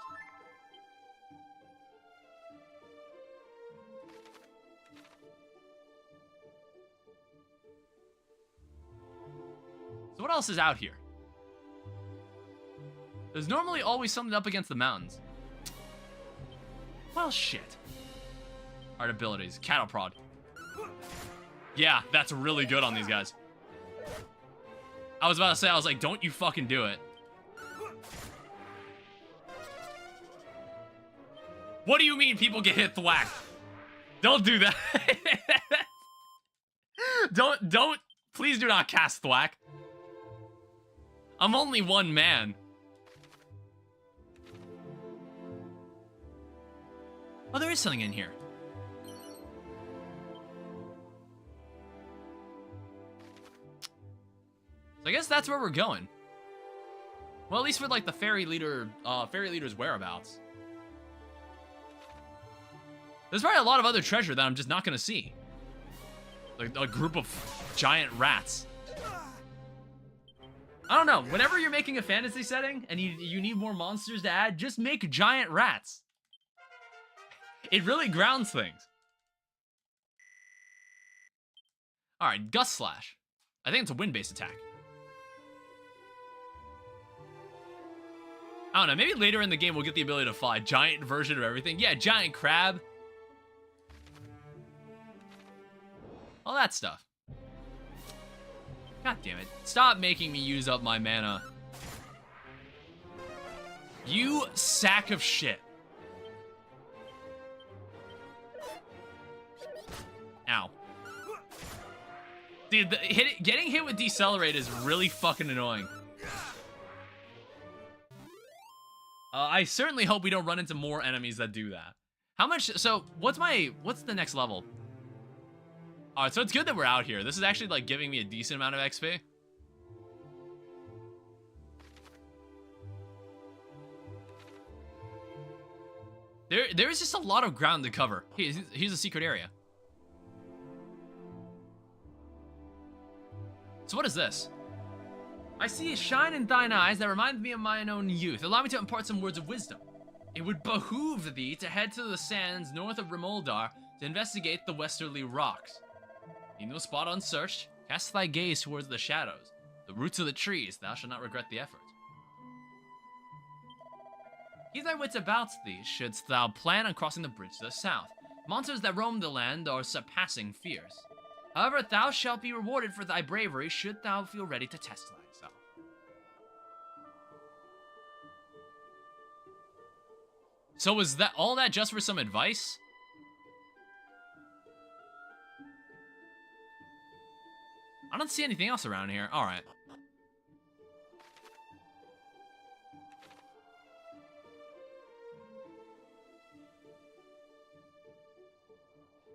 So what else is out here? There's normally always something up against the mountains. Well, shit. Alright, abilities. Cattle prod. Yeah, that's really good on these guys. I was about to say, I was like, don't you fucking do it. What do you mean people get hit thwacked? Don't do that. Don't, please do not cast thwack. I'm only one man. Oh, there is something in here. So I guess that's where we're going. Well, at least for like the fairy leader's whereabouts. There's probably a lot of other treasure that I'm just not gonna see. Like a group of giant rats. I don't know. Whenever you're making a fantasy setting and you need more monsters to add, just make giant rats. It really grounds things. Alright, Gust Slash. I think it's a wind-based attack. I don't know, maybe later in the game we'll get the ability to fly. Giant version of everything. Yeah, giant crab. All that stuff. God damn it. Stop making me use up my mana. You sack of shit. Ow. Dude, getting hit with Decelerate is really fucking annoying. I certainly hope we don't run into more enemies that do that. How much? So, what's the next level? Alright, so it's good that we're out here. This is actually, like, giving me a decent amount of XP. There's just a lot of ground to cover. Here's a secret area. So what is this? I see a shine in thine eyes that reminds me of mine own youth. Allow me to impart some words of wisdom. It would behoove thee to head to the sands north of Rimoldar to investigate the westerly rocks. Leave no spot unsearched. Cast thy gaze towards the shadows, the roots of the trees. Thou shalt not regret the effort. Keep thy wits about thee, shouldst thou plan on crossing the bridge to the south. Monsters that roam the land are surpassing fierce. However, thou shalt be rewarded for thy bravery, should thou feel ready to test thyself. So was that all that just for some advice? I don't see anything else around here. All right.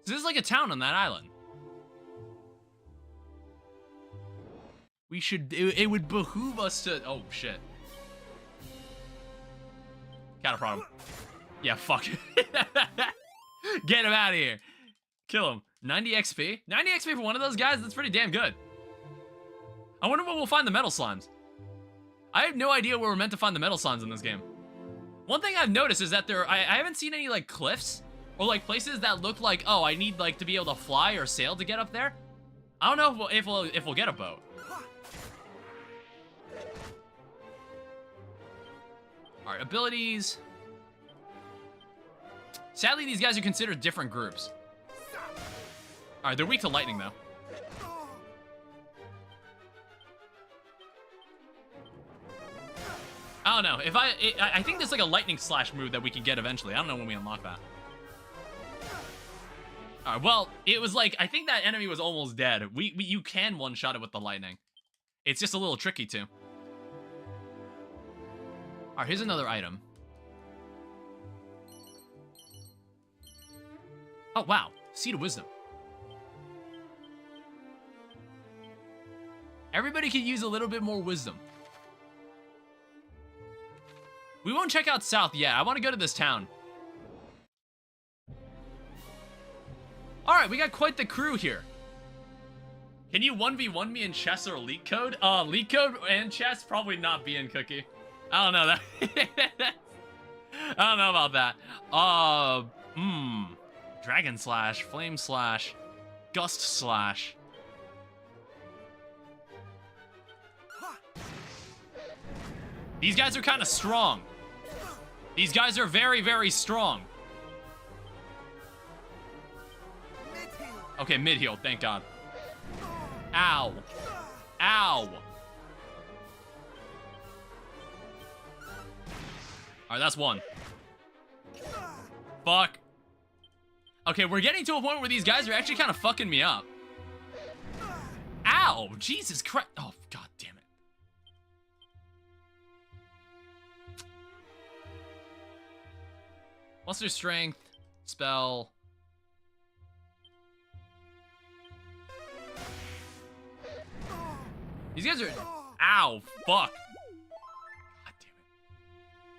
So this is like a town on that island. We should, it would behoove us to, oh shit. Got a problem. Yeah, fuck. Get him out of here. Kill him. 90 XP? 90 XP for one of those guys? That's pretty damn good. I wonder where we'll find the metal slimes. I have no idea where we're meant to find the metal slimes in this game. One thing I've noticed is that I haven't seen any like cliffs or like places that look like, oh, I need like to be able to fly or sail to get up there. I don't know if we'll get a boat. Alright, abilities. Sadly, these guys are considered different groups. Alright, they're weak to lightning, though. I don't know. If I think there's like a lightning slash move that we can get eventually. I don't know when we unlock that. Alright, well, it was like, I think that enemy was almost dead. You can one-shot it with the lightning. It's just a little tricky, too. Alright, here's another item. Oh, wow. Seed of Wisdom. Everybody could use a little bit more wisdom. We won't check out south yet. I want to go to this town. Alright, we got quite the crew here. Can you 1v1 me in chess or leak code? Leak code and chess? Probably not being Cookie. I don't know that. I don't know about that. Dragon Slash, Flame Slash, Gust Slash. These guys are kind of strong. These guys are very, very strong. Okay, mid-heal, thank God. Ow. Ow. Alright, that's one. Fuck. Okay, we're getting to a point where these guys are actually kind of fucking me up. Ow! Jesus Christ. Oh, God damn it. Monster strength. Spell. These guys are... Ow, fuck. God damn it.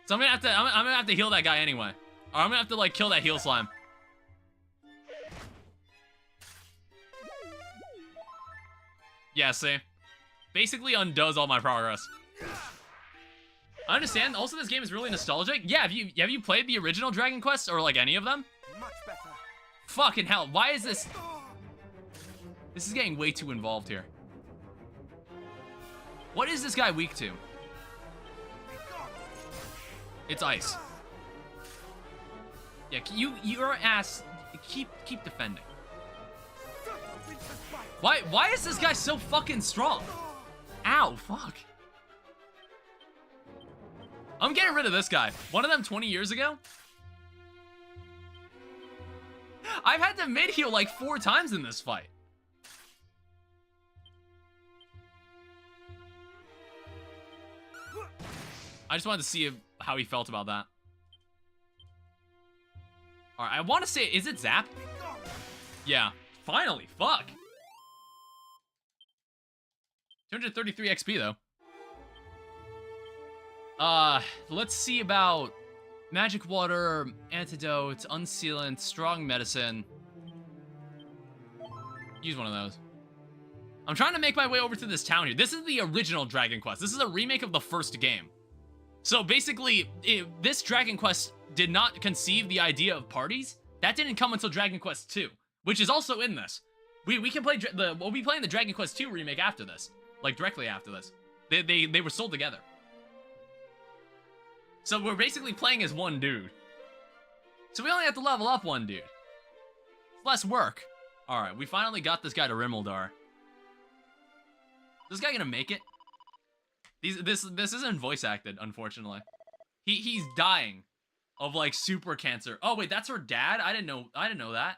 So I'm gonna have to heal that guy anyway. Or I'm gonna have to, like, kill that heal slime. Yeah, see? Basically undoes all my progress. I understand. Also, this game is really nostalgic. Yeah, have you played the original Dragon Quest or, like, any of them? Much better. Fucking hell, why is this... This is getting way too involved here. What is this guy weak to? It's ice. Yeah, your ass, keep defending. Why is this guy so fucking strong? Ow, fuck. I'm getting rid of this guy. One of them 20 years ago? I've had to mid-heal like 4 times in this fight. I just wanted to see how he felt about that. Alright, I want to say, is it Zap? Yeah, finally, fuck. 233 XP though. Let's see about magic water, antidote, unsealant, strong medicine. Use one of those. I'm trying to make my way over to this town here. This is the original Dragon Quest. This is a remake of the first game. So basically, this Dragon Quest did not conceive the idea of parties. That didn't come until Dragon Quest 2, which is also in this. We can play we'll be playing the Dragon Quest 2 remake after this, like directly after this. They were sold together. So we're basically playing as one dude. So we only have to level up one dude. It's less work. All right, we finally got this guy to Rimuldar. Is this guy gonna make it? This isn't voice acted, unfortunately. He's dying of like super cancer. Oh wait, that's her dad? I didn't know that.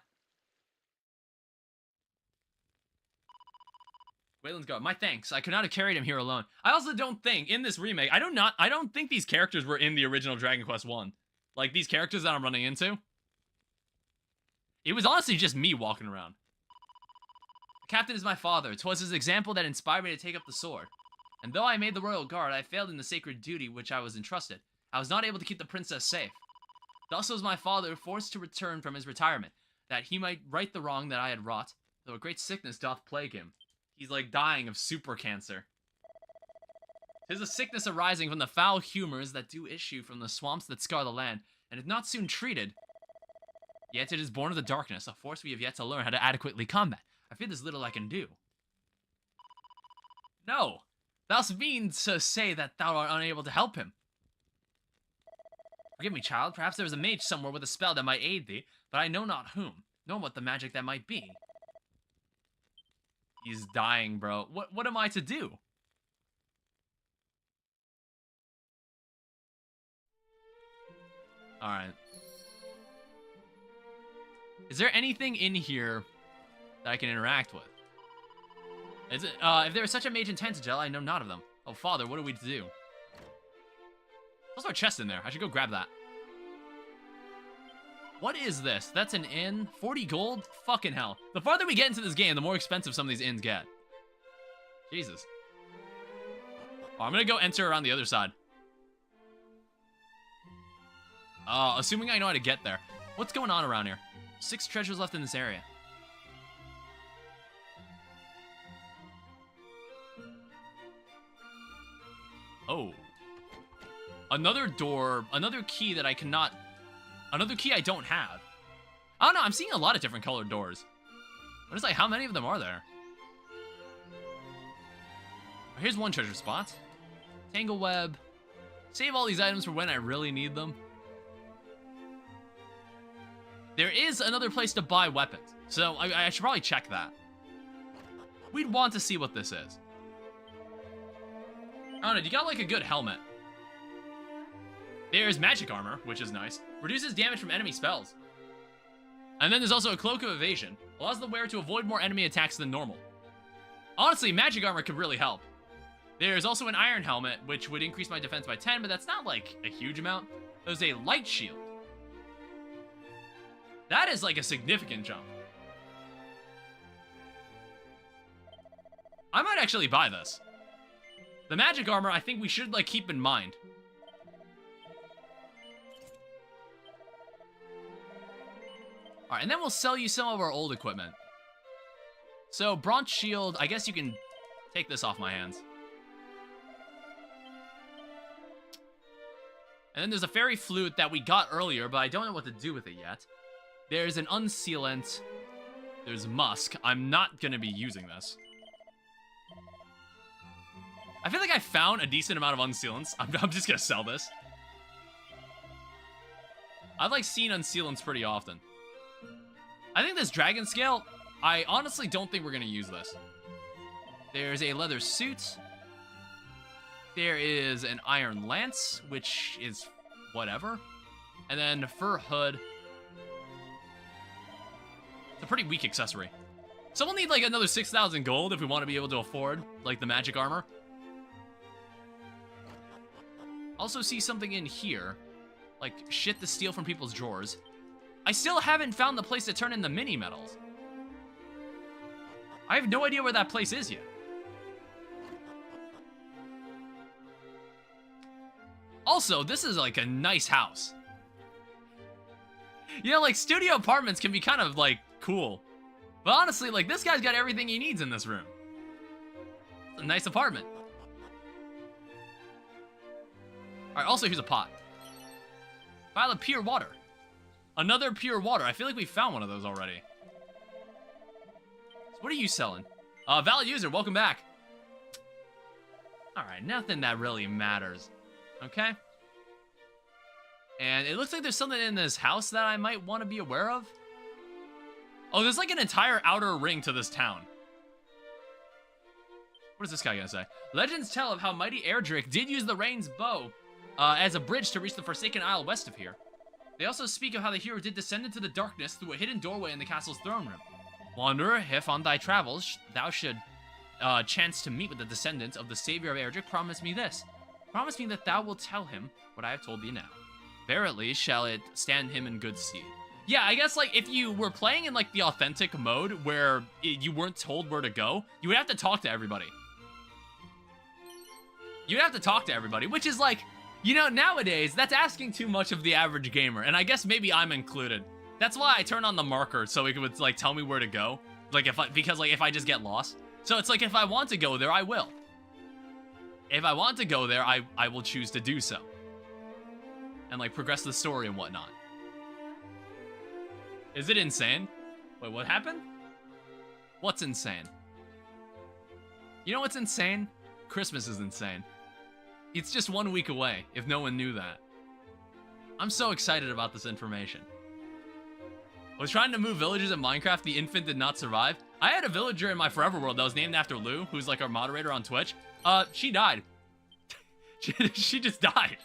Wayland's God, my thanks. I could not have carried him here alone. I also don't think in this remake, I don't think these characters were in the original Dragon Quest 1. Like these characters that I'm running into. It was honestly just me walking around. The captain is my father. 'Twas his example that inspired me to take up the sword. And though I made the royal guard, I failed in the sacred duty which I was entrusted. I was not able to keep the princess safe. Thus was my father forced to return from his retirement, that he might right the wrong that I had wrought, though a great sickness doth plague him. He's like dying of super cancer. 'Tis a sickness arising from the foul humors that do issue from the swamps that scar the land, and if not soon treated, yet it is born of the darkness, a force we have yet to learn how to adequately combat. I fear there's little I can do. No, thou means to say that thou art unable to help him. Forgive me, child, perhaps there is a mage somewhere with a spell that might aid thee, but I know not whom, nor what the magic that might be. He's dying, bro. What am I to do? Alright. Is there anything in here that I can interact with? Is it, if there is such a mage in Tantagel, I know not of them. Oh, father, what are we to do? There's also a chest in there. I should go grab that. What is this? That's an inn? 40 gold? Fucking hell. The farther we get into this game, the more expensive some of these inns get. Jesus. Oh, I'm gonna go enter around the other side. Assuming I know how to get there. What's going on around here? 6 treasures left in this area. Oh. Another door, another key that I cannot... Another key I don't have. I don't know, I'm seeing a lot of different colored doors. But it's like, how many of them are there? Here's one treasure spot. Tangle web. Save all these items for when I really need them. there is another place to buy weapons. So I should probably check that. We'd want to see what this is. I don't know, you got like a good helmet. There's magic armor, which is nice. Reduces damage from enemy spells. And then there's also a cloak of evasion. Allows the wearer to avoid more enemy attacks than normal. Honestly, magic armor could really help. There's also an iron helmet, which would increase my defense by 10, but that's not like a huge amount. There's a light shield. That is like a significant jump. I might actually buy this. The magic armor, I think we should like keep in mind. Alright, and then we'll sell you some of our old equipment. So, bronze shield, I guess you can take this off my hands. And then there's a fairy flute that we got earlier, but I don't know what to do with it yet. There's an unsealant. There's musk. I'm not going to be using this. I feel like I found a decent amount of unsealants. I'm just going to sell this. I've like seen unsealants pretty often. I think this dragon scale, I honestly don't think we're going to use this. There's a leather suit. There is an iron lance, which is whatever. And then fur hood. It's a pretty weak accessory. So we'll need like another 6,000 gold if we want to be able to afford like the magic armor. Also see something in here. Like shit to steal from people's drawers. I still haven't found the place to turn in the mini medals. I have no idea where that place is yet. Also, this is like a nice house. You know, like studio apartments can be kind of like cool. But honestly, like this guy's got everything he needs in this room. It's a nice apartment. Alright, also here's a pot. Vial of pure water. Another pure water. I feel like we found one of those already. So what are you selling? Valid user, welcome back. Alright, nothing that really matters. Okay. And it looks like there's something in this house that I might want to be aware of. Oh, there's like an entire outer ring to this town. What is this guy gonna say? Legends tell of how mighty Erdrick did use the Rain's bow as a bridge to reach the Forsaken Isle west of here. They also speak of how the hero did descend into the darkness through a hidden doorway in the castle's throne room. Wanderer, if on thy travels thou should chance to meet with the descendants of the savior of Erdrick, promise me this. Promise me that thou wilt tell him what I have told thee now. Verily shall it stand him in good stead. Yeah, I guess like if you were playing in like the authentic mode where you weren't told where to go, you would have to talk to everybody. You'd have to talk to everybody, which is like, you know, nowadays, that's asking too much of the average gamer, and I guess maybe I'm included. That's why I turn on the marker so it would, like, tell me where to go. Like, because, like, if I just get lost. So it's like, if I want to go there, I will. If I want to go there, I will choose to do so. And, like, progress the story and whatnot. Is it insane? Wait, what happened? What's insane? You know what's insane? Christmas is insane. It's just 1 week away, if no one knew that. I'm so excited about this information. I was trying to move villagers in Minecraft, the infant did not survive. I had a villager in my Forever World that was named after Lou, who's like our moderator on Twitch. She died. she just died.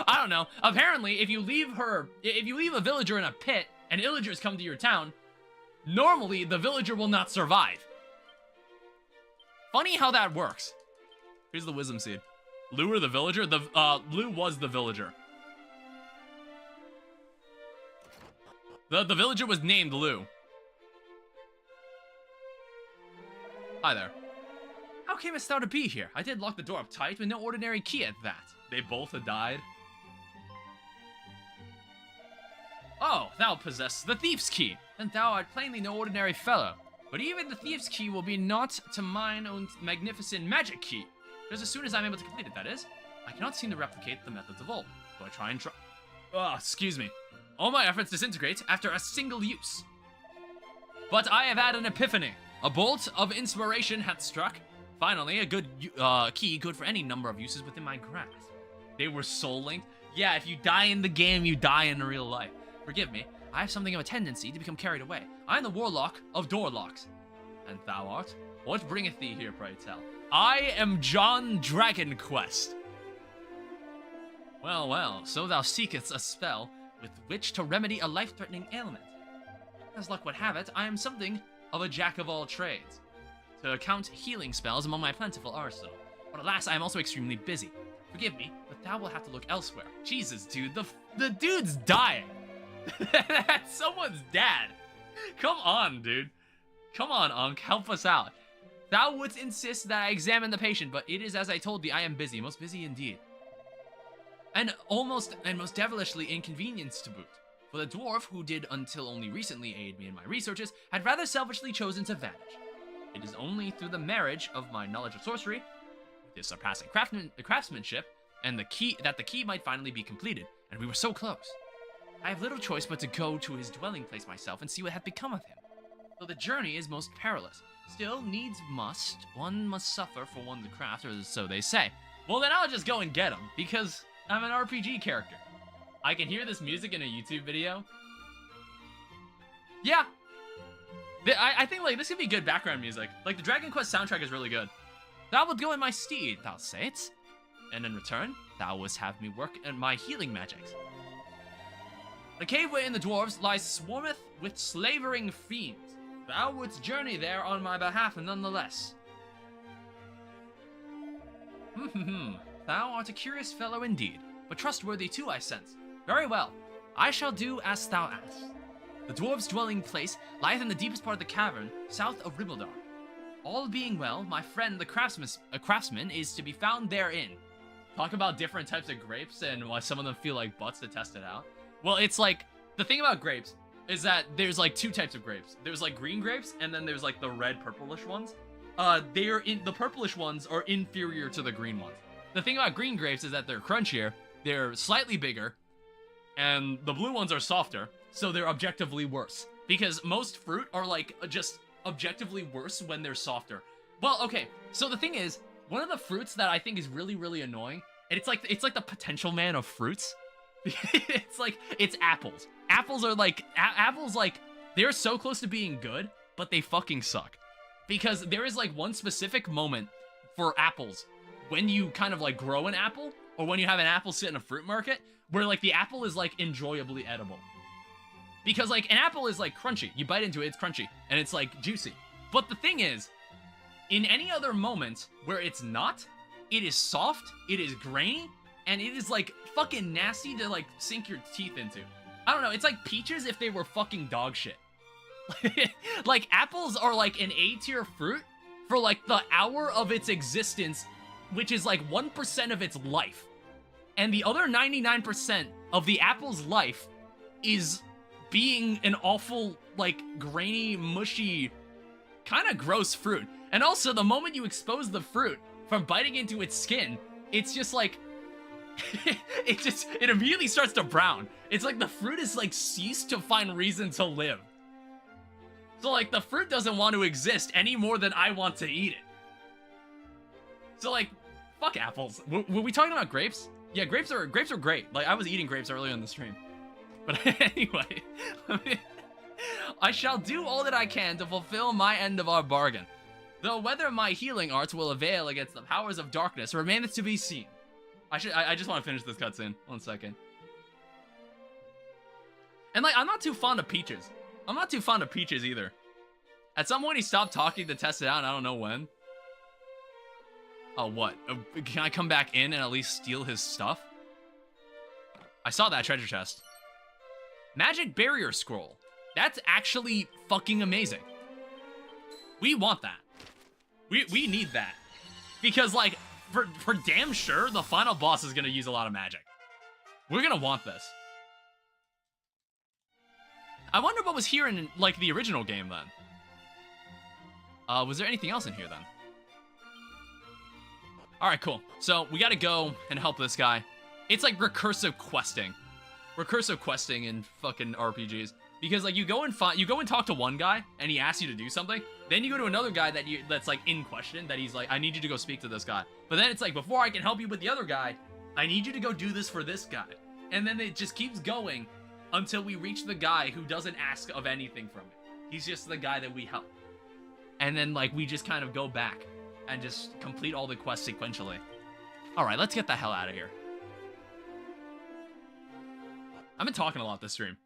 I don't know. Apparently, if you leave a villager in a pit and illagers come to your town, normally the villager will not survive. Funny how that works. Here's the wisdom seed. Lou or the villager? Lou was the villager. The villager was named Lou. Hi there. How camest thou to be here? I did lock the door up tight with no ordinary key at that. They both had died. Oh, thou possess the thief's key. Then thou art plainly no ordinary fellow. But even the thief's key will be naught to mine own magnificent magic key. Just as soon as I'm able to complete it, that is. I cannot seem to replicate the methods of old. So I try and try. Oh, excuse me. All my efforts disintegrate after a single use. But I have had an epiphany. A bolt of inspiration hath struck. Finally, a good key, good for any number of uses within my grasp. They were soul linked. Yeah, if you die in the game, you die in real life. Forgive me. I have something of a tendency to become carried away. I am the warlock of Doorlocks. And thou art? What bringeth thee here, pray tell? I am John Dragonquest. Well, well, so thou seekest a spell with which to remedy a life-threatening ailment. As luck would have it, I am something of a jack of all trades, to count healing spells among my plentiful arsenal. But alas, I am also extremely busy. Forgive me, but thou will have to look elsewhere. Jesus, dude, the dude's dying. That's someone's dad. Come on, dude. Come on, Unc, help us out. Thou wouldst insist that I examine the patient, but it is as I told thee, I am busy, most busy indeed. And most devilishly inconvenienced to boot. For the dwarf, who did until only recently aid me in my researches, had rather selfishly chosen to vanish. It is only through the marriage of my knowledge of sorcery, with his surpassing craftsmanship, and the key might finally be completed, and we were so close. I have little choice but to go to his dwelling place myself and see what hath become of him. Though the journey is most perilous, still needs one must suffer for one's craft, or so they say. Well, then I'll just go and get him, because I'm an RPG character. I can hear this music in a YouTube video. Yeah. I think, like, this could be good background music. Like, the Dragon Quest soundtrack is really good. Thou wilt go in my steed, thou sayest, and in return, thou wouldst have me work at my healing magics. The cave wherein the dwarves lies swarmeth with slavering fiends. Thou wouldst journey there on my behalf, and nonetheless. Thou art a curious fellow indeed, but trustworthy too, I sense. Very well, I shall do as thou ask. The dwarves' dwelling place lieth in the deepest part of the cavern, south of Ribbledar. All being well, my friend the craftsman is to be found therein. Talk about different types of grapes and why some of them feel like butts to test it out. Well, it's like, the thing about grapes is that there's like two types of grapes. There's like green grapes, and then there's like the red purplish ones. The purplish ones are inferior to the green ones. The thing about green grapes is that they're crunchier, they're slightly bigger, and the blue ones are softer, so they're objectively worse. Because most fruit are like just objectively worse when they're softer. Well, okay, so the thing is, one of the fruits that I think is really, really annoying, and it's like the potential man of fruits. it's apples. Apples are like, they're so close to being good, but they fucking suck. Because there is like one specific moment for apples when you kind of like grow an apple, or when you have an apple sit in a fruit market, where like the apple is like enjoyably edible. Because like an apple is like crunchy. You bite into it, it's crunchy, and it's like juicy. But the thing is, in any other moment where it's not, it is soft, it is grainy, and it is like fucking nasty to like sink your teeth into. I don't know, it's like peaches if they were fucking dog shit. Like apples are like an A-tier fruit for like the hour of its existence, which is like 1% of its life. And the other 99% of the apple's life is being an awful, like, grainy, mushy, kind of gross fruit. And also, the moment you expose the fruit from biting into its skin, it's just like, it immediately starts to brown. It's like the fruit is like ceased to find reason to live. So like the fruit doesn't want to exist any more than I want to eat it. So like, fuck apples. Were we talking about grapes? Yeah, grapes are great. Like I was eating grapes earlier in the stream. But anyway, I shall do all that I can to fulfill my end of our bargain. Though whether my healing arts will avail against the powers of darkness remaineth to be seen. I just want to finish this cutscene. 1 second. And like, I'm not too fond of peaches. I'm not too fond of peaches either. At some point he stopped talking to test it out, and I don't know when. Oh, what? Can I come back in and at least steal his stuff? I saw that treasure chest. Magic barrier scroll. That's actually fucking amazing. We want that. We need that. Because, like, for damn sure, the final boss is gonna use a lot of magic. We're gonna want this. I wonder what was here in, like, the original game, then. Was there anything else in here, then? Alright, cool. So, we gotta go and help this guy. It's like recursive questing. Recursive questing in fucking RPGs. Because, like, you go and talk to one guy, and he asks you to do something. Then you go to another guy that's, like, in question, that he's like, I need you to go speak to this guy. But then it's like, before I can help you with the other guy, I need you to go do this for this guy. And then it just keeps going. until we reach the guy who doesn't ask of anything from it. He's just the guy that we help. And then, like, we just kind of go back and just complete all the quests sequentially. Alright, let's get the hell out of here. I've been talking a lot this stream.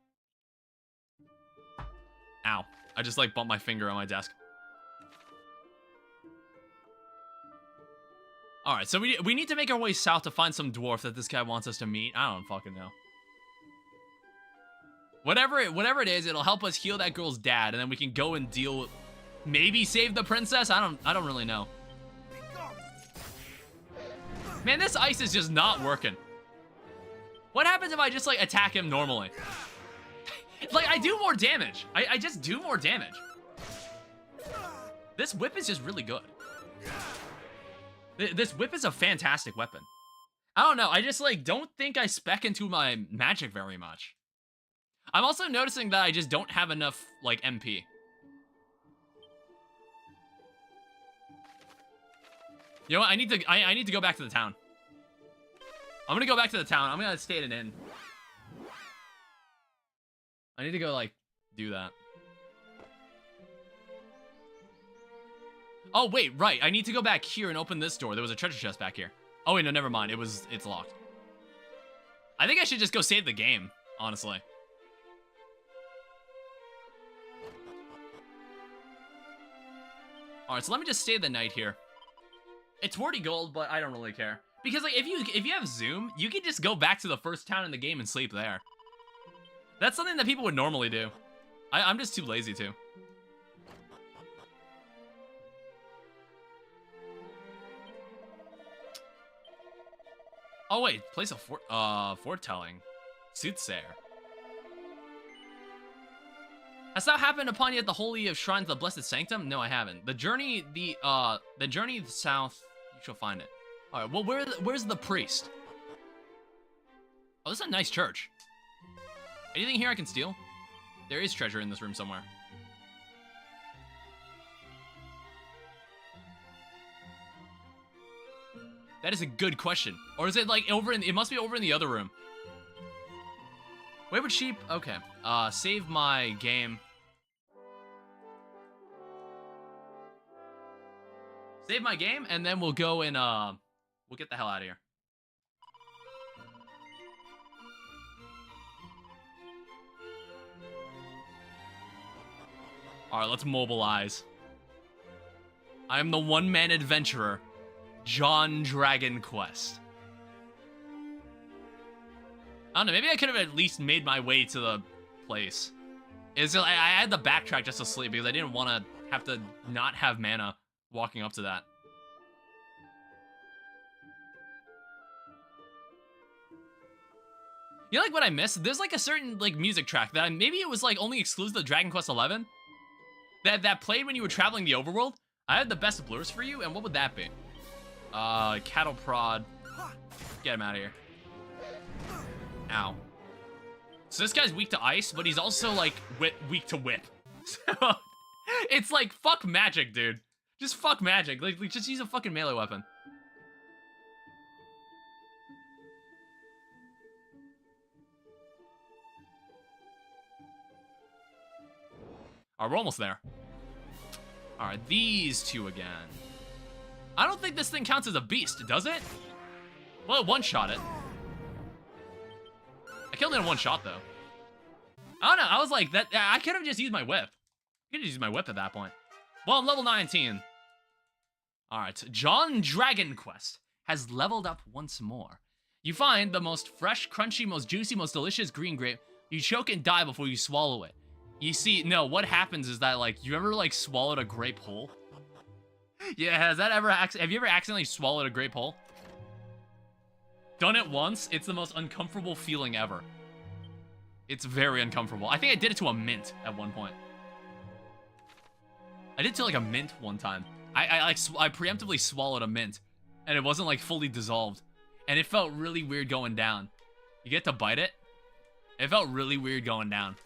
Ow. I just, like, bumped my finger on my desk. Alright, so we need to make our way south to find some dwarf that this guy wants us to meet. I don't fucking know. Whatever it is, it'll help us heal that girl's dad, and then we can go and deal with... Maybe save the princess? I don't really know. Man, this ice is just not working. What happens if I just, like, attack him normally? Like, I do more damage. I just do more damage. This whip is just really good. This whip is a fantastic weapon. I don't know. I just, like, don't think I spec into my magic very much. I'm also noticing that I just don't have enough, like, MP. You know what? I need to go back to the town. I'm gonna go back to the town. I'm gonna stay at an inn. I need to go, like, do that. Oh, wait, right. I need to go back here and open this door. There was a treasure chest back here. Oh, wait, no, never mind. It's locked. I think I should just go save the game, honestly. Alright, so let me just stay the night here. It's 40 gold, but I don't really care. Because, like, if you have Zoom, you can just go back to the first town in the game and sleep there. That's something that people would normally do. I'm just too lazy to. Oh, wait. Place of foretelling. Soothsayer. Has that happened upon you at the Holy of Shrines of the Blessed Sanctum? No, I haven't. The journey south, you shall find it. All right, well, where's the priest? Oh, this is a nice church. Anything here I can steal? There is treasure in this room somewhere. That is a good question. Or is it like it must be over in the other room. Wayward sheep, okay. Save my game. Save my game, and then we'll go and, we'll get the hell out of here. Alright, let's mobilize. I am the one-man adventurer, John Dragon Quest. I don't know, maybe I could have at least made my way to the place. I had to backtrack just to sleep because I didn't want to have to not have mana walking up to that. You know, like, what I missed? There's, like, a certain, like, music track that maybe it was, like, only exclusive to Dragon Quest XI that played when you were traveling the overworld. I had the best blurs for you, and what would that be? Cattle prod. Get him out of here. Ow. So this guy's weak to ice, but he's also, like, weak to whip. So, it's like, fuck magic, dude. Just fuck magic. Like, just use a fucking melee weapon. Alright, we're almost there. Alright, these two again. I don't think this thing counts as a beast, does it? Well, it one-shot it. I killed it in one shot, though. I don't know, I was like, I could have just used my whip. I could have used my whip at that point. Well, I'm level 19. Alright, John Dragon Quest has leveled up once more. You find the most fresh, crunchy, most juicy, most delicious green grape. You choke and die before you swallow it. You see, no, what happens is that, like, you ever, like, swallowed a grape whole? Yeah, have you ever accidentally swallowed a grape whole? Done it once, it's the most uncomfortable feeling ever. It's very uncomfortable. I think I did it to a mint at one point. I did it to, like, a mint one time. I preemptively swallowed a mint, and it wasn't, like, fully dissolved. And it felt really weird going down. You get to bite it? It felt really weird going down.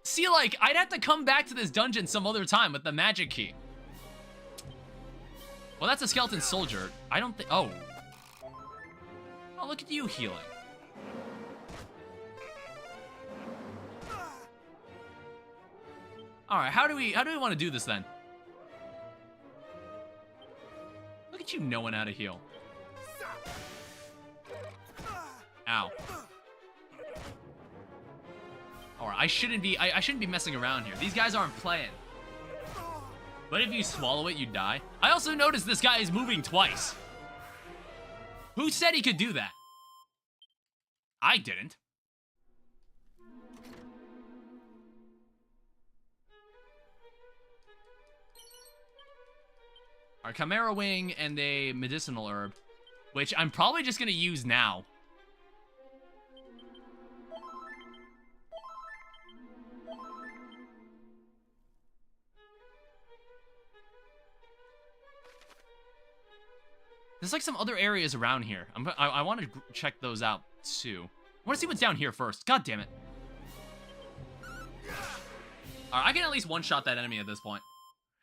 See, like, I'd have to come back to this dungeon some other time with the magic key. Well, that's a skeleton soldier. I don't think... Oh. Oh, look at you healing. Alright, how do we want to do this then? Look at you knowing how to heal. Ow. Alright, I shouldn't be messing around here. These guys aren't playing. But if you swallow it, you die. I also noticed this guy is moving twice. Who said he could do that? I didn't. Our Chimera Wing and a medicinal herb, which I'm probably just gonna use now. There's like some other areas around here. I want to check those out too. I want to see what's down here first. God damn it. Alright, I can at least one-shot that enemy at this point.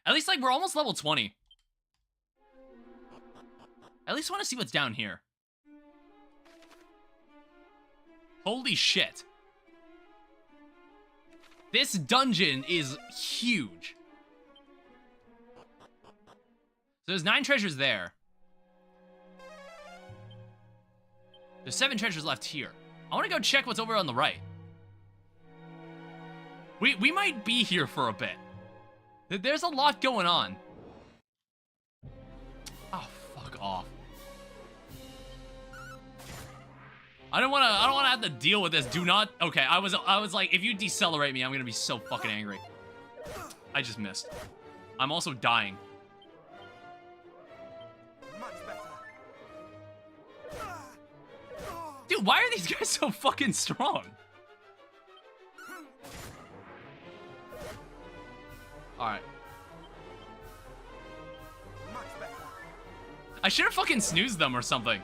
At least, like, we're almost level 20. I at least want to see what's down here. Holy shit. This dungeon is huge. So there's 9 treasures there. There's 7 treasures left here. I want to go check what's over on the right. We might be here for a bit. There's a lot going on. Oh, fuck off. I don't want to have to deal with this. Do not. Okay, I was like, if you decelerate me, I'm gonna be so fucking angry. I just missed. I'm also dying. Dude, why are these guys so fucking strong? Alright. I should have fucking snoozed them or something.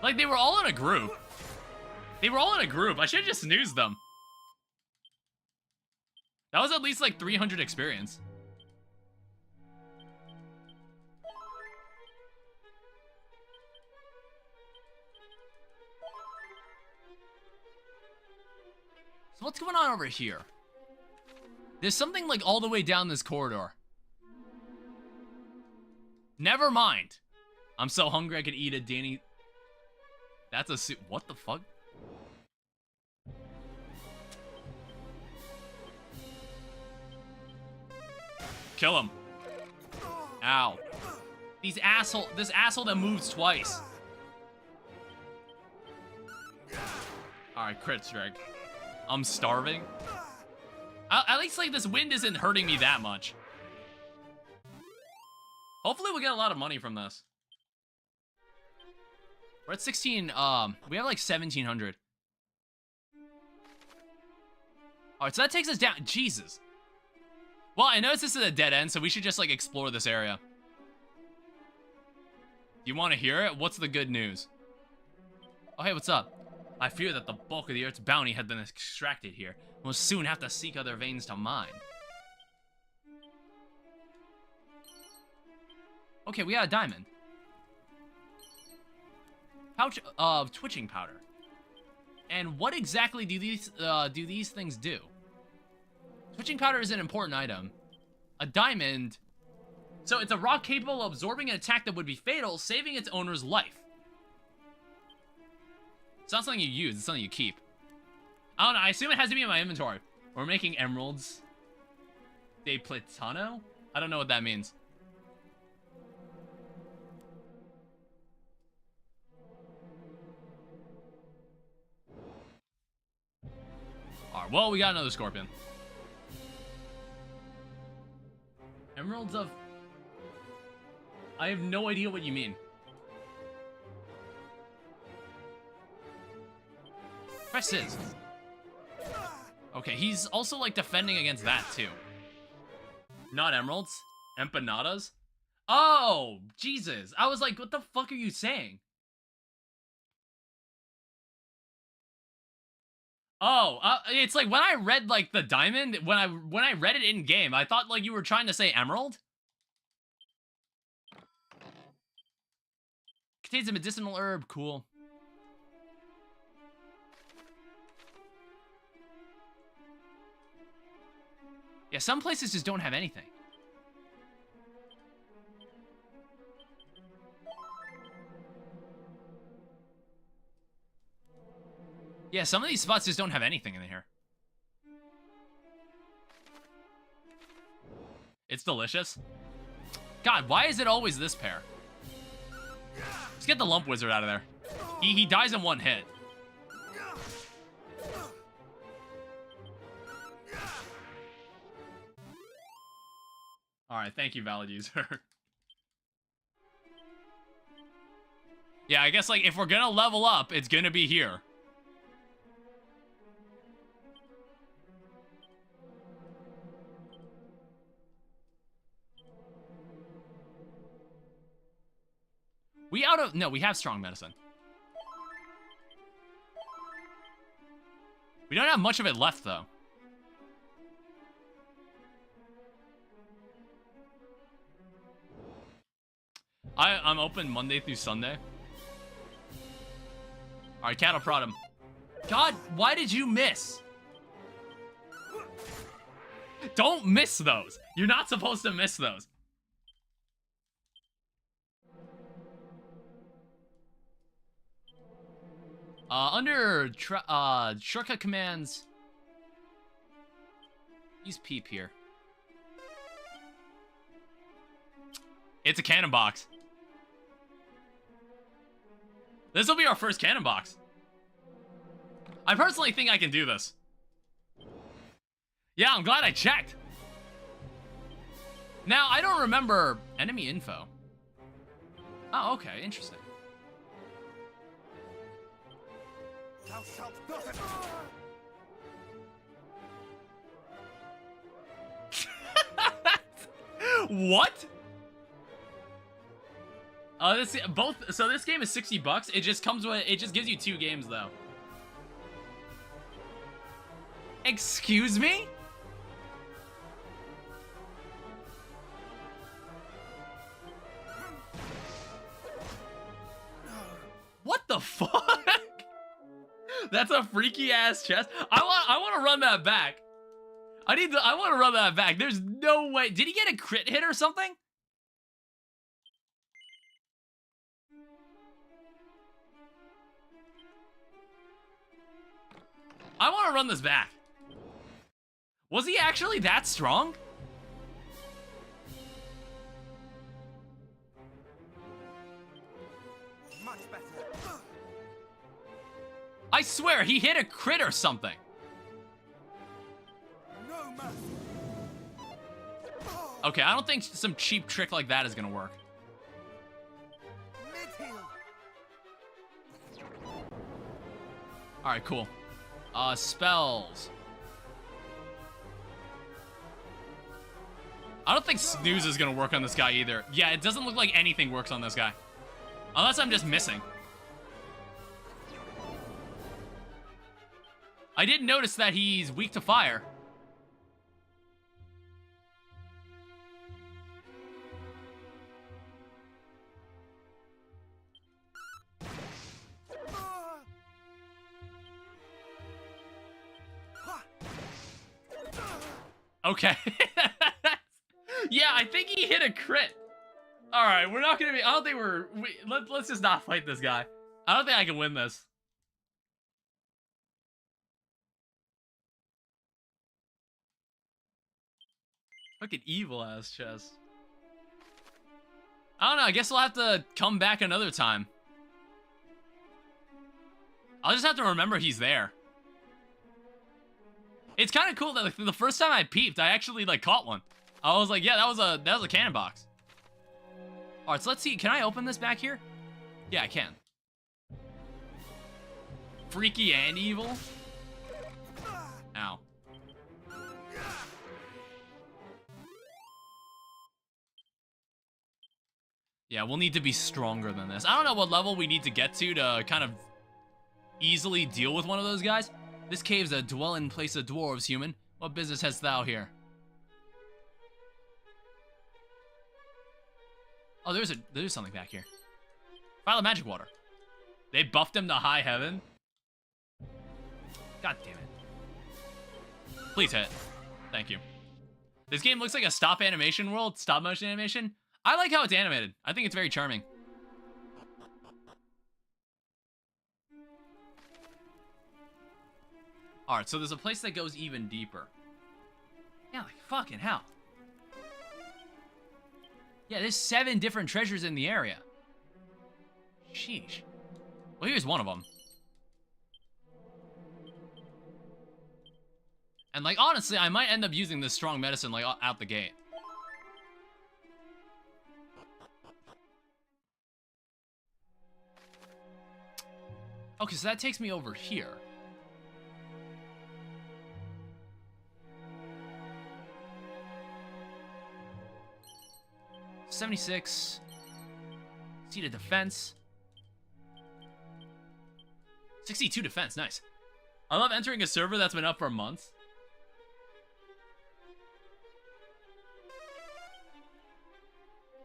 Like, they were all in a group. They were all in a group. I should have just snoozed them. That was at least like 300 experience. So what's going on over here? There's something like all the way down this corridor. Never mind. I'm so hungry I could eat a Danny. That's a suit. What the fuck? Kill him. Ow. This asshole that moves twice. Alright, crit strike. I'm starving. At least, like, this wind isn't hurting me that much. Hopefully we'll get a lot of money from this. We're at 16, we have like 1,700. Alright, so that takes us down. Jesus. Well, I noticed this is a dead end, so we should just, like, explore this area. You want to hear it? What's the good news? Oh, hey, what's up? I fear that the bulk of the Earth's bounty had been extracted here. We'll soon have to seek other veins to mine. Okay, we got a diamond. Pouch of twitching powder. And what exactly do these things do? Twitching powder is an important item. A diamond. So it's a rock capable of absorbing an attack that would be fatal, saving its owner's life. It's not something you use, it's something you keep. I don't know, I assume it has to be in my inventory. We're making emeralds de Platano? I don't know what that means. Alright, well, we got another scorpion. Emeralds of... I have no idea what you mean. Press is. Okay, he's also, like, defending against that, too. Not emeralds? Empanadas? Oh, Jesus. I was like, what the fuck are you saying? Oh, it's like when I read, like, the diamond, when I read it in-game, I thought, like, you were trying to say emerald? Contains a medicinal herb. Cool. Yeah, some places just don't have anything. Yeah, some of these spots just don't have anything in here. It's delicious. God, why is it always this pair? Let's get the lump wizard out of there. He dies in one hit. Alright, thank you, valid user. Yeah, I guess, like, if we're gonna level up, it's gonna be here. We out of... No, we have strong medicine. We don't have much of it left, though. I'm open Monday through Sunday. Alright, cattle prod him. God, why did you miss? Don't miss those. You're not supposed to miss those. Under shortcut commands, use peep here. It's a cannon box. This will be our first cannon box. I personally think I can do this. Yeah, I'm glad I checked. Now, I don't remember enemy info. Oh, okay, interesting. Thou shalt not What? This game is $60. It just comes with, it just gives you 2 games though. Excuse me? What the fuck? That's a freaky ass chest. I want to run that back. I want to run that back. There's no way. Did he get a crit hit or something? I want to run this back. Was he actually that strong? much better. I swear, he hit a crit or something. No mercy. Okay, I don't think some cheap trick like that is gonna work. Mid-heal. Alright, cool. Spells. I don't think Snooze is gonna work on this guy either. Yeah, it doesn't look like anything works on this guy. Unless I'm just missing. I did notice that he's weak to fire. Okay. Yeah, I think he hit a crit. All right, we're not gonna be. I don't think let's just not fight this guy. I don't think I can win this. Fucking evil ass chest. I don't know. I guess we'll have to come back another time. I'll just have to remember he's there. It's kind of cool that like, the first time I peeped, I actually like caught one. I was like, yeah, that was a cannon box. All right, so let's see. Can I open this back here? Yeah, I can. Freaky and evil. Ow. Yeah, we'll need to be stronger than this. I don't know what level we need to get to kind of easily deal with one of those guys. This cave's a dwelling place of dwarves, human. What business hast thou here? Oh, there's something back here. Vial of magic water. They buffed him to high heaven. God damn it. Please hit. Thank you. This game looks like a stop animation world, stop motion animation. I like how it's animated. I think it's very charming. Alright, so there's a place that goes even deeper. Yeah, like fucking hell. Yeah, there's 7 different treasures in the area. Sheesh. Well, here's one of them. And, like, honestly, I might end up using this strong medicine, like, out the gate. Okay, so that takes me over here. $76. Seated defense. 62 defense, nice. I love entering a server that's been up for months.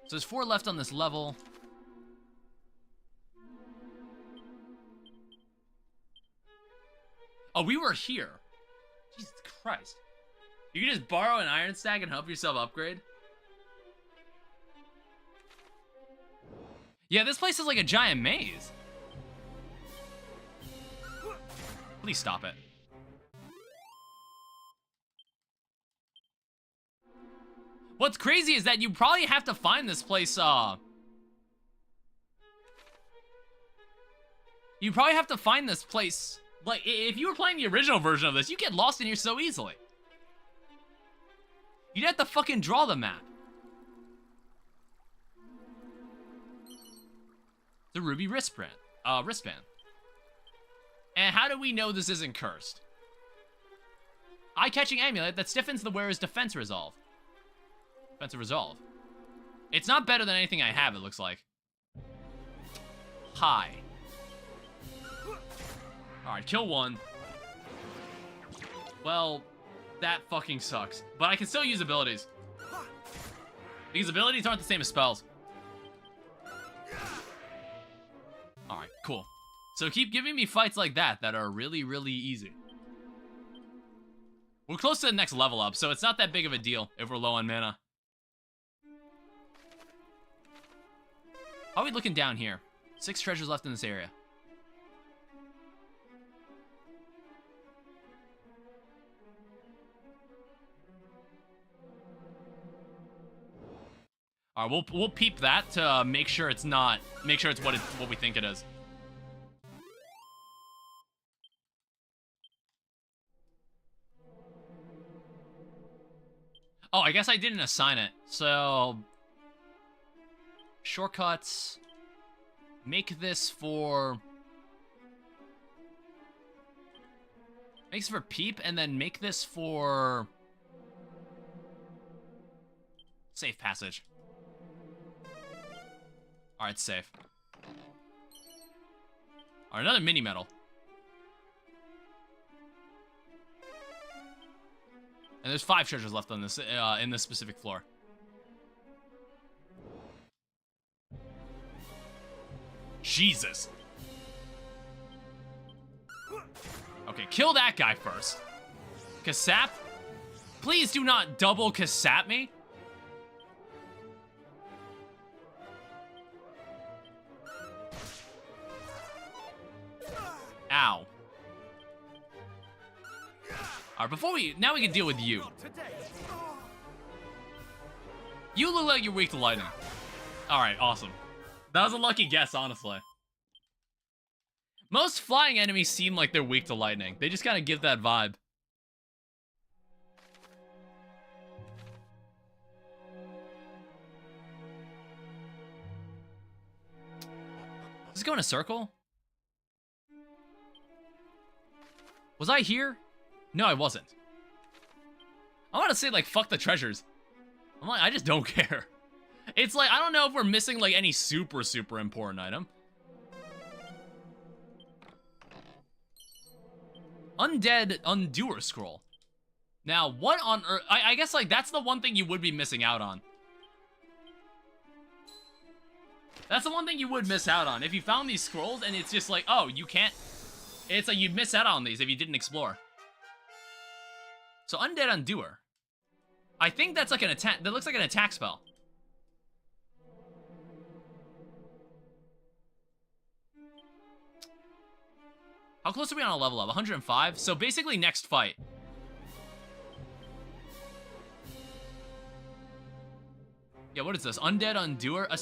So there's 4 left on this level. Oh, we were here. Jesus Christ. You can just borrow an iron stack and help yourself upgrade? Yeah, this place is like a giant maze. Please stop it. What's crazy is that you probably have to find this place, you probably have to find this place, like, if you were playing the original version of this, you get lost in here so easily. You'd have to fucking draw the map. The ruby wristband. And how do we know this isn't cursed? Eye-catching amulet that stiffens the wearer's defense resolve. Defensive resolve. It's not better than anything I have, it looks like. Hi. Alright, kill 1. Well, that fucking sucks. But I can still use abilities. Because abilities aren't the same as spells. Alright, cool. So keep giving me fights like that are really, really easy. We're close to the next level up, so it's not that big of a deal if we're low on mana. How are we looking down here? 6 treasures left in this area. All right, we'll peep that to make sure it's not, make sure it's what we think it is. Oh, I guess I didn't assign it. So shortcuts. Make this for peep, and then make this for safe passage. All right, safe. All right, another mini medal. And there's 5 treasures left on this in this specific floor. Jesus. Okay, kill that guy first. Kasap? Please do not double Kasap me. Ow. Alright, now we can deal with you. You look like you're weak to lightning. Alright, awesome. That was a lucky guess, honestly. Most flying enemies seem like they're weak to lightning. They just kind of give that vibe. Does it go in a circle? Was I here? No, I wasn't. I want to say, like, fuck the treasures. I'm like, I just don't care. It's like, I don't know if we're missing, like, any super, super important item. Undead Undoer Scroll. Now, what on earth? I guess, like, that's the one thing you would be missing out on. That's the one thing you would miss out on. If you found these scrolls and it's just like, oh, you can't... It's like you'd miss out on these if you didn't explore. So, Undead Undoer. I think that's like an attack... That looks like an attack spell. How close are we on a level up? 105? So basically next fight. Yeah, what is this? Undead Undoer? A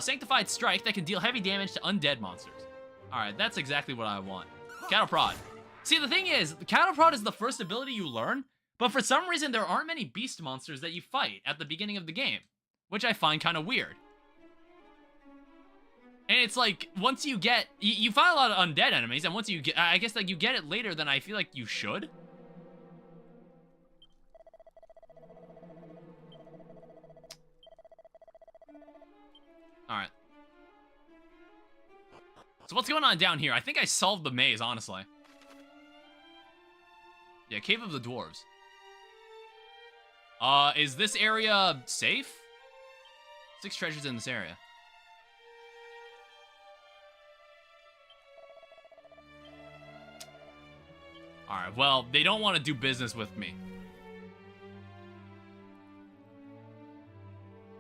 sanctified strike that can deal heavy damage to undead monsters. Alright, that's exactly what I want. Cattle Prod. See, the thing is, Cattle Prod is the first ability you learn, but for some reason there aren't many beast monsters that you fight at the beginning of the game, which I find kind of weird. And it's like, once you get... You find a lot of undead enemies, and once you get... I guess, like, you get it later than I feel like you should. Alright. So what's going on down here? I think I solved the maze, honestly. Yeah, Cave of the Dwarves. Is this area safe? 6 treasures in this area. Alright, well, they don't want to do business with me.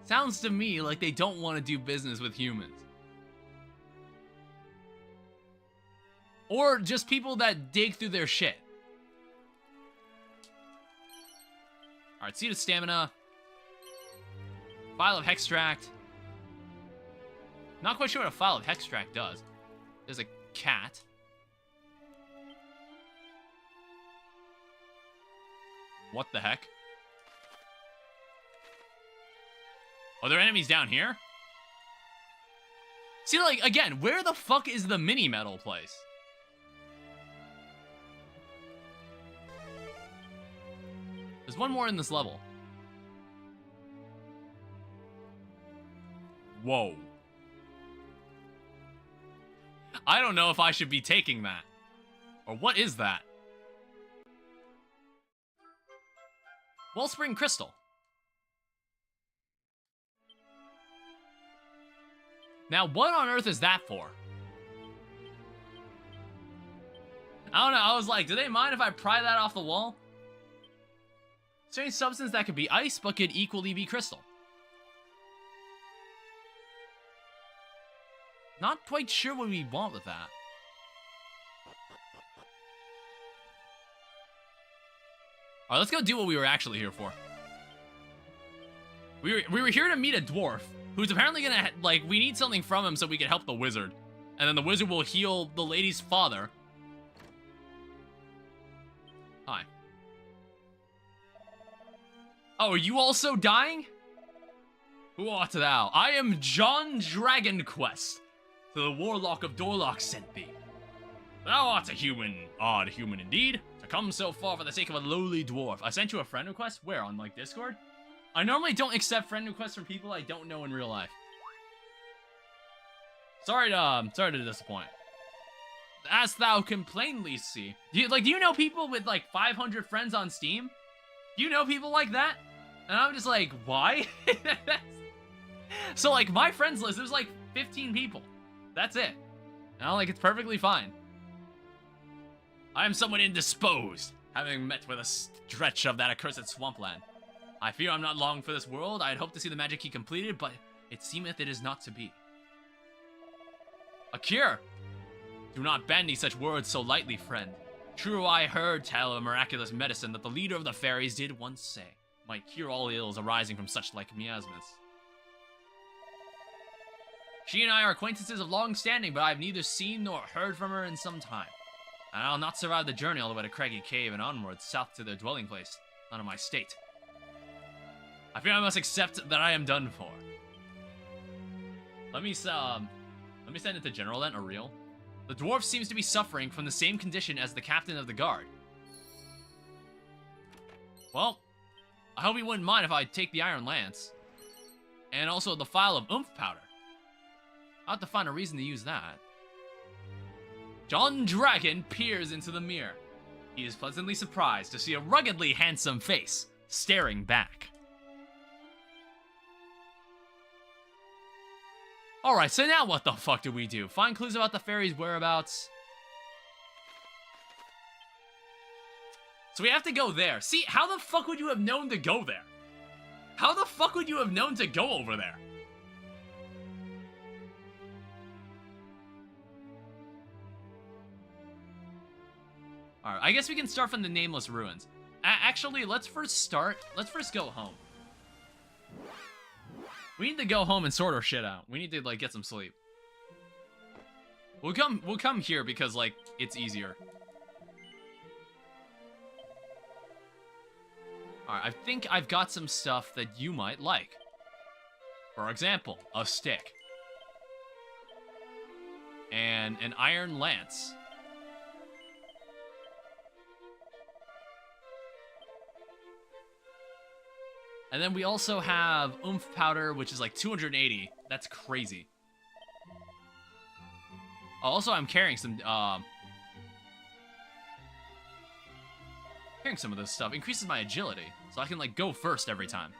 Sounds to me like they don't want to do business with humans. Or just people that dig through their shit. Alright, Seed of Stamina. Phial of Hextract. Not quite sure what a Phial of Hextract does. There's a cat. What the heck? Are there enemies down here? See, like, again, where the fuck is the mini-metal place? There's one more in this level. Whoa. I don't know if I should be taking that. Or what is that? Wellspring Crystal. Now, what on earth is that for? I don't know, I was like, do they mind if I pry that off the wall? Strange substance that could be ice, but could equally be crystal. Not quite sure what we want with that. Alright, let's go do what we were actually here for. We were here to meet a dwarf, who's apparently gonna, like, we need something from him so we can help the wizard. And then the wizard will heal the lady's father. Hi. Oh, are you also dying? Who art thou? I am John Dragonquest. To the Warlock of Dorlock sent thee. Thou art a human, odd human indeed, to come so far for the sake of a lowly dwarf. I sent you a friend request? Where, on, like, Discord? I normally don't accept friend requests from people I don't know in real life. Sorry to disappoint. As thou can plainly see. Do you know people with, like, 500 friends on Steam? Do you know people like that? And I'm just like, why? So, like, my friends list, there's, like, 15 people. That's it. And I'm like, it's perfectly fine. I am somewhat indisposed, having met with a stretch of that accursed swampland. I fear I'm not long for this world. I had hoped to see the magic key completed, but it seemeth it is not to be. A cure! Do not bandy such words so lightly, friend. True, I heard tell of a miraculous medicine that the leader of the fairies did once say might cure all ills arising from such like miasmas. She and I are acquaintances of long standing, but I have neither seen nor heard from her in some time. And I'll not survive the journey all the way to Craggy Cave and onwards, south to their dwelling place, none of my state. I fear I must accept that I am done for. Let me send it to General then, or real. The dwarf seems to be suffering from the same condition as the captain of the guard. Well, I hope he wouldn't mind if I take the Iron Lance. And also the phial of oomph powder. I'll have to find a reason to use that. John Dragon peers into the mirror. He is pleasantly surprised to see a ruggedly handsome face staring back. Alright, so now what the fuck do we do? Find clues about the fairies' whereabouts. So we have to go there. See, how the fuck would you have known to go there? How the fuck would you have known to go over there? Alright, I guess we can start from the Nameless Ruins. Actually, let's first go home. We need to go home and sort our shit out. We need to, like, get some sleep. We'll come here because, like, it's easier. Alright, I think I've got some stuff that you might like. For example, a stick. And an iron lance. And then we also have oomph powder, which is like 280. That's crazy. Also, I'm carrying some of this stuff. Increases my agility, so I can like go first every time.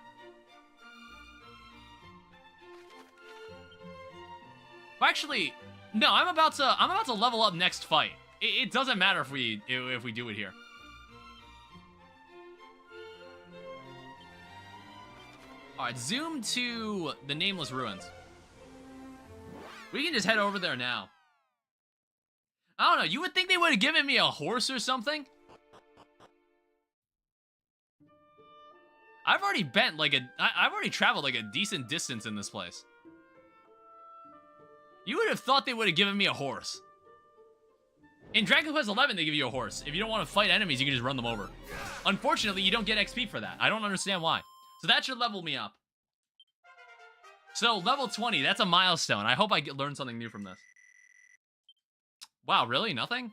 Well, actually, no. I'm about to level up next fight. It doesn't matter if we do it here. Alright, zoom to the Nameless Ruins. We can just head over there now. I don't know, you would think they would have given me a horse or something? I've already I've already traveled like a decent distance in this place. You would have thought they would have given me a horse. In Dragon Quest XI, they give you a horse. If you don't want to fight enemies, you can just run them over. Unfortunately, you don't get XP for that. I don't understand why. So that should level me up. So, level 20, that's a milestone. I hope I learn something new from this. Wow, really? Nothing?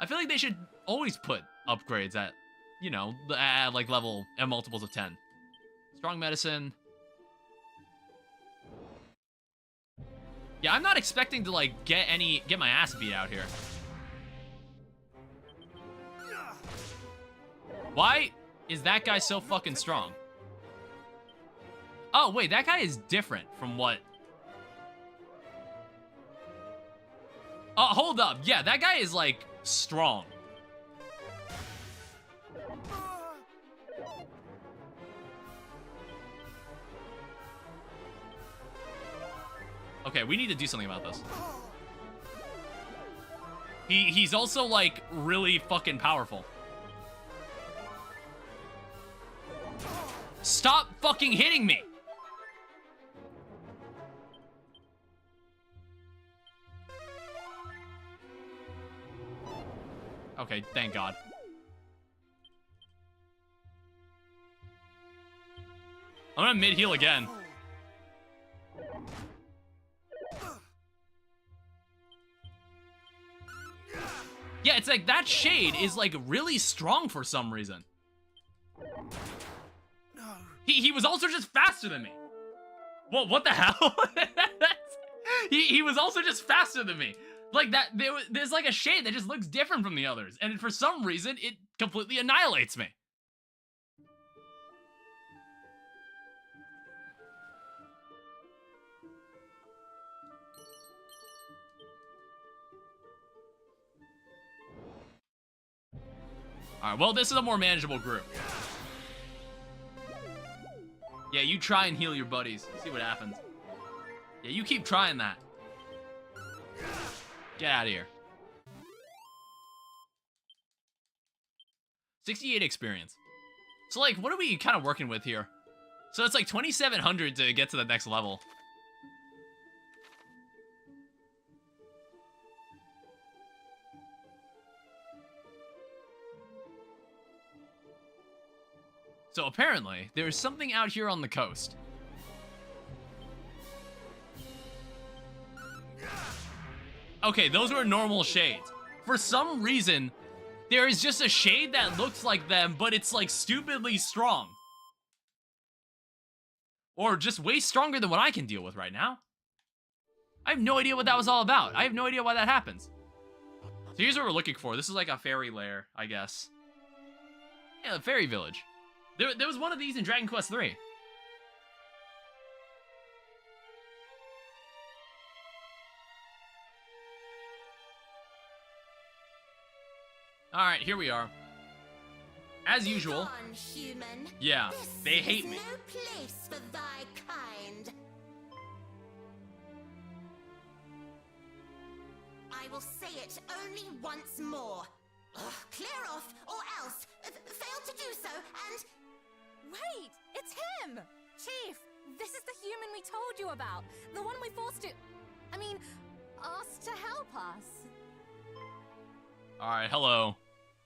I feel like they should always put upgrades at, you know, at like level, at multiples of 10. Strong medicine. Yeah, I'm not expecting to like get my ass beat out here. Why is that guy so fucking strong? Oh, wait, that guy is different from what... Oh, hold up. Yeah, that guy is, like, strong. Okay, we need to do something about this. He's also, like, really fucking powerful. Stop fucking hitting me! Okay, thank God. I'm gonna mid-heal again. Yeah, it's like that shade is like really strong for some reason. He was also just faster than me. Well, what the hell? he was also just faster than me. Like that, there's like a shade that just looks different from the others, and for some reason, it completely annihilates me. Alright, well, this is a more manageable group. Yeah, you try and heal your buddies. See what happens. Yeah, you keep trying that. Get out of here. 68 experience. So, like, what are we kind of working with here? So it's like 2,700 to get to the next level. So apparently, there's something out here on the coast. Okay, those were normal shades. For some reason, there is just a shade that looks like them, but it's like stupidly strong. Or just way stronger than what I can deal with right now. I have no idea what that was all about. I have no idea why that happens. So here's what we're looking for. This is like a fairy lair, I guess. Yeah, a fairy village. There was one of these in Dragon Quest III. Alright, here we are. As usual. Begone, human. Yeah, they hate me. No place for thy kind. I will say it only once more. Clear off, or else fail to do so, and... Wait, it's him! Chief, this is the human we told you about. The one we forced to... asked to help us. Alright, hello.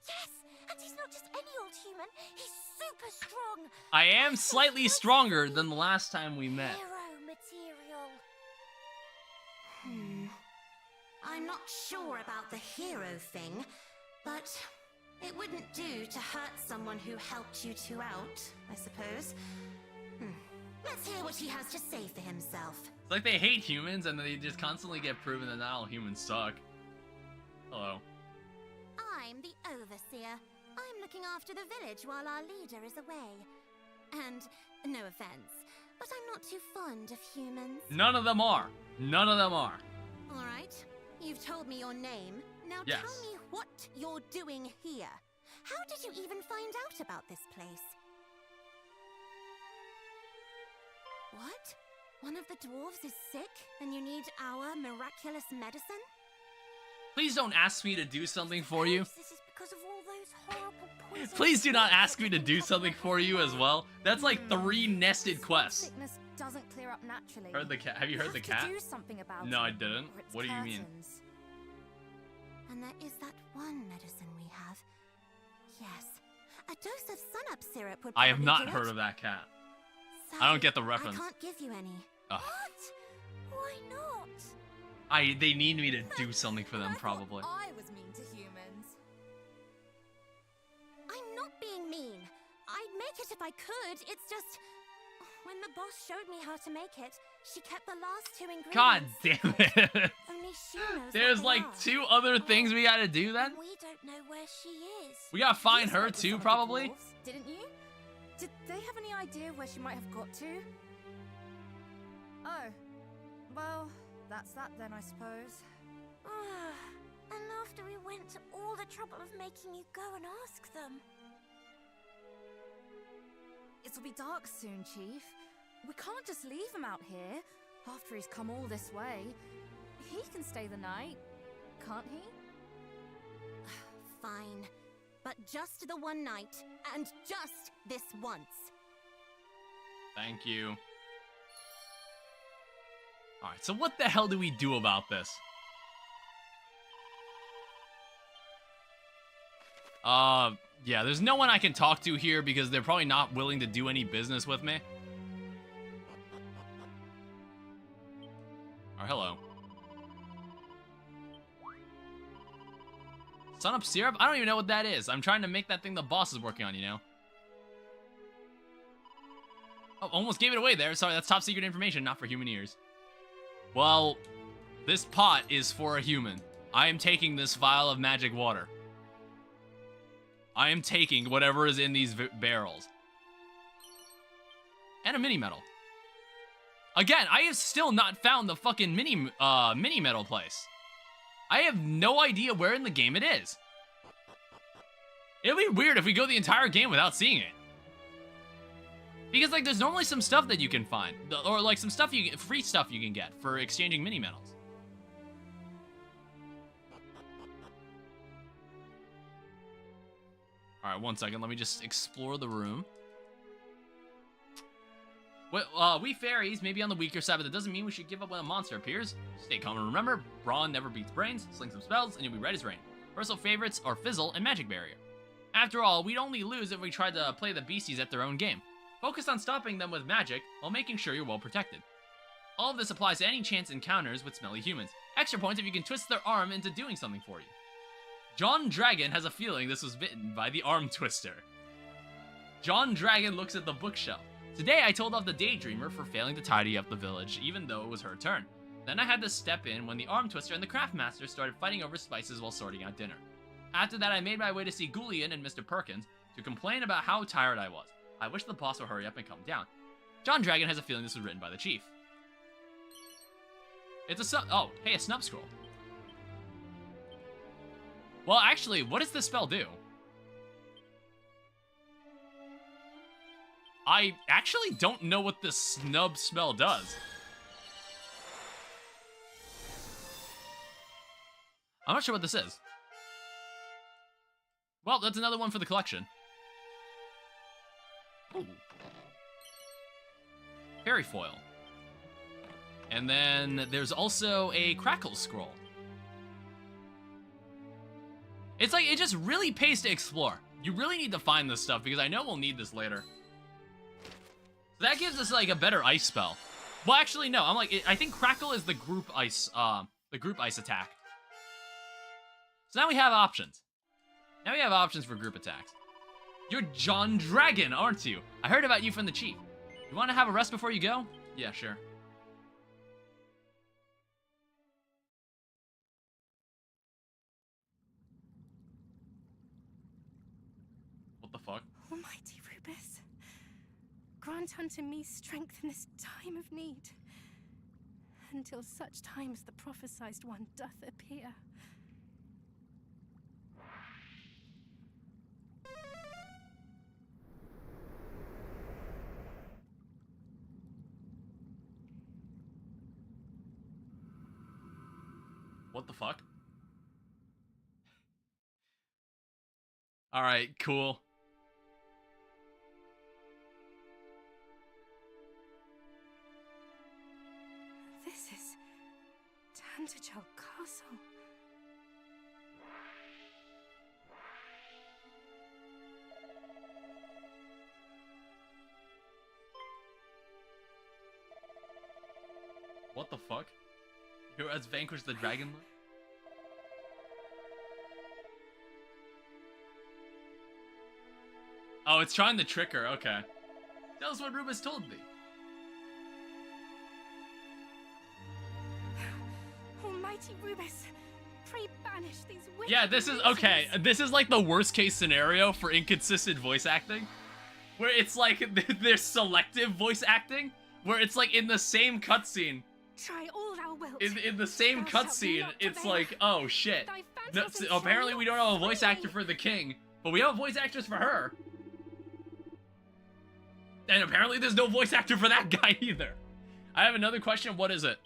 Yes, and he's not just any old human. He's super strong. I am slightly stronger than the last time we met. Hero material. I'm not sure about the hero thing, but it wouldn't do to hurt someone who helped you two out, I suppose. Let's hear what he has to say for himself. It's like they hate humans and they just constantly get proven that not all humans suck. Hello. I'm the Overseer. I'm looking after the village while our leader is away. And, no offense, but I'm not too fond of humans. None of them are. None of them are. Alright, you've told me your name. Now Yes. tell me what you're doing here. How did you even find out about this place? What? One of the dwarves is sick, and you need our miraculous medicine? Please don't ask me to do something for you. This is because of all those horrible poisons. Please do not ask me to do something for you as well. That's like 3 nested quests. Sickness doesn't clear up naturally. Heard the cat? Have you heard the have cat? To do something about No, it, I didn't. or it's What do you mean? curtains. And there is that one medicine we have. Yes. A dose of sun-up syrup would I have probably not do heard it. of that cat. Sorry, I don't get the reference. I can't give you any. Ugh. What? Why not? They need me to do something for them, probably. I was mean to humans. I'm not being mean. I'd make it if I could. It's just... When the boss showed me how to make it, she kept the last 2 ingredients. God damn it. Only she knows There's what they like are. 2 other things we gotta do then? We don't know where she is. We gotta find You her spoke to too, some of the probably? dwarves, didn't you? Did they have any idea where she might have got to? Oh. Well, that's that then, I suppose. And after we went to all the trouble of making you go and ask them. It'll be dark soon, Chief. We can't just leave him out here. After he's come all this way. He can stay the night, can't he? Fine. But just the one night, and just this once. Thank you. Alright, so what the hell do we do about this? Yeah, there's no one I can talk to here because they're probably not willing to do any business with me. Or hello. Sun-up syrup? I don't even know what that is. I'm trying to make that thing the boss is working on, you know? Oh, almost gave it away there. Sorry, that's top secret information, not for human ears. Well, this pot is for a human. I am taking this vial of magic water. I am taking whatever is in these barrels. And a mini medal. Again, I have still not found the fucking mini medal place. I have no idea where in the game it is. It'll be weird if we go the entire game without seeing it. Because, like, there's normally some stuff that you can find. Or, like, some stuff you get, free stuff you can get for exchanging mini medals. Alright, 1 second. Let me just explore the room. Well, we fairies may be on the weaker side, but that doesn't mean we should give up when a monster appears. Stay calm and remember, brawn never beats brains. Sling some spells, and you'll be right as rain. Personal favorites are Fizzle and Magic Barrier. After all, we'd only lose if we tried to play the beasties at their own game. Focus on stopping them with magic, while making sure you're well protected. All of this applies to any chance encounters with smelly humans. Extra points if you can twist their arm into doing something for you. John Dragon has a feeling this was bitten by the arm twister. John Dragon looks at the bookshelf. Today I told off the Daydreamer for failing to tidy up the village, even though it was her turn. Then I had to step in when the arm twister and the craft master started fighting over spices while sorting out dinner. After that I made my way to see Goulian and Mr. Perkins to complain about how tired I was. I wish the boss would hurry up and come down. John Dragon has a feeling this was written by the chief. It's a oh, hey, a snub scroll. Well, actually, what does this spell do? I actually don't know what this snub spell does. I'm not sure what this is. Well, that's another one for the collection. Ooh. Fairy foil. And then there's also a crackle scroll. It's like, it just really pays to explore. You really need to find this stuff because I know we'll need this later. So that gives us like a better ice spell. Well, actually, no. I think crackle is the group ice attack. So now we have options. Now we have options for group attacks. You're John Dragon, aren't you? I heard about you from the chief. You want to have a rest before you go? Yeah, sure. What the fuck? Almighty Rubus, grant unto me strength in this time of need, until such time as the prophesied one doth appear. What the fuck? Alright, cool. This is Tantagel Castle. What the fuck? Who has vanquished the dragon? Oh, it's trying to trick her. Okay. Tell us what Rubus told thee. Almighty Rubus, pray banish these wicked Yeah, this is okay. This is like the worst case scenario for inconsistent voice acting, where it's like there's selective voice acting, where it's like in the same cutscene. Try all thou wilt. In the same cutscene, it's like, oh shit. No, so apparently we don't have a voice actor for the king, but we have a voice actress for her. And apparently there's no voice actor for that guy either. I have another question. What is it?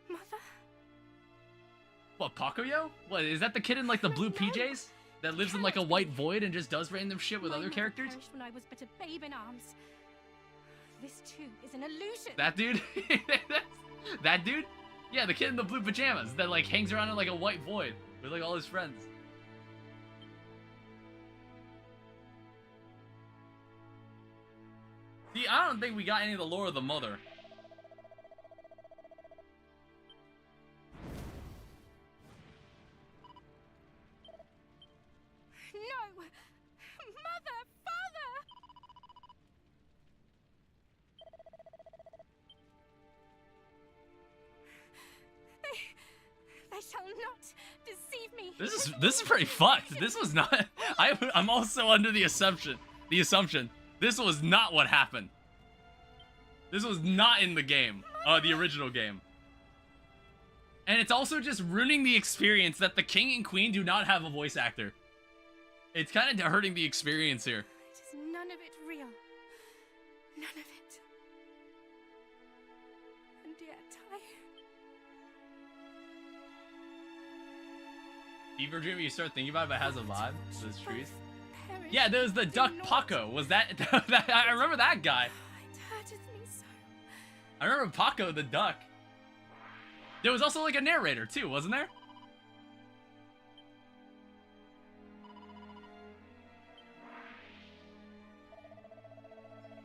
Mother? What, Pakuyo? What, is that the kid in like the blue PJs? That lives in like a white void and just does random shit with other characters? When I was but a babe in arms. This too is an illusion. That dude? That dude? Yeah, the kid in the blue pajamas that like hangs around in like a white void with like all his friends. See, I don't think we got any of the lore of the mother. No! Mother! Father! They shall not deceive me. This is pretty fucked. This was not. I'm also under the assumption this was not what happened. This was not in the game, the original game. And it's also just ruining the experience that the king and queen do not have a voice actor. It's kind of hurting the experience here. It is none of it real. None of it. And yet Fever Dream, you start thinking about it, but it has a vibe. Those trees. perish. Yeah, there was the duck Paco. Was that, I remember that guy. It hurteth me so. I remember Paco the duck. There was also like a narrator too, wasn't there?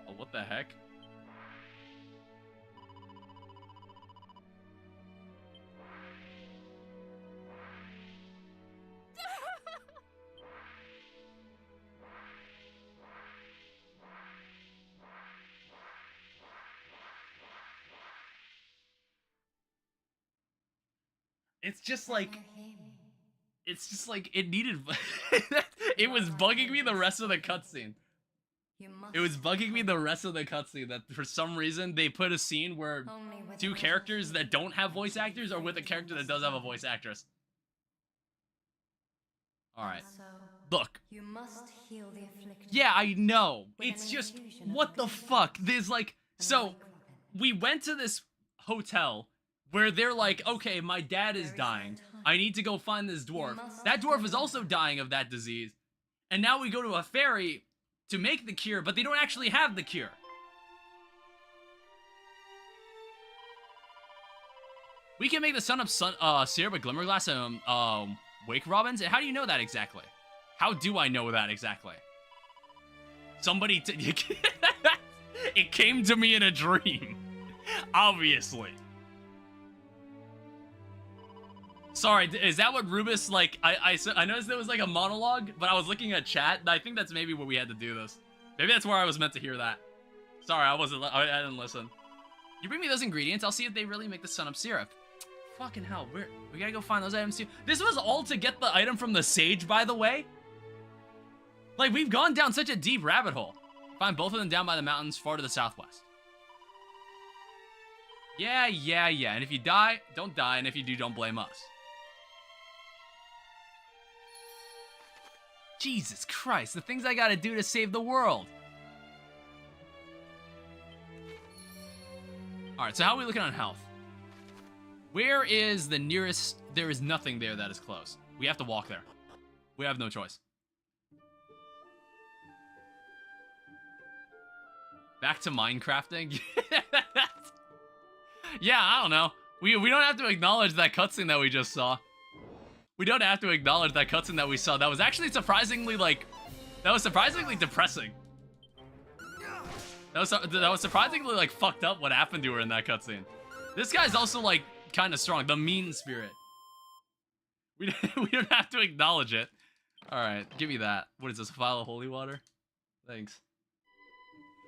Oh, what the heck? it's just like it needed. It was bugging me the rest of the cutscene. It was bugging me the rest of the cutscene that for some reason they put a scene where two characters that don't have voice actors are with a character that does have a voice actress. Alright. Look. You must heal the afflicted. Yeah, I know. It's just, what the fuck? There's like, so, we went to this hotel where they're like, okay, my dad is dying. I need to go find this dwarf. That dwarf is also dying of that disease. And now we go to a fairy to make the cure, but they don't actually have the cure. We can make the sun of syrup with glimmerglass and wake robins. How do you know that exactly? How do I know that exactly? Somebody it came to me in a dream. Obviously. Sorry, is that what Rubus, like, I noticed there was like a monologue, but I was looking at chat, and I think that's maybe where we had to do this. Maybe that's where I was meant to hear that. Sorry, I didn't listen. You bring me those ingredients, I'll see if they really make the sun-up syrup. Fucking hell, we gotta go find those items too. This was all to get the item from the sage, by the way. Like, we've gone down such a deep rabbit hole. Find both of them down by the mountains far to the southwest. Yeah, and if you die, don't die, and if you do, don't blame us. Jesus Christ, the things I gotta do to save the world. Alright, so how are we looking on health? Where is the nearest? There is nothing there that is close. We have to walk there. We have no choice. Back to Minecrafting? Yeah, I don't know. We don't have to acknowledge that cutscene that we just saw. We don't have to acknowledge that cutscene that we saw. That was actually surprisingly, like, that was surprisingly depressing. That was surprisingly, like, fucked up what happened to her in that cutscene. This guy's also, like, kind of strong. The mean spirit. We don't have to acknowledge it. Alright, give me that. What is this, a vial of holy water? Thanks.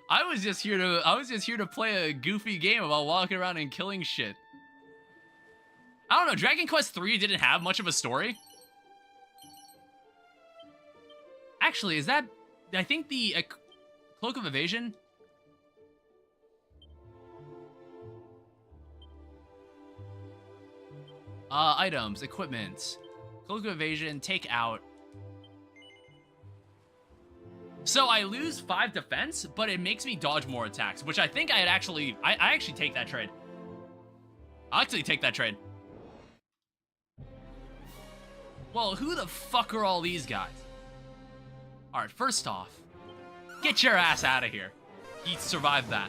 I was just here to play a goofy game about walking around and killing shit. I don't know, Dragon Quest III didn't have much of a story. Actually, is that... I think the Cloak of Evasion... items, equipment. Cloak of Evasion, take out. So I lose 5 defense, but it makes me dodge more attacks, which I think I actually take that trade. I'll actually take that trade. Well, who the fuck are all these guys? Alright, first off, get your ass out of here. He survived that.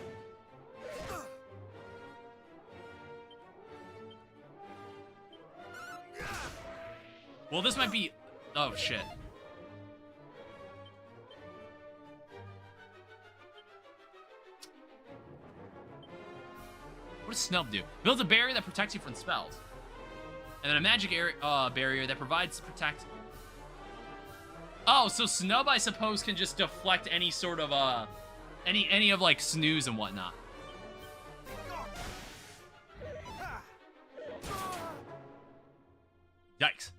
Well, this might be... Oh, shit. What does Snub do? Builds a barrier that protects you from spells. And then a magic barrier that provides protect... Oh, so Snub, I suppose, can just deflect any sort of, any of, like, snooze and whatnot. Yikes.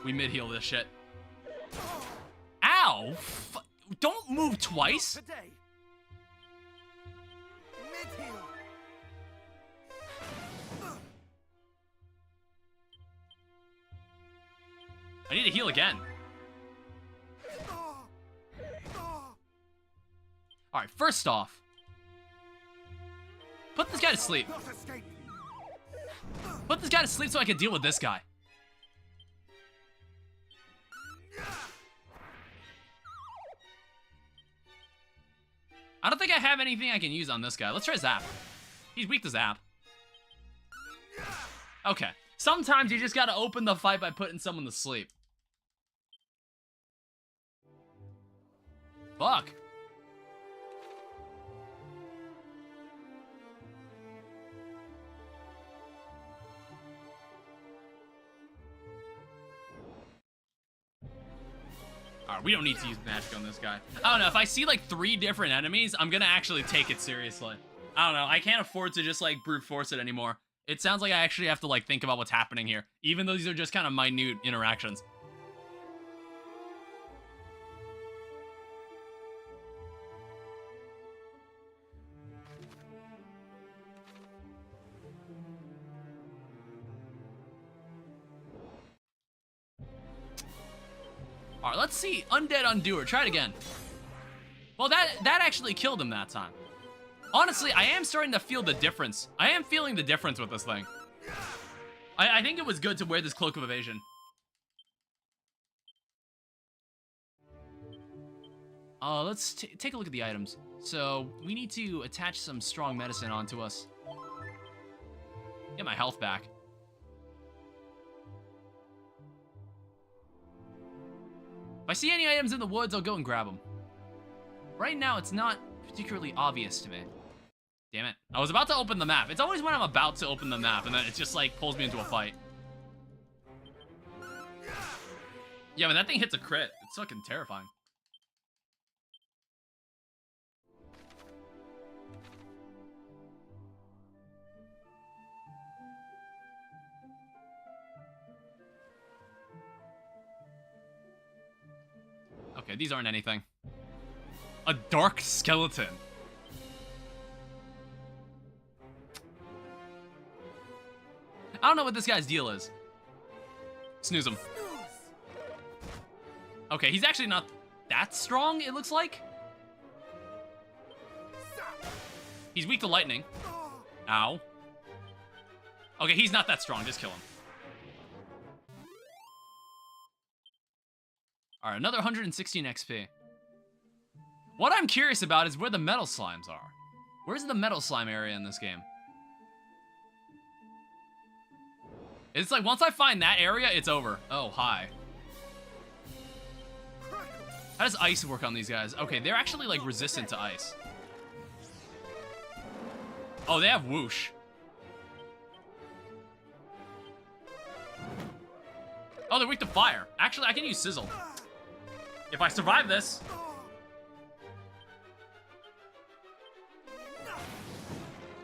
We mid-heal this shit. Ow! Don't move twice! I need to heal again. Alright, first off, put this guy to sleep. Put this guy to sleep so I can deal with this guy. I don't think I have anything I can use on this guy. Let's try Zap. He's weak to Zap. Okay. Sometimes you just gotta open the fight by putting someone to sleep. Fuck. Alright, we don't need to use magic on this guy. I don't know, if I see like 3 different enemies, I'm gonna actually take it seriously. I don't know, I can't afford to just like brute force it anymore. It sounds like I actually have to, like, think about what's happening here, even though these are just kind of minute interactions. All right, let's see. Undead Undoer. Try it again. Well, that actually killed him that time. Honestly, I am starting to feel the difference. I am feeling the difference with this thing. I think it was good to wear this Cloak of Evasion. Let's take a look at the items. So, we need to attach some strong medicine onto us. Get my health back. If I see any items in the woods, I'll go and grab them. Right now, it's not particularly obvious to me. Damn it. I was about to open the map. It's always when I'm about to open the map, and then it just, like, pulls me into a fight. Yeah, when that thing hits a crit, it's fucking terrifying. Okay, these aren't anything. A dark skeleton. I don't know what this guy's deal is. Snooze him. Okay, he's actually not that strong, it looks like. He's weak to lightning. Ow. Okay, he's not that strong, just kill him. Alright, another 116 XP. What I'm curious about is where the metal slimes are. Where's the metal slime area in this game? It's like, once I find that area, it's over. Oh, hi. How does ice work on these guys? Okay, they're actually, like, resistant to ice. Oh, they have whoosh. Oh, they're weak to fire. Actually, I can use sizzle. If I survive this.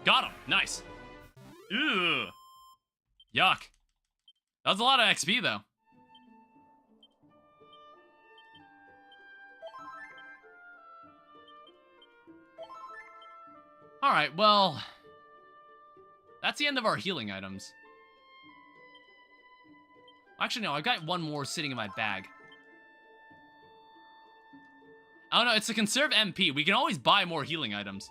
Got him. Nice. Ew. Yuck. That was a lot of XP, though. Alright, well... that's the end of our healing items. Actually, no, I've got one more sitting in my bag. I don't know, it's to conserve MP. We can always buy more healing items.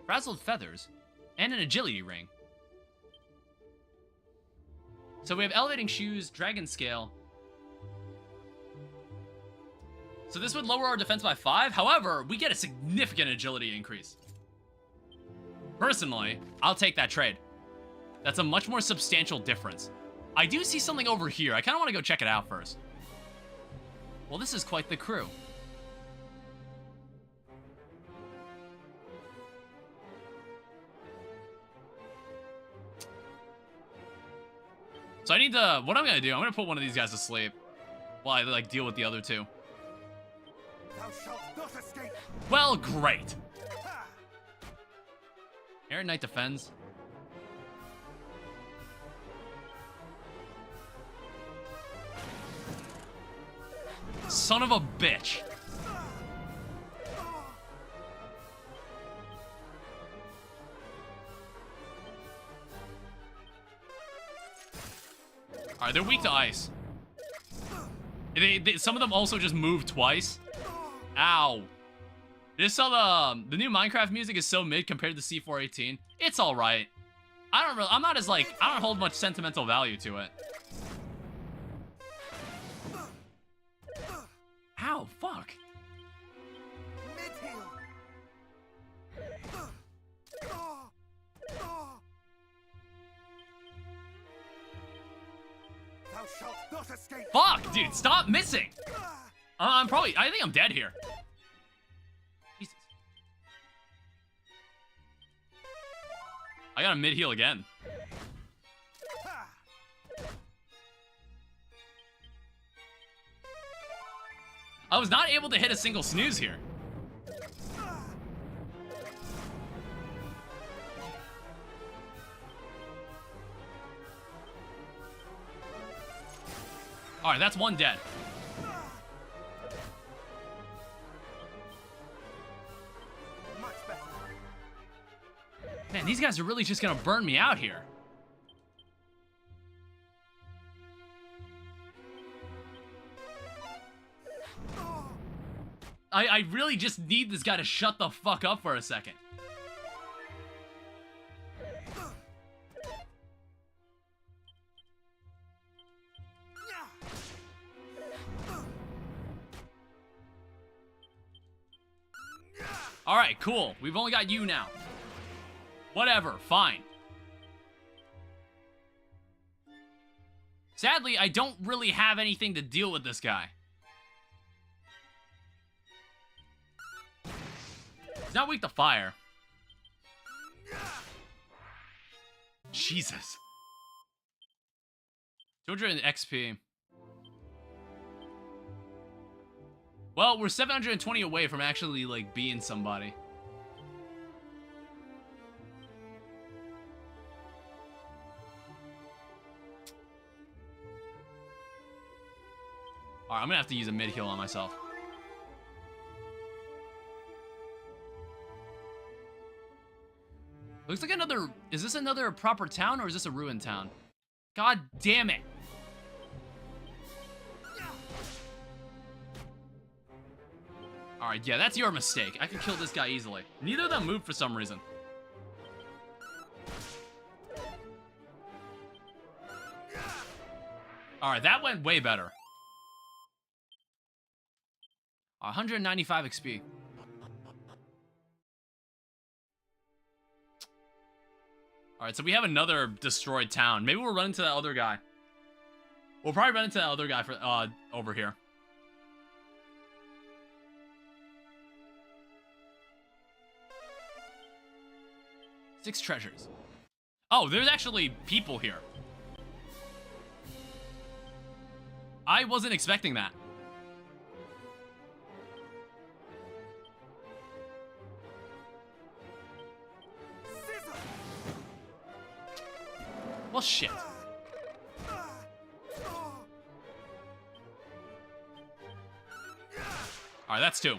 Frazzled feathers. And an agility ring. So we have elevating shoes, dragon scale. So this would lower our defense by 5. However, we get a significant agility increase. Personally, I'll take that trade. That's a much more substantial difference. I do see something over here. I kind of want to go check it out first. Well, this is quite the crew. So I need to, what I'm going to do, I'm going to put one of these guys to sleep while I, like, deal with the other two. Thou shalt not escape. Well, great. Aaron Knight defends. Son of a bitch. Alright, they're weak to ice. Some of them also just move twice. Ow. Just saw the new Minecraft music is so mid compared to C418. It's alright. I'm not as, like, I don't hold much sentimental value to it. Ow, fuck. Thou shalt not escape. Fuck, dude, stop missing. I think I'm dead here. Jesus. I got a mid-heal again. I was not able to hit a single snooze here. Alright, that's one dead. Much better. Man, these guys are really just gonna burn me out here. I really just need this guy to shut the fuck up for a second. Alright, cool. We've only got you now. Whatever, fine. Sadly, I don't really have anything to deal with this guy. He's not weak to fire. Jesus. 200 XP. Well, we're 720 away from actually, like, being somebody. Alright, I'm gonna have to use a mid-heal on myself. Looks like another... Is this another proper town, or is this a ruined town? God damn it. Alright, yeah, that's your mistake. I can kill this guy easily. Neither of them moved for some reason. Alright, that went way better. 195 XP. Alright, so we have another destroyed town. Maybe we'll run into that other guy. We'll probably run into that other guy for over here. Six treasures. Oh, there's actually people here. I wasn't expecting that. Well, shit. Alright, that's two.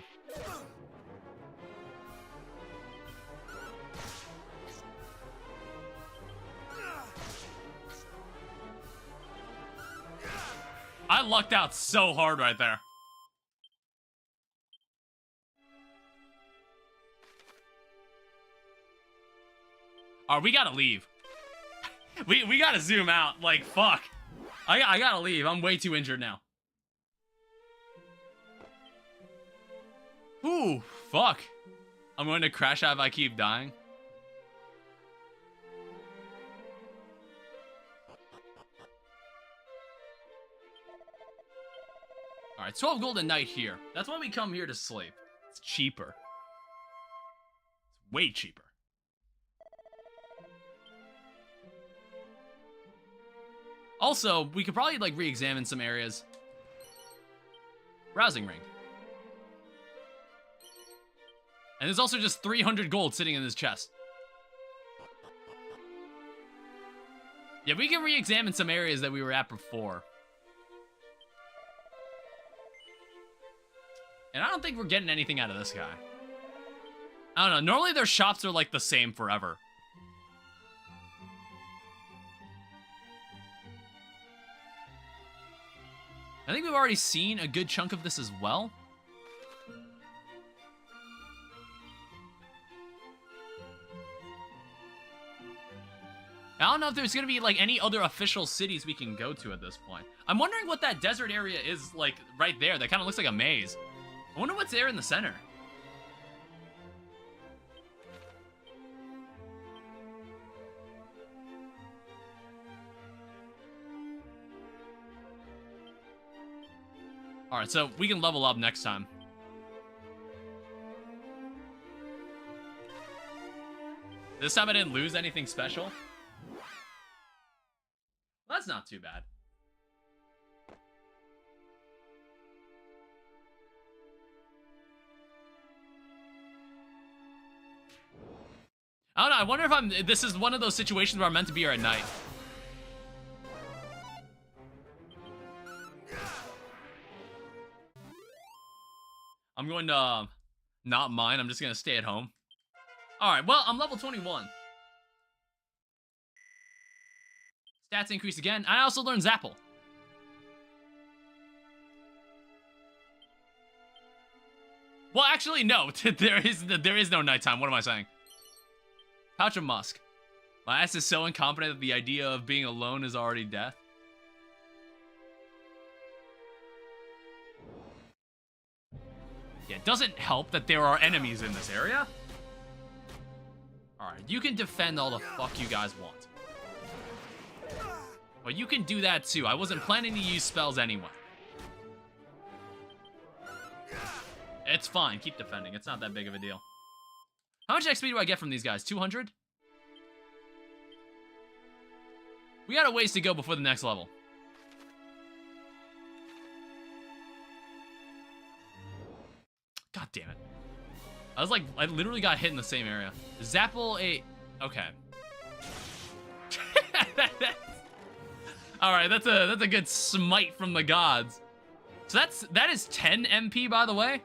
I lucked out so hard right there. Alright, we gotta leave. We gotta zoom out. Like, fuck. I gotta leave. I'm way too injured now. Ooh, fuck. I'm going to crash out if I keep dying. Alright, 12 gold a night here. That's why we come here to sleep. It's cheaper. It's way cheaper. Also, we could probably, like, re-examine some areas. Browsing ring. And there's also just 300 gold sitting in this chest. Yeah, we can re-examine some areas that we were at before. And I don't think we're getting anything out of this guy. I don't know. Normally their shops are, like, the same forever. I think we've already seen a good chunk of this as well. I don't know if there's gonna be, like, any other official cities we can go to at this point. I'm wondering what that desert area is, like, right there. That kind of looks like a maze. I wonder what's there in the center. Alright, so we can level up next time. This time I didn't lose anything special. Well, that's not too bad. I don't know, I wonder if this is one of those situations where I'm meant to be here at night. I'm going to not mine. I'm just going to stay at home. All right, well, I'm level 21. Stats increase again. I also learned Zapple. Well, actually, no. there is no nighttime. What am I saying? Pouch of Musk. My ass is so incompetent that the idea of being alone is already death. Yeah, it doesn't help that there are enemies in this area. Alright, you can defend all the fuck you guys want. But you can do that too. I wasn't planning to use spells anyway. It's fine. Keep defending. It's not that big of a deal. How much XP do I get from these guys? 200? We got a ways to go before the next level. God damn it. I literally got hit in the same area. Zapple a... Okay. Alright, that's a good smite from the gods. So that is 10 MP, by the way.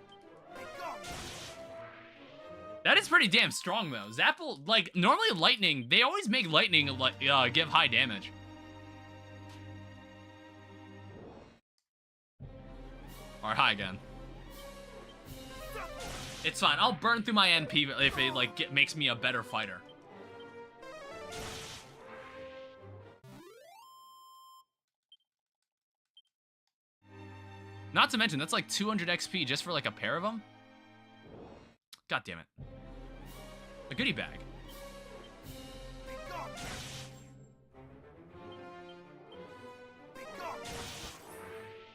That is pretty damn strong, though. Zapple, like, normally lightning, they always make lightning, like, give high damage. Alright, hi again. It's fine. I'll burn through my NP if it, like, makes me a better fighter. Not to mention, that's like 200 XP just for, like, a pair of them. God damn it. A goodie bag.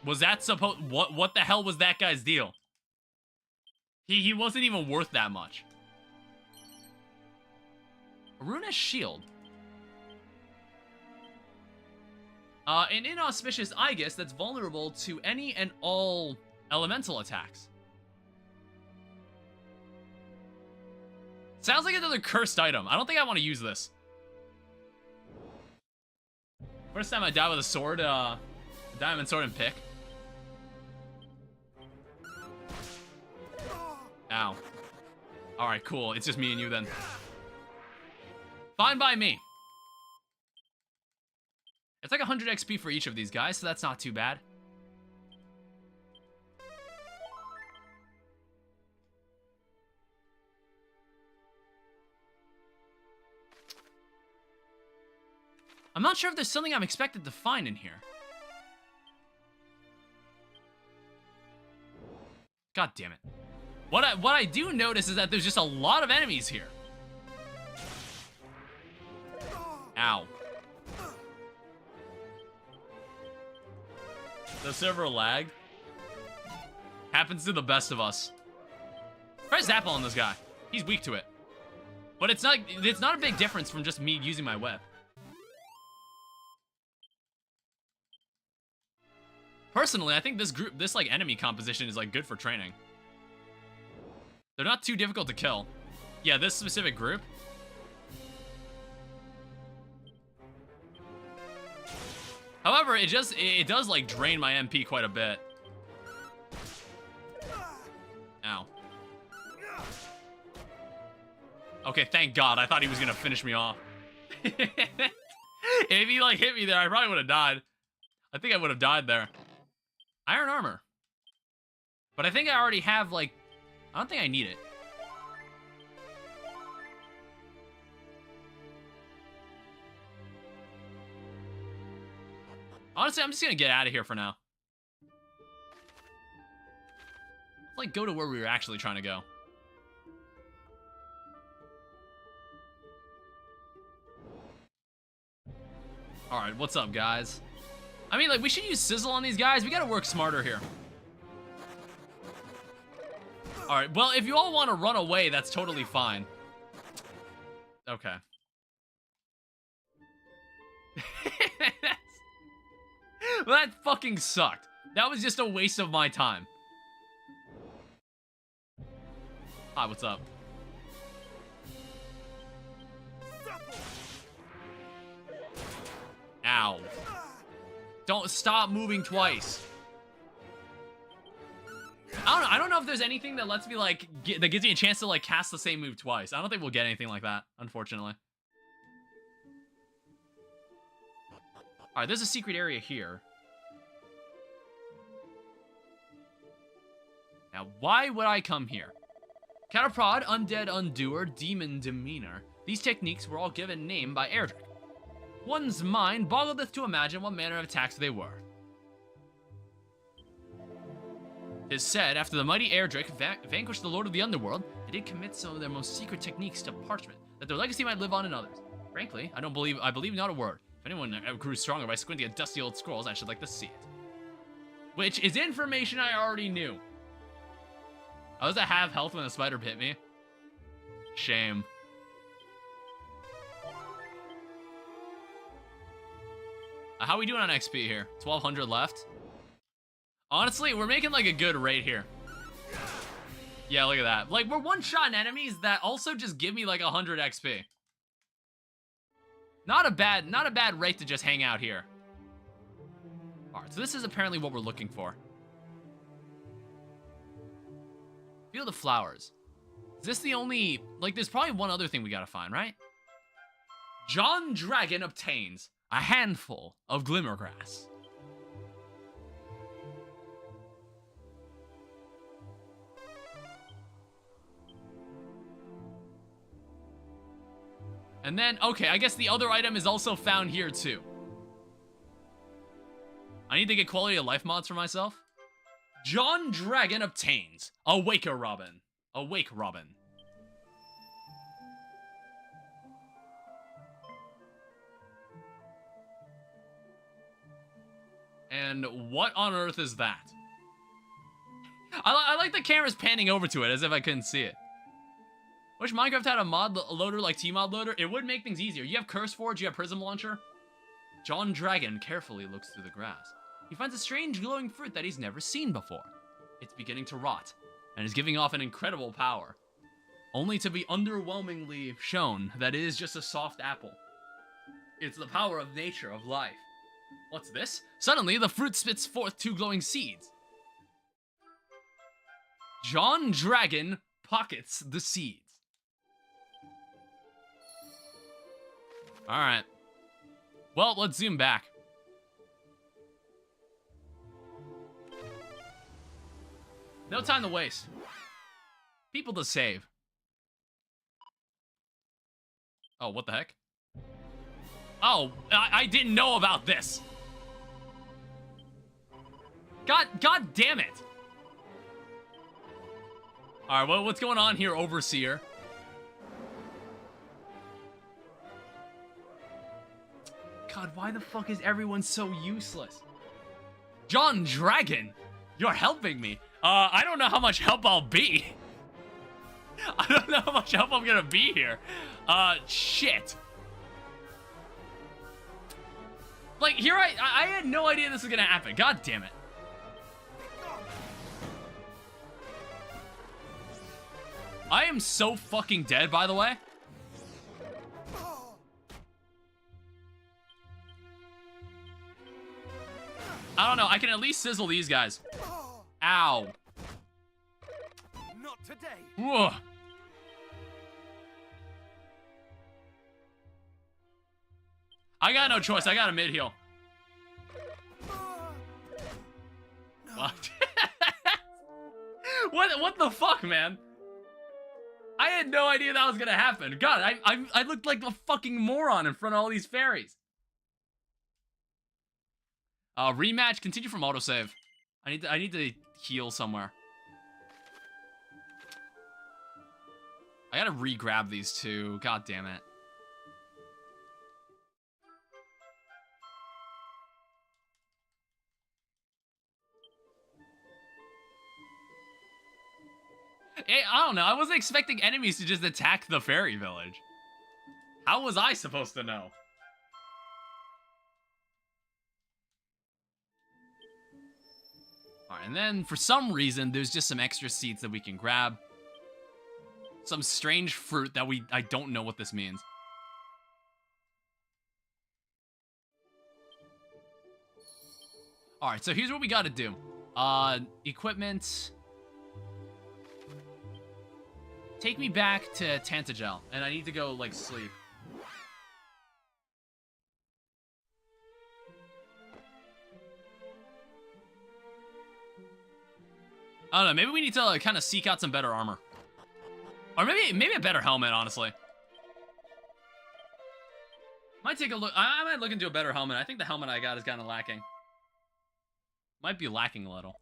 Was that supposed... What the hell was that guy's deal? He wasn't even worth that much. A Ruinous Shield. An inauspicious Aegis that's vulnerable to any and all elemental attacks. Sounds like another cursed item. I don't think I want to use this. First time I die with a sword, diamond sword and pick. Ow. Alright, cool. It's just me and you then. Fine by me. It's like 100 XP for each of these guys, so that's not too bad. I'm not sure if there's something I'm expected to find in here. God damn it. What I do notice is that there's just a lot of enemies here. Ow. The server lagged. Happens to the best of us. Try Zapple on this guy. He's weak to it. But it's not a big difference from just me using my web. Personally, I think this like enemy composition is like good for training. They're not too difficult to kill. Yeah, this specific group. However, it does like drain my MP quite a bit. Ow. Okay, thank God. I thought he was gonna finish me off. If he like hit me there, I probably would have died. I think I would have died there. Iron armor. But I think I already have like, I don't think I need it. Honestly, I'm just gonna get out of here for now. Let's like go to where we were actually trying to go. Alright, what's up, guys? I mean, like, we should use Sizzle on these guys. We gotta work smarter here. Alright, well, if you all want to run away, that's totally fine. Okay. Well, that fucking sucked. That was just a waste of my time. Hi, what's up? Ow. Don't stop moving twice. I don't know if there's anything that lets me, like, that gives me a chance to, like, cast the same move twice. I don't think we'll get anything like that, unfortunately. Alright, there's a secret area here. Now, why would I come here? Cataprod, Undead Undoer, Demon Demeanor. These techniques were all given name by Erdrick. One's mind boggleth to imagine what manner of attacks they were. It is said, after the mighty Erdrick vanquished the Lord of the Underworld, they did commit some of their most secret techniques to parchment, that their legacy might live on in others. Frankly, I believe not a word. If anyone grew stronger by squinting at dusty old scrolls, I should like to see it. Which is information I already knew. I was at half health when the spider bit me. Shame. How are we doing on XP here? 1200 left. Honestly, we're making like a good rate here. Yeah, look at that. Like, we're one-shotting enemies that also just give me like 100 XP. Not a bad rate to just hang out here. Alright, so this is apparently what we're looking for. Field of Flowers. Is this the only... Like, there's probably one other thing we gotta find, right? John Dragon obtains a handful of Glimmergrass. And then, okay, I guess the other item is also found here, too. I need to get quality of life mods for myself. John Dragon obtains Awaker Robin. Awake Robin. And what on earth is that? I like the camera's panning over to it as if I couldn't see it. Wish Minecraft had a mod loader like Tmod loader. It would make things easier. You have CurseForge, you have Prism Launcher. John Dragon carefully looks through the grass. He finds a strange glowing fruit that he's never seen before. It's beginning to rot, and is giving off an incredible power. Only to be underwhelmingly shown that it is just a soft apple. It's the power of nature, of life. What's this? Suddenly, the fruit spits forth 2 glowing seeds. John Dragon pockets the seeds. Alright. Well, let's zoom back. No time to waste. People to save. Oh, what the heck? Oh, I didn't know about this. God damn it. Alright, well, what's going on here, Overseer? God, why the fuck is everyone so useless? John Dragon, you're helping me. I don't know how much help I'll be. I don't know how much help I'm gonna be here. Shit. Like, here I had no idea this was gonna happen. God damn it. I am so fucking dead, by the way. I don't know. I can at least sizzle these guys. Ow. Not today. Ugh. I got no choice. I got a mid heal. What? What the fuck, man? I had no idea that was gonna happen. God, I looked like a fucking moron in front of all these fairies. Rematch, continue from autosave. I need to heal somewhere. I gotta re-grab these two. God damn it. I don't know. I wasn't expecting enemies to just attack the fairy village. How was I supposed to know? Alright, and then for some reason, there's just some extra seeds that we can grab. Some strange fruit that I don't know what this means. Alright, so here's what we gotta do. Equipment. Take me back to Tantagel, and I need to go, like, sleep. I don't know, maybe we need to kind of seek out some better armor. Or maybe a better helmet, honestly. Might take a look. I might look into a better helmet. I think the helmet I got is kind of lacking. Might be lacking a little.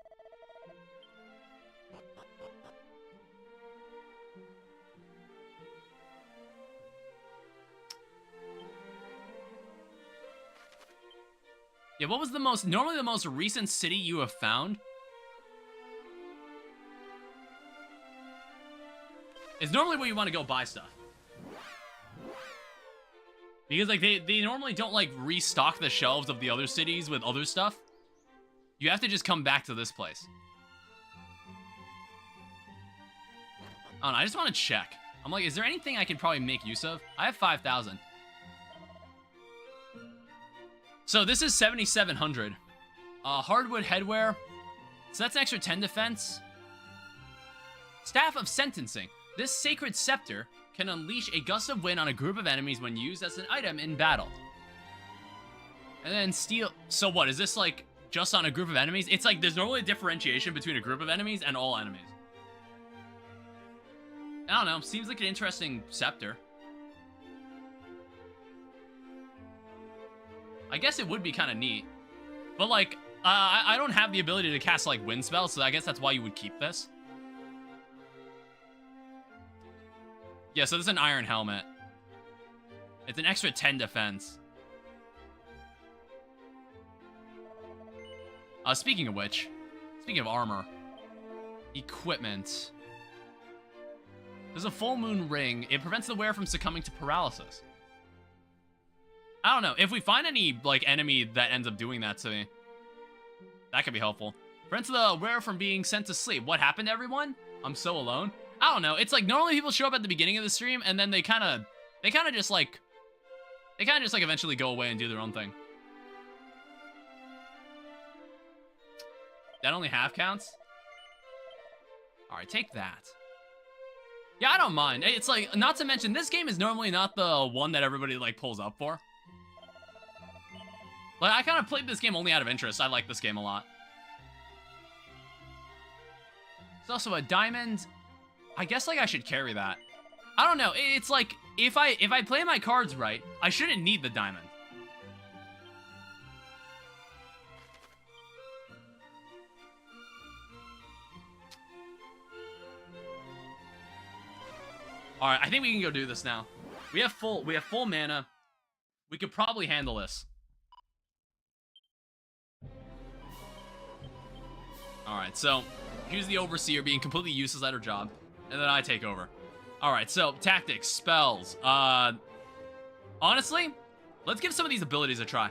Yeah, what was normally the most recent city you have found? It's normally where you want to go buy stuff. Because, like, they normally don't, like, restock the shelves of the other cities with other stuff. You have to just come back to this place. I don't know, I just want to check. I'm like, is there anything I can probably make use of? I have 5,000. So this is 7,700. Hardwood headwear. So that's an extra 10 defense. Staff of Sentencing. This sacred scepter can unleash a gust of wind on a group of enemies when used as an item in battle. And then steel. So what, is this like just on a group of enemies? It's like there's normally a differentiation between a group of enemies and all enemies. I don't know, seems like an interesting scepter. I guess it would be kind of neat. But like, I don't have the ability to cast like wind spells, so I guess that's why you would keep this. Yeah, so this is an iron helmet. It's an extra 10 defense. Speaking of which, speaking of armor, equipment. There's a full moon ring. It prevents the wearer from succumbing to paralysis. I don't know. If we find any, like, enemy that ends up doing that to me, that could be helpful. Prevents the wearer from being sent to sleep. What happened to everyone? I'm so alone. I don't know. It's like normally people show up at the beginning of the stream and then they kind of just eventually go away and do their own thing. That only half counts? All right, take that. Yeah, I don't mind. It's like, not to mention, this game is normally not the one that everybody like pulls up for. Like, I kind of played this game only out of interest. I like this game a lot. There's also a diamond. I guess like I should carry that. I don't know. It's like if I play my cards right, I shouldn't need the diamond. All right, I think we can go do this now. We have full mana. We could probably handle this. All right, so here's the Overseer being completely useless at her job, and then I take over. All right, so tactics, spells. Honestly, let's give some of these abilities a try.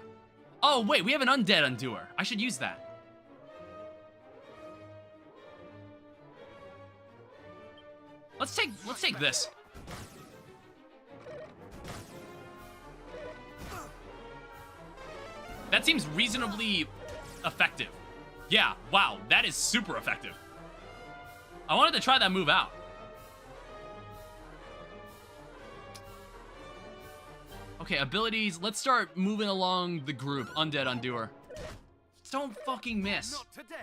Oh wait, we have an undead undoer. I should use that. Let's take this. That seems reasonably effective. Yeah, wow, that is super effective. I wanted to try that move out. Okay, abilities. Let's start moving along the group. Undead Undoer. Don't fucking miss. Not today.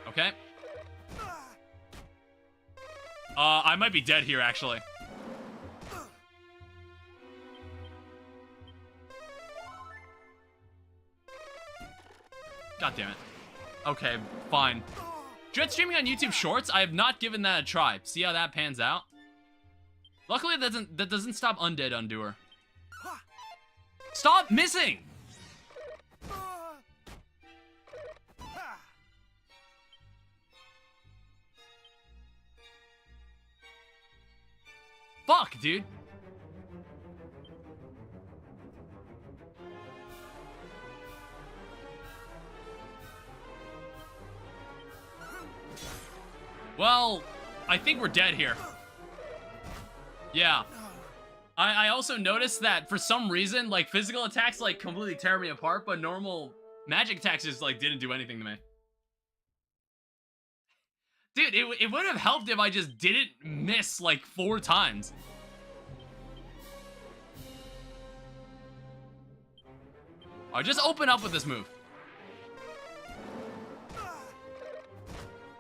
Okay. I might be dead here, actually. God damn it. Okay, fine. Dread streaming on YouTube Shorts? I have not given that a try. See how that pans out? Luckily, that doesn't stop Undead Undoer. Stop missing! Fuck, dude. Well, I think we're dead here. Yeah. I also noticed that for some reason, like, physical attacks, like, completely tear me apart, but normal magic attacks just, like, didn't do anything to me. Dude, it would have helped if I just didn't miss, like, 4 times. Alright, just open up with this move.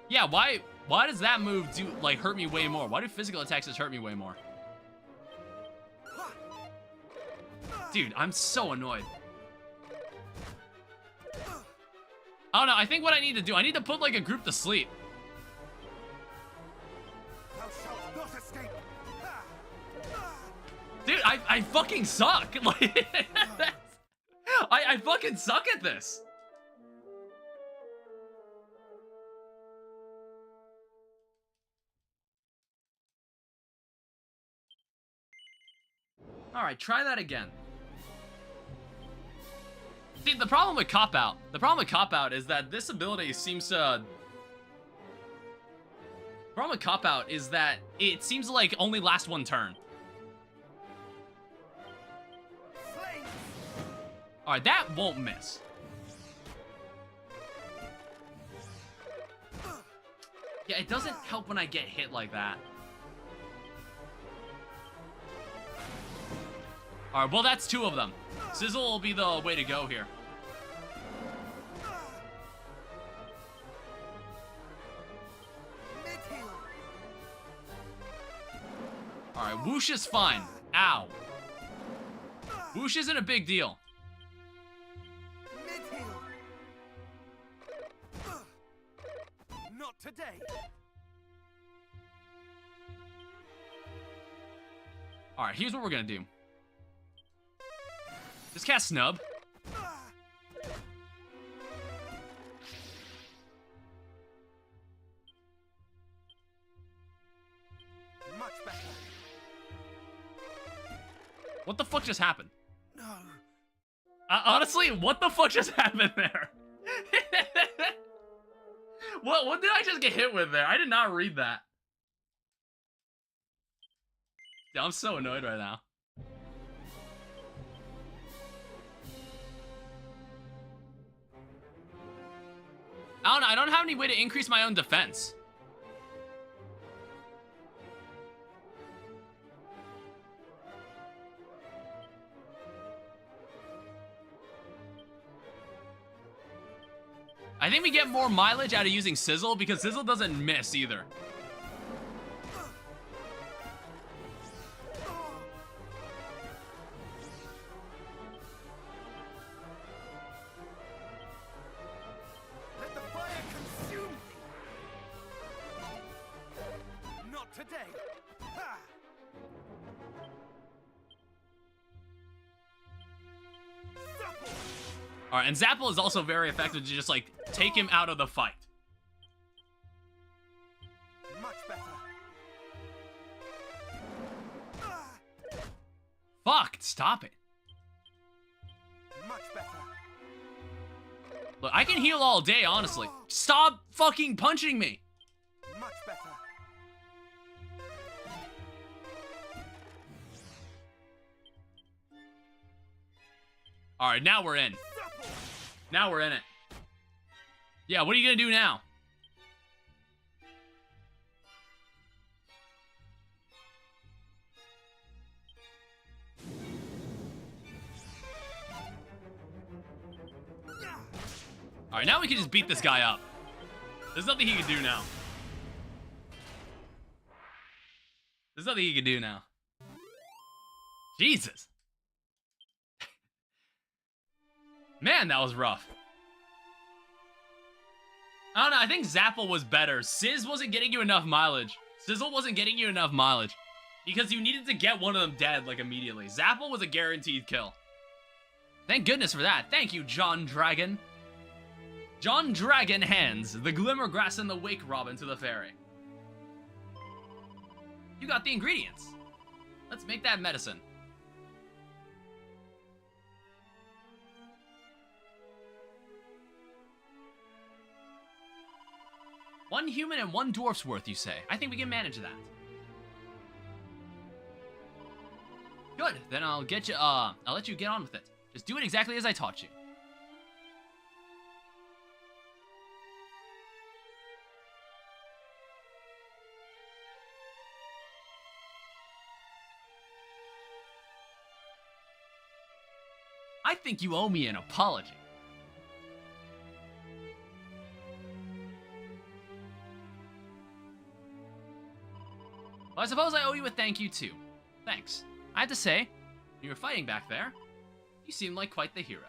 Yeah, why does that move do, like, hurt me way more? Why do physical attacks just hurt me way more? Dude, I'm so annoyed. I don't know, I think what I need to do, I need to put, like, a group to sleep. Dude, I fucking suck. Like, I fucking suck at this. Alright, try that again. See, the problem with Cop-Out is that this ability seems to... The problem with Cop-Out is that it seems to, like, only last 1 turn. Alright, that won't miss. Yeah, it doesn't help when I get hit like that. Alright, well, that's 2 of them. Sizzle will be the way to go here. Alright, whoosh is fine. Ow. Whoosh isn't a big deal. Not today. Alright, here's what we're gonna do. Just cast Snub. Much better. What the fuck just happened? No. Honestly, what the fuck just happened there? What did I just get hit with there? I did not read that. Yeah, I'm so annoyed right now. I don't know, I don't have any way to increase my own defense. I think we get more mileage out of using Sizzle because Sizzle doesn't miss either. Let the fire consume me. Not today. Ha! Alright, and Zapple is also very effective to just, like, take him out of the fight. Much better. Fuck, stop it. Much better. Look, I can heal all day, honestly. Stop fucking punching me. Much better. Alright, now we're in. Now we're in it. Yeah, what are you gonna do now? Alright, now we can just beat this guy up. There's nothing he can do now. There's nothing he can do now. Jesus. Man, that was rough. I don't know, I think Zapple was better. Sizz wasn't getting you enough mileage. Sizzle wasn't getting you enough mileage. Because you needed to get one of them dead, like, immediately. Zapple was a guaranteed kill. Thank goodness for that. Thank you, John Dragon. John Dragon hands the glimmer grass and the wake robin to the fairy. You got the ingredients. Let's make that medicine. One human and 1 dwarf's worth, you say? I think we can manage that. Good, then I'll let you get on with it. Just do it exactly as I taught you. I think you owe me an apology. Well, I suppose I owe you a thank you too. Thanks. I have to say, when you were fighting back there, you seemed like quite the hero.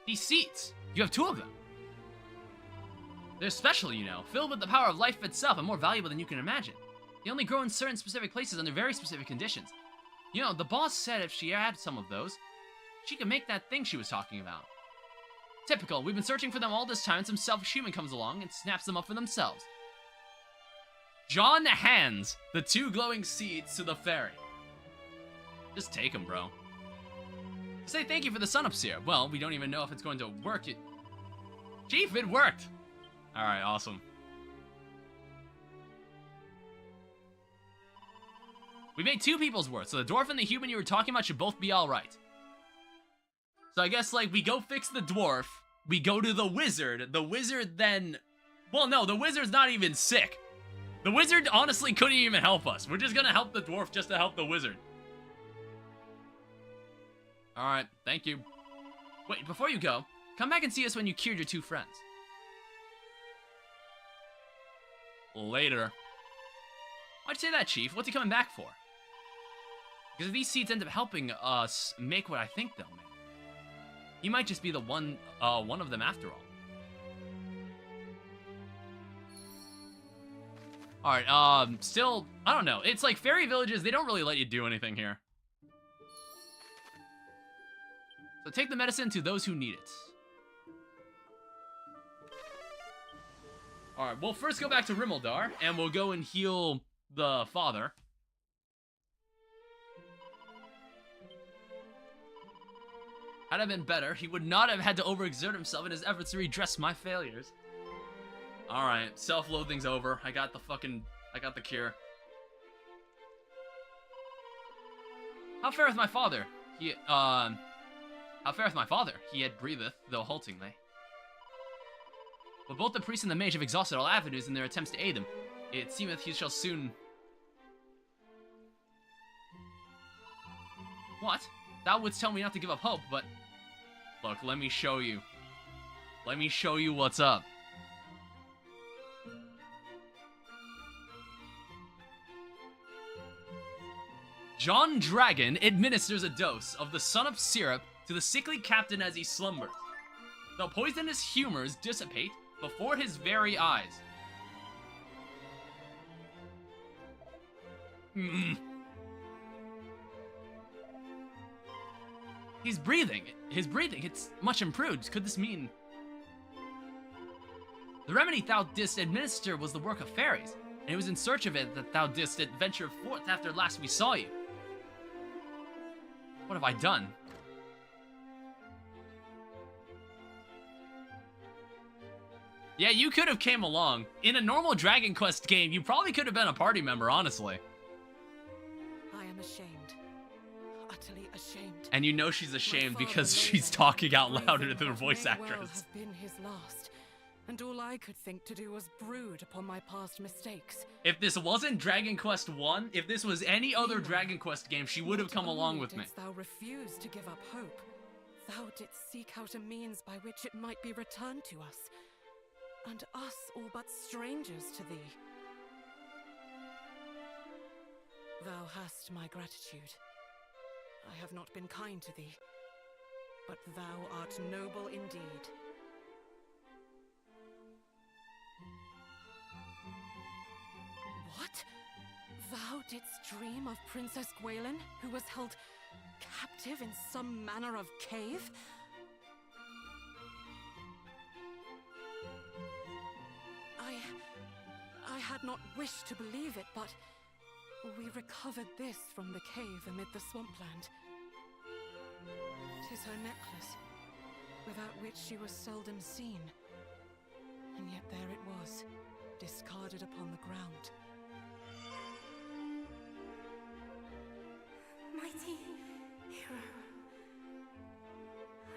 These seeds, you have 2 of them. They're special, you know, filled with the power of life itself and more valuable than you can imagine. They only grow in certain specific places under very specific conditions. You know, the boss said if she had some of those, she could make that thing she was talking about. Typical, we've been searching for them all this time and some selfish human comes along and snaps them up for themselves. John hands the 2 glowing seeds to the fairy. Just take them, bro. Say thank you for the sun-up syrup. Well, we don't even know if it's going to work. Chief, it worked! Alright, awesome. We made 2 people's worth, so the dwarf and the human you were talking about should both be alright. So I guess, like, we go fix the dwarf, we go to the wizard then... Well, no, the wizard's not even sick. The wizard honestly couldn't even help us. We're just gonna help the dwarf just to help the wizard. Alright, thank you. Wait, before you go, come back and see us when you cured your 2 friends. Later. Why'd you say that, Chief? What's he coming back for? Because if these seeds end up helping us make what I think they'll make, he might just be the one of them after all. Alright, still, I don't know. It's like fairy villages, they don't really let you do anything here. So take the medicine to those who need it. Alright, we'll first go back to Rimeldar, and we'll go and heal the father. Had I been better, he would not have had to overexert himself in his efforts to redress my failures. Alright, self-loathing's over. I got the cure. How fareth my father? How fareth my father? He yet breatheth, though haltingly. But both the priest and the mage have exhausted all avenues in their attempts to aid him. It seemeth he shall soon... What? Thou wouldst tell me not to give up hope, but... Look, let me show you. Let me show you what's up. John Dragon administers a dose of the sun-up syrup to the sickly captain as he slumbers. The poisonous humors dissipate before his very eyes. He's breathing. His breathing, it's much improved. Could this mean... The remedy thou didst administer was the work of fairies, and it was in search of it that thou didst venture forth after last we saw you. What have I done? Yeah, you could have came along. In a normal Dragon Quest game, you probably could have been a party member, honestly. I am ashamed. Utterly ashamed. And you know she's ashamed because she's talking out louder than the voice actress. Have been his last, and all I could think to do was brood upon my past mistakes. If this wasn't Dragon Quest 1, if this was any other Dragon Quest game, she would have come along with me. Thou refused to give up hope. Thou didst seek out a means by which it might be returned to us. And us all but strangers to thee. Thou hast my gratitude. I have not been kind to thee, but thou art noble indeed. What? Thou didst dream of Princess Gwaelin, who was held captive in some manner of cave? I had not wished to believe it, but we recovered this from the cave amid the swampland. 'Tis her necklace, without which she was seldom seen. And yet there it was, discarded upon the ground. Mighty hero,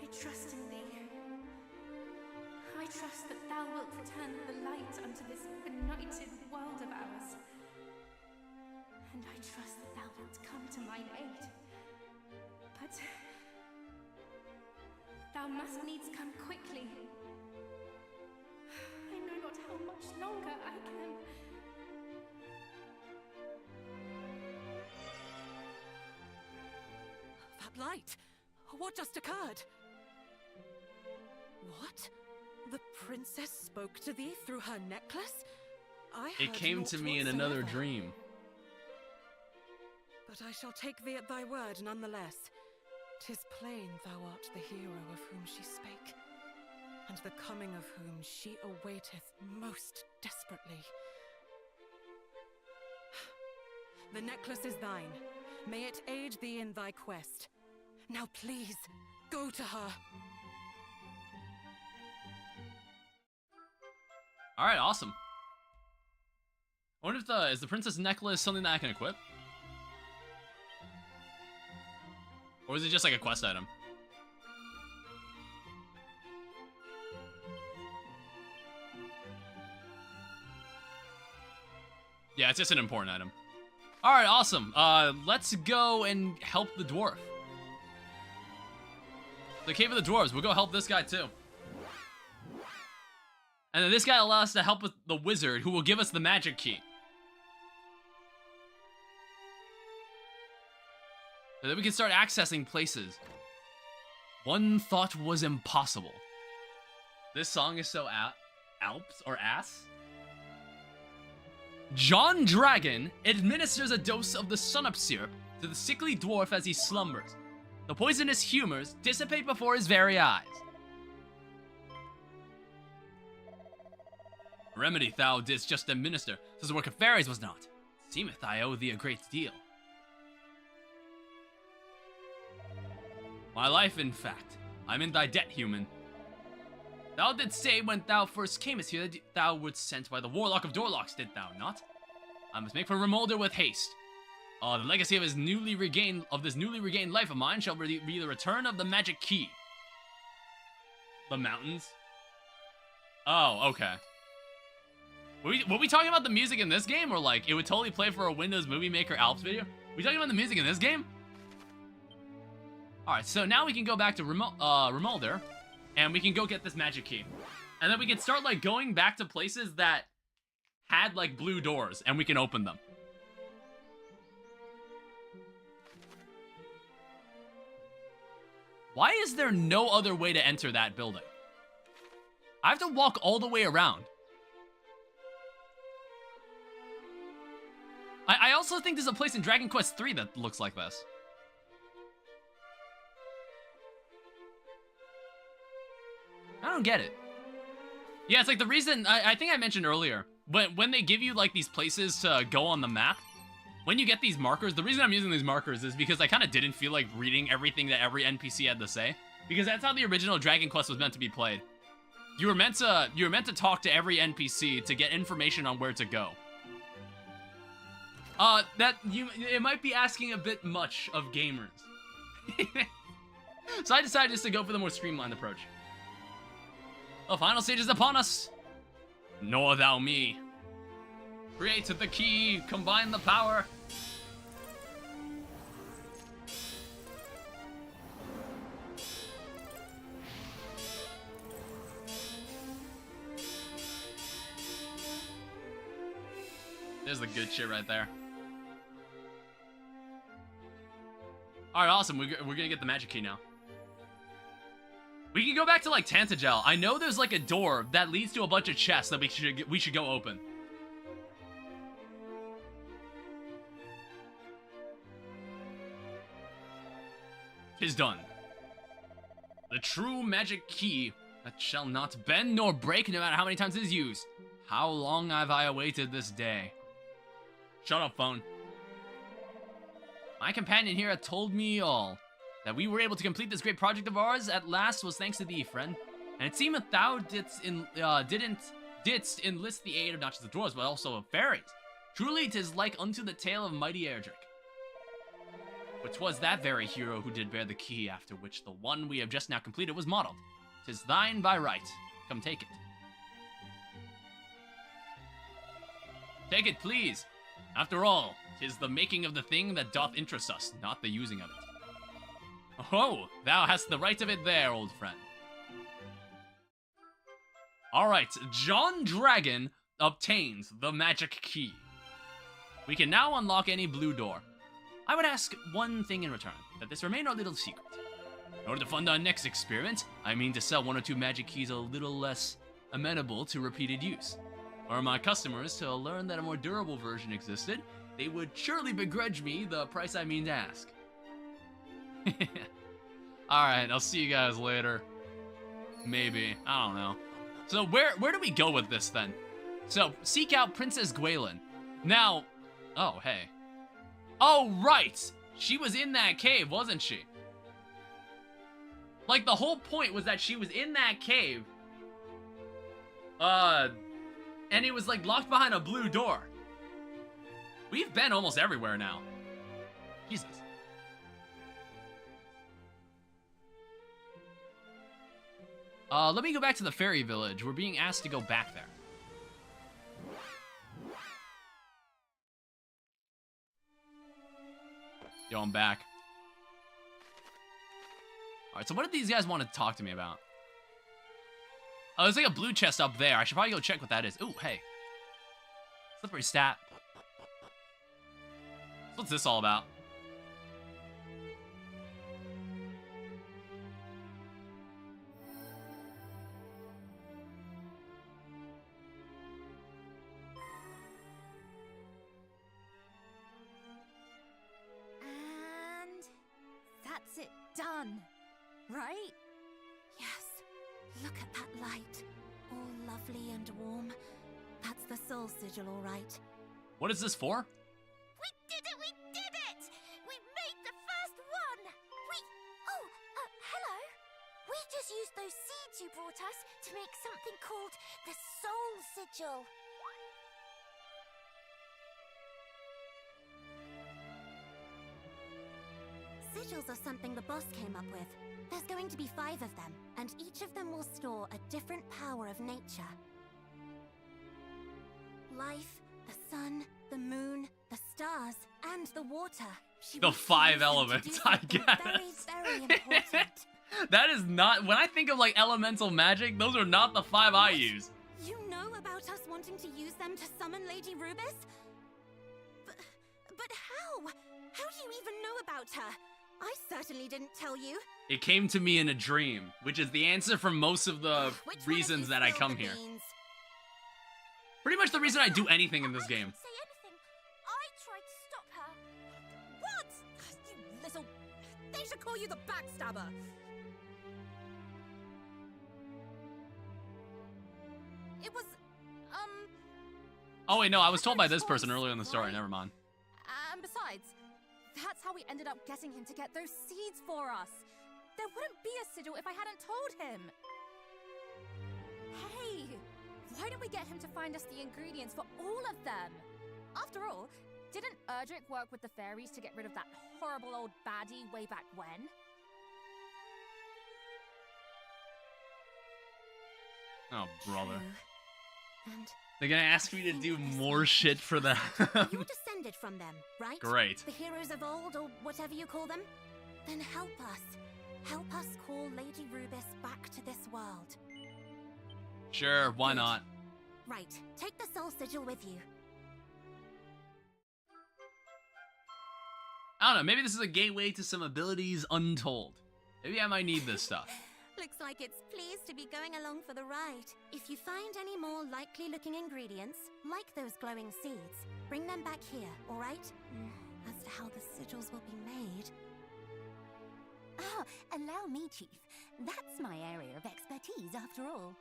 I trust in thee. I trust that thou wilt return the light unto this benighted world of ours. And I trust that thou wilt come to mine aid. But thou must needs come quickly. I know not how much longer I can. That light! What just occurred? What? The princess spoke to thee through her necklace? It came to me in another dream. But I shall take thee at thy word nonetheless. 'Tis plain thou art the hero of whom she spake, and the coming of whom she awaiteth most desperately. The necklace is thine. May it aid thee in thy quest. Now please, go to her. Alright, awesome. I wonder if is the princess necklace something that I can equip? Or is it just like a quest item? Yeah, it's just an important item. Alright, awesome. Let's go and help the dwarf. The Cave of the Dwarves. We'll go help this guy too. And then this guy allows us to help with the wizard, who will give us the magic key. And then we can start accessing places. One thought was impossible. This song is so Alps or ass. John Dragon administers a dose of the sunup syrup to the sickly dwarf as he slumbers. The poisonous humors dissipate before his very eyes. Remedy thou didst just administer, says the work of fairies was not. Seemeth I owe thee a great deal. My life, in fact. I'm in thy debt, human. Thou didst say when thou first camest here that thou wouldst sent by the Warlock of Dorlocks, did thou not? I must make for Remolder with haste. The legacy of this newly regained life of mine shall be the return of the magic key. The mountains? Oh, okay. Were we talking about the music in this game, or like it would totally play for a Windows Movie Maker Alps video? We talking about the music in this game? All right, so now we can go back to Remolder, and we can go get this magic key, and then we can start like going back to places that had like blue doors, and we can open them. Why is there no other way to enter that building? I have to walk all the way around. I also think there's a place in Dragon Quest III that looks like this. I don't get it. Yeah, it's like the reason, I think I mentioned earlier, when they give you like these places to go on the map, when you get these markers, the reason I'm using these markers is because I kind of didn't feel like reading everything that every NPC had to say, because that's how the original Dragon Quest was meant to be played. You were meant to talk to every NPC to get information on where to go. It might be asking a bit much of gamers. So I decided just to go for the more streamlined approach. The final stage is upon us. Know thou me. Create the key, combine the power. There's the good shit right there. Alright, awesome. We're gonna get the magic key now. We can go back to, like, Tantagel. I know there's, like, a door that leads to a bunch of chests that we should go open. Tis done. The true magic key that shall not bend nor break no matter how many times it is used. How long have I awaited this day? Shut up, phone. My companion here had told me all. That we were able to complete this great project of ours at last was thanks to thee, friend. And it seemeth thou didst didst enlist the aid of not just the dwarves, but also of fairies. Truly 'tis like unto the tale of mighty Erdrick. But 'twas that very hero who did bear the key, after which the one we have just now completed was modeled. 'Tis thine by right. Come take it. Take it, please. After all, 'tis the making of the thing that doth interest us, not the using of it. Oh, thou hast the right of it there, old friend. Alright, John Dragon obtains the magic key. We can now unlock any blue door. I would ask one thing in return, that this remain our little secret. In order to fund our next experiment, I mean to sell 1 or 2 magic keys a little less amenable to repeated use. Were my customers to learn that a more durable version existed, they would surely begrudge me the price I mean to ask. Alright, I'll see you guys later. Maybe, I don't know. So where do we go with this then? So, seek out Princess Gwaelin. Now, oh, hey. Oh, right! She was in that cave, wasn't she? Like, the whole point was that she was in that cave. And it was, like, locked behind a blue door. We've been almost everywhere now. Jesus. Let me go back to the fairy village. We're being asked to go back there. Yo, I'm back. Alright, so what did these guys want to talk to me about? Oh, there's like a blue chest up there. I should probably go check what that is. Ooh, hey. Slippery stat. What's this all about? And that's it done, right? Yes. Look at that light. All lovely and warm. That's the soul sigil, all right. What is this for? We did it! We did it! We made the first one! Oh, hello. We just used those seeds you brought us to make something called the soul sigil. Sigils are something the boss came up with. There's going to be 5 of them, and each of them will store a different power of nature. Life, the sun, the moon, the stars, and the water. The 5 elements, I guess. Very important. That is not... When I think of, like, elemental magic, those are not the 5 I use. You know about us wanting to use them to summon Lady Rubis? But how? How do you even know about her? I certainly didn't tell you. It came to me in a dream, which is the answer for most of the reasons that I come here. Pretty much the reason I do anything in this game. Say anything. I tried to stop her. What? You little... They should call you the backstabber. It was, Oh wait, no, I was told by this person earlier in the story, never mind. And besides, that's how we ended up getting him to get those seeds for us. There wouldn't be a sigil if I hadn't told him. Hey, why don't we get him to find us the ingredients for all of them? After all, didn't Erdrick work with the fairies to get rid of that horrible old baddie way back when? Oh, brother. And They're gonna ask me to do more shit for them. you're descended from them, right? Great. The heroes of old, or whatever you call them? Then help us. Help us call Lady Rubis back to this world. Sure, why not? Right. Take the soul sigil with you. I don't know, maybe this is a gateway to some abilities untold. Maybe I might need this stuff. Looks like it's pleased to be going along for the ride. If you find any more likely looking ingredients, like those glowing seeds, bring them back here, alright? As to how the sigils will be made... Oh, allow me, Chief. That's my area of expertise, after all.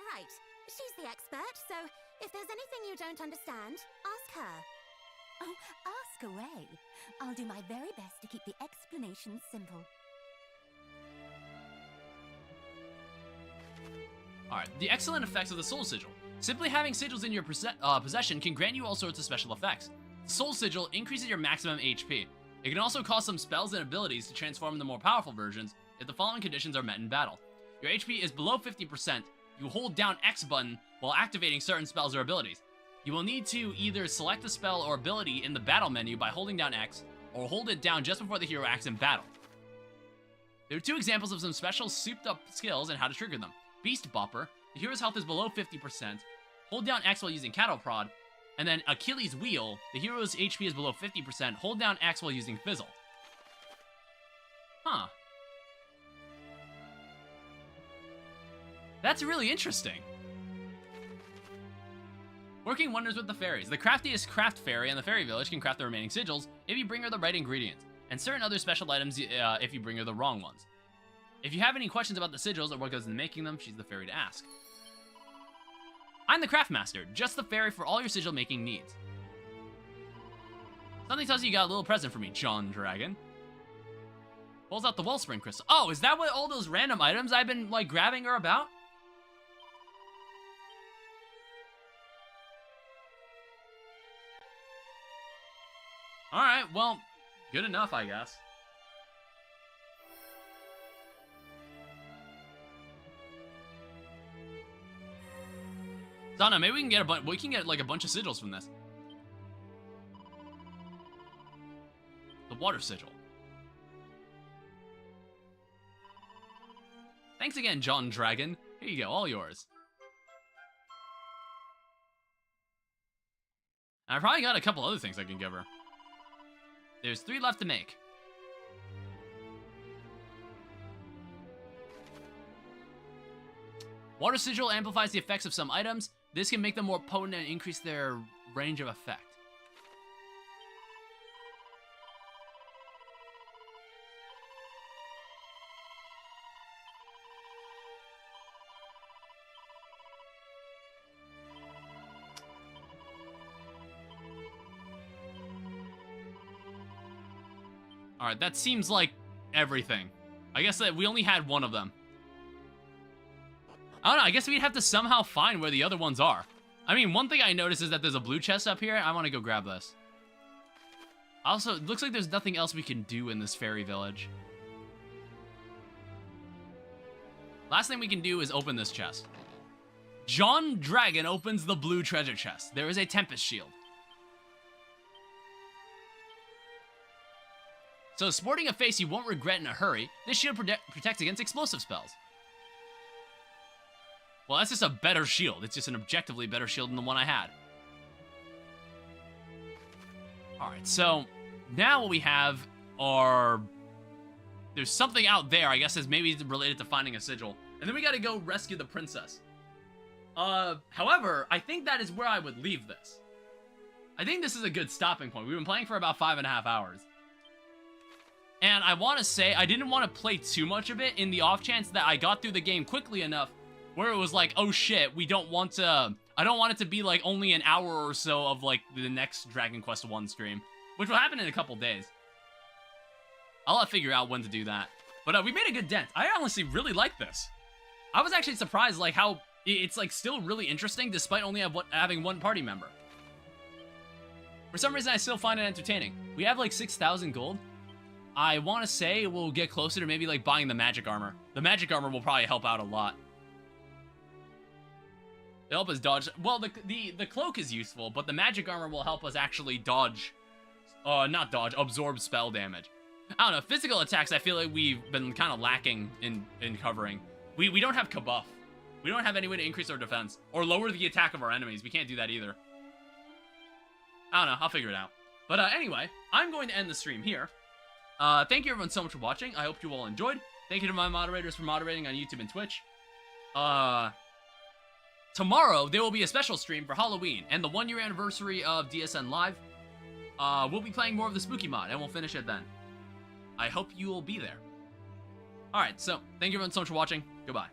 Right. She's the expert, so if there's anything you don't understand, ask her. Oh, ask away. I'll do my very best to keep the explanations simple. Alright, the excellent effects of the Soul Sigil. Simply having sigils in your possession can grant you all sorts of special effects. The Soul Sigil increases your maximum HP. It can also cause some spells and abilities to transform into more powerful versions if the following conditions are met in battle. Your HP is below 50%, you hold down X button while activating certain spells or abilities. You will need to either select a spell or ability in the battle menu by holding down X, or hold it down just before the hero acts in battle. There are two examples of some special souped up skills and how to trigger them. Beast Bopper, the hero's health is below 50%, hold down X while using Cattle Prod, and then Achilles Wheel, the hero's HP is below 50%, hold down X while using Fizzle. Huh. That's really interesting. Working wonders with the fairies. The craftiest craft fairy in the fairy village can craft the remaining sigils if you bring her the right ingredients, and certain other special items if you bring her the wrong ones. If you have any questions about the sigils or what goes into making them, she's the fairy to ask. I'm the Craftmaster, just the fairy for all your sigil making needs. Something tells you got a little present for me, John Dragon. Pulls out the Wellspring Crystal. Oh, is that what all those random items I've been, like, grabbing are about? Alright, well, good enough, I guess. Donna, maybe we can get like a bunch of sigils from this. The Water Sigil. Thanks again, John Dragon. Here you go, all yours. And I probably got a couple other things I can give her. There's 3 left to make. Water Sigil amplifies the effects of some items. This can make them more potent and increase their range of effect. Alright, that seems like everything. I guess that we only had one of them. I don't know, I guess we'd have to somehow find where the other ones are. I mean, one thing I noticed is that there's a blue chest up here. I want to go grab this. Also, it looks like there's nothing else we can do in this fairy village. Last thing we can do is open this chest. John Dragon opens the blue treasure chest. There is a Tempest Shield. So, sporting a face you won't regret in a hurry, this shield protects against explosive spells. Well, that's just a better shield. It's just an objectively better shield than the one I had. Alright, so now what we have are... There's something out there, I guess, is maybe related to finding a sigil. And then we gotta go rescue the princess. However, I think that is where I would leave this. I think this is a good stopping point. We've been playing for about 5.5 hours. And I want to say, I didn't want to play too much of it in the off chance that I got through the game quickly enough where it was like, oh shit, we don't want to... I don't want it to be like only an hour or so of like the next Dragon Quest 1 stream, which will happen in a couple days. I'll have to figure out when to do that. But we made a good dent. I honestly really like this. I was actually surprised like how it's like still really interesting despite only having one party member. For some reason, I still find it entertaining. We have like 6,000 gold. I want to say we'll get closer to maybe like buying the magic armor. The magic armor will probably help out a lot. It'll help us dodge. Well, the cloak is useful, but the magic armor will help us actually dodge. Not dodge, absorb spell damage. I don't know, physical attacks I feel like we've been kind of lacking in covering. We don't have Kabuff. We don't have any way to increase our defense. Or lower the attack of our enemies. We can't do that either. I don't know, I'll figure it out. But anyway, I'm going to end the stream here. Thank you everyone so much for watching. I hope you all enjoyed. Thank you to my moderators for moderating on YouTube and Twitch. Tomorrow, there will be a special stream for Halloween and the 1-year anniversary of DSN Live. We'll be playing more of the Spooky mod, and we'll finish it then. I hope you will be there. Alright, so, thank you everyone so much for watching. Goodbye.